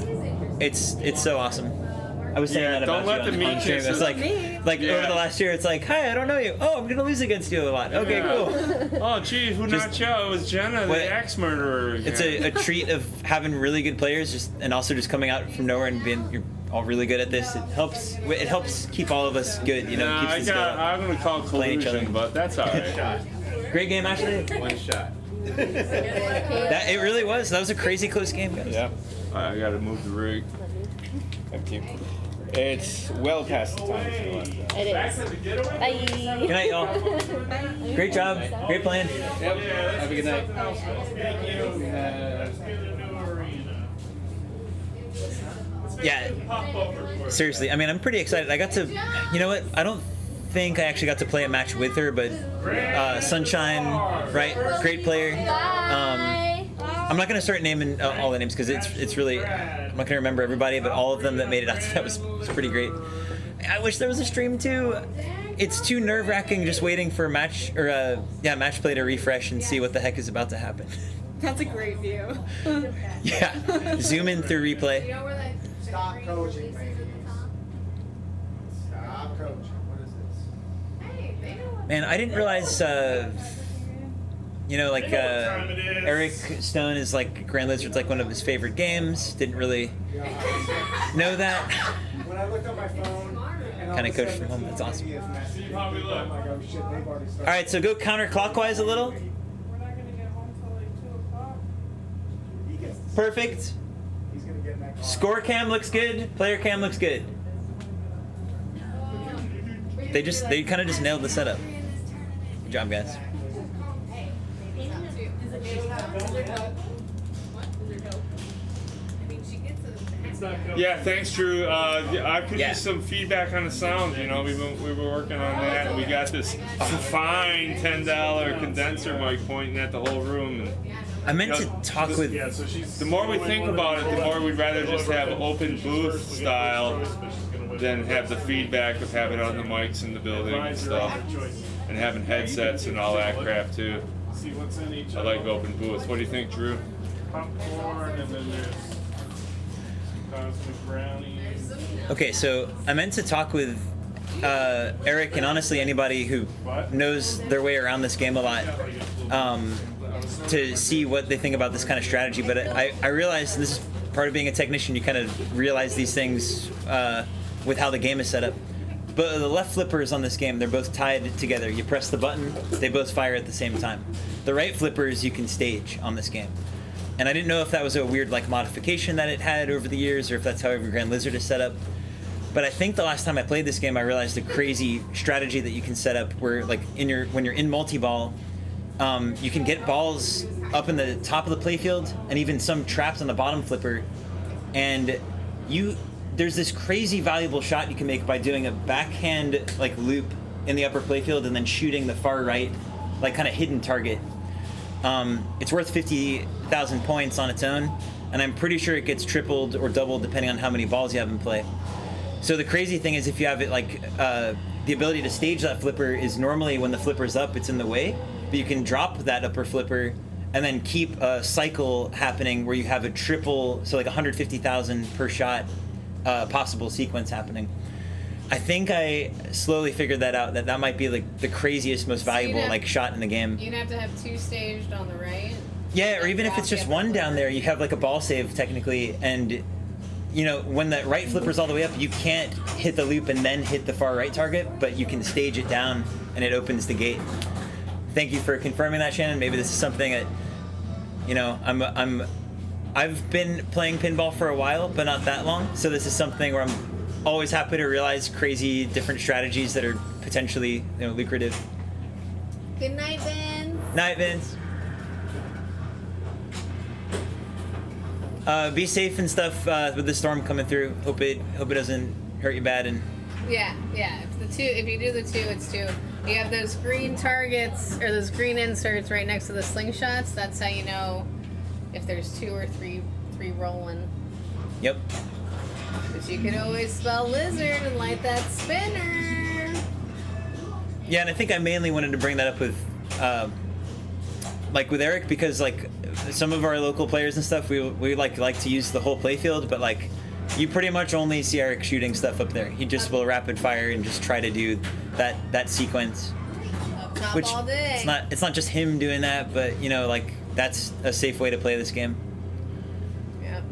It's so awesome. I was saying that about don't let you the on meat stream. It's like over the last year, it's like, hi, I don't know you. Oh, I'm gonna lose against you a lot. Okay, cool. Oh, gee, who knocked you out? It was Jenna, the axe murderer. It's a treat of having really good players, and also just coming out from nowhere and being you're all really good at this. It helps keep all of us good. Keeps us I'm gonna call collusion, but that's all right. Great game, Ashley. One shot. It really was. That was a crazy close game, guys. Yeah. I gotta move the rig. Thank you. It's well past the time if you want. It is. Bye. Good night, y'all. Great job. Great playing. Yep. Have a good night. Yeah. Seriously, I mean, I'm pretty excited. I got to, you know what? I don't think I actually got to play a match with her, but Sunshine, right? Great player. I'm not gonna start naming all the names because it's really I'm not gonna remember everybody, but all of them that made it out that was pretty great. I wish there was a stream too. It's too nerve-wracking just waiting for a match or match play to refresh and see what the heck is about to happen. That's a great view. Yeah, zoom in through replay. Stop coaching, baby. Stop coaching. What is this? Man, I didn't realize. Eric Stone is like Grand Lizard's like one of his favorite games. Didn't really know that. When I looked at my phone, Kind of coached from home. That's awesome. All right, so go counterclockwise a little. Perfect. Score cam looks good. Player cam looks good. They kind of just nailed the setup. Good job, guys. Yeah, thanks, Drew. I could use some feedback on the sound. We were working on that, and we got this fine $10 condenser mic pointing at the whole room. And, I meant to talk with. The more we think about it, the more we'd rather just have open booth style than have the feedback of having other mics in the building and stuff, and having headsets and all that crap too. I like open booths. What do you think, Drew? Popcorn, and then there's cosmic brownies. Okay, so I meant to talk with Eric and honestly anybody who knows their way around this game a lot to see what they think about this kind of strategy. But I realized, and this is part of being a technician, you kind of realize these things with how the game is set up. But the left flippers on this game, they're both tied together. You press the button, they both fire at the same time. The right flippers you can stage on this game. And I didn't know if that was a weird modification that it had over the years or if that's how every Grand Lizard is set up. But I think the last time I played this game, I realized the crazy strategy that you can set up where when you're in multi-ball, you can get balls up in the top of the playfield and even some trapped on the bottom flipper. And there's this crazy valuable shot you can make by doing a backhand loop in the upper playfield and then shooting the far right, kind of hidden target. It's worth 50,000 points on its own, and I'm pretty sure it gets tripled or doubled depending on how many balls you have in play. So the crazy thing is if you have it the ability to stage that flipper is normally when the flipper's up, it's in the way, but you can drop that upper flipper and then keep a cycle happening where you have a triple, so 150,000 per shot possible sequence happening. I think I slowly figured that out, that might be the craziest, most valuable shot in the game. You'd have to have 2 staged on the right. Yeah, or even if it's just one down there, you have a ball save technically, and you know, when the right flipper's all the way up, you can't hit the loop and then hit the far right target, but you can stage it down and it opens the gate. Thank you for confirming that, Shannon. Maybe this is something that, you know, I've been playing pinball for a while, but not that long. So this is something where I'm always happy to realize crazy different strategies that are potentially, you know, lucrative. Good night, Vince. Night, Vince. Be safe and stuff with the storm coming through. Hope it doesn't hurt you bad. And Yeah. If you do the 2, it's 2. You have those green targets or those green inserts right next to the slingshots. That's how you know if there's 2 or 3 rolling. Yep. But you could always spell lizard and light that spinner. Yeah, and I think I mainly wanted to bring that up with, like with Eric, because like some of our local players and stuff, we like to use the whole playfield, but like you pretty much only see Eric shooting stuff up there. He just will rapid fire and just try to do that sequence. Up top Which all day. it's not just him doing that, but you know, like that's a safe way to play this game. Yep.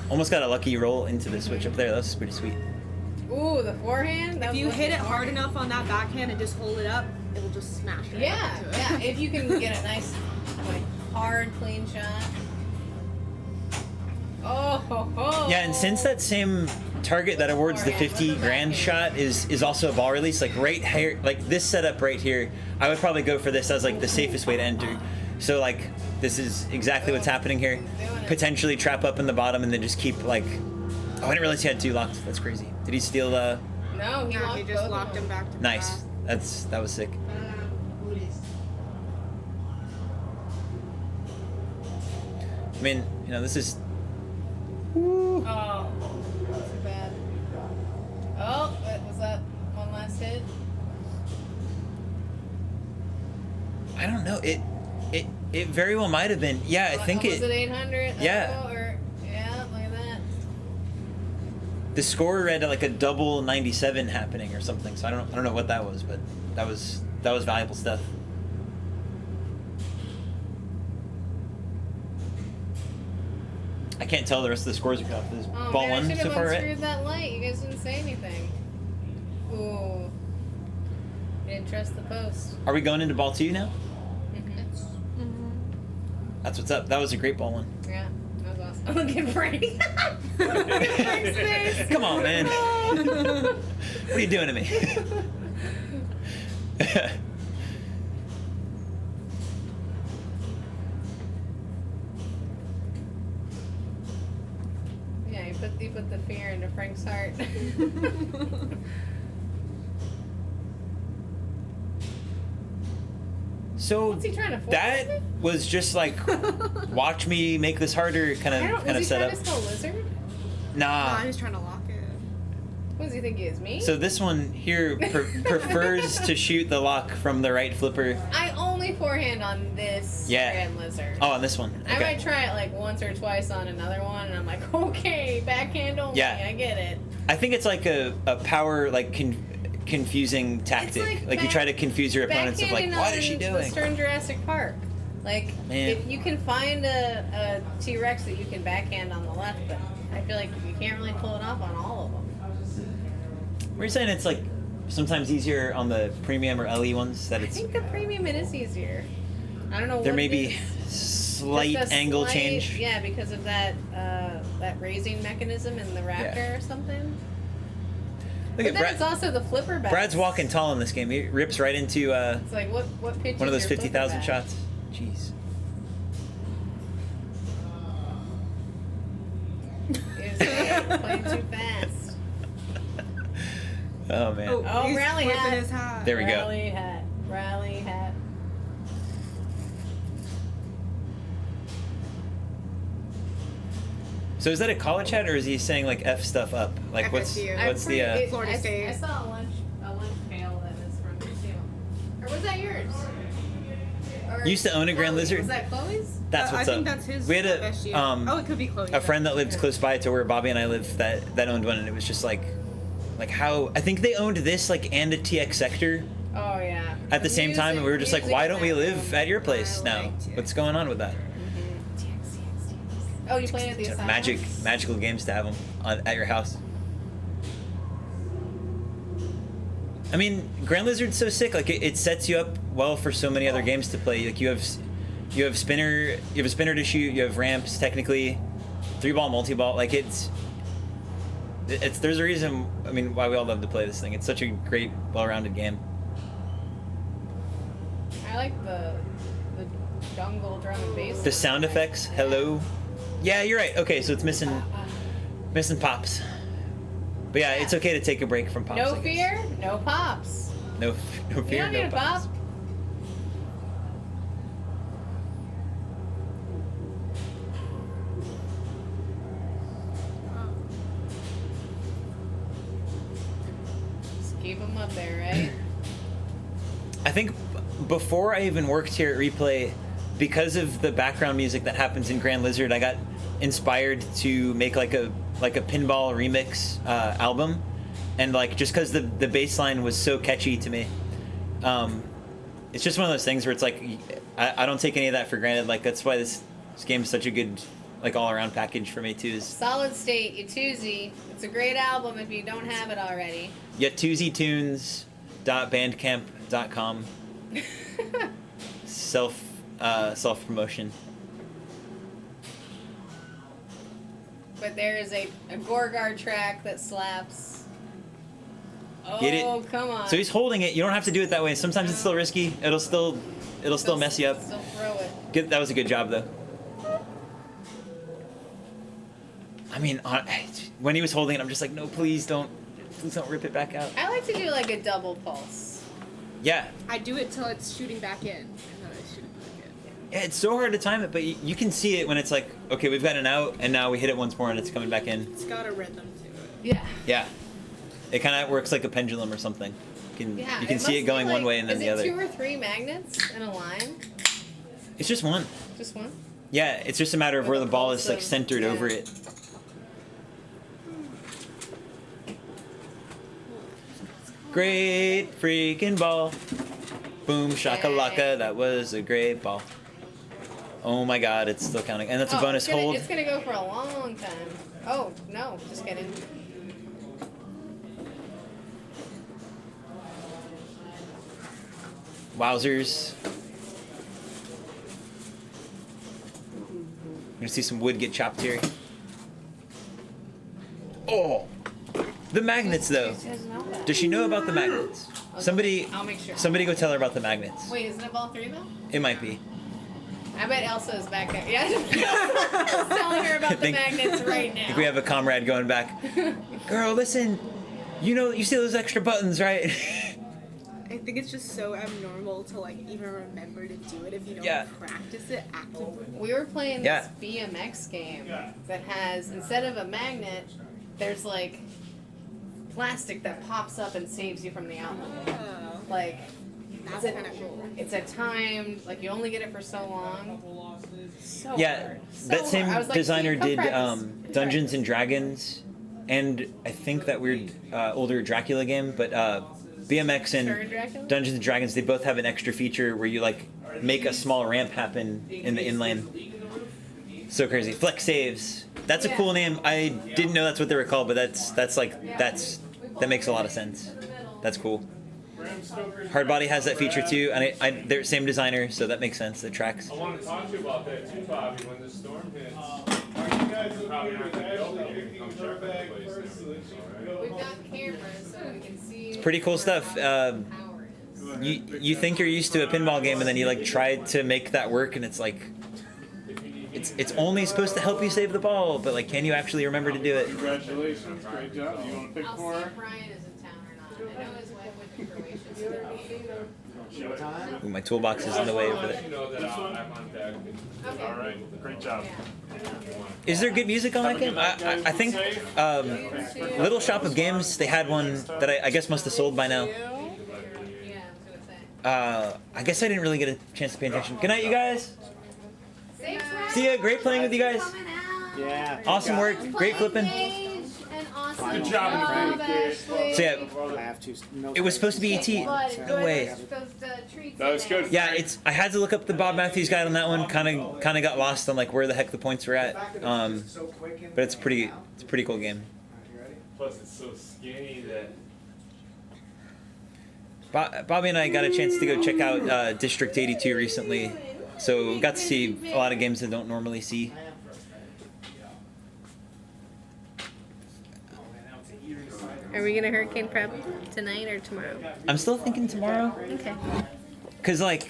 Almost got a lucky roll into the switch up there. That was pretty sweet. Ooh, the forehand. If you hit it hard enough on that backhand and just hold it up, it will just smash right Yeah, into it. yeah. If you can get a nice, like, hard, clean shot. Oh, ho, ho. Yeah, and since that same target that awards the 50 grand shot is also a ball release, like right here, like this setup right here, I would probably go for this as like the safest way to enter. So like this is exactly what's happening here. Potentially trap up in the bottom and then just keep like. Oh, I didn't realize he had 2 locks. That's crazy. Did he steal the? No, he just locked him back to Nice. That was sick. I mean, you know, this is. Oh, too bad. Oh, was that one last hit? I don't know. It very well might have been. Yeah, I think was it 800? Yeah. Oh, yeah, look at that. The score read like a double 97 happening or something. So I don't know what that was, but that was valuable stuff. I can't tell the rest of the scores are off. This Oh, ball man, I one should so have far, unscrewed right? that light. You guys didn't say anything. Ooh. Didn't trust the post. Are we going into ball 2 now? Mm-hmm. That's what's up. That was a great ball one. Yeah, that was awesome. Look at Frank. Frank's face. Come on, man. What are you doing to me? Yeah, you put the fear into Frank's heart. So What's he trying to force? that was just like, watch me make this harder kind of Was he setup. trying to spell lizard? Nah. He's trying to lock it. What does he think he is, me? So this one here prefers to shoot the lock from the right flipper. I only forehand on this Yeah. Grand Lizard. Oh, on this one. I Okay. might try it like once or twice on another one, and I'm like, okay, backhand only. Yeah. I get it. I think it's like a power like confusing tactic. Like you try to confuse your opponents of like, Backhanding what is she on The doing? Stern Jurassic Park. Like, Man. if you can find a T-Rex that you can backhand on the left, but I feel like you can't really pull it off on all of them. We're saying it's like sometimes easier on the premium or LE ones that I it's think the premium it is easier. I don't know. there what may it be is. slight Just a angle slight- change. Yeah, because of that raising mechanism in the Raptor or something. Look But at then Brad. it's also the flipper back. Brad's walking tall in this game. He rips right into It's like what pitch? one of is those your 50,000 flipper back? shots. Jeez. It's playing too fast. Oh man. Oh, he's rally flipping hat. his hat. There we go. Rally hat. Rally hat. So is that a college hat or is he saying like F stuff up? Like what's FSU. what's the Florida State. I saw a lunch pail that was from FSU. Or was that yours? Or Used to own a Grand Chloe. Lizard? Was that Chloe's? That's what's I up. think that's his We had FSU. Oh, it could be Chloe. a friend that lived close by to where Bobby and I lived that owned one, and it was just like how I think they owned this like and a TX Sector Oh yeah. at the same time, and we were just like, why don't we live at your place now? What's going on with that? Oh, you played at the Asylum? magical games to have them at your house. I mean, Grand Lizard's so sick. Like it sets you up well for so many other games to play. Like you have a spinner to shoot. You have ramps technically, 3-ball, multi-ball. Like it's there's a reason. I mean, why we all love to play this thing. It's such a great, well-rounded game. I like the jungle drum and bass. The sound effects. Hello. Yeah, you're right. Okay, so it's missing pops. But yeah, it's okay to take a break from pops. No fear, no pops. No You fear, don't no need a pops. pop. Just keep them up there, right? I think before I even worked here at Replay, because of the background music that happens in Grand Lizard, I got inspired to make like a pinball remix album, and like just because the bass line was so catchy to me, it's just one of those things where it's like I don't take any of that for granted. Like that's why this game is such a good like all around package for me too. Is Solid State, Yatuzi. It's a great album if you don't have it already. yatuzytunes.bandcamp.com. self promotion. But there is a Gorgar track that slaps. Oh, Get it? come on. So he's holding it. You don't have to do it that way. Sometimes it's still risky. It'll still mess you up. Still throw it. That was a good job though. I mean, when he was holding it, I'm just like, no, please don't rip it back out. I like to do like a double pulse. Yeah. I do it till it's shooting back in, and then I shoot it back in. Yeah, it's so hard to time it, but you can see it when it's like, okay, we've got an out, and now we hit it once more, and it's coming back in. It's got a rhythm to it. Yeah. Yeah. It kind of works like a pendulum or something. You can see it must going be one like- way and then the other. Is it 2 or 3 magnets in a line? It's just one. Just one? Yeah, it's just a matter of where the ball is like pulse of- centered yeah. over it. Great freaking ball. Boom shakalaka, that was a great ball. Oh my god, it's still counting. And that's a bonus hold. It's gonna go for a long time. Oh, no, just kidding. Wowzers. I'm gonna see some wood get chopped here. Oh! The magnets though. Does she know about the magnets? Somebody I'll make sure. Somebody go tell her about the magnets. Wait, isn't it ball 3 though? It might be. I bet Elsa is back there. Yeah, just telling her about the magnets right I think now. we have a comrade going back. Girl, listen. You see those extra buttons, right? I think it's just so abnormal to like even remember to do it if you don't Yeah. practice it actively. We were playing this Yeah. BMX game that has, instead of a magnet, there's like plastic that pops up and saves you from the outlet. Like, That's kind of cool. it's a timed, like you only get it for so long. So Yeah, hard. So that same hard. I was like, designer "Dude, come did practice." Dungeons and Dragons, and I think that weird older Dracula game. But BMX Sure, and Dracula? Dungeons and Dragons, they both have an extra feature where you like make a small ramp happen in the inlane. So crazy. Flex saves. That's a cool name. I didn't know that's what they were called, but that makes a lot of sense. That's cool. Hardbody has that feature too, and they're same designer, so that makes sense. It tracks. I want to talk to you about that too, Bobby, when the storm hits. Probably not gonna be open. You can come check that place now. We've got cameras so we can see. Pretty cool stuff. You think you're used to a pinball game, and then you like try to make that work, and it's like it's only supposed to help you save the ball, but like, can you actually remember to do it? Congratulations, great job. You want to pick I'll for see her? if Brian is in town or not. I know his wife went to Croatia. Ooh, my toolbox is in the way over there. You know that I'm on deck. All right, great job. Is there good music on that game? I think Little Shop of Games, they had one that I guess must have sold by now. I guess I didn't really get a chance to pay attention. Good night, you guys. See ya. Great playing with you guys. Yeah. Awesome work. Great flipping. And Awesome Good job, Ashley. So yeah, I have to. No, it was supposed to be ET. No way. That was good. Yeah, it's. I had to look up the Bob Matthews guide on that one. Kind of got lost on like where the heck the points were at. But it's a pretty cool game. Plus, it's so skinny that. Bobby and I got a chance to go check out District 82 recently, so we got to see a lot of games that don't normally see. Are we gonna hurricane prep tonight or tomorrow? I'm still thinking tomorrow. Okay. Cause like,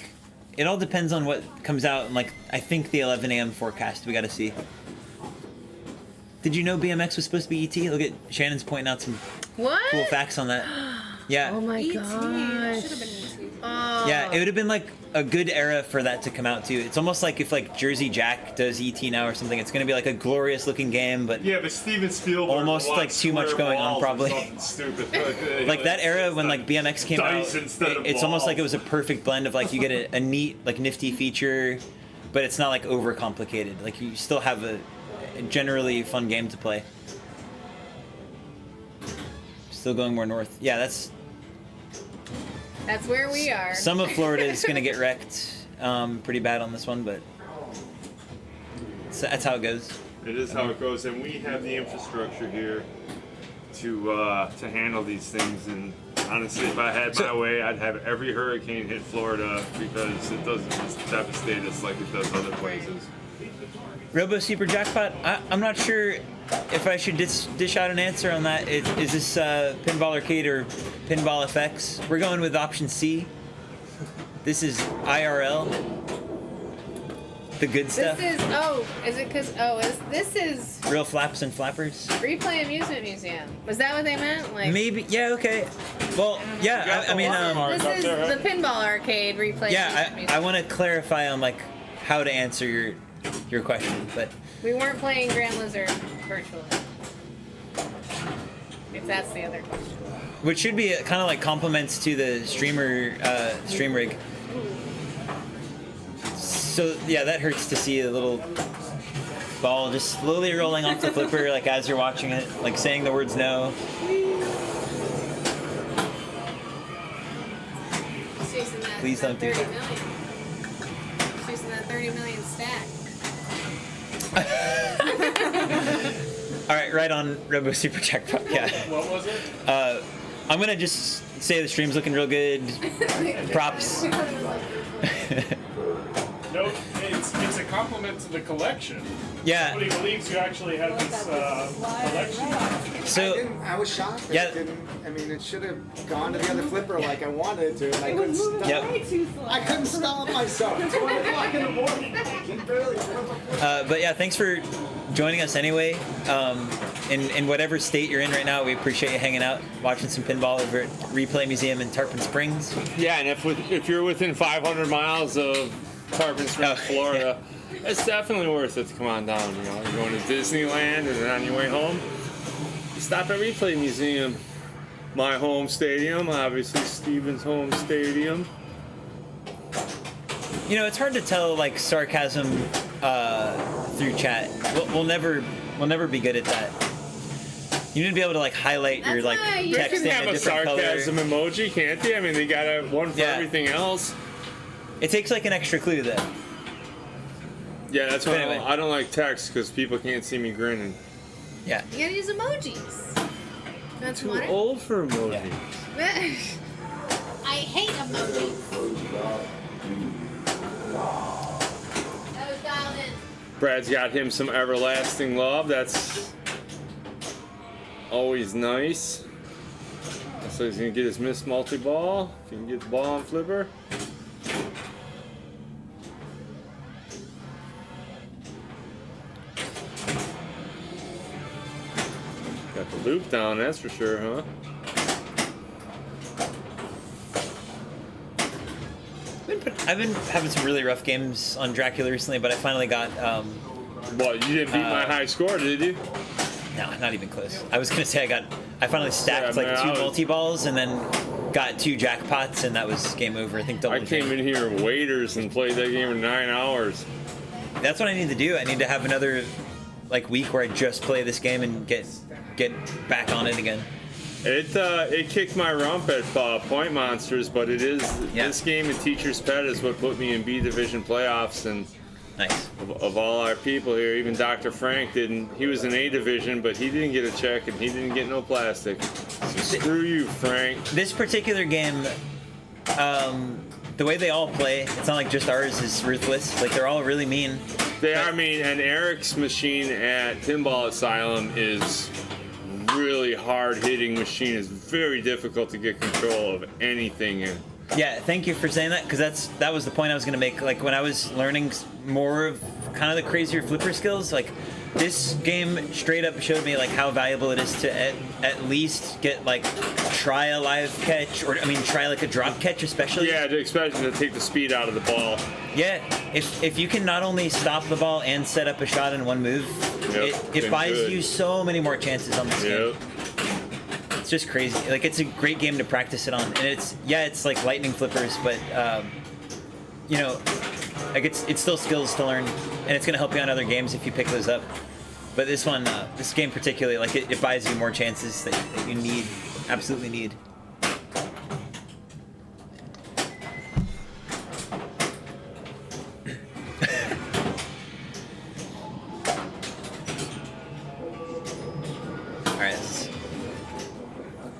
it all depends on what comes out. And like, I think the 11 a.m. forecast we got to see. Did you know BMX was supposed to be ET? Look at Shannon's pointing out some What? cool facts on that. Yeah. Oh my gosh. Should have been ET. Oh. Yeah, it would have been like a good era for that to come out too. It's almost like if like Jersey Jack does ET now or something. It's gonna be like a glorious looking game, but Yeah, but Steven Spielberg almost like too much going on probably. Stupid. Like that era when like BMX came out, dice instead of it's almost balls. like it was a perfect blend of like you get a neat like nifty feature, but it's not like overcomplicated. Like you still have a generally fun game to play. Still going more north. Yeah, that's That's where we are. some of Florida is gonna get wrecked pretty bad on this one, but that's how it goes. It is how it goes, and we have the infrastructure here to handle these things. And honestly, if I had my way, I'd have every hurricane hit Florida because it doesn't just devastate us like it does other places. Robo Super Jackpot. I'm not sure if I should dish out an answer on that. Is this Pinball Arcade or Pinball FX? We're going with option C. This is IRL. The good stuff. This is Real flaps and flappers. Replay Amusement Museum. Was that what they meant? Like Maybe. Yeah. Okay. Well. Yeah. I mean. this is the Pinball Arcade Replay Amusement Yeah. Museum. I want to clarify on like how to answer your question, but We weren't playing Grand Lizard virtually. If that's the other question. which should be kind of like compliments to the streamer stream rig. So yeah, that hurts to see a little ball just slowly rolling off the flipper, like as you're watching it, like saying the words no. Please don't do that. Chasing that 30 million stack. All right, right on Robo Super Jackpot. Yeah. What was it? I'm gonna just say the stream's looking real good. Props. No, it's a compliment to the collection. Yeah. Nobody believes you actually have this collection. So I was shocked. That yeah. it didn't. I mean, it should have gone to the other flipper like I wanted it to, and I couldn't stop. Yep. I couldn't stop myself. It's 1 o'clock in the morning. I can barely. But yeah, thanks for joining us anyway. In whatever state you're in right now, we appreciate you hanging out, watching some pinball over at Replay Museum in Tarpon Springs. Yeah, and if you're within 500 miles of Tarpon Springs, Florida, it's definitely worth it to come on down. You know, you're going to Disneyland, and then on your way home, you stop at Replay Museum. My home stadium, obviously Steven's home stadium. You know, it's hard to tell like sarcasm through chat. We'll never be good at that. You need to be able to like highlight your like They text can in have a a different sarcasm color. emoji, can't they? I mean, they got one for everything else. It takes like an extra clue though. Yeah, that's why Anyway. I don't like text because people can't see me grinning. Yeah. You gotta use emojis. That's Too one. old for emojis. I hate emojis. That was dialed in. Brad's got him some everlasting love. That's always nice. So he's gonna get his Miss Multi-Ball. If he can get the ball on flipper. Got the loop down, that's for sure, huh? I've been having some really rough games on Dracula recently, but I finally got. What, you didn't beat my high score, did you? No, not even close. I was gonna say I finally stacked like man, two I was- multi-balls and then got 2 jackpots, and that was game over. I think double. I came in here waiters and played that game for 9 hours. That's what I need to do. I need to have another like week where I just play this game and get back on it again. It kicked my rump at Point Monsters, but it is this game and Teacher's Pet is what put me in B Division playoffs. And nice. Of all our people here, even Dr. Frank didn't. He was in A Division, but he didn't get a check and he didn't get no plastic. So screw you, Frank. This particular game, the way they all play, it's not like just ours is ruthless. Like they're all really mean. They are mean, and Eric's machine at Pinball Asylum is really hard-hitting machine. It's very difficult to get control of anything in. Yeah, thank you for saying that, because that was the point I was going to make. Like when I was learning more of kind of the crazier flipper skills, like this game straight up showed me like how valuable it is to at least get like try a live catch, or I mean try like a drop catch especially. Yeah, especially to take the speed out of the ball. Yeah, if you can not only stop the ball and set up a shot in one move, it buys you so many more chances on this game. It's just crazy. Like it's a great game to practice it on, and it's like lightning flippers, but you know, like it's still skills to learn, and it's gonna help you on other games if you pick those up. But this one, this game particularly, like it buys you more chances that you need, absolutely need.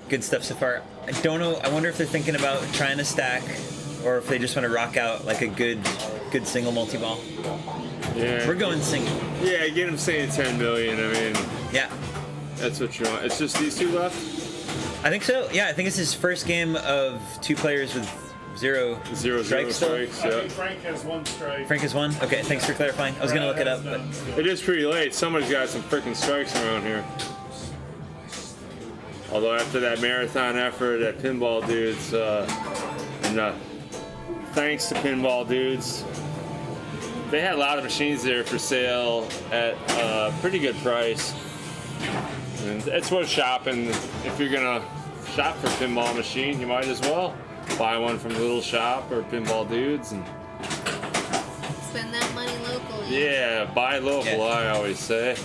Good stuff so far. I don't know. I wonder if they're thinking about trying to stack, or if they just want to rock out like a good single multi-ball. Yeah. We're going single. Yeah, get them saying 10 million. I mean, yeah, that's what you want. It's just these two left. I think so. Yeah, I think it's his first game of two players with zero strikes. Yeah. Frank has one strike. Frank has one. Okay, thanks for clarifying. I was gonna look it up, but it is pretty late. Somebody's got some freaking strikes around here. Although after that marathon effort at Pinball Dudes, thanks to Pinball Dudes, they had a lot of machines there for sale at a pretty good price. And it's worth shopping. If you're gonna shop for a pinball machine, you might as well buy one from Little Shop or Pinball Dudes and spend that money locally. Yeah, buy local. Yeah. I always say.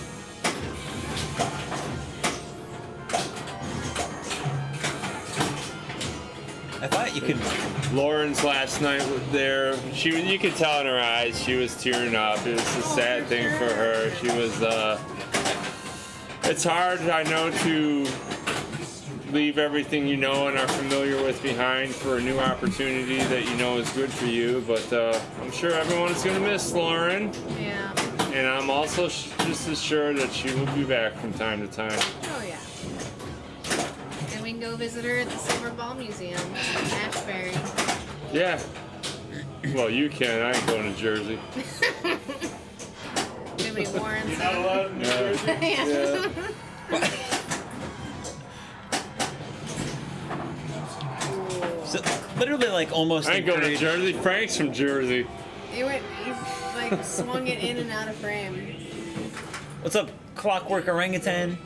I thought you could. Lauren's last night was there. You could tell in her eyes she was tearing up. It was a sad thing for her. She was. It's hard, I know, to leave everything you know and are familiar with behind for a new opportunity that you know is good for you. But I'm sure everyone's going to miss Lauren. Yeah. And I'm also just as sure that she will be back from time to time. Oh yeah. And we can go visit her at the Silver Ball Museum in Ashbury. Yeah. Well, you can. I ain't going to Jersey. Too many Warrens. You're not allowed in New Jersey? Yeah. So, literally, like almost. I ain't going to Jersey. Frank's from Jersey. He like swung it in and out of frame. What's up, Clockwork Orangutan?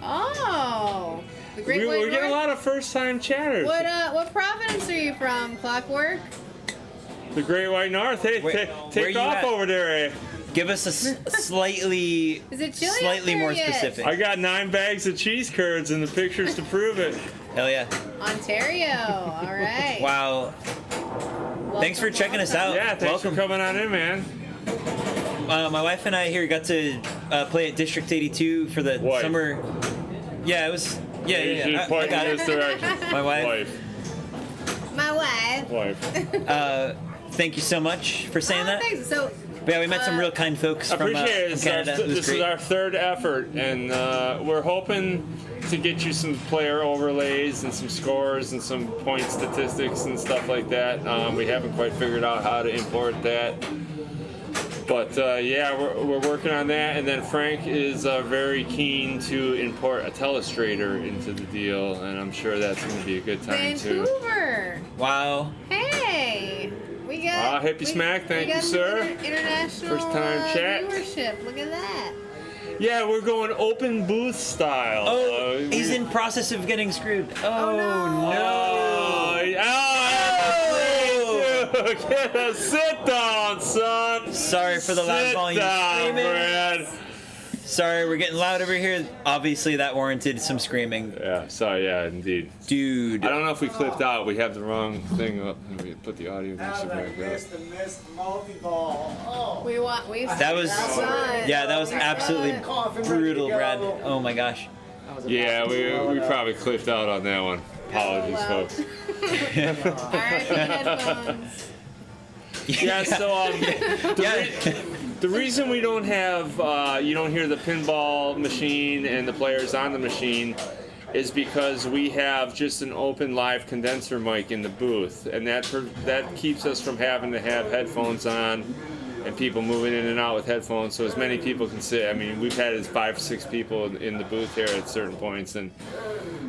Oh, the Great White We're getting a North? lot of first-time chatters. What province are you from, Clockwork? The Great White North. Hey, take off over there, eh? Give us a slightly, Is it chilly slightly out there more yet? specific. I got 9 bags of cheese curds and the pictures to prove it. Hell yeah. Ontario. All right. Wow. Thanks for checking us out. Yeah, thanks for coming on in, man. My wife and I here got to play at District 82 for the summer. Yeah, it was. Yeah, You should point in this direction. My wife. My wife. Thank you so much for saying that. Thanks. So. But yeah, we met some real kind folks I from appreciate it. Canada. This is our third effort, and we're hoping to get you some player overlays and some scores and some point statistics and stuff like that. We haven't quite figured out how to import that. But yeah, we're working on that, and then Frank is very keen to import a telestrator into the deal, and I'm sure that's going to be a good time too. Vancouver. Wow. Hey. We got. Hippie Smack, thank you, sir. International First time chat. viewership. Look at that. Yeah, we're going open booth style. Oh, he's in process of getting screwed. Oh, no. Sit down, son. Sorry for the loud volume Sit down, screaming. Brad. Sorry, we're getting loud over here. Obviously, that warranted some screaming. Yeah, sorry, yeah, indeed. Dude. I don't know if we clipped out. We have the wrong thing up. We put the audio Now music that I back missed the missed multi-ball. Oh. That was, yeah, that was absolutely brutal, Brad. Oh my gosh. Yeah, we probably clipped out on that one. Apologies, folks. Yeah, so the reason we don't have you don't hear the pinball machine and the players on the machine is because we have just an open live condenser mic in the booth, and that keeps us from having to have headphones on and people moving in and out with headphones, so as many people can sit. I mean, we've had 5 or 6 people in the booth here at certain points, and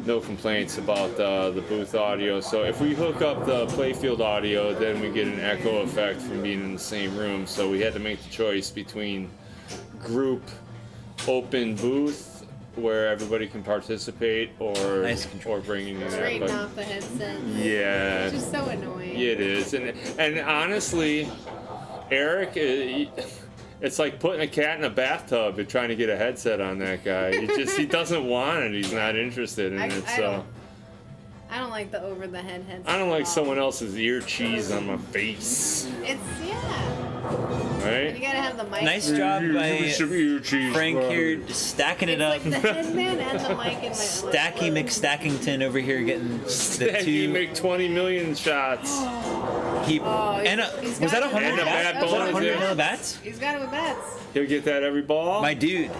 no complaints about the booth audio. So if we hook up the playfield audio, then we get an echo effect from being in the same room. So we had to make the choice between group open booth where everybody can participate, or bringing in Straighten that. off the headset. Yeah, It's just so annoying. it is, and honestly, Eric, it's like putting a cat in a bathtub and trying to get a headset on that guy. He doesn't want it. He's not interested in it. So I don't like the over-the-head headset. I don't like someone else's ear cheese on my face. It's Right? You gotta have the mic. Nice job by Frank here, stacking it up. Like the headband and the mic in my Stacky McStackington over here getting the Stacky two. make 20 million shots. Was that 100 bats? Was that 100 mil bats? He's got it with bats. He'll get that every ball. My dude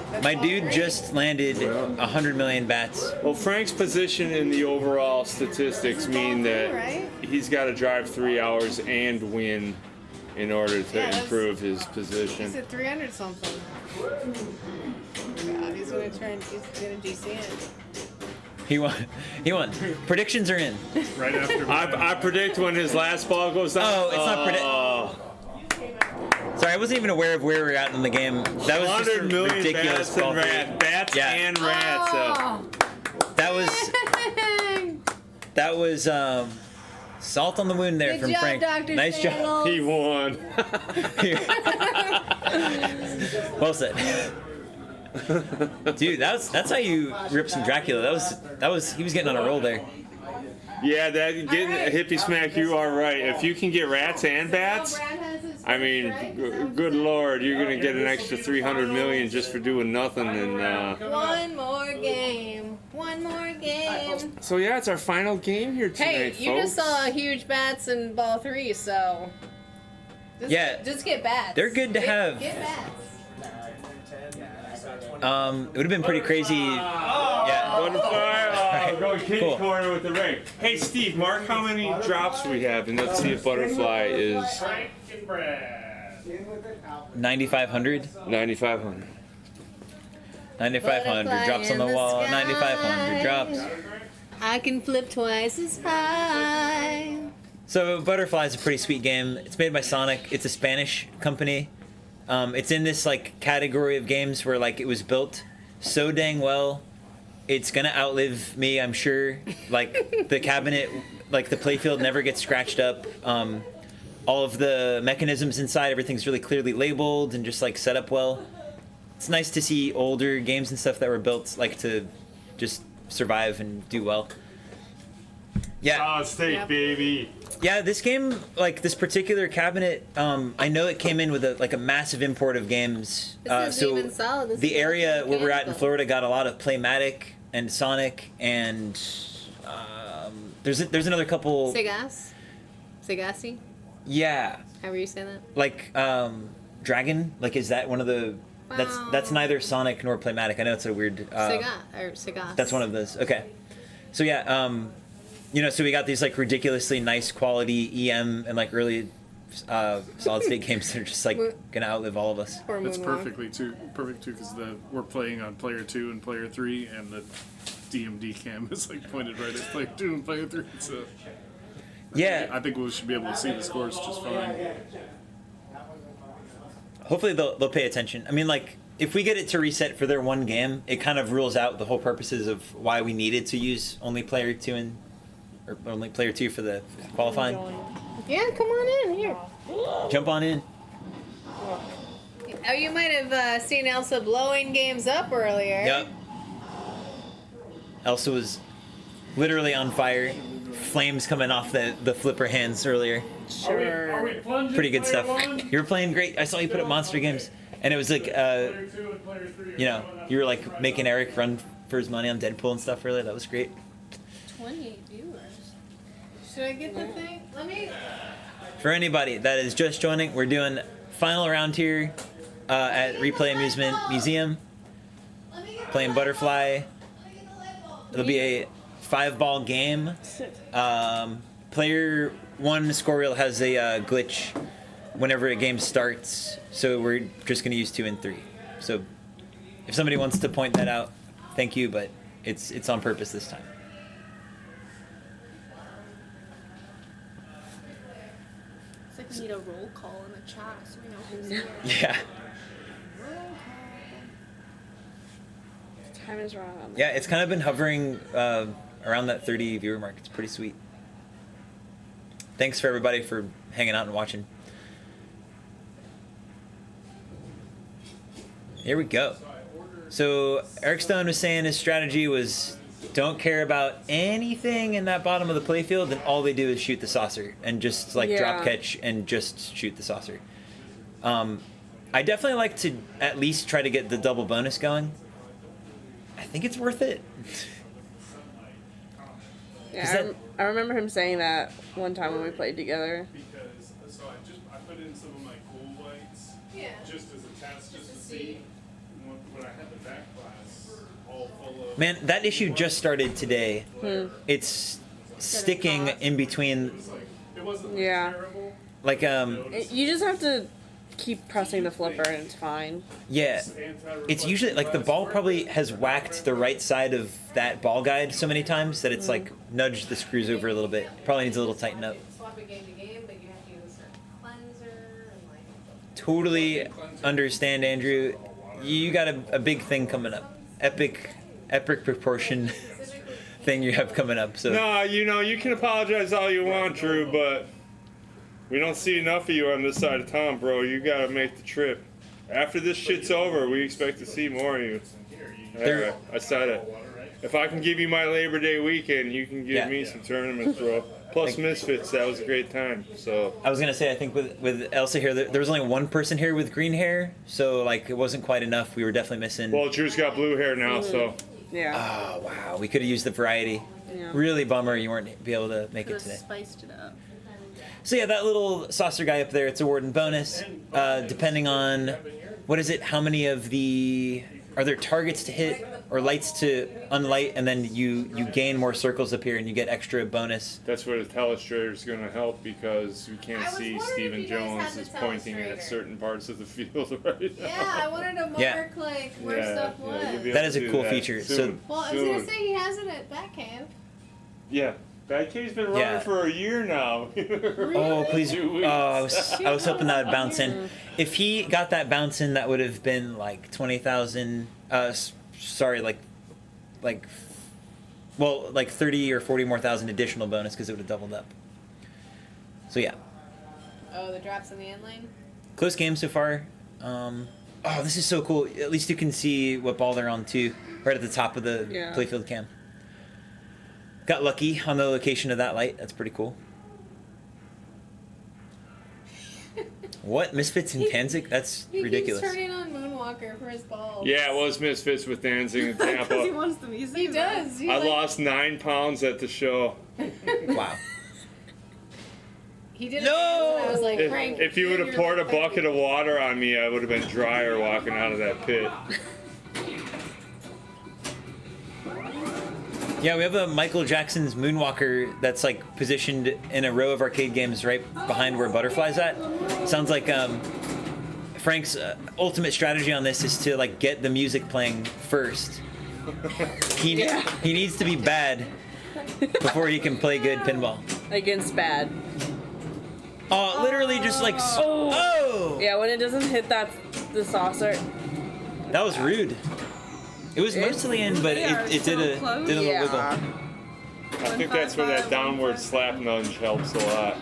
just landed 100 million bats. Well, Frank's position in the overall statistics mean that he's got to drive 3 hours and win in order to improve his position. He's at 300 something. God, he's gonna GC it. He won. Predictions are in. Right after. I predict when his last ball goes out. Oh, it's not predict. Sorry, I wasn't even aware of where we were at in the game. That was just a 100 million ridiculous bats ball and flight. bats and rats. That was salt on the wound there Good from job, Frank. Dr. Nice job. Stangles. He won. Well said. Dude, that's how you rip some Dracula. That was he was getting on a roll there. Yeah, that getting a hippie smack. You are right. If you can get rats and bats, I mean, good lord, you're gonna get an extra 300 million just for doing nothing. And One more game. so yeah, it's our final game here tonight, Hey, you folks. just saw huge bats in ball 3, so just get bats. They're good to have. Get bats. It would have been pretty crazy. Yeah. Butterfly, going kitty corner with the ring. Hey, Steve, mark how many drops we have, and let's see if Butterfly is 9,500. 9,500. 9,500 drops on the wall. 9,500 drops. I can flip twice as high. So Butterfly is a pretty sweet game. It's made by Sonic. It's a Spanish company. It's in this like category of games where like it was built so dang well, it's gonna outlive me, I'm sure. Like the cabinet, like the playfield never gets scratched up. All of the mechanisms inside, everything's really clearly labeled and just like set up well. It's nice to see older games and stuff that were built like to just survive and do well. Yeah. Solid state, baby. Yeah, this game, like this particular cabinet, I know it came in with a massive import of games. This isn't even solid. This the is area where we're at in mechanical. Florida got a lot of Playmatic and Sonic, and there's another couple. Segassi? Yeah, However you say that. like Dragon. Like, is that one of the? That's neither Sonic nor Playmatic. I know it's a weird. Segas. That's one of those. Okay, so yeah, so we got these like ridiculously nice quality EM and like early solid state games that are just like gonna outlive all of us. That's perfect too, because we're playing on player 2 and player 3, and the DMD cam is like pointed right at player 2 and player 3. So yeah, I think we should be able to see the scores just fine. Hopefully they'll pay attention. I mean, like if we get it to reset for their one game, it kind of rules out the whole purposes of why we needed to use only player 2 or only player 2 for the qualifying. Yeah, come on in here. Jump on in. Oh, you might have seen Elsa blowing games up earlier. Yep. Elsa was literally on fire. Flames coming off the flipper hands earlier. Sure. Pretty good stuff. You were playing great. I saw you put up Monster Games. And it was like, you know, you were like making Eric run for his money on Deadpool and stuff earlier. That was great. 28 viewers. Should I get the thing? Let me. For anybody that is just joining, we're doing final round here at Replay Amusement Museum. Playing Butterfly. It'll be a 5-ball game. Player 1 score reel has a glitch whenever a game starts, so we're just going to use 2 and 3. So if somebody wants to point that out, thank you, but it's on purpose this time. It's like we need a roll call in the chat so we know who's here. Yeah. Time is wrong. Yeah, it's kind of been hovering around that 30 viewer mark. It's pretty sweet. Thanks for everybody for hanging out and watching. Here we go. So Eric Stone was saying his strategy was don't care about anything in that bottom of the playfield, and all they do is shoot the saucer and just like drop catch and just shoot the saucer. I definitely like to at least try to get the double bonus going. I think it's worth it. Yeah, I remember him saying that one time when we played together. So I put in some of my cool lights just as a test, just to see. When I had the back class all full of. Man, that issue just started today. It's sticking in between. Yeah. Like You just have to keep pressing the flipper and it's fine. Yeah, it's usually like the ball probably has whacked the right side of that ball guide so many times that it's like nudged the screws over a little bit. Probably needs a little tighten up. Swap it game to game, but you have to use a certain cleanser and like. Totally understand, Andrew. You got a big thing coming up. Epic proportion thing you have coming up. So No, you know, you can apologize all you want, Drew, but we don't see enough of you on this side of town, bro. You gotta make the trip. After this shit's over, we expect to see more of you. Alright, I said it. If I can give you my Labor Day weekend, you can give me some tournaments, bro. Plus Misfits, that was a great time. So I was gonna say, I think with Elsa here, there was only one person here with green hair, so like it wasn't quite enough. We were definitely missing. Well, Drew's got blue hair now, so. Yeah. Oh wow, we could have used the variety. Yeah. Really bummer you weren't be able to make it today. Spiced it up. So yeah, that little saucer guy up there, it's a Warden bonus. Depending on, what is it, how many of the, are there targets to hit or lights to unlight, and then you gain more circles up here and you get extra bonus. That's where the telestrator is going to help because we can't see Stephen Jones is pointing at certain parts of the field right now. Yeah, I wanted to mark like where stuff was. That is a cool feature. Soon. Well, I was gonna say he has it at Batcave. Yeah. Batcave's been running for a year now. Oh, please. I was hoping that would bounce in. If he got that bounce in, that would have been like 20,000. Sorry, like 30 or 40 more thousand additional bonus because it would have doubled up. So yeah. Oh, the drops in the end lane? Close game so far. Oh, this is so cool. At least you can see what ball they're on too, right at the top of the playfield cam. Got lucky on the location of that light. That's pretty cool. What? Misfits in Tanzig? That's ridiculous. He keeps turning on Moonwalker for his balls. Yeah, it was Misfits with Danzig in Tampa. Because he wants the music. He does. I lost 9 pounds at the show. Wow. He did it. No! I was like, Frank. If you would have poured a bucket of water on me, I would have been drier walking out of that pit. Yeah, we have a Michael Jackson's Moonwalker that's like positioned in a row of arcade games right behind where Butterfly's at. Sounds like Frank's ultimate strategy on this is to like get the music playing first. He needs to be bad before he can play good pinball. Against bad. Oh, literally just like oh! Yeah, when it doesn't hit the saucer. That was rude. It was mostly in, but it did a little wiggle. I think that's where that downward slap nudge helps a lot.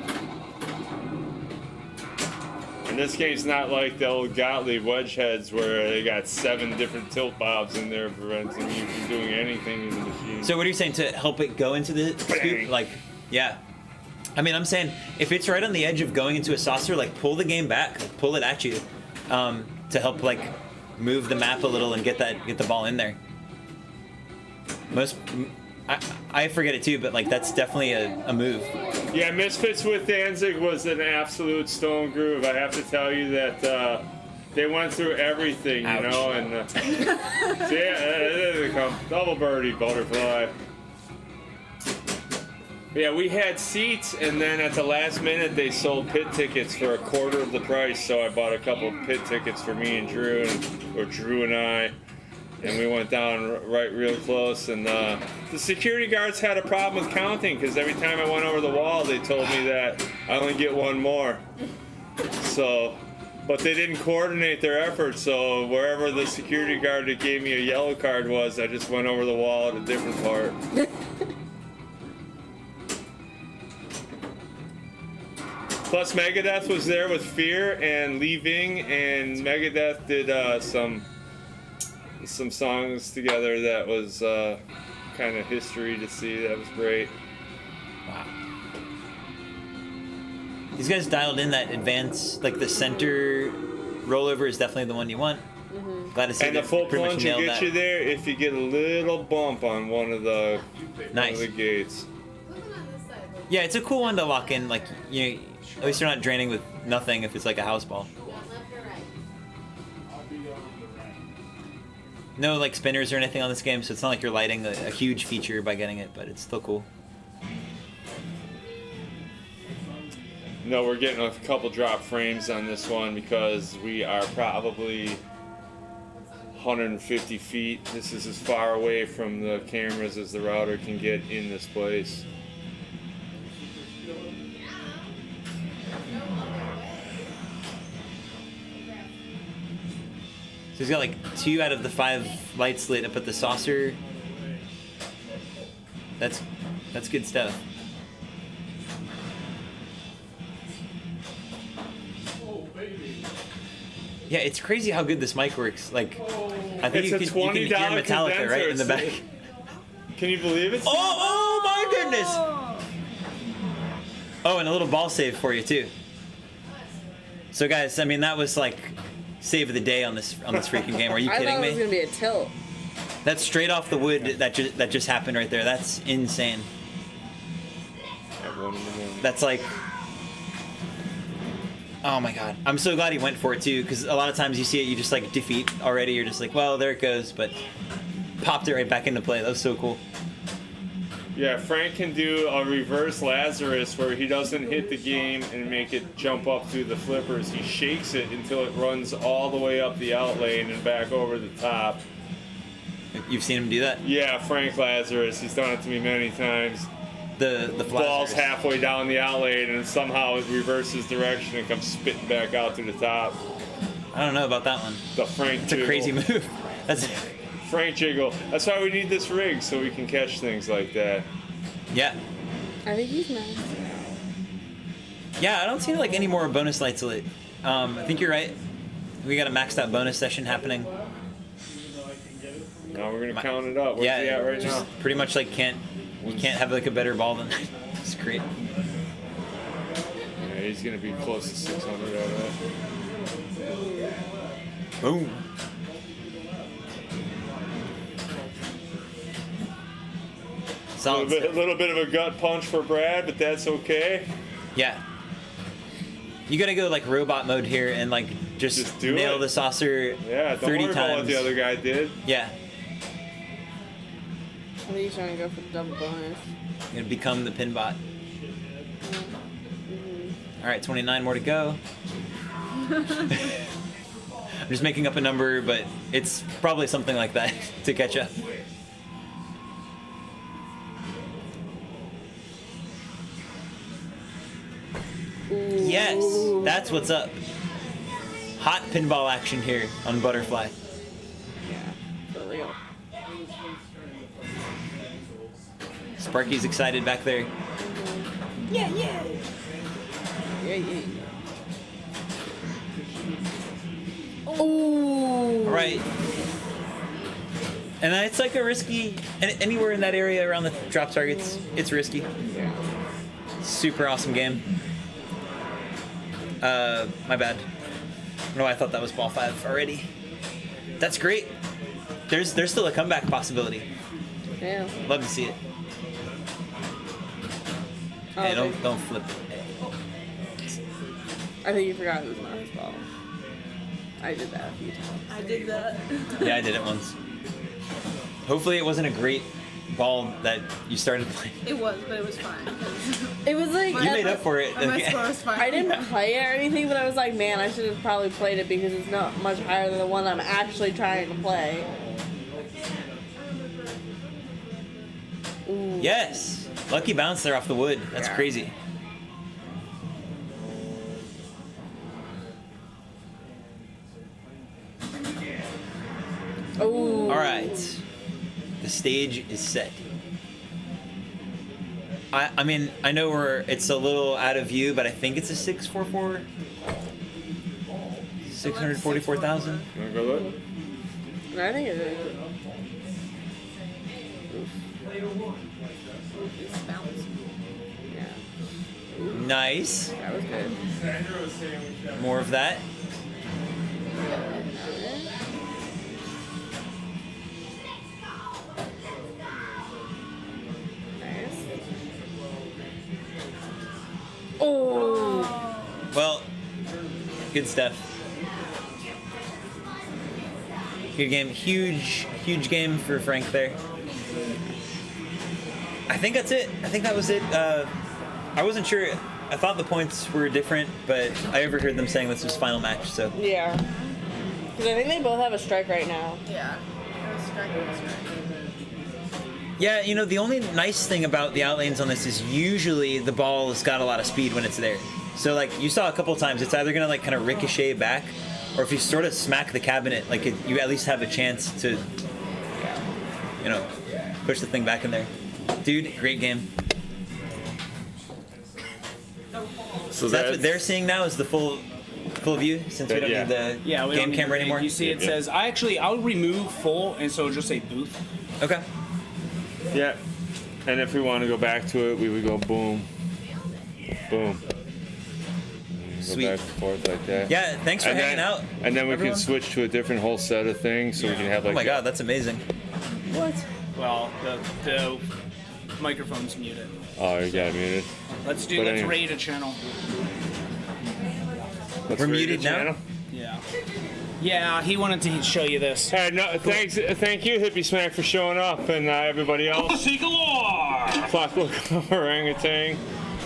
And this game's not like the old Gottlieb wedge heads where they got 7 different tilt bobs in there preventing you from doing anything in the machine. So what are you saying, to help it go into the scoop? Like, yeah. I mean, I'm saying if it's right on the edge of going into a saucer, like pull the game back, pull it at you, to help like move the map a little and get the ball in there. I forget it too, but like that's definitely a move. Yeah, Misfits with Danzig was an absolute stone groove. I have to tell you that they went through everything, you know, and so yeah, there they come. Double birdie, butterfly. Yeah, we had seats, and then at the last minute they sold pit tickets for a quarter of the price. So I bought a couple pit tickets for me and Drew, or Drew and I. And we went down right real close, and the security guards had a problem with counting because every time I went over the wall, they told me that I only get one more. So, but they didn't coordinate their efforts, so wherever the security guard that gave me a yellow card was, I just went over the wall at a different part. Plus, Megadeth was there with Fear and Leaving, and Megadeth did some songs together that was kind of history to see. That was great. Wow. These guys dialed in that advance, like the center rollover is definitely the one you want. Mm-hmm. Glad to see And that the full pretty much plunge will nailed get that. you there if you get a little bump on one of the gates. Yeah, it's a cool one to lock in. Like, you know, at least you're not draining with nothing if it's like a house ball. No like spinners or anything on this game, so it's not like you're lighting a huge feature by getting it, but it's still cool. No, we're getting a couple drop frames on this one because we are probably 150 feet. This is as far away from the cameras as the router can get in this place. So he's got like 2 out of the 5 lights lit up at the saucer. That's good stuff. Yeah, it's crazy how good this mic works. Like, I think It's you a can hear $20 Metallica right in the back. condenser. Can you believe it? Oh my goodness! Oh, and a little ball save for you too. So guys, I mean that was like save of the day on this freaking game. Are you I kidding thought me? it was gonna be a tilt. That's straight off the wood that just happened right there. That's insane. That's like, oh my god. I'm so glad he went for it too, because a lot of times you see it, you just like defeat already. You're just like, well, there it goes, but popped it right back into play. That was so cool. Yeah, Frank can do a reverse Lazarus where he doesn't hit the game and make it jump up through the flippers. He shakes it until it runs all the way up the out lane and back over the top. You've seen him do that? Yeah, Frank Lazarus. He's done it to me many times. The ball's halfway down the out lane and somehow it reverses direction and comes spitting back out to the top. I don't know about that one. The Frank It's a crazy move. That's Frank jiggle. That's why we need this rig, so we can catch things like that. Yeah. I think he's nice. Yeah, I don't see like any more bonus lights lit. I think you're right. We got a maxed out bonus session happening. Now we're gonna count it up. Where's he at right just now? pretty much like can't have like a better ball than that. It's great. Yeah, he's gonna be close to 600 out of that. Boom. A little bit of a gut punch for Brad, but that's okay. Yeah. You gotta go like robot mode here and like just do nail it. the saucer Yeah, don't 30 worry about what times. the other guy did. Yeah. I think he's trying to go for the double bonus. You're gonna become the pinbot. All right, 29 more to go. I'm just making up a number, but it's probably something like that to catch up. Yes, that's what's up. Hot pinball action here on Butterfly. For real. Sparky's excited back there. Yeah, yeah. Yeah, yeah. Ooh. Right. And it's like a risky, anywhere in that area around the drop targets, it's risky. Super awesome game. My bad. I don't know why I thought that was ball 5 already. That's great. There's still a comeback possibility. Yeah. Love to see it. Oh, Hey, okay. don't flip. I think you forgot it was not his ball. I did that a few times. I did that. Yeah, I did it once. Hopefully it wasn't a great ball that you started playing. It was, but it was fine. It was like You made up for it. My score was fine. I didn't play it or anything, but I was like, man, I should have probably played it because it's not much higher than the one I'm actually trying to play. Ooh. Yes! Lucky bounce there off the wood. That's crazy. Ooh. Alright. The stage is set. I mean, I know it's a little out of view, but I think it's a 644. 644,000. You wanna go look? I think it is. Nice. That was good. More of that. Oh. Well, good stuff. Good game. Huge game for Frank there. I think that's it. I think that was it. I wasn't sure. I thought the points were different, but I overheard them saying this was final match, so. Yeah. Because I think they both have a strike right now. Yeah. It was strike. Yeah, you know, the only nice thing about the outlanes on this is usually the ball has got a lot of speed when it's there. So, like, you saw a couple times, it's either going to, like, kind of ricochet back, or if you sort of smack the cabinet, like, you at least have a chance to, you know, push the thing back in there. Dude, great game. So that's what they're seeing now is the full view, since we don't need the game camera anymore. You see, it says, I'll remove full, and so it'll just say booth. Okay. Yeah. And if we want to go back to it, we would go boom, boom. Sweet. Go back and forth like that. Yeah, thanks for hanging out, And then we everyone. can switch to a different whole set of things, so we can have like. Oh my god, that's amazing. What? Well, the microphone's muted. Oh, you got muted. Let's But raid a channel. Let's We're raid muted the now? channel? Yeah. Yeah, he wanted to show you this. Hey, no, thank you, Hippie Smack, for showing up, and everybody else. See galore! Clockwork Orangutan.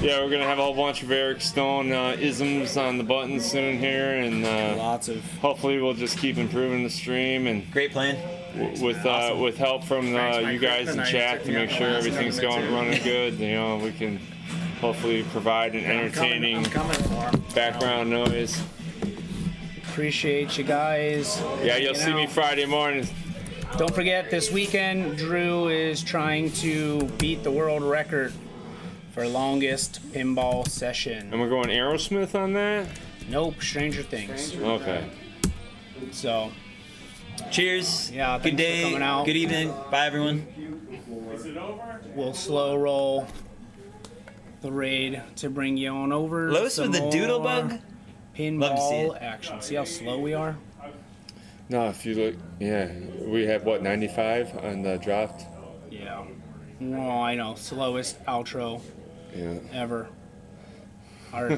Yeah, we're gonna have a whole bunch of Eric Stone isms on the buttons soon here, and lots of. Hopefully, we'll just keep improving the stream and great plan. With help from you guys in chat to make sure everything's running good. You know, we can hopefully provide an entertaining background noise. Appreciate you guys. Yeah, you'll see me Friday morning. Don't forget, this weekend, Drew is trying to beat the world record for longest pinball session. And we're going Aerosmith on that? Nope, Stranger Things. Okay. So. Cheers. Yeah, good day. For coming out. Good evening. Bye, everyone. Is it over? We'll slow roll the raid to bring you on over. Lois with the doodle bug? Love to see Pinball it. action. See how slow we are? No, if you look, yeah, we have what, 95 on the dropped? Yeah. Well, I know. Slowest outro ever. Our